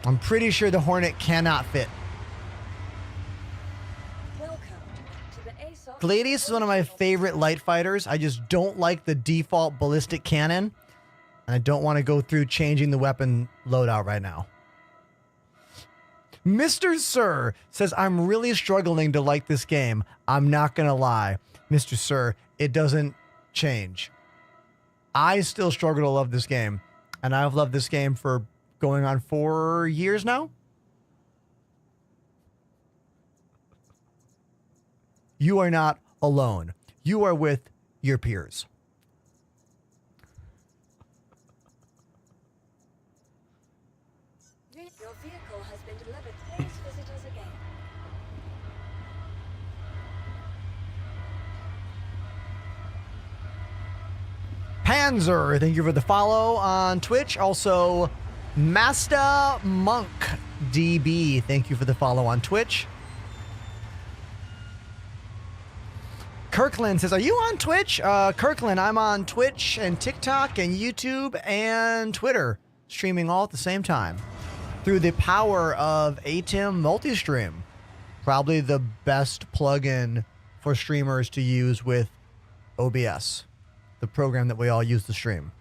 I'm pretty sure the Hornet cannot fit. Gladius is one of my favorite light fighters. I just don't like the default ballistic cannon. And I don't want to go through changing the weapon loadout right now. Mr. Sir says, I'm really struggling to like this game. I'm not going to lie. Mr. Sir, it doesn't change. I still struggle to love this game. And I've loved this game for going on 4 years now. You are not alone. You are with your peers. Your vehicle has been delivered. Please visit us again. Panzer, thank you for the follow on Twitch. Also, Master Monk DB, thank you for the follow on Twitch. Kirkland says, are you on Twitch? Kirkland, I'm on Twitch and TikTok and YouTube and Twitter, streaming all at the same time through the power of ATEM Multistream. Probably the best plugin for streamers to use with OBS, the program that we all use to stream.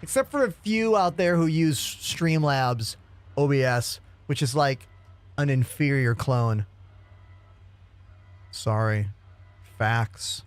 Except for a few out there who use Streamlabs OBS, which is like an inferior clone. Sorry. Facts.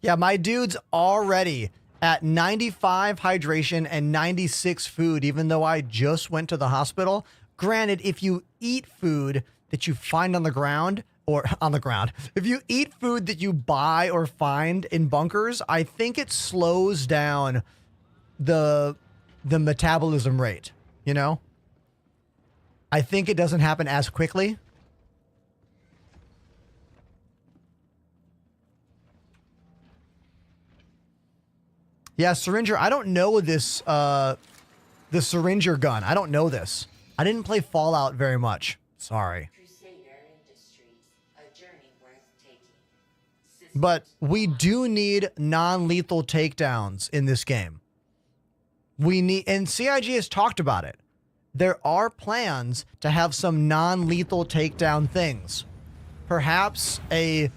Yeah, my dude's already at 95 hydration and 96 food, even though I just went to the hospital. Granted, if you eat food that you find on the ground or on the ground, if you eat food that you buy or find in bunkers, I think it slows down the metabolism rate, you know? I think it doesn't happen as quickly. Yeah, Syringer, I don't know this, the Syringer gun. I don't know this. I didn't play Fallout very much. Sorry. But we do need non-lethal takedowns in this game. We need, and CIG has talked about it. There are plans to have some non-lethal takedown things. Perhaps a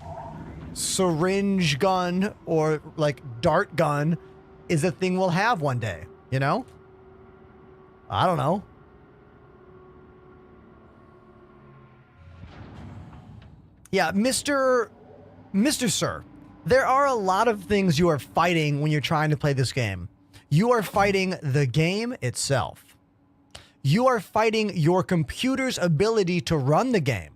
syringe gun or like dart gun is a thing we'll have one day, you know? I don't know. Yeah, Mr. Sir, there are a lot of things you are fighting when you're trying to play this game. You are fighting the game itself. You are fighting your computer's ability to run the game,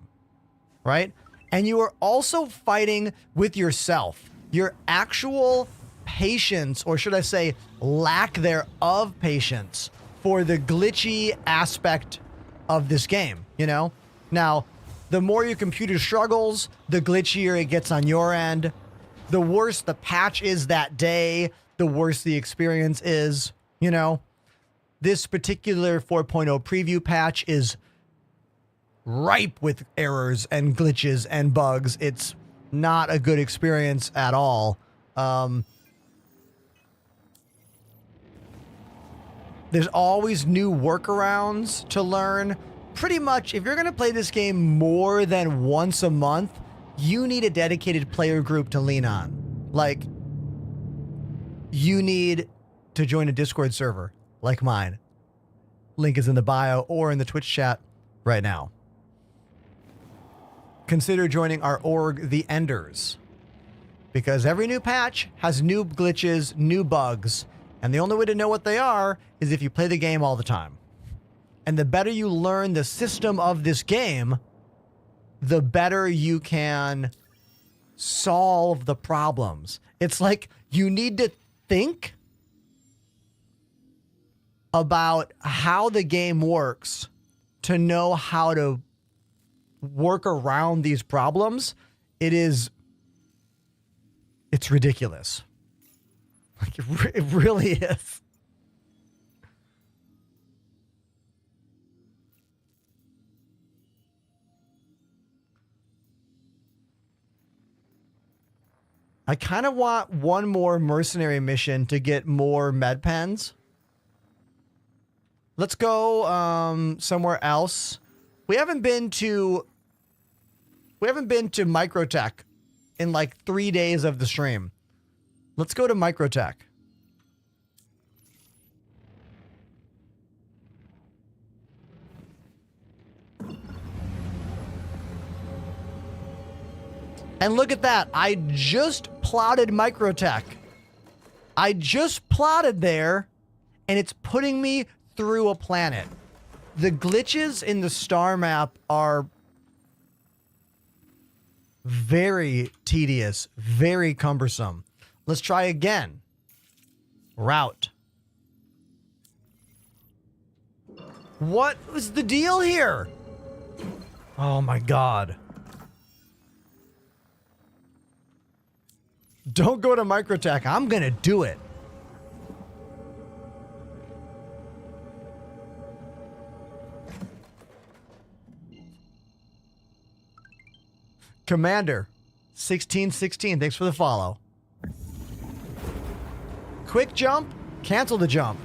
right? And you are also fighting with yourself, your actual patience, or should I say lack thereof patience for the glitchy aspect of this game, you know? Now, the more your computer struggles, the glitchier it gets on your end. The worse the patch is that day, the worse the experience is, you know? This particular 4.0 preview patch is ripe with errors and glitches and bugs. It's not a good experience at all. There's always new workarounds to learn. Pretty much, if you're going to play this game more than once a month, you need a dedicated player group to lean on. Like, you need to join a Discord server like mine. Link is in the bio or in the Twitch chat right now. Consider joining our org, The Enders, because every new patch has new glitches, new bugs, and the only way to know what they are is if you play the game all the time. And the better you learn the system of this game, the better you can solve the problems. It's like you need to think about how the game works to know how to work around these problems. It's ridiculous. Like it really is. I kind of want one more mercenary mission to get more med pens. Let's go somewhere else. We haven't been to Microtech in like 3 days of the stream. Let's go to Microtech. And look at that. I just plotted Microtech. I just plotted there, and it's putting me through a planet. The glitches in the star map are very tedious, very cumbersome. Let's try again. Route. What was the deal here? Oh my God. Don't go to Microtech. I'm gonna do it. Commander 1616, thanks for the follow. Quick jump, cancel the jump.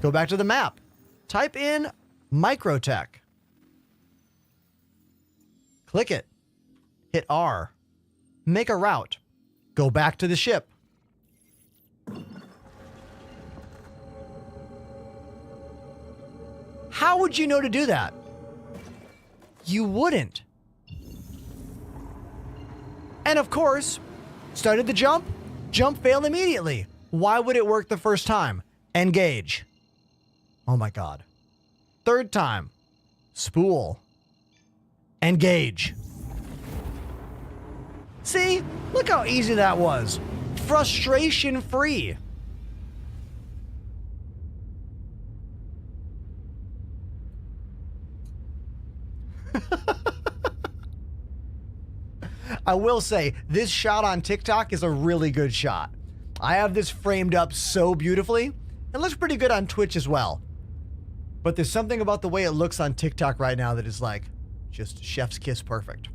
Go back to the map. Type in Microtech. Click it. Hit R. Make a route. Go back to the ship. How would you know to do that? You wouldn't. And of course, started the jump, jump failed immediately. Why would it work the first time? Engage. Oh my God. Third time, spool. Engage. See? Look how easy that was. Frustration free. I will say, this shot on TikTok is a really good shot. I have this framed up so beautifully. It looks pretty good on Twitch as well. But there's something about the way it looks on TikTok right now that is like, just chef's kiss perfect.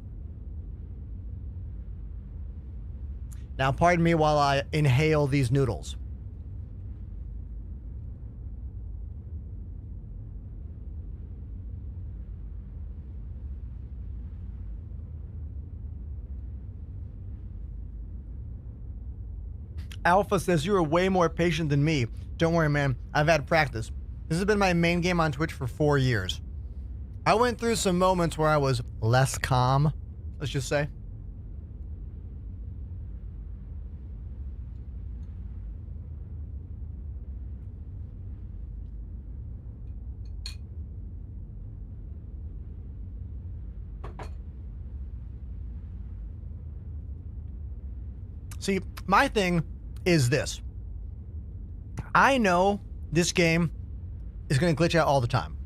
Now, pardon me while I inhale these noodles. Alpha says, you are way more patient than me. Don't worry, man. I've had practice. This has been my main game on Twitch for 4 years. I went through some moments where I was less calm, let's just say. See, my thing is this. I know this game is going to glitch out all the time.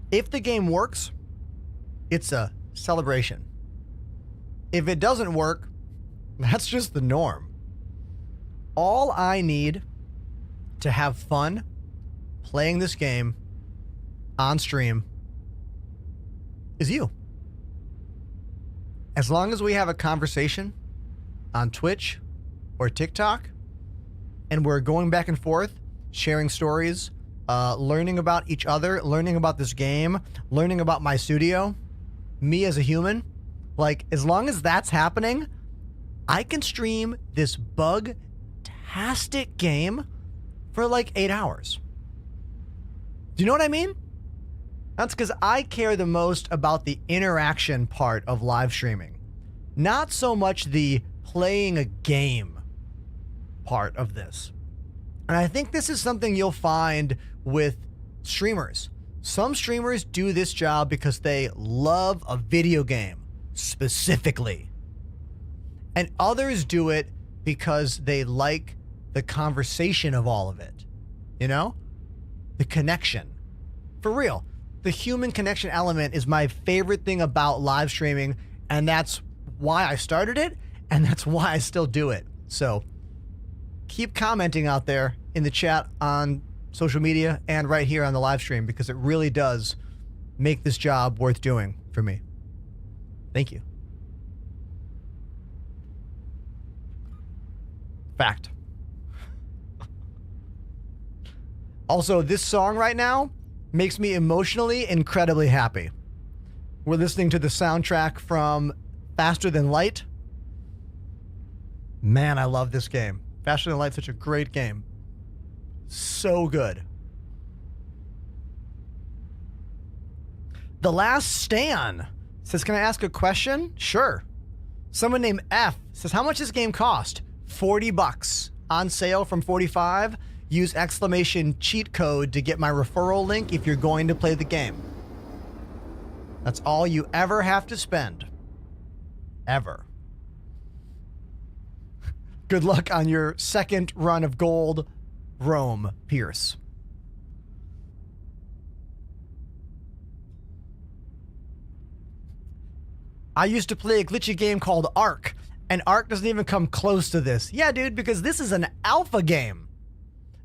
If the game works, it's a celebration. If it doesn't work, that's just the norm. All I need to have fun playing this game on stream is you. As long as we have a conversation on Twitch or TikTok, and we're going back and forth, sharing stories, learning about each other, learning about this game, learning about my studio, me as a human, like, as long as that's happening, I can stream this bug-tastic game for like 8 hours. Do you know what I mean? That's because I care the most about the interaction part of live streaming, not so much the playing a game part of this. And I think this is something you'll find with streamers. Some streamers do this job because they love a video game specifically. And others do it because they like the conversation of all of it. You know? The connection. For real. The human connection element is my favorite thing about live streaming, and that's why I started it, and that's why I still do it. So keep commenting out there in the chat on social media and right here on the live stream, because it really does make this job worth doing for me. Thank you. Fact. Also, this song right now makes me emotionally incredibly happy. We're listening to the soundtrack from Faster Than Light. Man, I love this game. Faster Than Light's such a great game. So good. The Last Stan says, can I ask a question? Sure. Someone named F says, how much does this game cost? $40. On sale from $45. Use exclamation cheat code to get my referral link if you're going to play the game. That's all you ever have to spend. Ever. Good luck on your second run of gold, Rome Pierce. I used to play a glitchy game called Ark, and Ark doesn't even come close to this. Yeah, dude, because this is an alpha game.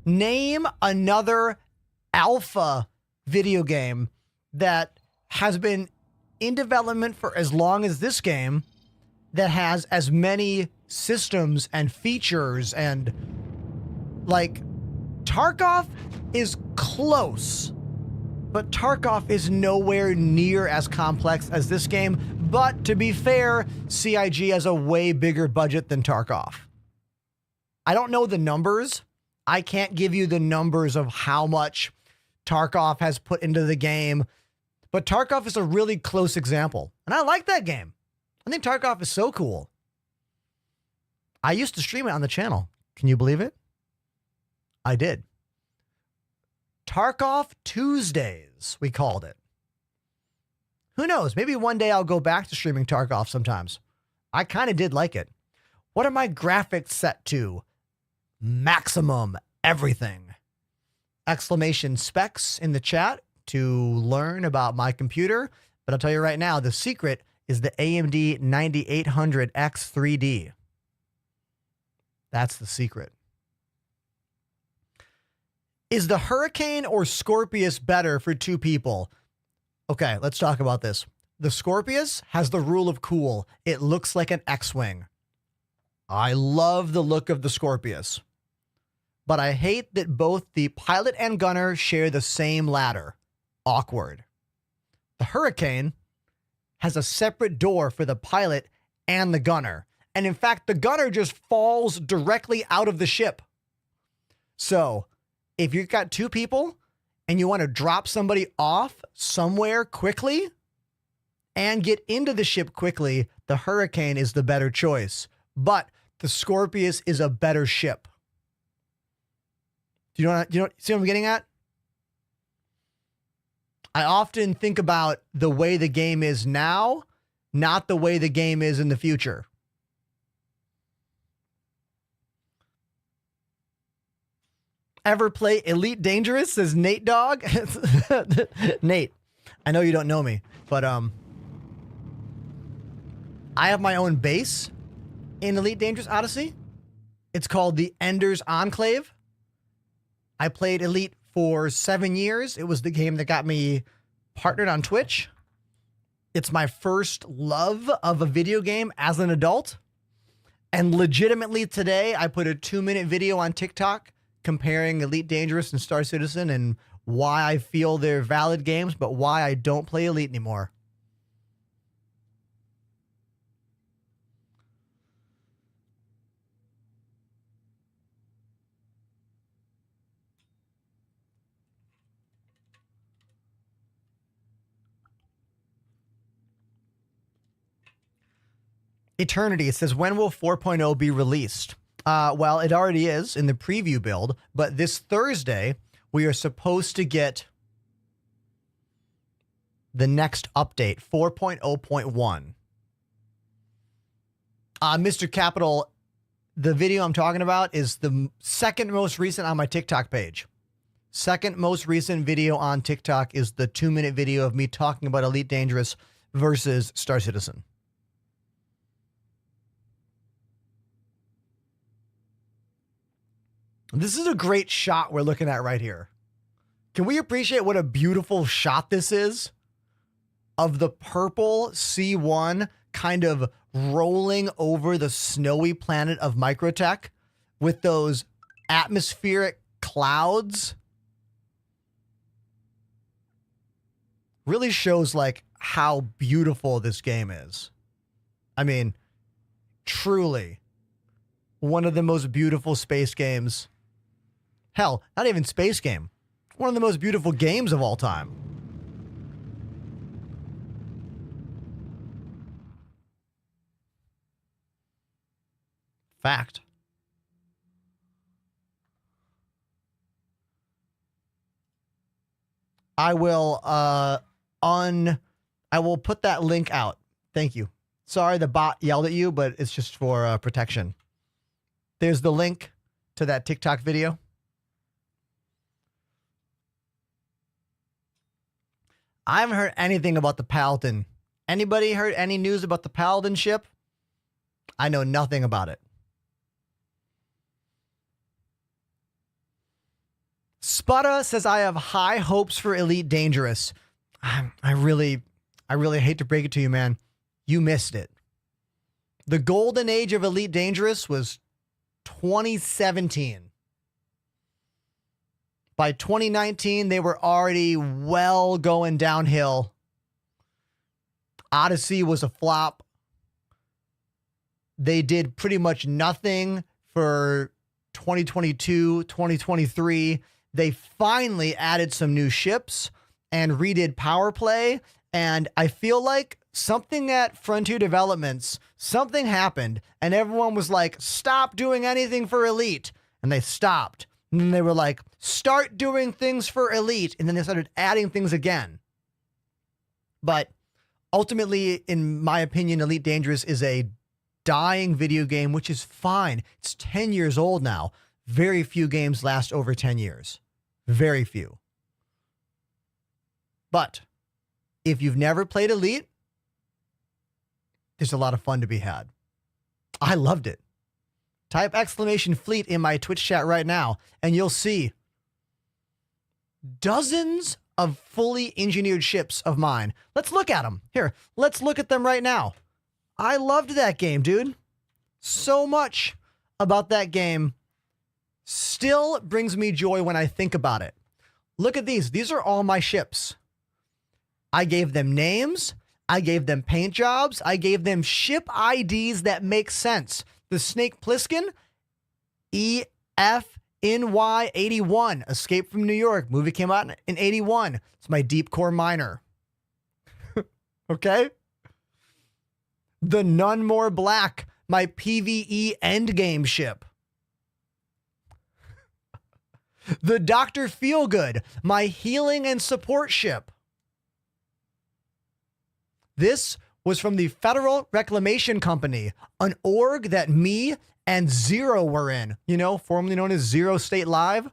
Name another alpha video game that has been in development for as long as this game, that has as many systems and features, and like Tarkov is close, but Tarkov is nowhere near as complex as this game. But to be fair, CIG has a way bigger budget than Tarkov. I don't know the numbers. I can't give you the numbers of how much Tarkov has put into the game, but Tarkov is a really close example. And I like that game. I think Tarkov is so cool. I used to stream it on the channel. Can you believe it? I did. Tarkov Tuesdays, we called it. Who knows? Maybe one day I'll go back to streaming Tarkov sometimes. I kind of did like it. What are my graphics set to? Maximum everything. Exclamation specs in the chat to learn about my computer. But I'll tell you right now, the secret is the AMD 9800X 3D. That's the secret. Is the Hurricane or Scorpius better for two people? Okay, let's talk about this. The Scorpius has the rule of cool. It looks like an X-Wing. I love the look of the Scorpius, but I hate that both the pilot and gunner share the same ladder. Awkward. The Hurricane has a separate door for the pilot and the gunner. And in fact, the gunner just falls directly out of the ship. So if you've got two people and you want to drop somebody off somewhere quickly and get into the ship quickly, the Hurricane is the better choice. But the Scorpius is a better ship. Do you know see what I'm getting at? I often think about the way the game is now, not the way the game is in the future. Ever play Elite Dangerous, says Nate Dog? Nate, I know you don't know me, but I have my own base in Elite Dangerous Odyssey. It's called the Ender's Enclave. I played Elite for 7 years. It was the game that got me partnered on Twitch. It's my first love of a video game as an adult. And legitimately today, I put a 2-minute video on TikTok comparing Elite Dangerous and Star Citizen and why I feel they're valid games, but why I don't play Elite anymore. Eternity, it says, when will 4.0 be released? Well, it already is in the preview build, but this Thursday, we are supposed to get the next update, 4.0.1. Mr. Capital, the video I'm talking about is the second most recent on my TikTok page. Second most recent video on TikTok is the 2-minute video of me talking about Elite Dangerous versus Star Citizen. This is a great shot we're looking at right here. Can we appreciate what a beautiful shot this is? Of the purple C1 kind of rolling over the snowy planet of Microtech with those atmospheric clouds. Really shows like how beautiful this game is. I mean, truly one of the most beautiful space games. Hell, not even space game. One of the most beautiful games of all time. Fact. I will put that link out. Thank you. Sorry the bot yelled at you, but it's just for protection. There's the link to that TikTok video. I haven't heard anything about the Paladin. Anybody heard any news about the Paladin ship? I know nothing about it. Sputta says, I have high hopes for Elite Dangerous. I really hate to break it to you, man. You missed it. The golden age of Elite Dangerous was 2017. By 2019, they were already well going downhill. Odyssey was a flop. They did pretty much nothing for 2022, 2023. They finally added some new ships and redid power play. And I feel like something at Frontier Developments, something happened and everyone was like, stop doing anything for Elite. And they stopped. And then they were like, start doing things for Elite. And then they started adding things again. But ultimately, in my opinion, Elite Dangerous is a dying video game, which is fine. It's 10 years old now. Very few games last over 10 years. Very few. But if you've never played Elite, there's a lot of fun to be had. I loved it. Type !fleet in my Twitch chat right now, and you'll see dozens of fully engineered ships of mine. Let's look at them. Here, let's look at them right now. I loved that game, dude. So much about that game still brings me joy when I think about it. Look at these. These are all my ships. I gave them names. I gave them paint jobs. I gave them ship IDs that make sense. The Snake Plissken, EFNY81, Escape from New York. Movie came out in 81. It's my deep core miner. Okay? The None More Black, my PvE endgame ship. The Dr. Feelgood, my healing and support ship. This was from the Federal Reclamation Company, an org that me and Zero were in, formerly known as Zero State Live,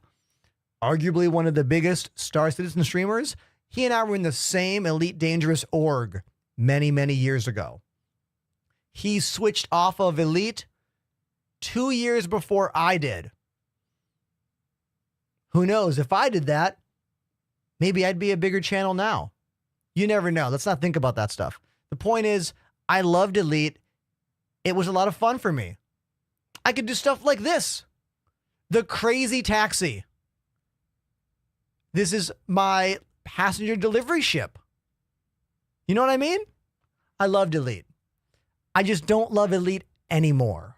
arguably one of the biggest Star Citizen streamers. He and I were in the same Elite Dangerous org many, many years ago. He switched off of Elite 2 years before I did. Who knows? If I did that, maybe I'd be a bigger channel now. You never know. Let's not think about that stuff. The point is, I loved Elite. It was a lot of fun for me. I could do stuff like this. The Crazy Taxi. This is my passenger delivery ship. You know what I mean? I loved Elite. I just don't love Elite anymore.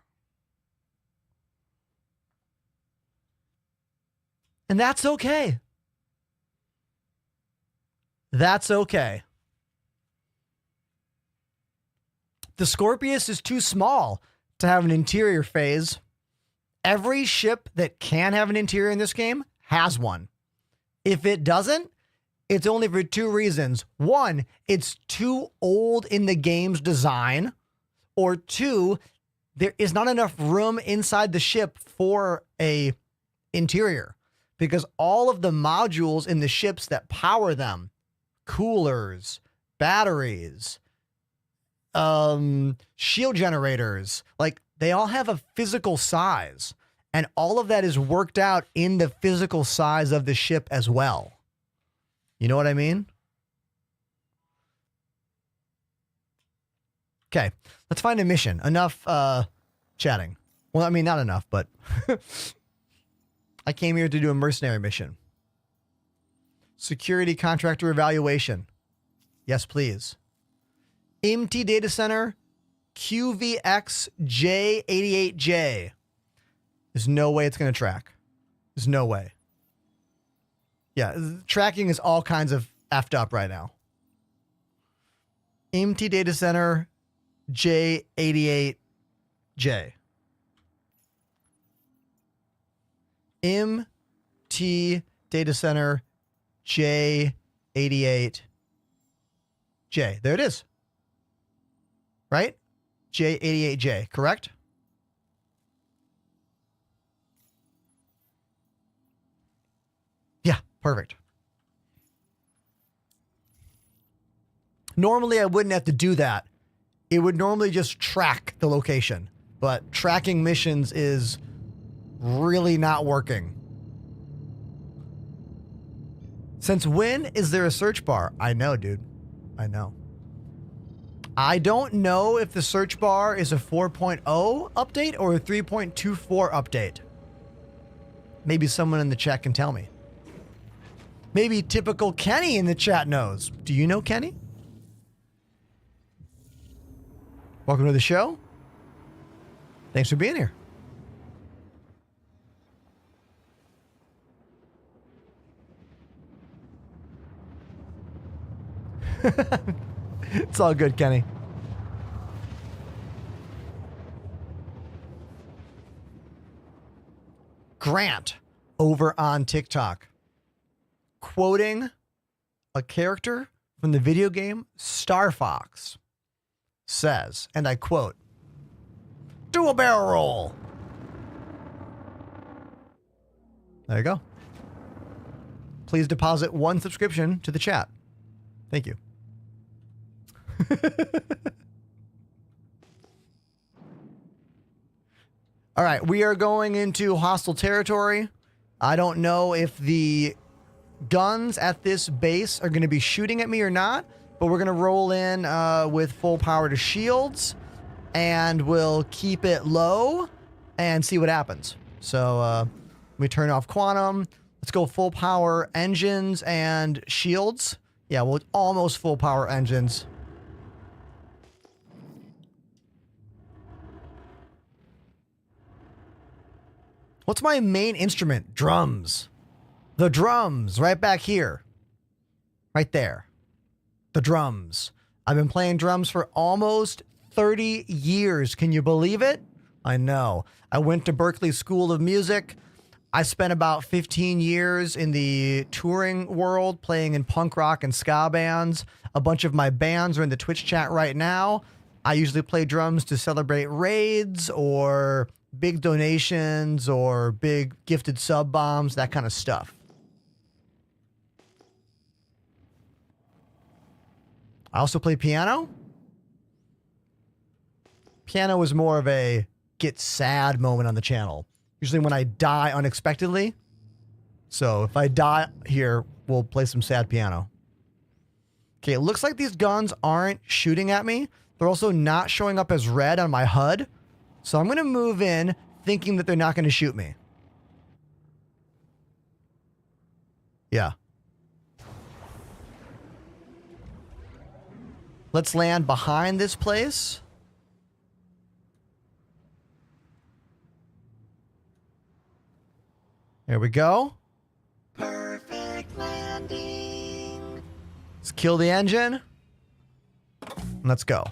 And that's okay. That's okay. The Scorpius is too small to have an interior phase. Every ship that can have an interior in this game has one. If it doesn't, it's only for two reasons. One, it's too old in the game's design. Or two, there is not enough room inside the ship for a interior. Because all of the modules in the ships that power them, coolers, batteries, shield generators, like they all have a physical size, and all of that is worked out in the physical size of the ship as well. You know what I mean? Okay, let's find a mission. Enough chatting. Well, I mean, not enough, but I came here to do a mercenary mission. Security contractor evaluation. Yes, please. MT Data Center QVXJ88J. There's no way it's going to track. There's no way. Yeah, tracking is all kinds of effed up right now. MT Data Center J88J. MT Data Center J88J. There it is. Right? J88J, correct? Yeah, perfect. Normally, I wouldn't have to do that. It would normally just track the location. But tracking missions is really not working. Since when is there a search bar? I know, dude. I know. I don't know if the search bar is a 4.0 update or a 3.24 update. Maybe someone in the chat can tell me. Maybe typical Kenny in the chat knows. Do you know Kenny? Welcome to the show. Thanks for being here. It's all good, Kenny. Grant over on TikTok quoting a character from the video game Star Fox says, and I quote, Do a barrel roll. There you go. Please deposit 1 subscription to the chat. Thank you. All right, we are going into hostile territory. I don't know if the guns at this base are going to be shooting at me or not, but we're going to roll in with full power to shields, and we'll keep it low and see what happens. So we turn off quantum. Let's go full power engines and shields. Yeah, well, almost full power engines. What's my main instrument? Drums. The drums, right back here. Right there. The drums. I've been playing drums for almost 30 years. Can you believe it? I know. I went to Berklee School of Music. I spent about 15 years in the touring world playing in punk rock and ska bands. A bunch of my bands are in the Twitch chat right now. I usually play drums to celebrate raids or big donations or big gifted sub bombs, that kind of stuff. I also play piano. Piano is more of a get sad moment on the channel. Usually when I die unexpectedly. So if I die here, we'll play some sad piano. Okay, it looks like these guns aren't shooting at me. They're also not showing up as red on my HUD. So I'm going to move in thinking that they're not going to shoot me. Yeah. Let's land behind this place. There we go. Perfect landing. Let's kill the engine. Let's go.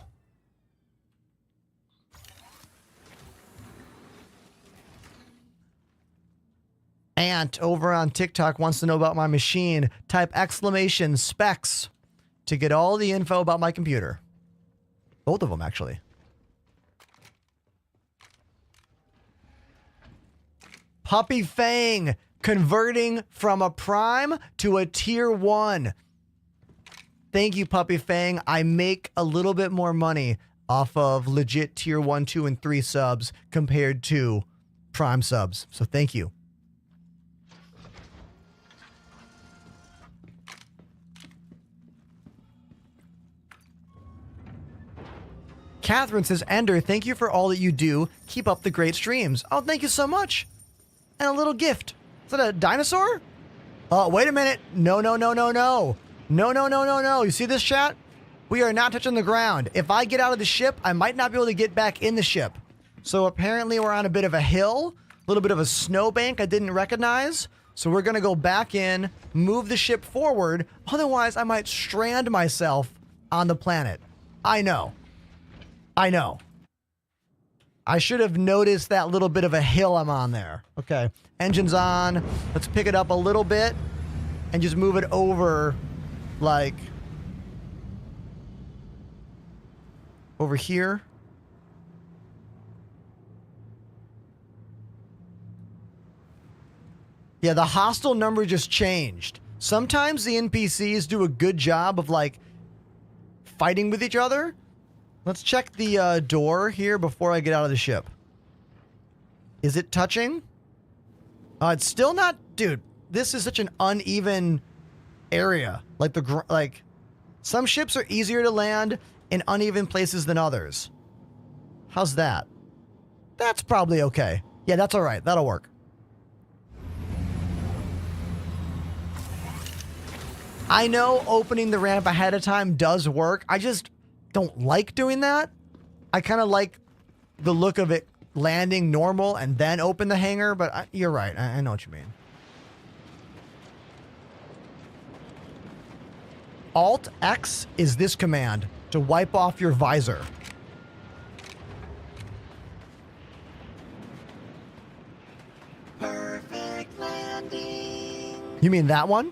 Ant over on TikTok wants to know about my machine. Type exclamation specs to get all the info about my computer. Both of them, actually. Puppy Fang converting from a prime to a tier 1. Thank you, Puppy Fang. I make a little bit more money off of legit tier 1, 2, and 3 subs compared to prime subs. So thank you. Catherine says, Ender, thank you for all that you do. Keep up the great streams. Oh, thank you so much. And a little gift. Is that a dinosaur? Oh, wait a minute. No, no, no, no, no. No, no, no, no, no. You see this, chat? We are not touching the ground. If I get out of the ship, I might not be able to get back in the ship. So apparently we're on a bit of a hill, a little bit of a snowbank I didn't recognize. So we're going to go back in, move the ship forward. Otherwise, I might strand myself on the planet. I know. I know. I should have noticed that little bit of a hill I'm on there. Okay. Engine's on. Let's pick it up a little bit and just move it over like over here. Yeah, the hostile number just changed. Sometimes the NPCs do a good job of like fighting with each other. Let's check the door here before I get out of the ship. Is it touching? It's still not, dude. This is such an uneven area. Like some ships are easier to land in uneven places than others. How's that? That's probably okay. Yeah, that's all right. That'll work. I know opening the ramp ahead of time does work. I just don't like doing that. I kind of like the look of it landing normal and then open the hangar, but you're right. I know what you mean. Alt-X is this command to wipe off your visor. Perfect landing. You mean that one?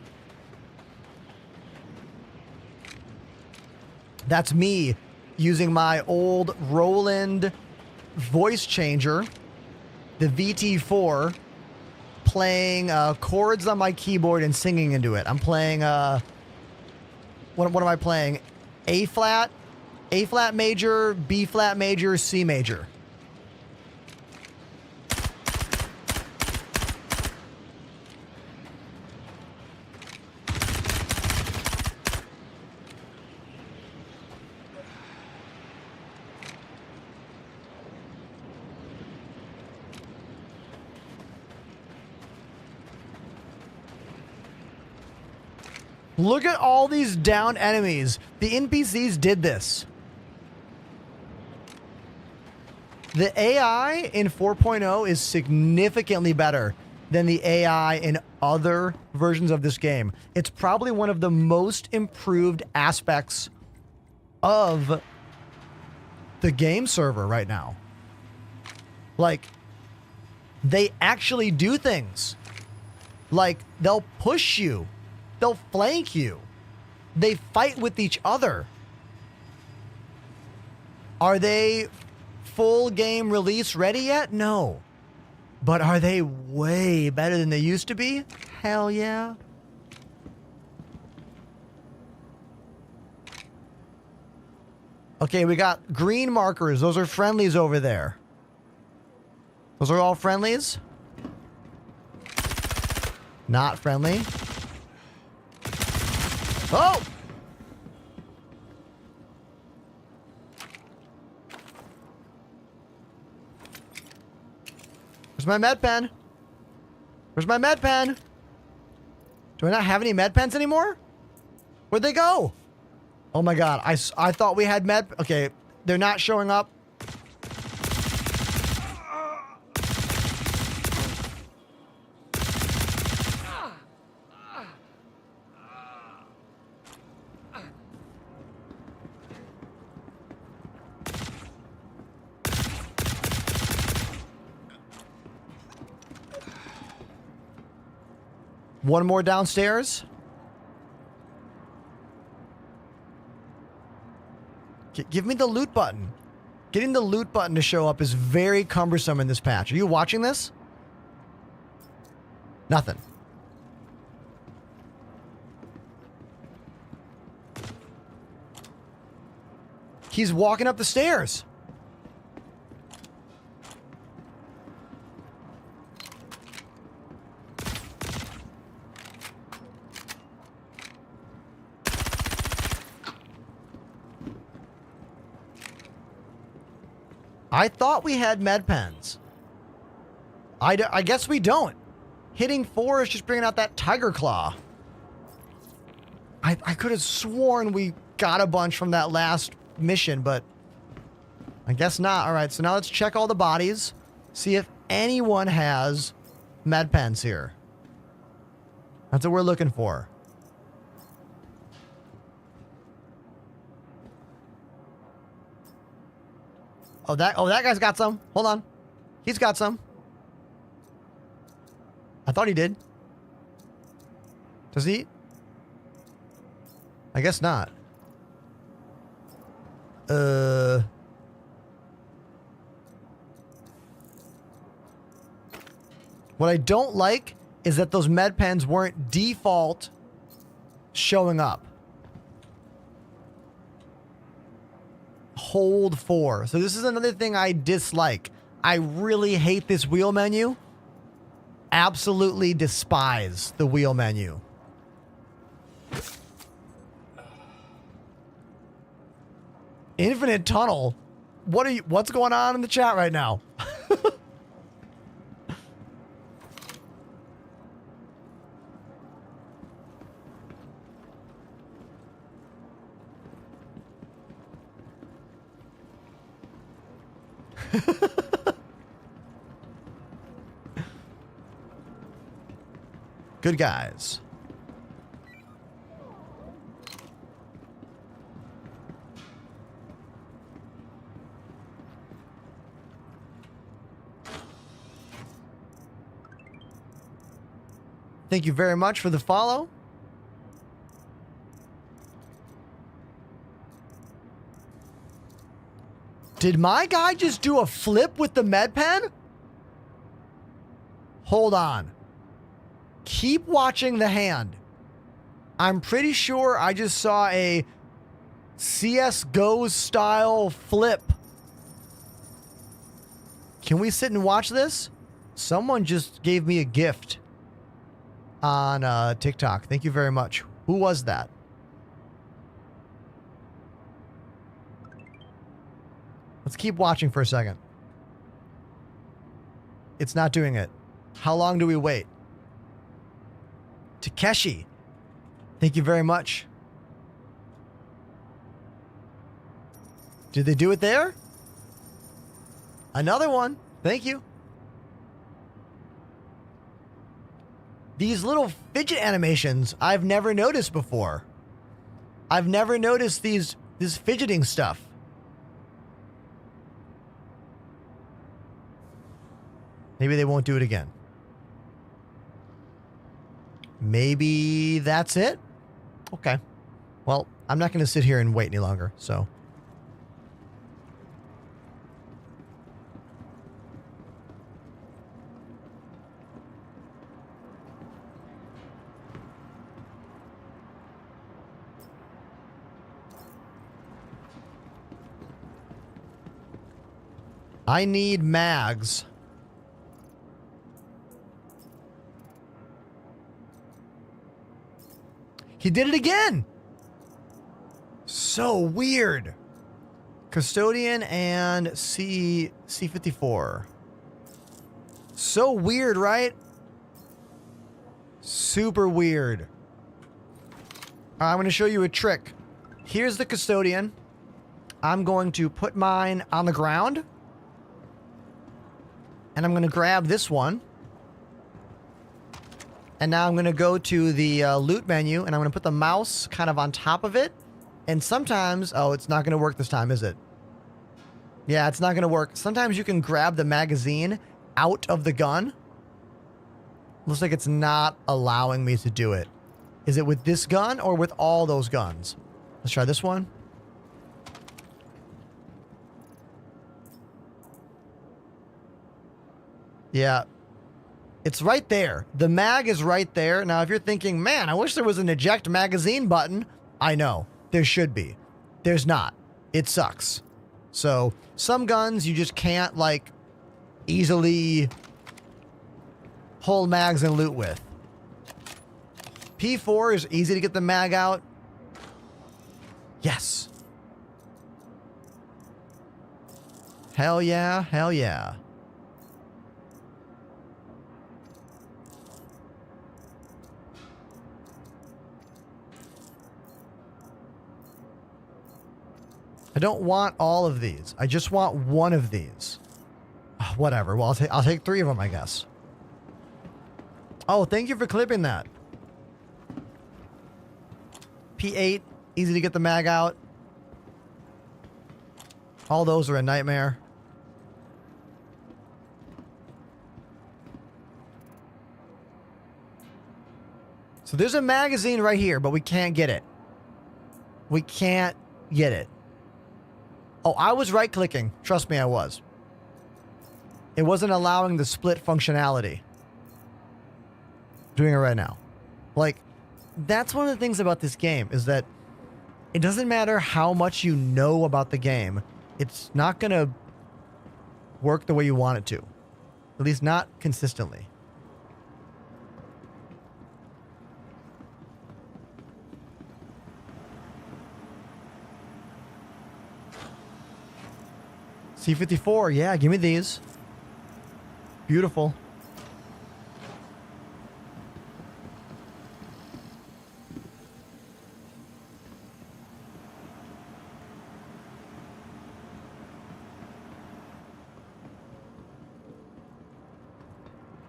That's me using my old Roland voice changer, the VT4, playing chords on my keyboard and singing into it. I'm playing, what am I playing? A flat major, B flat major, C major. Look at all these down enemies. The NPCs did this. The AI in 4.0 is significantly better than the AI in other versions of this game. It's probably one of the most improved aspects of the game server right now. Like, they actually do things. Like, they'll push you. They'll flank you. They fight with each other. Are they full game release ready yet? No. But are they way better than they used to be? Hell yeah. Okay, we got green markers. Those are friendlies over there. Those are all friendlies? Not friendly. Oh! Where's my med pen? Where's my med pen? Do I not have any med pens anymore? Where'd they go? Oh my god, I thought we had med... Okay, they're not showing up. One more downstairs. Give me the loot button. Getting the loot button to show up is very cumbersome in this patch. Are you watching this? Nothing. He's walking up the stairs. I thought we had med pens. I guess we don't. Hitting 4 is just bringing out that tiger claw. I could have sworn we got a bunch from that last mission, but I guess not. All right, so now let's check all the bodies. See if anyone has med pens here. That's what we're looking for. Oh, that guy's got some. Hold on. He's got some. I thought he did. Does he? I guess not. What I don't like is that those med pens weren't default showing up. Hold 4. So this is another thing I dislike. I really hate this wheel menu. Absolutely despise the wheel menu. Infinite tunnel. What's going on in the chat right now? Good guys. Thank you very much for the follow. Did my guy just do a flip with the med pen? Hold on. Keep watching the hand. I'm pretty sure I just saw a CSGO style flip. Can we sit and watch this? Someone just gave me a gift on TikTok. Thank you very much. Who was that? Let's keep watching for a second. It's not doing it. How long do we wait? Takeshi. Thank you very much. Did they do it there? Another one. Thank you. These little fidget animations I've never noticed before. I've never noticed this fidgeting stuff. Maybe they won't do it again. Maybe that's it? Okay. Well, I'm not going to sit here and wait any longer, so. I need mags. He did it again. So weird. Custodian and C54. So weird, right? Super weird. I'm going to show you a trick. Here's the custodian. I'm going to put mine on the ground. And I'm going to grab this one. And now I'm going to go to the loot menu, and I'm going to put the mouse kind of on top of it. And sometimes, oh, it's not going to work this time, is it? Yeah, it's not going to work. Sometimes you can grab the magazine out of the gun. Looks like it's not allowing me to do it. Is it with this gun or with all those guns? Let's try this one. Yeah. It's right there. The mag is right there. Now, if you're thinking, man, I wish there was an eject magazine button. I know. There should be. There's not. It sucks. So, some guns you just can't, like, easily hold mags and loot with. P4 is easy to get the mag out. Yes. Hell yeah. Hell yeah. I don't want all of these. I just want one of these. Whatever. Well, I'll take 3 of them, I guess. Oh, thank you for clipping that. P8, easy to get the mag out. All those are a nightmare. So there's a magazine right here, but we can't get it. We can't get it. Oh, I was right-clicking. Trust me, I was. It wasn't allowing the split functionality. Doing it right now. Like, that's one of the things about this game, is that it doesn't matter how much you know about the game, it's not going to work the way you want it to. At least not consistently. C54, yeah, give me these. Beautiful.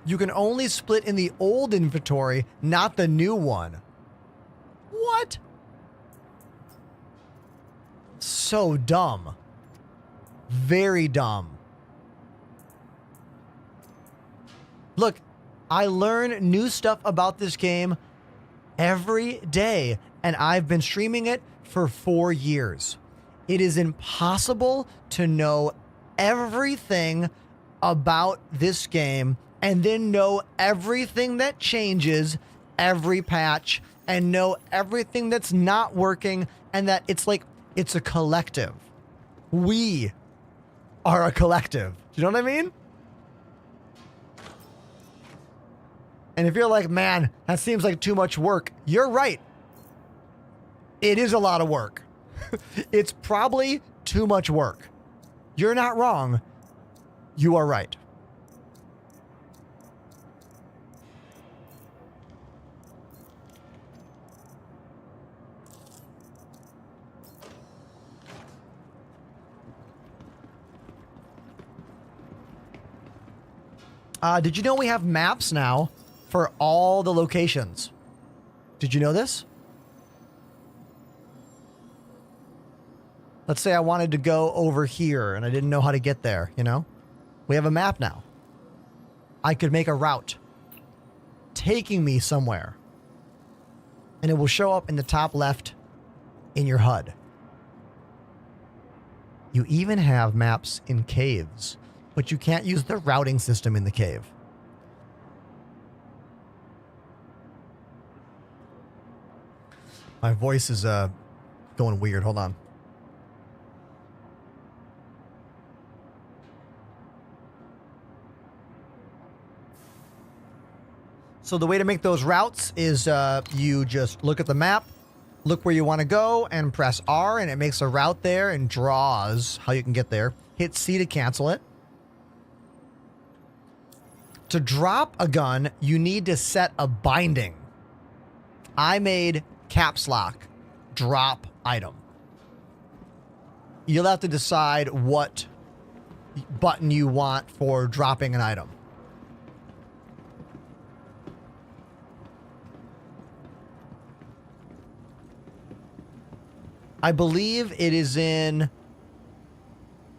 You can only split in the old inventory, not the new one. What? So dumb. Very dumb. Look, I learn new stuff about this game every day, and I've been streaming it for 4 years. It is impossible to know everything about this game and then know everything that changes every patch and know everything that's not working, and that it's like, it's a collective. We are a collective. Do you know what I mean? And if you're like, man, that seems like too much work, you're right. It is a lot of work. It's probably too much work. You're not wrong. You are right. Did you know we have maps now for all the locations? Did you know this? Let's say I wanted to go over here and I didn't know how to get there, you know? We have a map now. I could make a route taking me somewhere. And it will show up in the top left in your HUD. You even have maps in caves, but you can't use the routing system in the cave. My voice is going weird. Hold on. So the way to make those routes is you just look at the map, look where you want to go, and press R, and it makes a route there and draws how you can get there. Hit C to cancel it. To drop a gun, you need to set a binding. I made caps lock, drop item. You'll have to decide what button you want for dropping an item. I believe it is in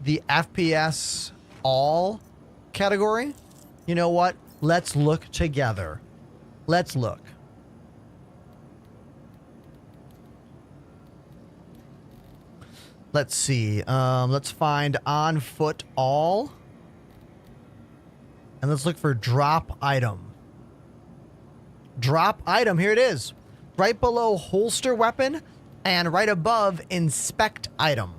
the FPS all category. You know what? Let's look together. Let's look. Let's see. Let's find on foot all. And let's look for drop item. Drop item. Here it is. Right below holster weapon. And right above, inspect item.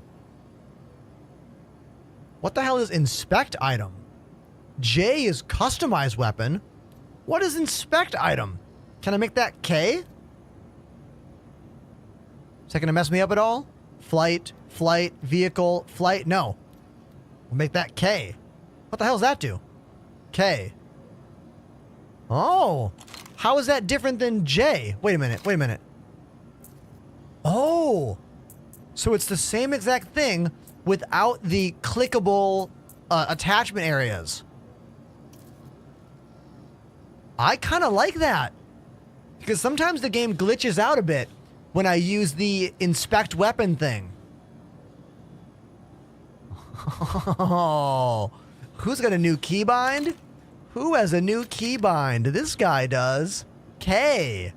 What the hell is inspect item? J is customized weapon. What is inspect item? Can I make that K? Is that going to mess me up at all? Flight, vehicle, flight. No. We'll make that K. What the hell does that do? K. Oh. How is that different than J? Wait a minute. Oh, so it's the same exact thing without the clickable attachment areas. I kind of like that because sometimes the game glitches out a bit when I use the inspect weapon thing. Oh, who's got a new keybind? Who has a new keybind? This guy does. K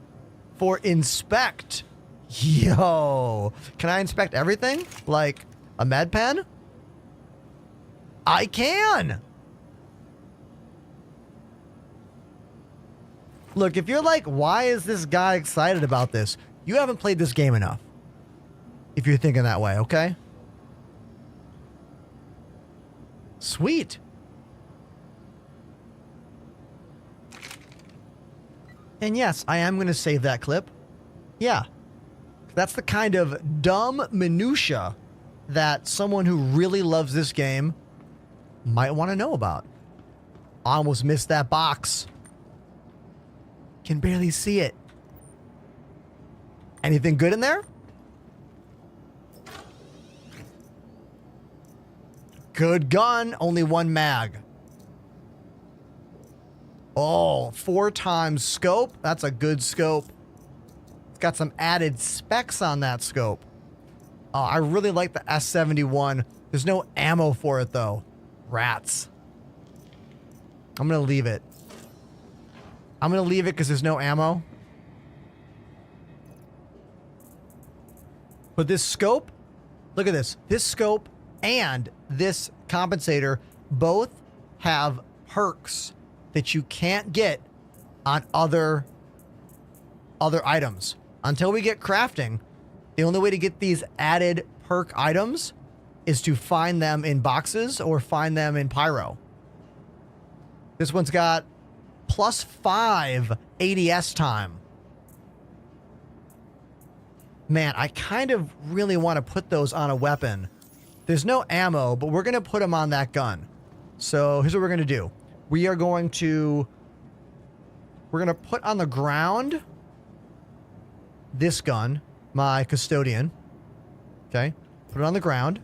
for inspect. Yo, can I inspect everything? Like a med pen? I can. Look, if you're like, why is this guy excited about this? You haven't played this game enough. If you're thinking that way, okay? Sweet. And yes, I am going to save that clip. Yeah. That's the kind of dumb minutia that someone who really loves this game might want to know about. I almost missed that box. Can barely see it. Anything good in there? Good gun. Only one mag. Oh, 4 times scope. That's a good scope. Got some added specs on that scope. I really like the S71. There's no ammo for it though. Rats. I'm gonna leave it. I'm gonna leave it because there's no ammo. But this scope Look at this. This scope and this compensator both have perks that you can't get on other items. Until we get crafting, the only way to get these added perk items is to find them in boxes or find them in pyro. This one's got +5 ADS time. Man, I kind of really want to put those on a weapon. There's no ammo, but we're going to put them on that gun. So here's what we're going to do. We're going to put on the ground this gun, my custodian. Okay. Put it on the ground.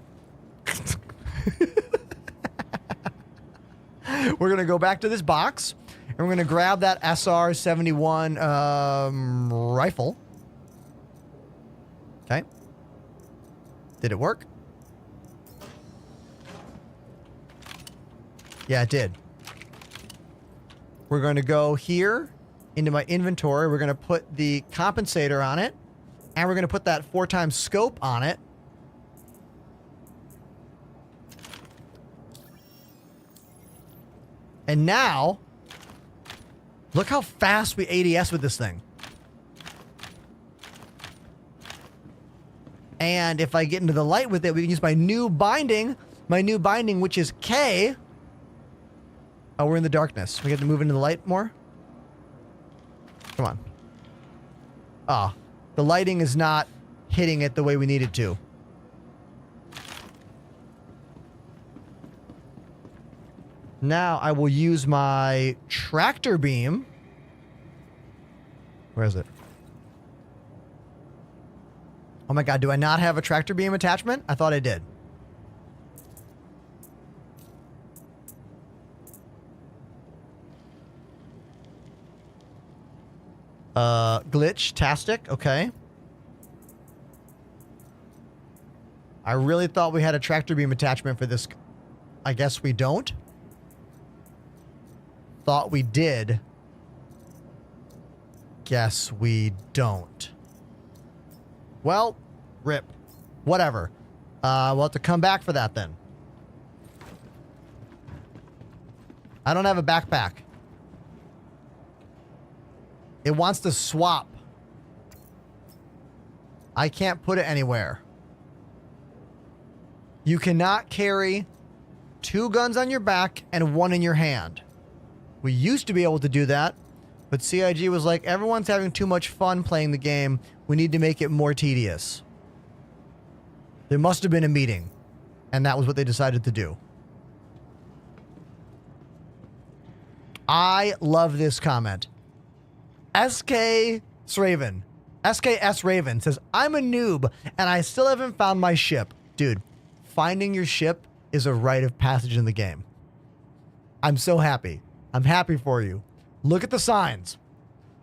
We're going to go back to this box and we're going to grab that SR-71 rifle. Okay. Did it work? Yeah, it did. We're going to go here into my inventory. We're going to put the compensator on it. And we're going to put that 4x scope on it. And now, look how fast we ADS with this thing. And if I get into the light with it, we can use my new binding, which is K. Oh, we're in the darkness. We get to move into the light more. Come on. Ah, the lighting is not hitting it the way we need it to. Now I will use my tractor beam. Where is it? Oh my god, do I not have a tractor beam attachment? I thought I did. Glitch-tastic, okay. I really thought we had a tractor beam attachment for this. I guess we don't. Thought we did. Guess we don't. Well, rip. Whatever. We'll have to come back for that then. I don't have a backpack. It wants to swap. I can't put it anywhere. You cannot carry 2 guns on your back and 1 in your hand. We used to be able to do that, but CIG was like, everyone's having too much fun playing the game. We need to make it more tedious. There must have been a meeting, and that was what they decided to do. I love this comment. SKS Raven says, I'm a noob, and I still haven't found my ship. Dude, finding your ship is a rite of passage in the game. I'm so happy. I'm happy for you. Look at the signs.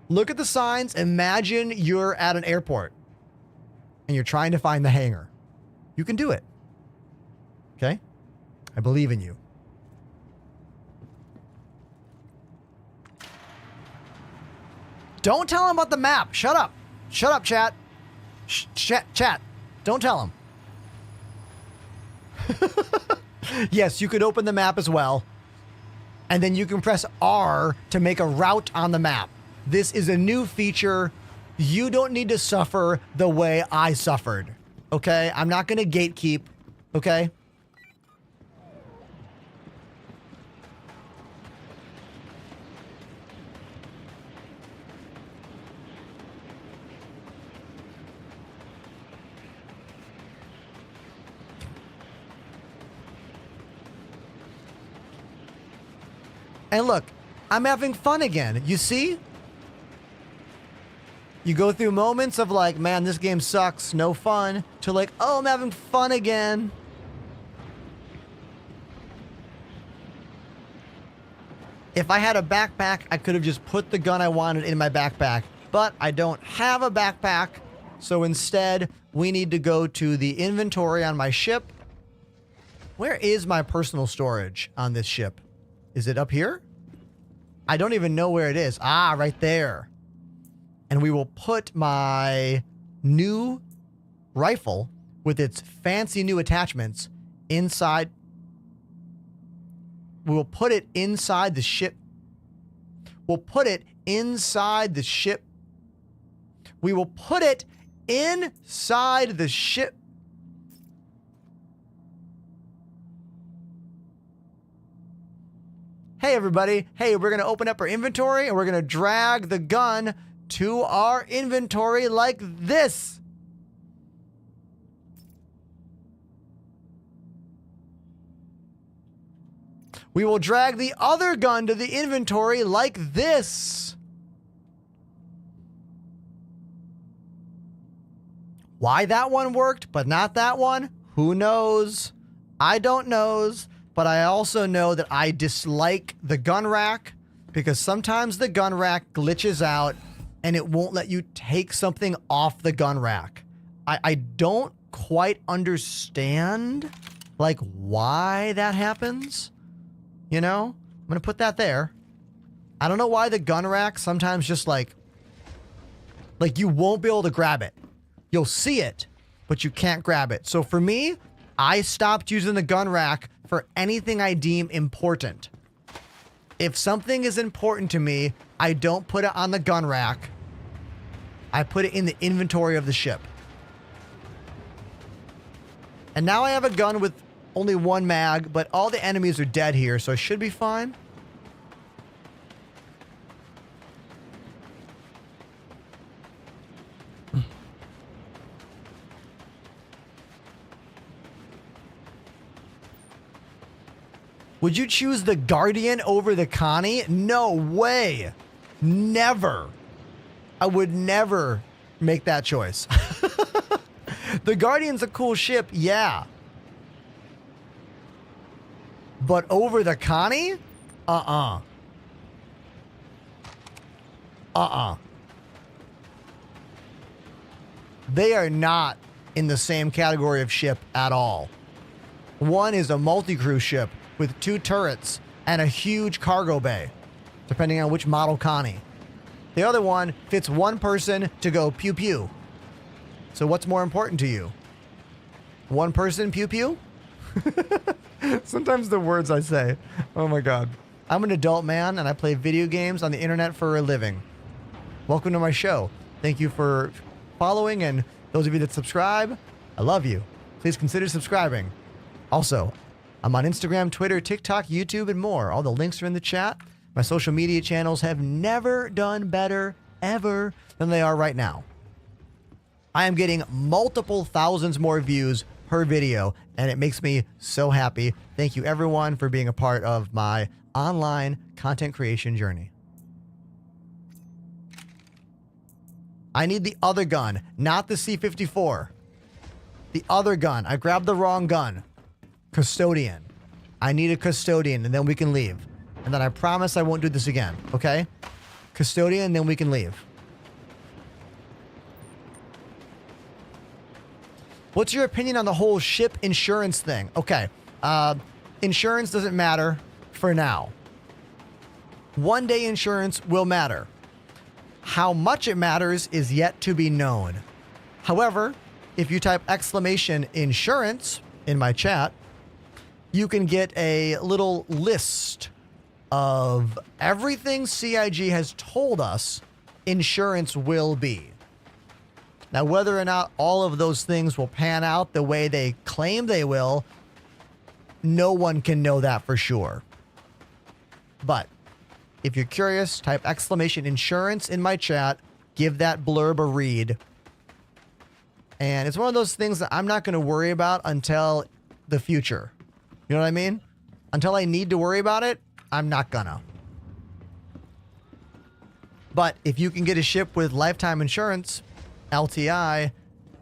Look at the signs. Imagine you're at an airport and you're trying to find the hangar. You can do it. Okay? I believe in you. Don't tell him about the map. Shut up. Shut up, chat. Chat. Don't tell him. Yes, you could open the map as well. And then you can press R to make a route on the map. This is a new feature. You don't need to suffer the way I suffered. Okay? I'm not going to gatekeep. Okay? And look, I'm having fun again. You see? You go through moments of like, man, this game sucks, no fun, to like, oh, I'm having fun again. If I had a backpack, I could have just put the gun I wanted in my backpack. But I don't have a backpack. So instead, we need to go to the inventory on my ship. Where is my personal storage on this ship? Is it up here? I don't even know where it is. Ah, right there. And we will put my new rifle with its fancy new attachments inside. We'll put it inside the ship. We'll put it inside the ship. We will put it inside the ship. Hey, everybody. Hey, we're going to open up our inventory and we're going to drag the gun to our inventory like this. We will drag the other gun to the inventory like this. Why that one worked, but not that one? Who knows? I don't knows, but I also know that I dislike the gun rack because sometimes the gun rack glitches out and it won't let you take something off the gun rack. I don't quite understand, like, why that happens. You know, I'm going to put that there. I don't know why the gun rack sometimes just like you won't be able to grab it. You'll see it, but you can't grab it. So for me, I stopped using the gun rack for anything I deem important. If something is important to me, I don't put it on the gun rack. I put it in the inventory of the ship. And now I have a gun with only one mag, but all the enemies are dead here, so I should be fine. Would you choose the Guardian over the Connie? No way. Never. I would never make that choice. The Guardian's a cool ship, yeah. But over the Connie? They are not in the same category of ship at all. One is a multi-crew ship with 2 turrets and a huge cargo bay, depending on which model Connie. The other one fits one person to go pew pew. So what's more important to you? One person pew pew? Sometimes the words I say. Oh my God. I'm an adult man and I play video games on the internet for a living. Welcome to my show. Thank you for following, and those of you that subscribe, I love you. Please consider subscribing. Also, I'm on Instagram, Twitter, TikTok, YouTube, and more. All the links are in the chat. My social media channels have never done better, ever, than they are right now. I am getting multiple thousands more views per video, and it makes me so happy. Thank you, everyone, for being a part of my online content creation journey. I need the other gun, not the C-54. The other gun. I grabbed the wrong gun. Custodian. I need a custodian, and then we can leave. And then I promise I won't do this again, okay? Custodian, and then we can leave. What's your opinion on the whole ship insurance thing? Okay. Insurance doesn't matter for now. One day insurance will matter. How much it matters is yet to be known. However, if you type !insurance in my chat, you can get a little list of everything CIG has told us insurance will be. Now, whether or not all of those things will pan out the way they claim they will, no one can know that for sure. But if you're curious, type !insurance in my chat, give that blurb a read. And it's one of those things that I'm not going to worry about until the future. You know what I mean? Until I need to worry about it, I'm not gonna. But if you can get a ship with lifetime insurance, LTI,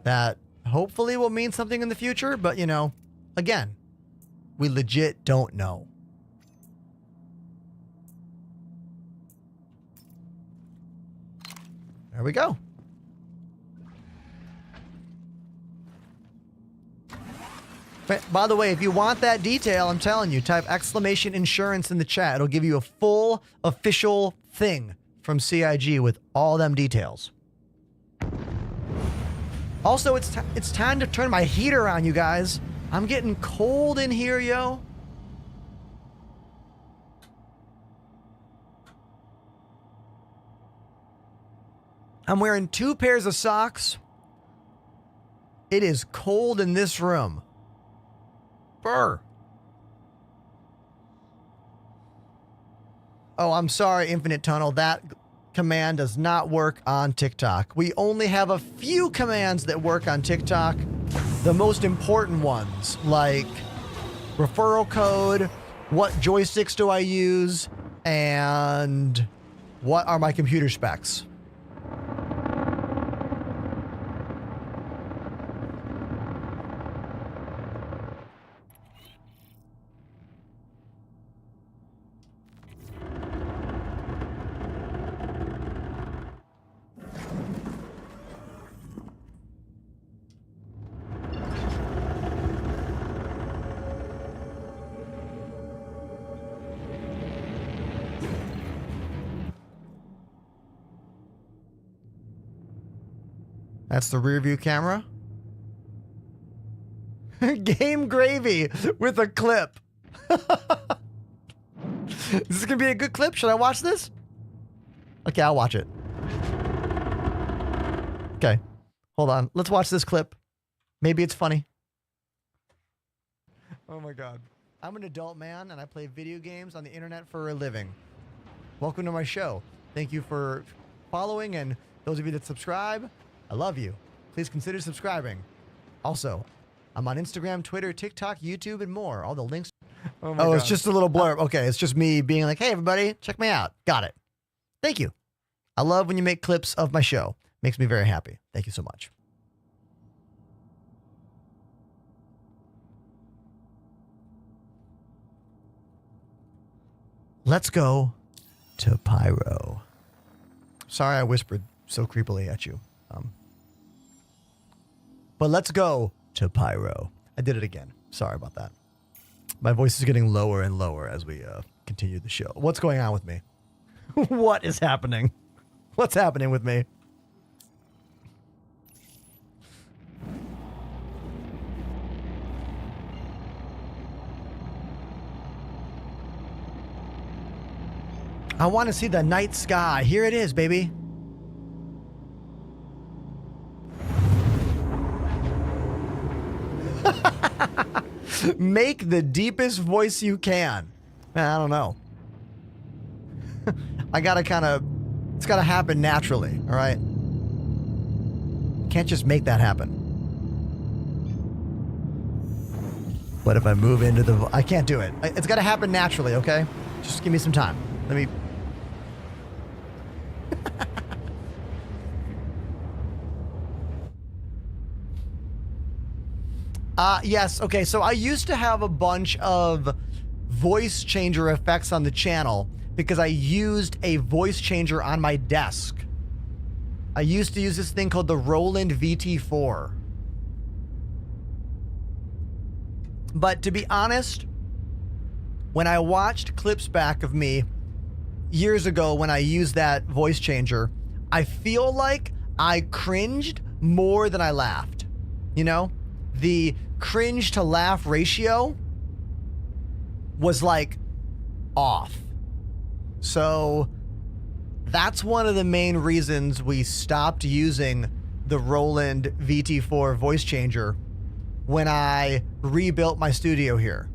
that hopefully will mean something in the future, but you know, again, we legit don't know. There we go. By the way, if you want that detail, I'm telling you, type !insurance in the chat. It'll give you a full official thing from CIG with all them details. Also, it's time to turn my heater on, you guys. I'm getting cold in here, yo. I'm wearing 2 pairs of socks. It is cold in this room. Brr. Oh, I'm sorry, Infinite Tunnel. That command does not work on TikTok. We only have a few commands that work on TikTok. The most important ones, like referral code, what joysticks do I use, and what are my computer specs. That's the rear view camera. Game gravy with a clip. Is this gonna be a good clip? Should I watch this? Okay, I'll watch it. Okay, hold on. Let's watch this clip. Maybe it's funny. Oh my God. I'm an adult man and I play video games on the internet for a living. Welcome to my show. Thank you for following, and those of you that subscribe, I love you. Please consider subscribing. Also, I'm on Instagram, Twitter, TikTok, YouTube, and more. All the links. Oh, my God. It's just a little blurb. Okay, it's just me being like, hey, everybody, check me out. Got it. Thank you. I love when you make clips of my show. Makes me very happy. Thank you so much. Let's go to Pyro. Sorry I whispered so creepily at you. But let's go to Pyro. I did it again. Sorry about that. My voice is getting lower and lower as we continue the show. What's going on with me? What is happening? What's happening with me? I want to see the night sky. Here it is, baby. Make the deepest voice you can. I don't know. I gotta it's gotta happen naturally, all right? Can't just make that happen. But if I move into I can't do it. It's gotta happen naturally, okay? Just give me some time. Let me... Yes, okay, so I used to have a bunch of voice changer effects on the channel because I used a voice changer on my desk. I used to use this thing called the Roland VT4. But to be honest, when I watched clips back of me years ago when I used that voice changer, I feel like I cringed more than I laughed. You know? The cringe to laugh ratio was like off. So that's one of the main reasons we stopped using the Roland VT4 voice changer when I rebuilt my studio here.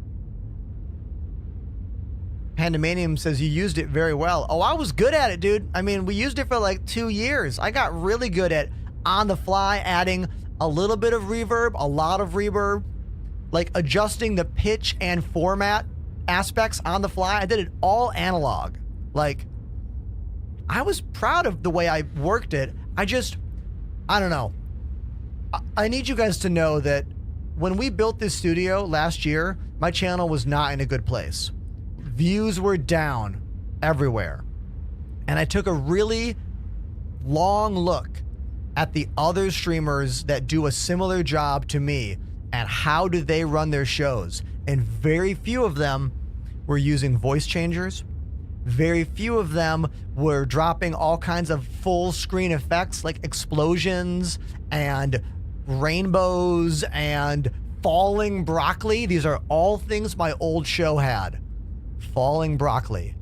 Pandemanium says you used it very well. Oh, I was good at it, dude. I mean, we used it for like 2 years. I got really good at on the fly adding a little bit of reverb, a lot of reverb, like adjusting the pitch and format aspects on the fly. I did it all analog. Like, I was proud of the way I worked it. I don't know. I need you guys to know that when we built this studio last year, my channel was not in a good place. Views were down everywhere. And I took a really long look at the other streamers that do a similar job to me and how do they run their shows. And very few of them were using voice changers. Very few of them were dropping all kinds of full screen effects like explosions and rainbows and falling broccoli. These are all things my old show had. Falling broccoli.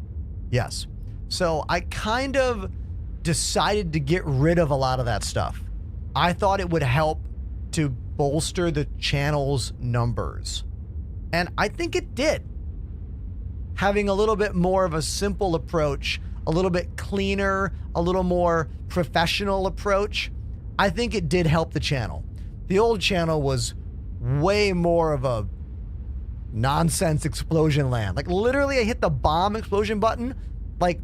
Yes. So I kind of decided to get rid of a lot of that stuff. I thought it would help to bolster the channel's numbers. And I think it did. Having a little bit more of a simple approach, a little bit cleaner, a little more professional approach, I think it did help the channel. The old channel was way more of a nonsense explosion land. Like literally I hit the bomb explosion button like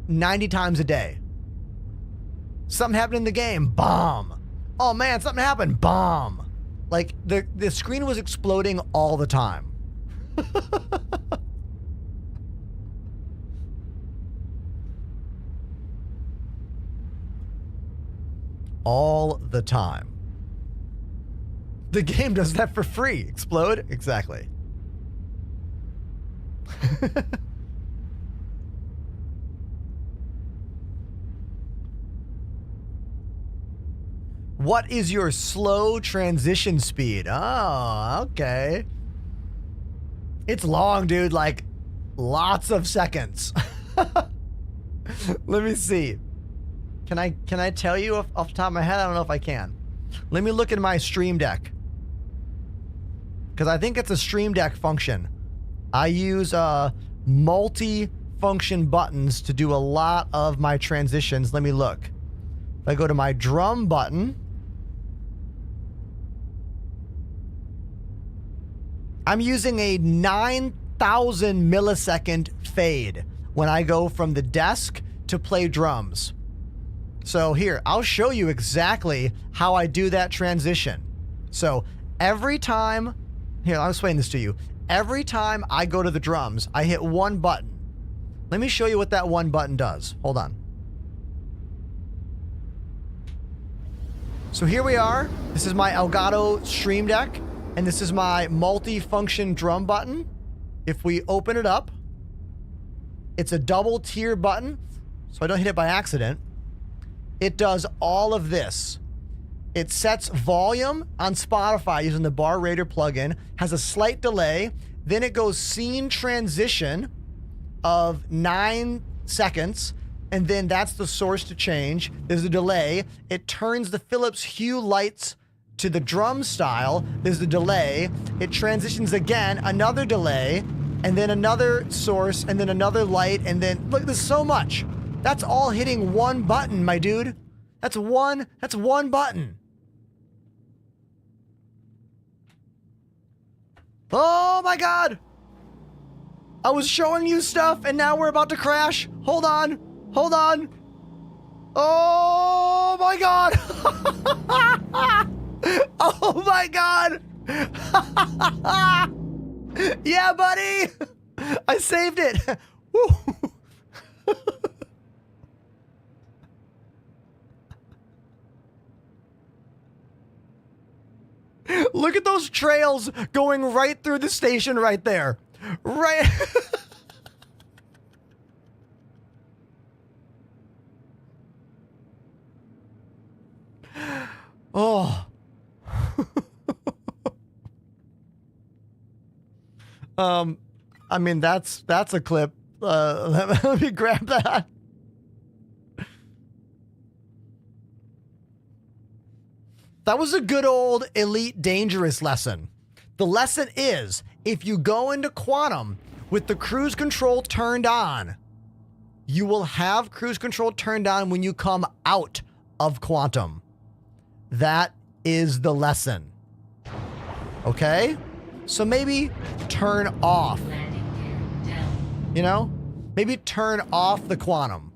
90 times a day. Something happened in the game, bomb. Oh man, something happened, bomb. Like the screen was exploding all the time. All the time. The game does that for free. Explode? Exactly. What is your slow transition speed? Oh, okay. It's long, dude. Like, lots of seconds. Let me see. Can I tell you off the top of my head? I don't know if I can. Let me look at my Stream Deck. Because I think it's a Stream Deck function. I use multi-function buttons to do a lot of my transitions. Let me look. If I go to my drum button, I'm using a 9,000 millisecond fade when I go from the desk to play drums. So here, I'll show you exactly how I do that transition. So every time, here, I'll explain this to you. Every time I go to the drums, I hit one button. Let me show you what that one button does. Hold on. So here we are. This is my Elgato Stream Deck, and this is my multi-function drum button. If we open it up, it's a double tier button, so I don't hit it by accident. It does all of this. It sets volume on Spotify using the Bar Raider plugin, has a slight delay, then it goes scene transition of 9 seconds, and then that's the source to change. There's a delay. It turns the Philips Hue lights to the drum style. There's a delay. It transitions again, another delay, and then another source, and then another light, and then, look, there's so much. That's all hitting one button, my dude. That's one button. Oh my God. I was showing you stuff and now we're about to crash. Hold on. Hold on. Oh my God. Oh my God. Yeah, buddy. I saved it. Woo. Look at those trails going right through the station right there. Right. Oh. I mean, that's a clip. Let me grab that. That was a good old Elite Dangerous lesson. The lesson is, if you go into Quantum with the cruise control turned on, you will have cruise control turned on when you come out of Quantum. That is the lesson. Okay? So maybe turn off. You know? Maybe turn off the Quantum.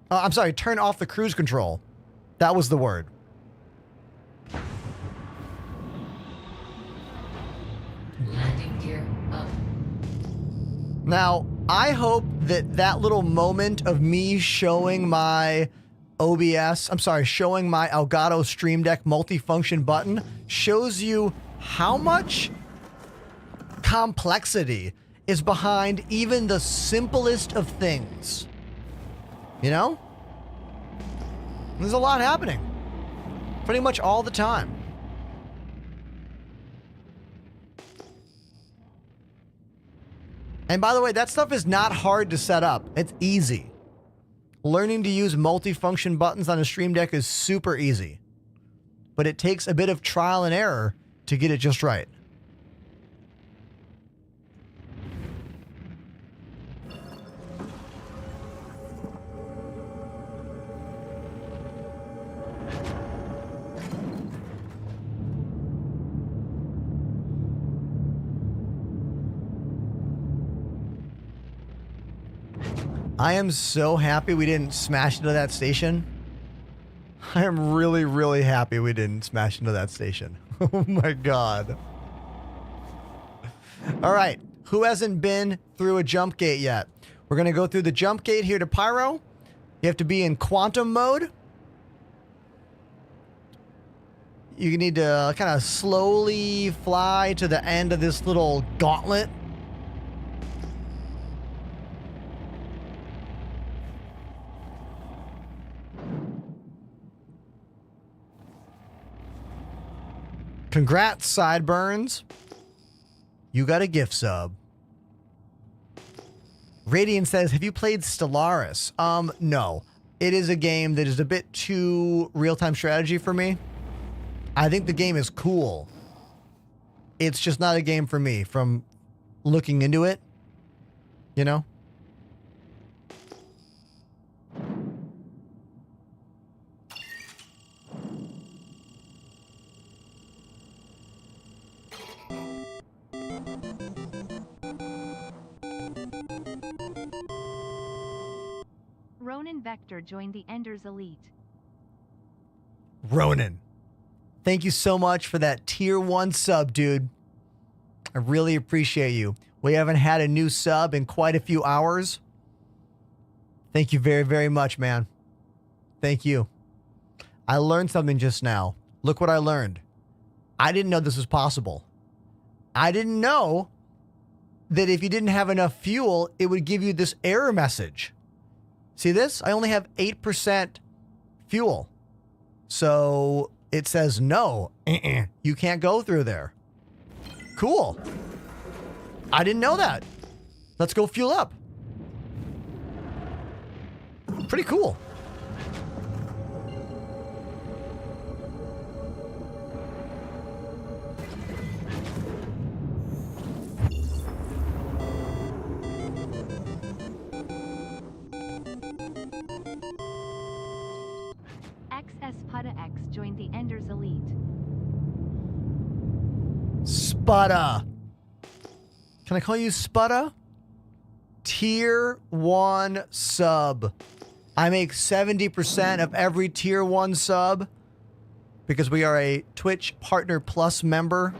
I'm sorry, turn off the cruise control. That was the word. Landing gear up. Now, I hope that that little moment of me showing my showing my Elgato Stream Deck multifunction button shows you how much complexity is behind even the simplest of things. You know? There's a lot happening. Pretty much all the time. And by the way, that stuff is not hard to set up. It's easy. Learning to use multifunction buttons on a Stream Deck is super easy. But it takes a bit of trial and error to get it just right. I am so happy we didn't smash into that station. I am really, really happy we didn't smash into that station. Oh my God. All right. Who hasn't been through a jump gate yet? We're going to go through the jump gate here to Pyro. You have to be in quantum mode. You need to kind of slowly fly to the end of this little gauntlet. Congrats, Sideburns. You got a gift sub. Radiant says, have you played Stellaris? No. It is a game that is a bit too real-time strategy for me. I think the game is cool. It's just not a game for me from looking into it. You know? Ronan Vector joined the Enders Elite. Ronan, thank you so much for that tier 1 sub, dude. I really appreciate you. We haven't had a new sub in quite a few hours. Thank you very, very much, man. Thank you. I learned something just now. Look what I learned. I didn't know this was possible. I didn't know that if you didn't have enough fuel, it would give you this error message. See this? I only have 8% fuel. So it says no, you can't go through there. Cool. I didn't know that. Let's go fuel up. Pretty cool. XS Putta X joined the Enders Elite. Sputta. Can I call you Sputta? Tier 1 sub. I make 70% of every tier 1 sub because we are a Twitch Partner Plus member.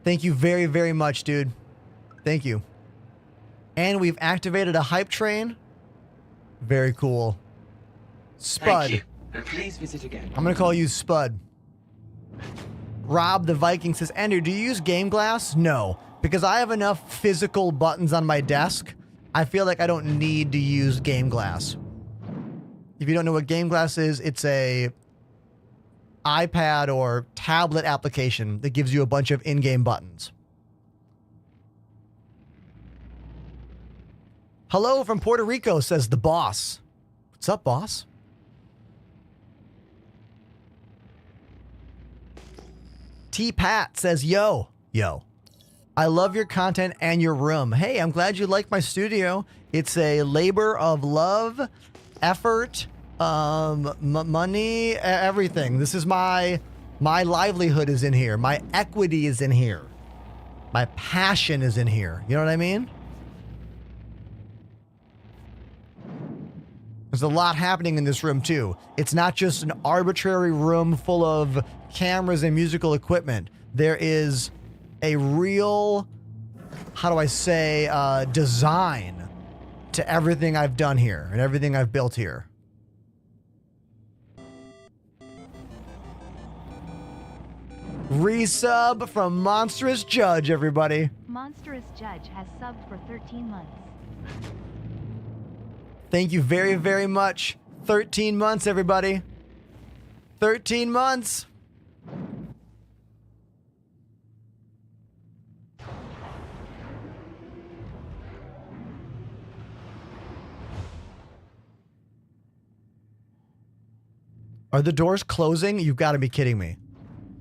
Thank you very, very much, dude. Thank you. And we've activated a hype train. Very cool. Spud. Thank you. And please visit again. I'm going to call you Spud. Rob the Viking says, Ender, do you use Game Glass? No, because I have enough physical buttons on my desk. I feel like I don't need to use Game Glass. If you don't know what Game Glass is, it's a iPad or tablet application that gives you a bunch of in-game buttons. Hello from Puerto Rico, says the boss. What's up, boss? T-Pat says, yo. I love your content and your room. Hey, I'm glad you like my studio. It's a labor of love, effort, money, everything. This is my livelihood is in here. My equity is in here. My passion is in here. You know what I mean? There's a lot happening in this room too. It's not just an arbitrary room full of cameras and musical equipment. There is a real, how do I say, design to everything I've done here and everything I've built here. Resub from Monstrous Judge, everybody. Monstrous Judge has subbed for 13 months. Thank you very, very much. 13 months, everybody. 13 months. Are the doors closing? You've got to be kidding me.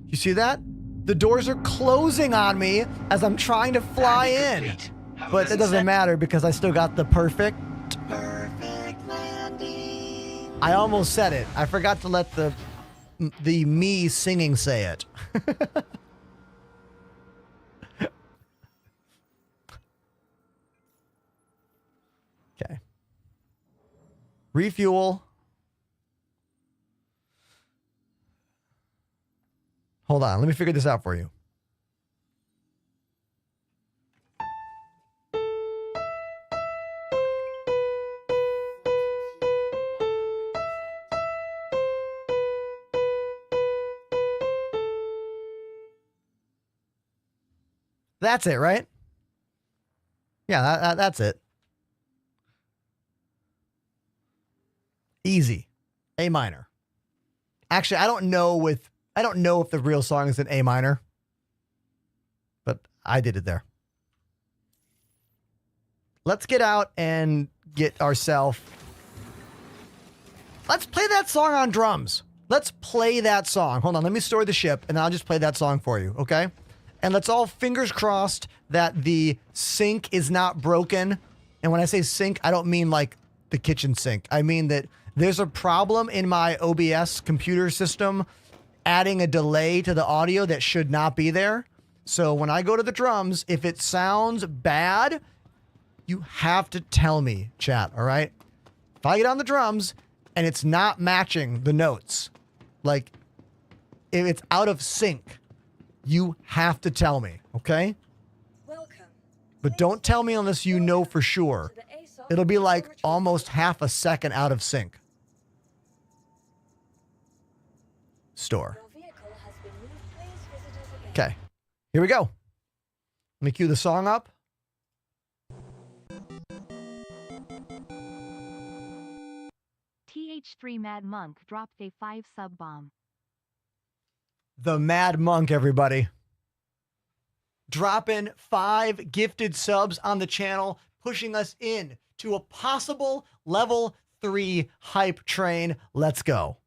You see that? The doors are closing on me as I'm trying to fly in. But it doesn't matter because I still got the perfect landing. I almost said it. I forgot to let the me singing say it. Okay. Refuel. Hold on. Let me figure this out for you. That's it, right? Yeah, that's it. Easy. A minor. Actually, I don't know if the real song is in A minor, but I did it there. Let's get out and get ourselves. Let's play that song on drums. Let's play that song. Hold on, let me store the ship, and I'll just play that song for you, okay? And let's all fingers crossed that the sink is not broken. And when I say sink, I don't mean like the kitchen sink. I mean that there's a problem in my OBS computer system adding a delay to the audio that should not be there. So when I go to the drums, if it sounds bad, you have to tell me, chat, all right? If I get on the drums and it's not matching the notes, like if it's out of sync, you have to tell me, okay? Welcome. But don't tell me unless you know for sure. It'll be like almost half a second out of sync. Store. Okay, here we go. Let me cue the song up. TH3 Mad Monk dropped a 5 sub bomb. The Mad Monk, everybody. Dropping 5 gifted subs on the channel, pushing us in to a possible level 3 hype train. Let's go.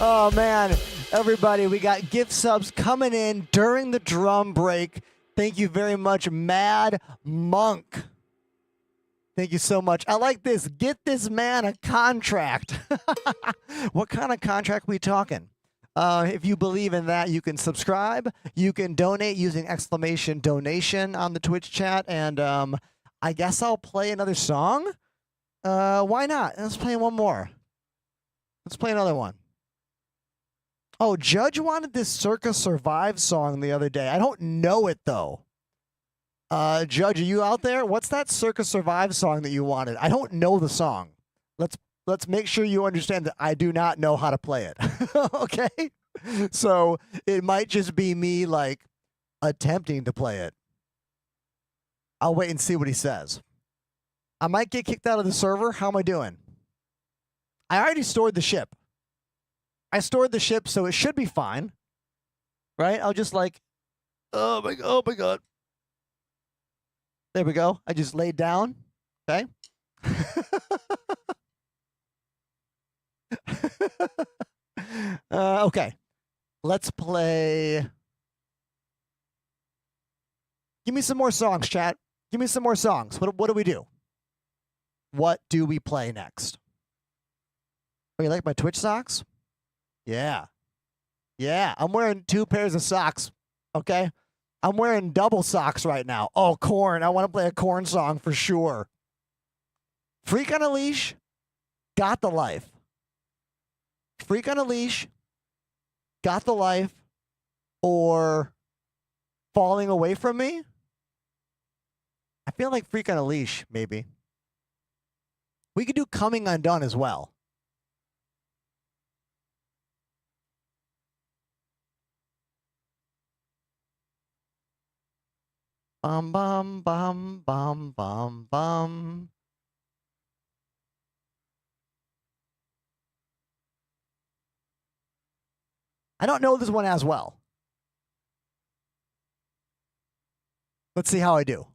Oh, man. Everybody, we got gift subs coming in during the drum break. Thank you very much, Mad Monk. Thank you so much. I like this. Get this man a contract. What kind of contract we talking? If you believe in that, you can subscribe. You can donate using exclamation donation on the Twitch chat. And I guess I'll play another song. Why not? Let's play one more. Let's play another one. Oh, Judge wanted this Circa Survive song the other day. I don't know it, though. Judge, are you out there? What's that Circa Survive song that you wanted? I don't know the song. Let's make sure you understand that I do not know how to play it. Okay? So it might just be me, like, attempting to play it. I'll wait and see what he says. I might get kicked out of the server. How am I doing? I already stored the ship. I stored the ship, so it should be fine. Right? I'll just like, oh my God. There we go. I just laid down. Okay. Okay. Let's play. Give me some more songs, chat. Give me some more songs. What do we do? What do we play next? Oh, you like my Twitch socks? Yeah. Yeah, I'm wearing 2 pairs of socks, okay? I'm wearing double socks right now. Oh, Korn. I want to play a Korn song for sure. Freak on a Leash, Got the Life. Freak on a Leash, Got the Life, or Falling Away From Me? I feel like Freak on a Leash, maybe. We could do Coming Undone as well. Bum, bum, bum, bum, bum, bum. I don't know this one as well. Let's see how I do.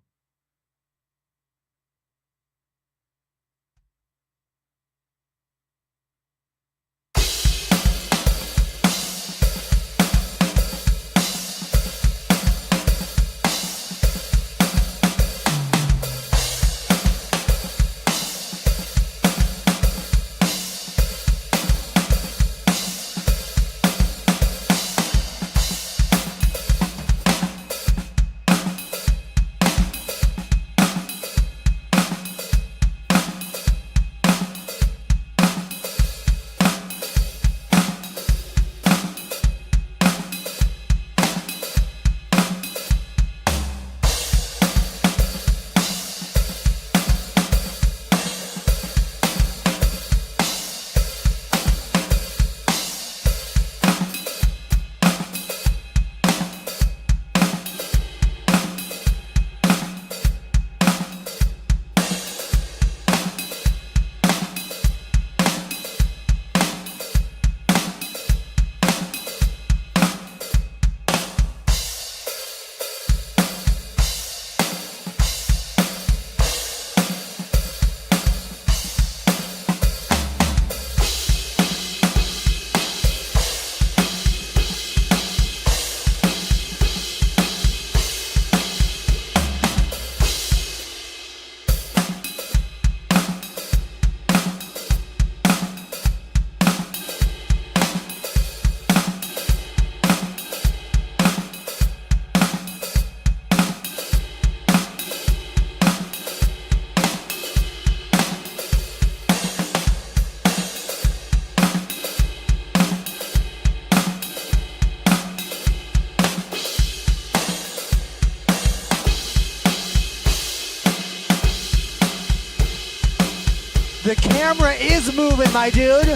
The camera is moving, my dude.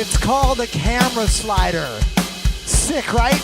It's called a camera slider. Sick, right?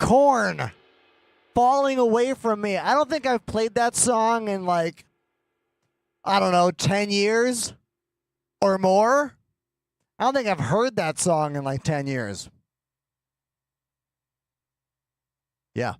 Korn. Falling Away From Me. I don't think I've played that song in like, I don't know, 10 years or more. I don't think I've heard that song in like 10 years. Yeah.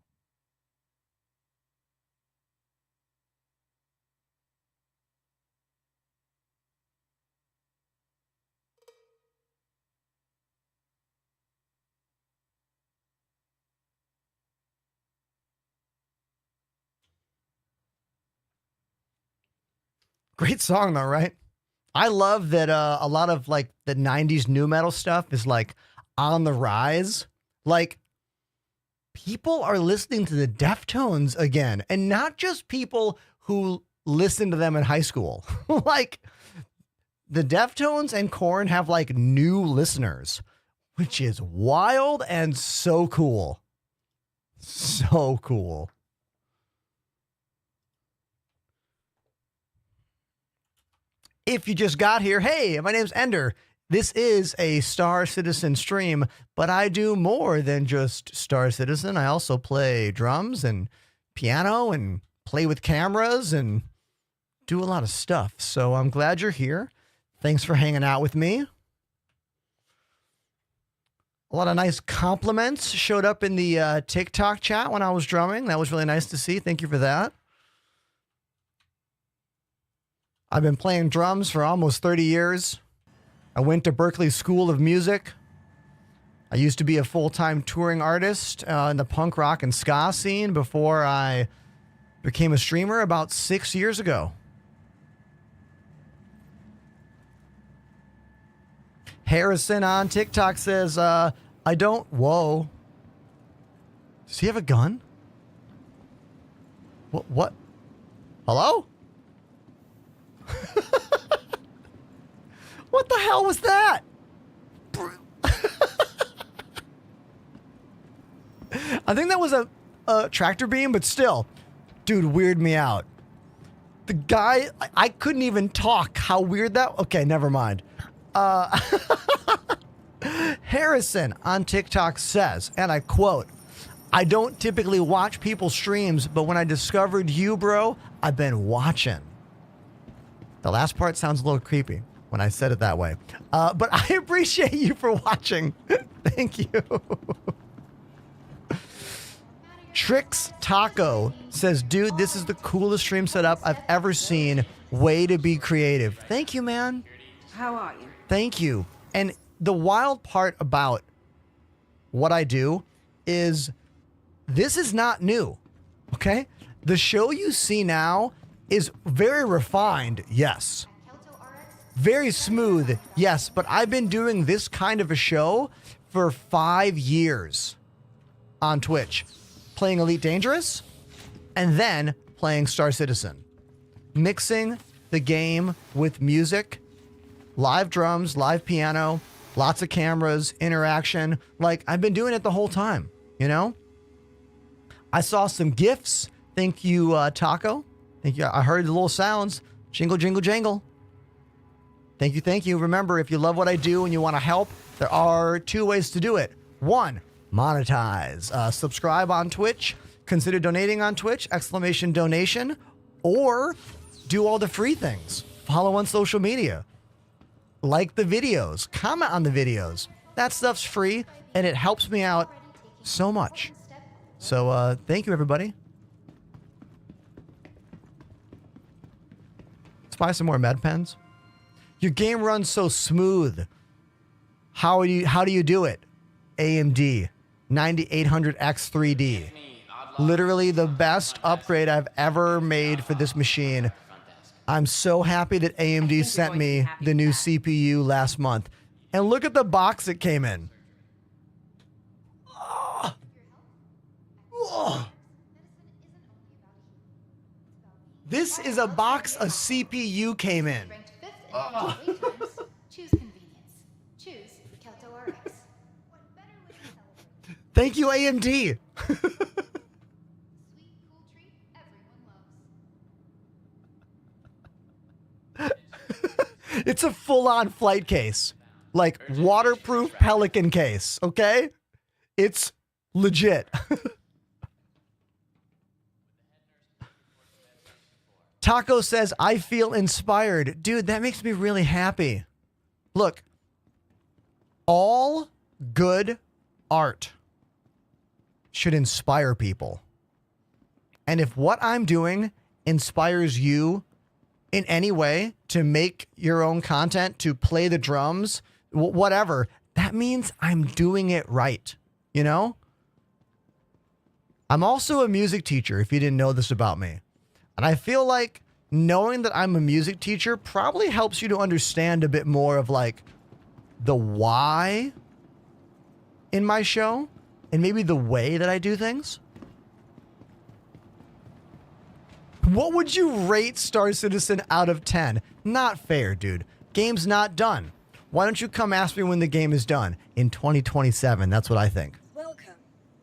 Great song though, right? I love that a lot of like the 90s new metal stuff is like on the rise. Like people are listening to the Deftones again, and not just people who listened to them in high school. Like the Deftones and Korn have like new listeners, which is wild and so cool. So cool. If you just got here, hey, my name's Ender. This is a Star Citizen stream, but I do more than just Star Citizen. I also play drums and piano and play with cameras and do a lot of stuff. So I'm glad you're here. Thanks for hanging out with me. A lot of nice compliments showed up in the TikTok chat when I was drumming. That was really nice to see. Thank you for that. I've been playing drums for almost 30 years. I went to Berklee School of Music. I used to be a full-time touring artist in the punk rock and ska scene before I became a streamer about 6 years ago. Harrison on TikTok says, I don't... Whoa. Does he have a gun? What? Hello? What the hell was that? I think that was a tractor beam, but still, dude, weird me out. The guy, I couldn't even talk. How weird that. Okay, never mind. Harrison on TikTok says, and I quote, I don't typically watch people's streams, but when I discovered you, bro, I've been watching. The last part sounds a little creepy when I said it that way. But I appreciate you for watching. Thank you. Trix Taco says, dude, this is the coolest stream setup I've ever seen. Way to be creative. Thank you, man. How are you? Thank you. And the wild part about what I do is this is not new, okay? The show you see now is very refined, yes. Very smooth, yes, but I've been doing this kind of a show for 5 years on Twitch, playing Elite Dangerous and then playing Star Citizen. Mixing the game with music, live drums, live piano, lots of cameras, interaction. Like, I've been doing it the whole time, you know? I saw some GIFs. Thank you, Taco. Thank you. I heard the little sounds. Jingle, jingle, jangle. Thank you, thank you. Remember, if you love what I do and you want to help, there are 2 ways to do it. 1, monetize. Subscribe on Twitch. Consider donating on Twitch, !donation. Or do all the free things. Follow on social media. Like the videos. Comment on the videos. That stuff's free, and it helps me out so much. So thank you, everybody. Let's buy some more med pens. Your game runs so smooth. How do you do it? AMD 9800X 3D. Literally the best upgrade I've ever made for this machine. I'm so happy that AMD sent me the new CPU last month. And look at the box it came in. Oh. Oh. This is a box a CPU came in. Choose convenience. Choose Kelto RX. Thank you, AMD. Sweet, cool treat everyone loves. It's a full-on flight case. Like waterproof Pelican case, okay? It's Legit. Taco says, I feel inspired. Dude, that makes me really happy. Look, all good art should inspire people. And if what I'm doing inspires you in any way to make your own content, to play the drums, whatever, that means I'm doing it right. You know? I'm also a music teacher, if you didn't know this about me. And I feel like knowing that I'm a music teacher probably helps you to understand a bit more of like the why in my show and maybe the way that I do things. What would you rate Star Citizen out of 10? Not fair, dude. Game's not done. Why don't you come ask me when the game is done? In 2027, that's what I think. Welcome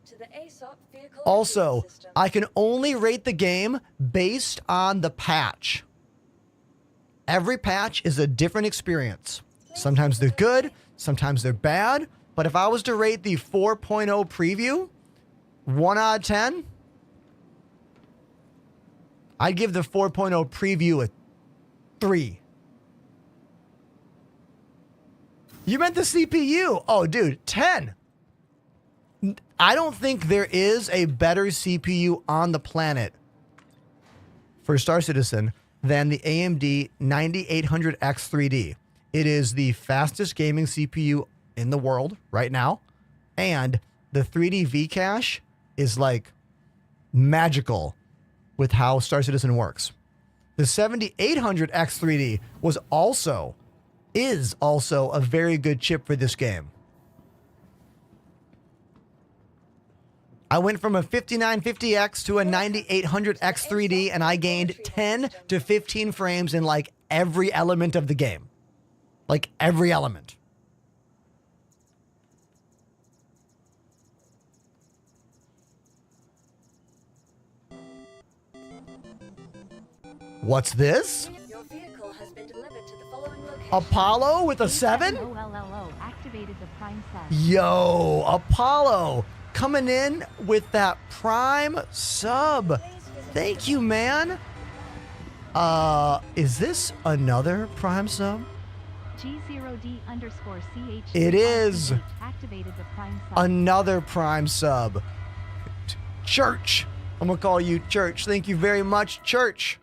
to the ASOP vehicle. Also, I can only rate the game based on the patch. Every patch is a different experience. Sometimes they're good, sometimes they're bad. But if I was to rate the 4.0 preview, 1 out of 10, I'd give the 4.0 preview a 3. You meant the CPU. Oh, dude, 10. I don't think there is a better CPU on the planet for Star Citizen than the AMD 9800X 3D. It is the fastest gaming CPU in the world right now. And the 3D V-Cache is like magical with how Star Citizen works. The 7800X 3D is also a very good chip for this game. I went from a 5950X to a 9800X 3D and I gained 10 to 15 frames in like every element of the game. Like every element. What's this? Your vehicle has been delivered to the following location. Apollo with a 7? OLLO activated the Prime sub. Yo, Apollo coming in with that Prime sub. Thank you, man. Is this another Prime sub? G0D_CH. It is. Activated the Prime sub. Another Prime sub. Church. I'm going to call you Church. Thank you very much, Church,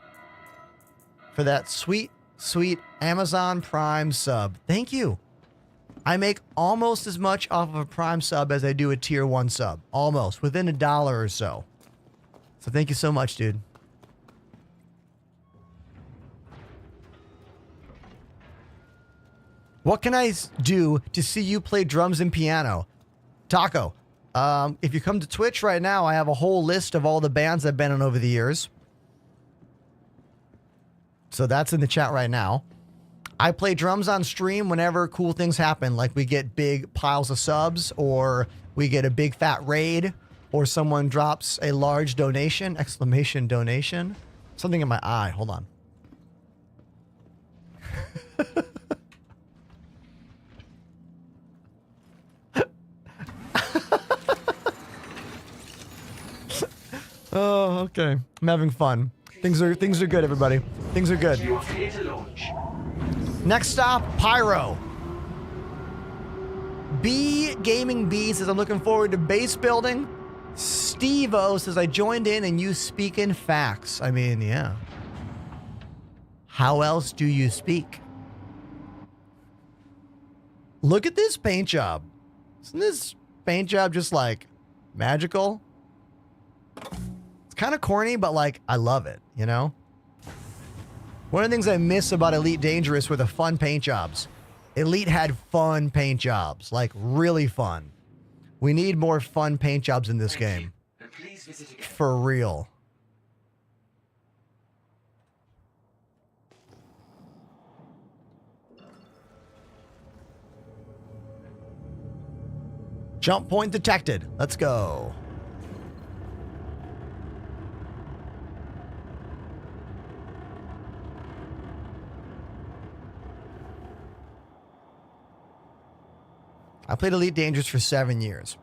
for that sweet, sweet Amazon Prime sub. Thank you. I make almost as much off of a Prime sub as I do a Tier 1 sub. Almost. Within $1 or so. So thank you so much, dude. What can I do to see you play drums and piano? Taco. If you come to Twitch right now, I have a whole list of all the bands I've been in over the years. So that's in the chat right now. I play drums on stream whenever cool things happen, like we get big piles of subs, or we get a big fat raid, or someone drops a large donation, exclamation donation. Something in my eye, hold on. Oh, okay. I'm having fun. Things are good, everybody. Things are good. Next stop, Pyro. B Gaming B says, I'm looking forward to base building. Steve-O says, I joined in and you speak in facts. I mean, yeah. How else do you speak? Look at this paint job. Isn't this paint job just like magical? It's kind of corny, but like, I love it, you know? One of the things I miss about Elite Dangerous were the fun paint jobs. Elite had fun paint jobs, like really fun. We need more fun paint jobs in this game. For real. Jump point detected. Let's go. I played Elite Dangerous for 7 years.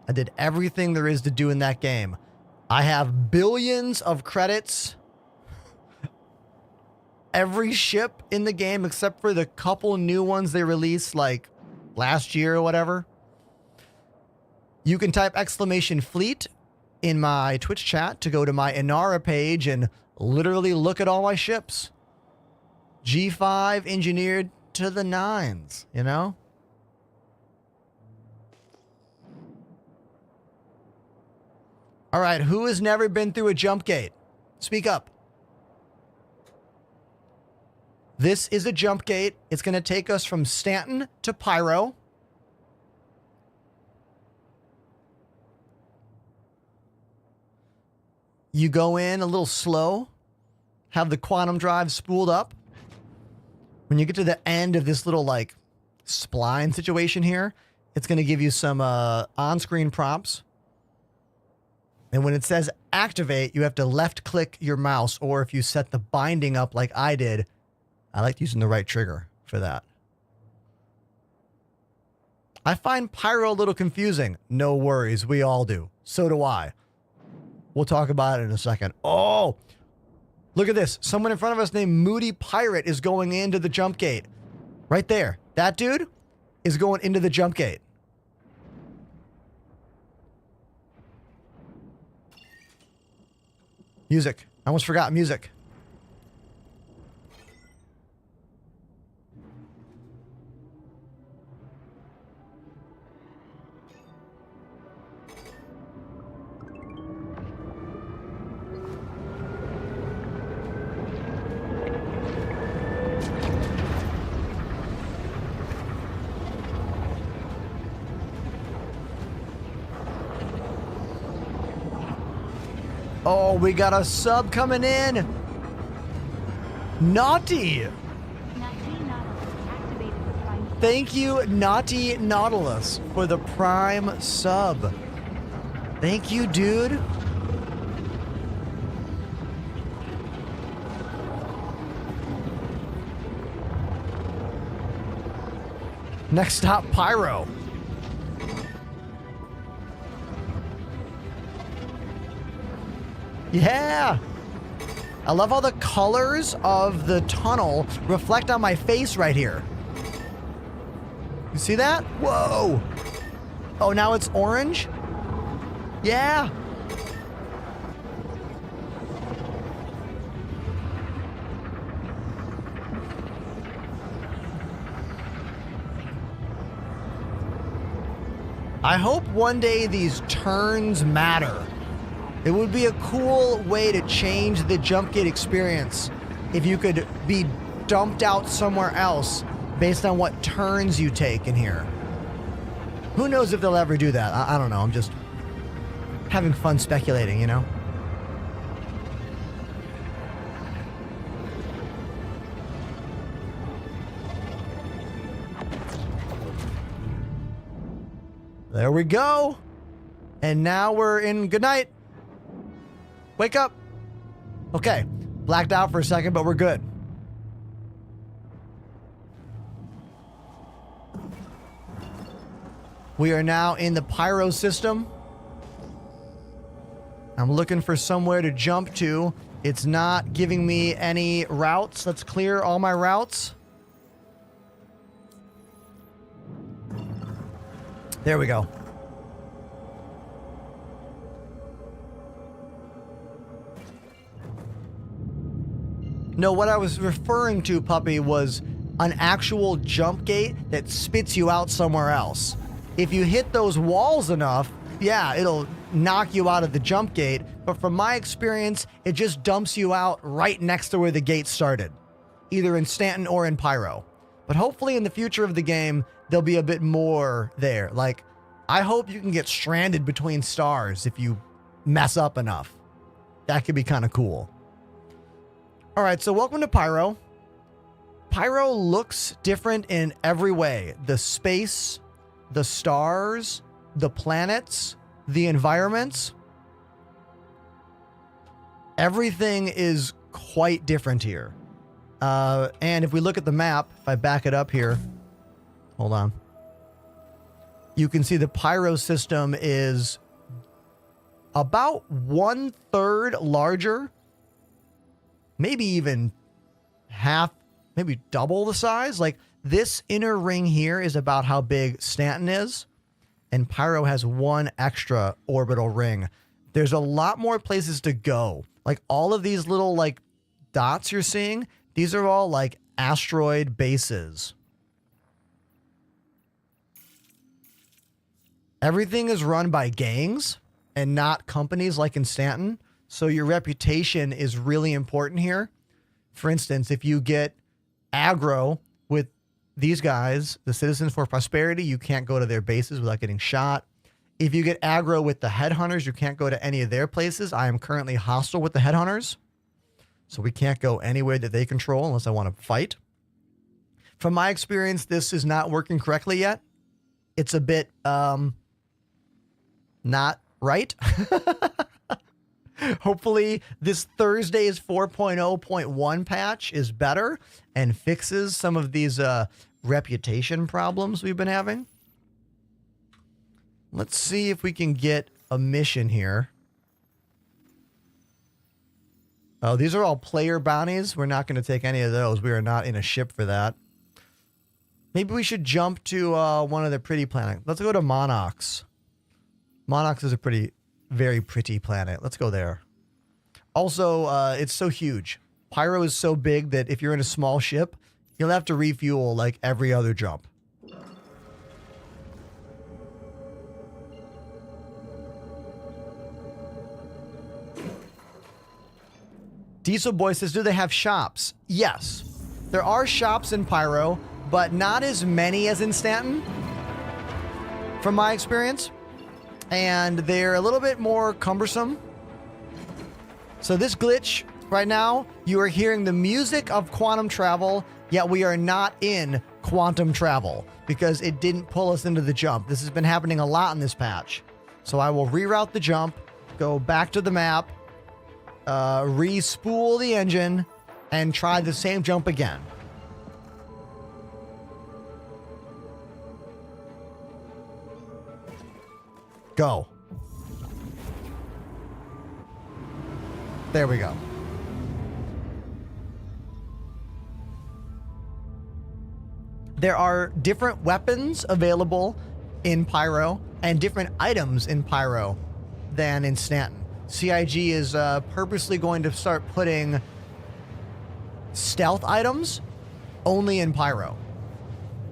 I did everything there is to do in that game. I have billions of credits. Every ship in the game except for the couple new ones they released like last year or whatever. You can type !fleet in my Twitch chat to go to my Inara page and literally look at all my ships. G5 engineered to the nines, you know? All right, who has never been through a jump gate? Speak up. This is a jump gate. It's going to take us from Stanton to Pyro. You go in a little slow, have the quantum drive spooled up. When you get to the end of this little like spline situation here, it's going to give you some on-screen prompts. And when it says activate, you have to left click your mouse, or if you set the binding up like I did, I like using the right trigger for that. I find Pyro a little confusing. No worries, we all do. So do I. We'll talk about it in a second. Oh, look at this. Someone in front of us named Moody Pirate is going into the jump gate. Right there. That dude is going into the jump gate. Music. I almost forgot music. Oh, we got a sub coming in. Naughty. Thank you, Naughty Nautilus, for the Prime sub. Thank you, dude. Next stop, Pyro. Yeah. I love how the colors of the tunnel reflect on my face right here. You see that? Whoa. Oh, now it's orange? Yeah. I hope one day these turns matter. It would be a cool way to change the jump gate experience if you could be dumped out somewhere else based on what turns you take in here. Who knows if they'll ever do that? I don't know. I'm just having fun speculating, you know? There we go. And now we're in good night. Wake up. Okay. Blacked out for a second, but we're good. We are now in the Pyro system. I'm looking for somewhere to jump to. It's not giving me any routes. Let's clear all my routes. There we go. No, what I was referring to, puppy, was an actual jump gate that spits you out somewhere else. If you hit those walls enough, yeah, it'll knock you out of the jump gate. But from my experience, it just dumps you out right next to where the gate started, either in Stanton or in Pyro. But hopefully in the future of the game, there'll be a bit more there. Like, I hope you can get stranded between stars if you mess up enough. That could be kind of cool. All right, so welcome to Pyro. Pyro looks different in every way. The space, the stars, the planets, the environments. Everything is quite different here. And if we look at the map, if I back it up here, hold on. you can see the pyro system is about 1/3 larger, maybe even half, maybe double the size. Like this inner ring here is about how big Stanton is, and Pyro has one extra orbital ring. There's a lot more places to go. Like all of these little like dots you're seeing, these are all like asteroid bases. Everything is run by gangs and not companies like in Stanton. So your reputation is really important here. For instance, if you get aggro with these guys, the Citizens for Prosperity, you can't go to their bases without getting shot. If you get aggro with the Headhunters, you can't go to any of their places. I am currently hostile with the Headhunters, so we can't go anywhere that they control unless I want to fight. From my experience, this is not working correctly yet. It's a bit not right. Hopefully this Thursday's 4.0.1 patch is better and fixes some of these reputation problems we've been having. Let's see if we can get a mission here. Oh, these are all player bounties. We're not going to take any of those. We are not in a ship for that. Maybe we should jump to one of the pretty planets. Let's go to Monox. Monox is a very pretty planet. Let's go there. Also, it's so huge. Pyro is so big that if you're in a small ship, you'll have to refuel like every other jump. Diesel Boy says, do they have shops? Yes. There are shops in Pyro, but not as many as in Stanton, from my experience. And they're a little bit more cumbersome. So this glitch right now, you are hearing the music of quantum travel, yet we are not in quantum travel because it didn't pull us into the jump. This has been happening a lot in this patch. So I will reroute the jump, go back to the map, re-spool the engine, and try the same jump again. Go. There we go. There are different weapons available in Pyro and different items in Pyro than in Stanton. CIG is purposely going to start putting stealth items only in Pyro.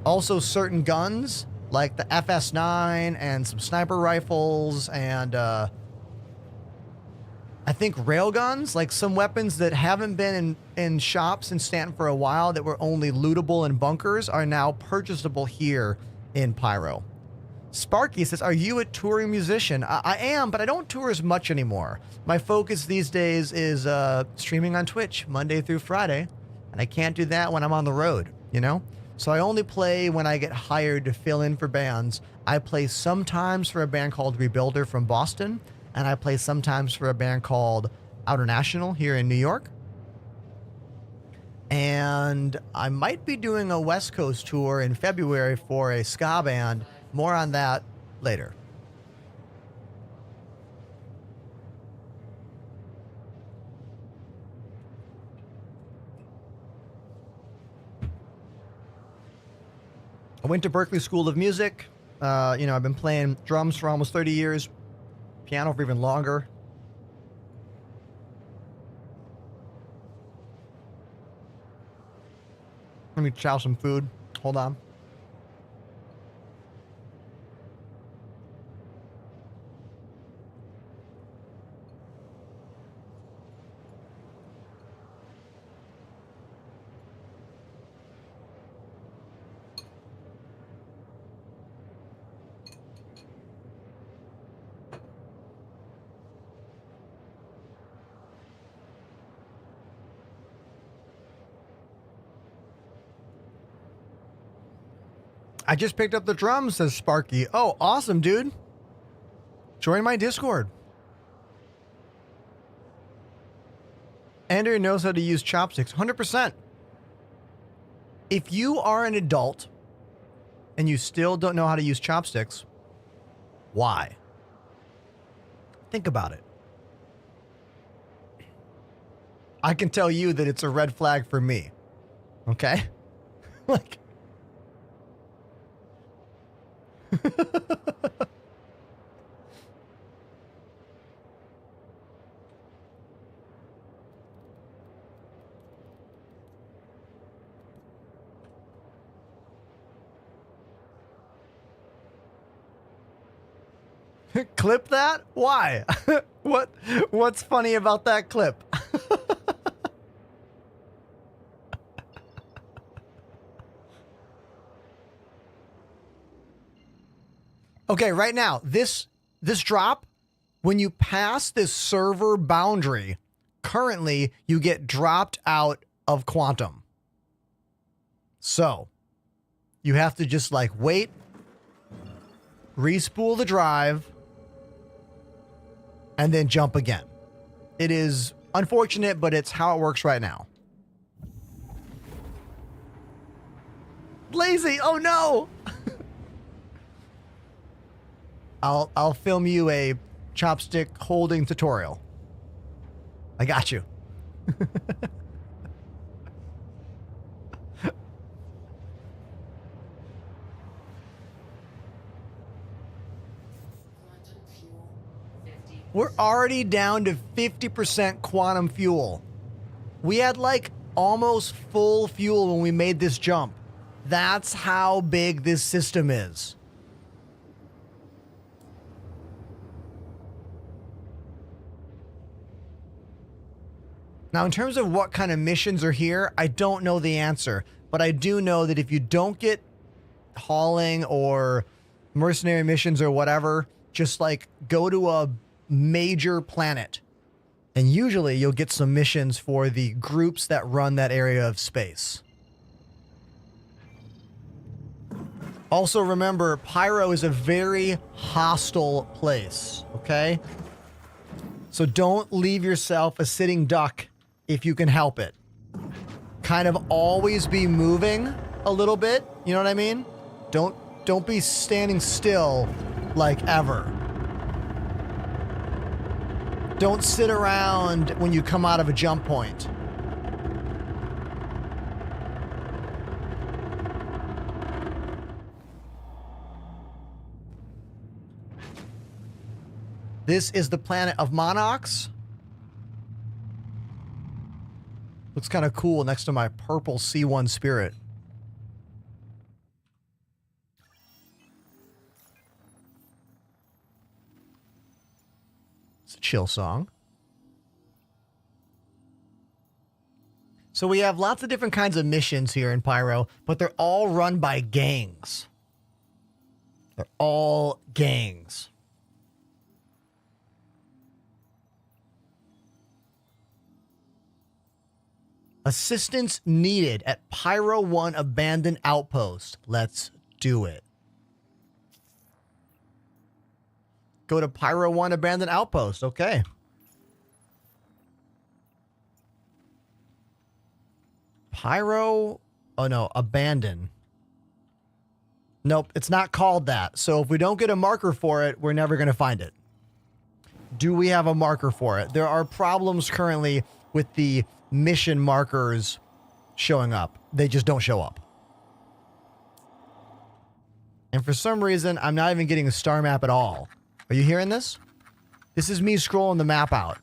Also certain guns like the FS9 and some sniper rifles and I think railguns, like some weapons that haven't been in shops in Stanton for a while that were only lootable in bunkers are now purchasable here in Pyro. Sparky says, are you a touring musician? I am, but I don't tour as much anymore. My focus these days is streaming on Twitch Monday through Friday, and I can't do that when I'm on the road, you know? So I only play when I get hired to fill in for bands. I play sometimes for a band called Rebuilder from Boston, and I play sometimes for a band called Outer National here in New York. And I might be doing a West Coast tour in February for a ska band. More on that later. I went to Berklee School of Music. I've been playing drums for almost 30 years, piano for even longer. Let me chow some food. Hold on. I just picked up the drums, says Sparky. Oh, awesome, dude. Join my Discord. Andrew knows how to use chopsticks. 100%. If you are an adult and you still don't know how to use chopsticks, Why? Think about it. I can tell you that it's a red flag for me. Okay? Like. Clip that? Why? What's funny about that clip? Okay, right now, this drop, when you pass this server boundary, currently you get dropped out of quantum. So, you have to just like wait, respool the drive, and then jump again. It is unfortunate, but it's how it works right now. Lazy, oh no! I'll film you a chopstick holding tutorial. I got you. We're already down to 50% quantum fuel. We had like almost full fuel when we made this jump. That's how big this system is. Now, in terms of what kind of missions are here, I don't know the answer, but I do know that if you don't get hauling or mercenary missions or whatever, just like go to a major planet. And usually you'll get some missions for the groups that run that area of space. Also remember, Pyro is a very hostile place, okay? So don't leave yourself a sitting duck if you can help it. Kind of always be moving a little bit, you know what I mean? Don't be standing still like ever. Don't sit around when you come out of a jump point. This is the planet of Monox. Looks kind of cool next to my purple C1 Spirit. It's a chill song. So we have lots of different kinds of missions here in Pyro, but they're all run by gangs. They're all gangs. Assistance needed at Pyro 1 abandoned outpost. Let's do it. Go to Pyro 1 abandoned outpost. Okay. Pyro. Oh no, abandon. Nope, it's not called that. So if we don't get a marker for it, we're never going to find it. Do we have a marker for it? There are problems currently with the mission markers showing up. They just don't show up. And for some reason, I'm not even getting a star map at all. Are you hearing this? This is me scrolling the map out.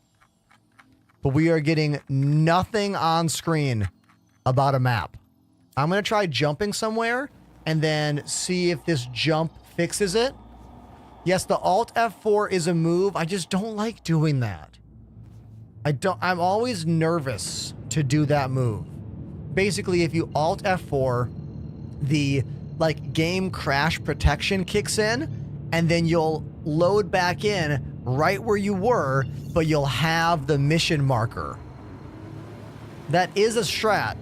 But we are getting nothing on screen about a map. I'm going to try jumping somewhere and then see if this jump fixes it. Yes, the Alt F4 is a move. I just don't like doing that. I'm always nervous to do that move. Basically, if you Alt F4, the like game crash protection kicks in, and then you'll load back in right where you were, but you'll have the mission marker. That is a strat.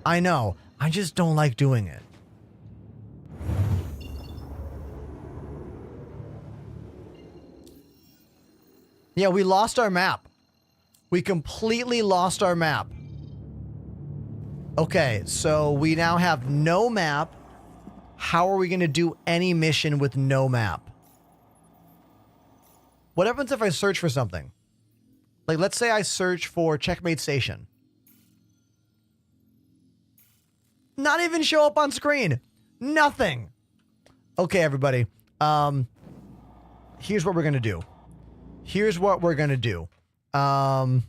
I know. I just don't like doing it. Yeah, we lost our map. We completely lost our map. Okay, so we now have no map. How are we going to do any mission with no map? What happens if I search for something? Like, let's say I search for Checkmate Station. Not even show up on screen. Nothing. Okay, everybody. Here's what we're going to do. Here's what we're going to do. Hold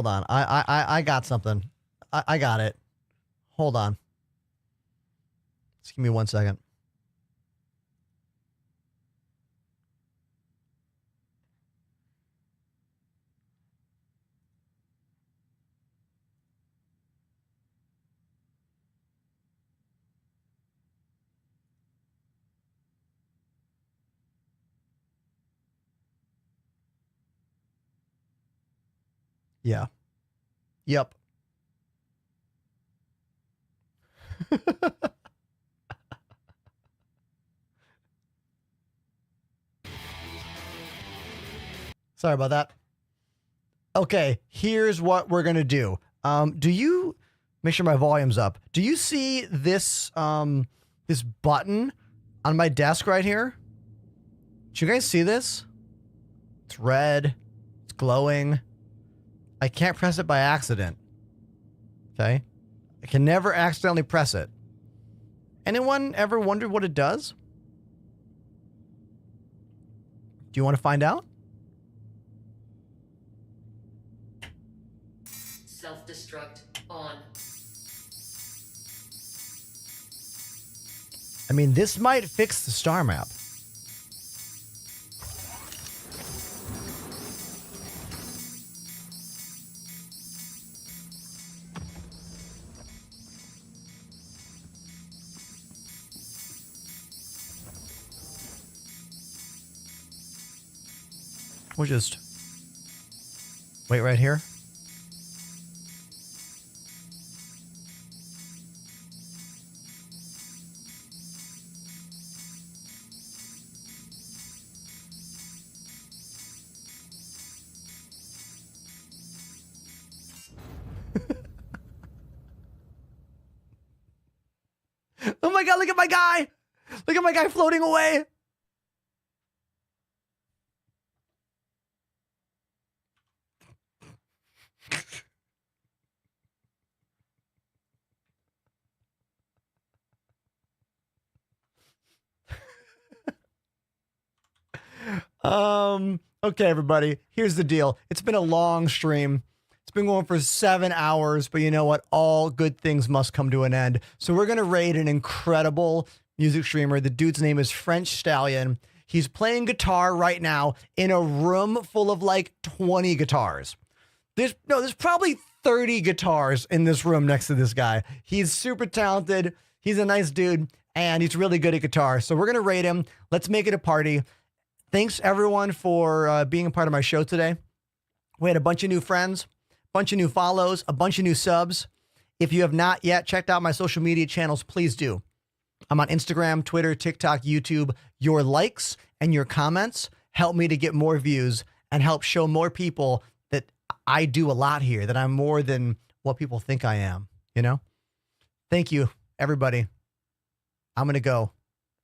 on. I got something. I got it. Hold on. Just give me 1 second. Yeah. Yep. Sorry about that. Okay, here's what we're gonna do. Do you make sure my volume's up? Do you see this this button on my desk right here? Do you guys see this? It's red. It's glowing. I can't press it by accident. Okay? I can never accidentally press it. Anyone ever wondered what it does? Do you want to find out? Self-destruct on. I mean, this might fix the star map. We'll just wait right here. Oh my God, look at my guy. Look at my guy floating away. Okay, everybody, here's the deal. It's been a long stream. It's been going for 7 hours, but you know what? All good things must come to an end. So we're going to raid an incredible music streamer. The dude's name is French Stallion. He's playing guitar right now in a room full of like 20 guitars. There's probably 30 guitars in this room next to this guy. He's super talented. He's a nice dude, and he's really good at guitar. So we're going to raid him. Let's make it a party. Thanks, everyone, for being a part of my show today. We had a bunch of new friends, a bunch of new follows, a bunch of new subs. If you have not yet checked out my social media channels, please do. I'm on Instagram, Twitter, TikTok, YouTube. Your likes and your comments help me to get more views and help show more people that I do a lot here, that I'm more than what people think I am, you know? Thank you, everybody. I'm going to go.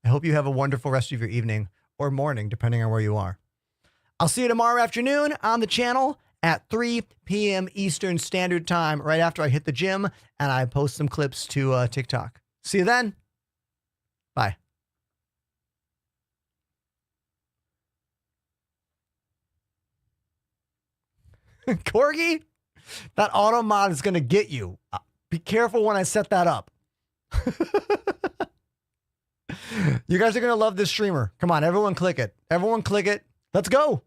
I hope you have a wonderful rest of your evening or morning, depending on where you are. I'll see you tomorrow afternoon on the channel at 3 p.m. Eastern Standard Time, right after I hit the gym and I post some clips to TikTok. See you then. Bye. Corgi, that auto mod is going to get you. Be careful when I set that up. You guys are going to love this streamer. Come on, everyone click it. Everyone click it. Let's go.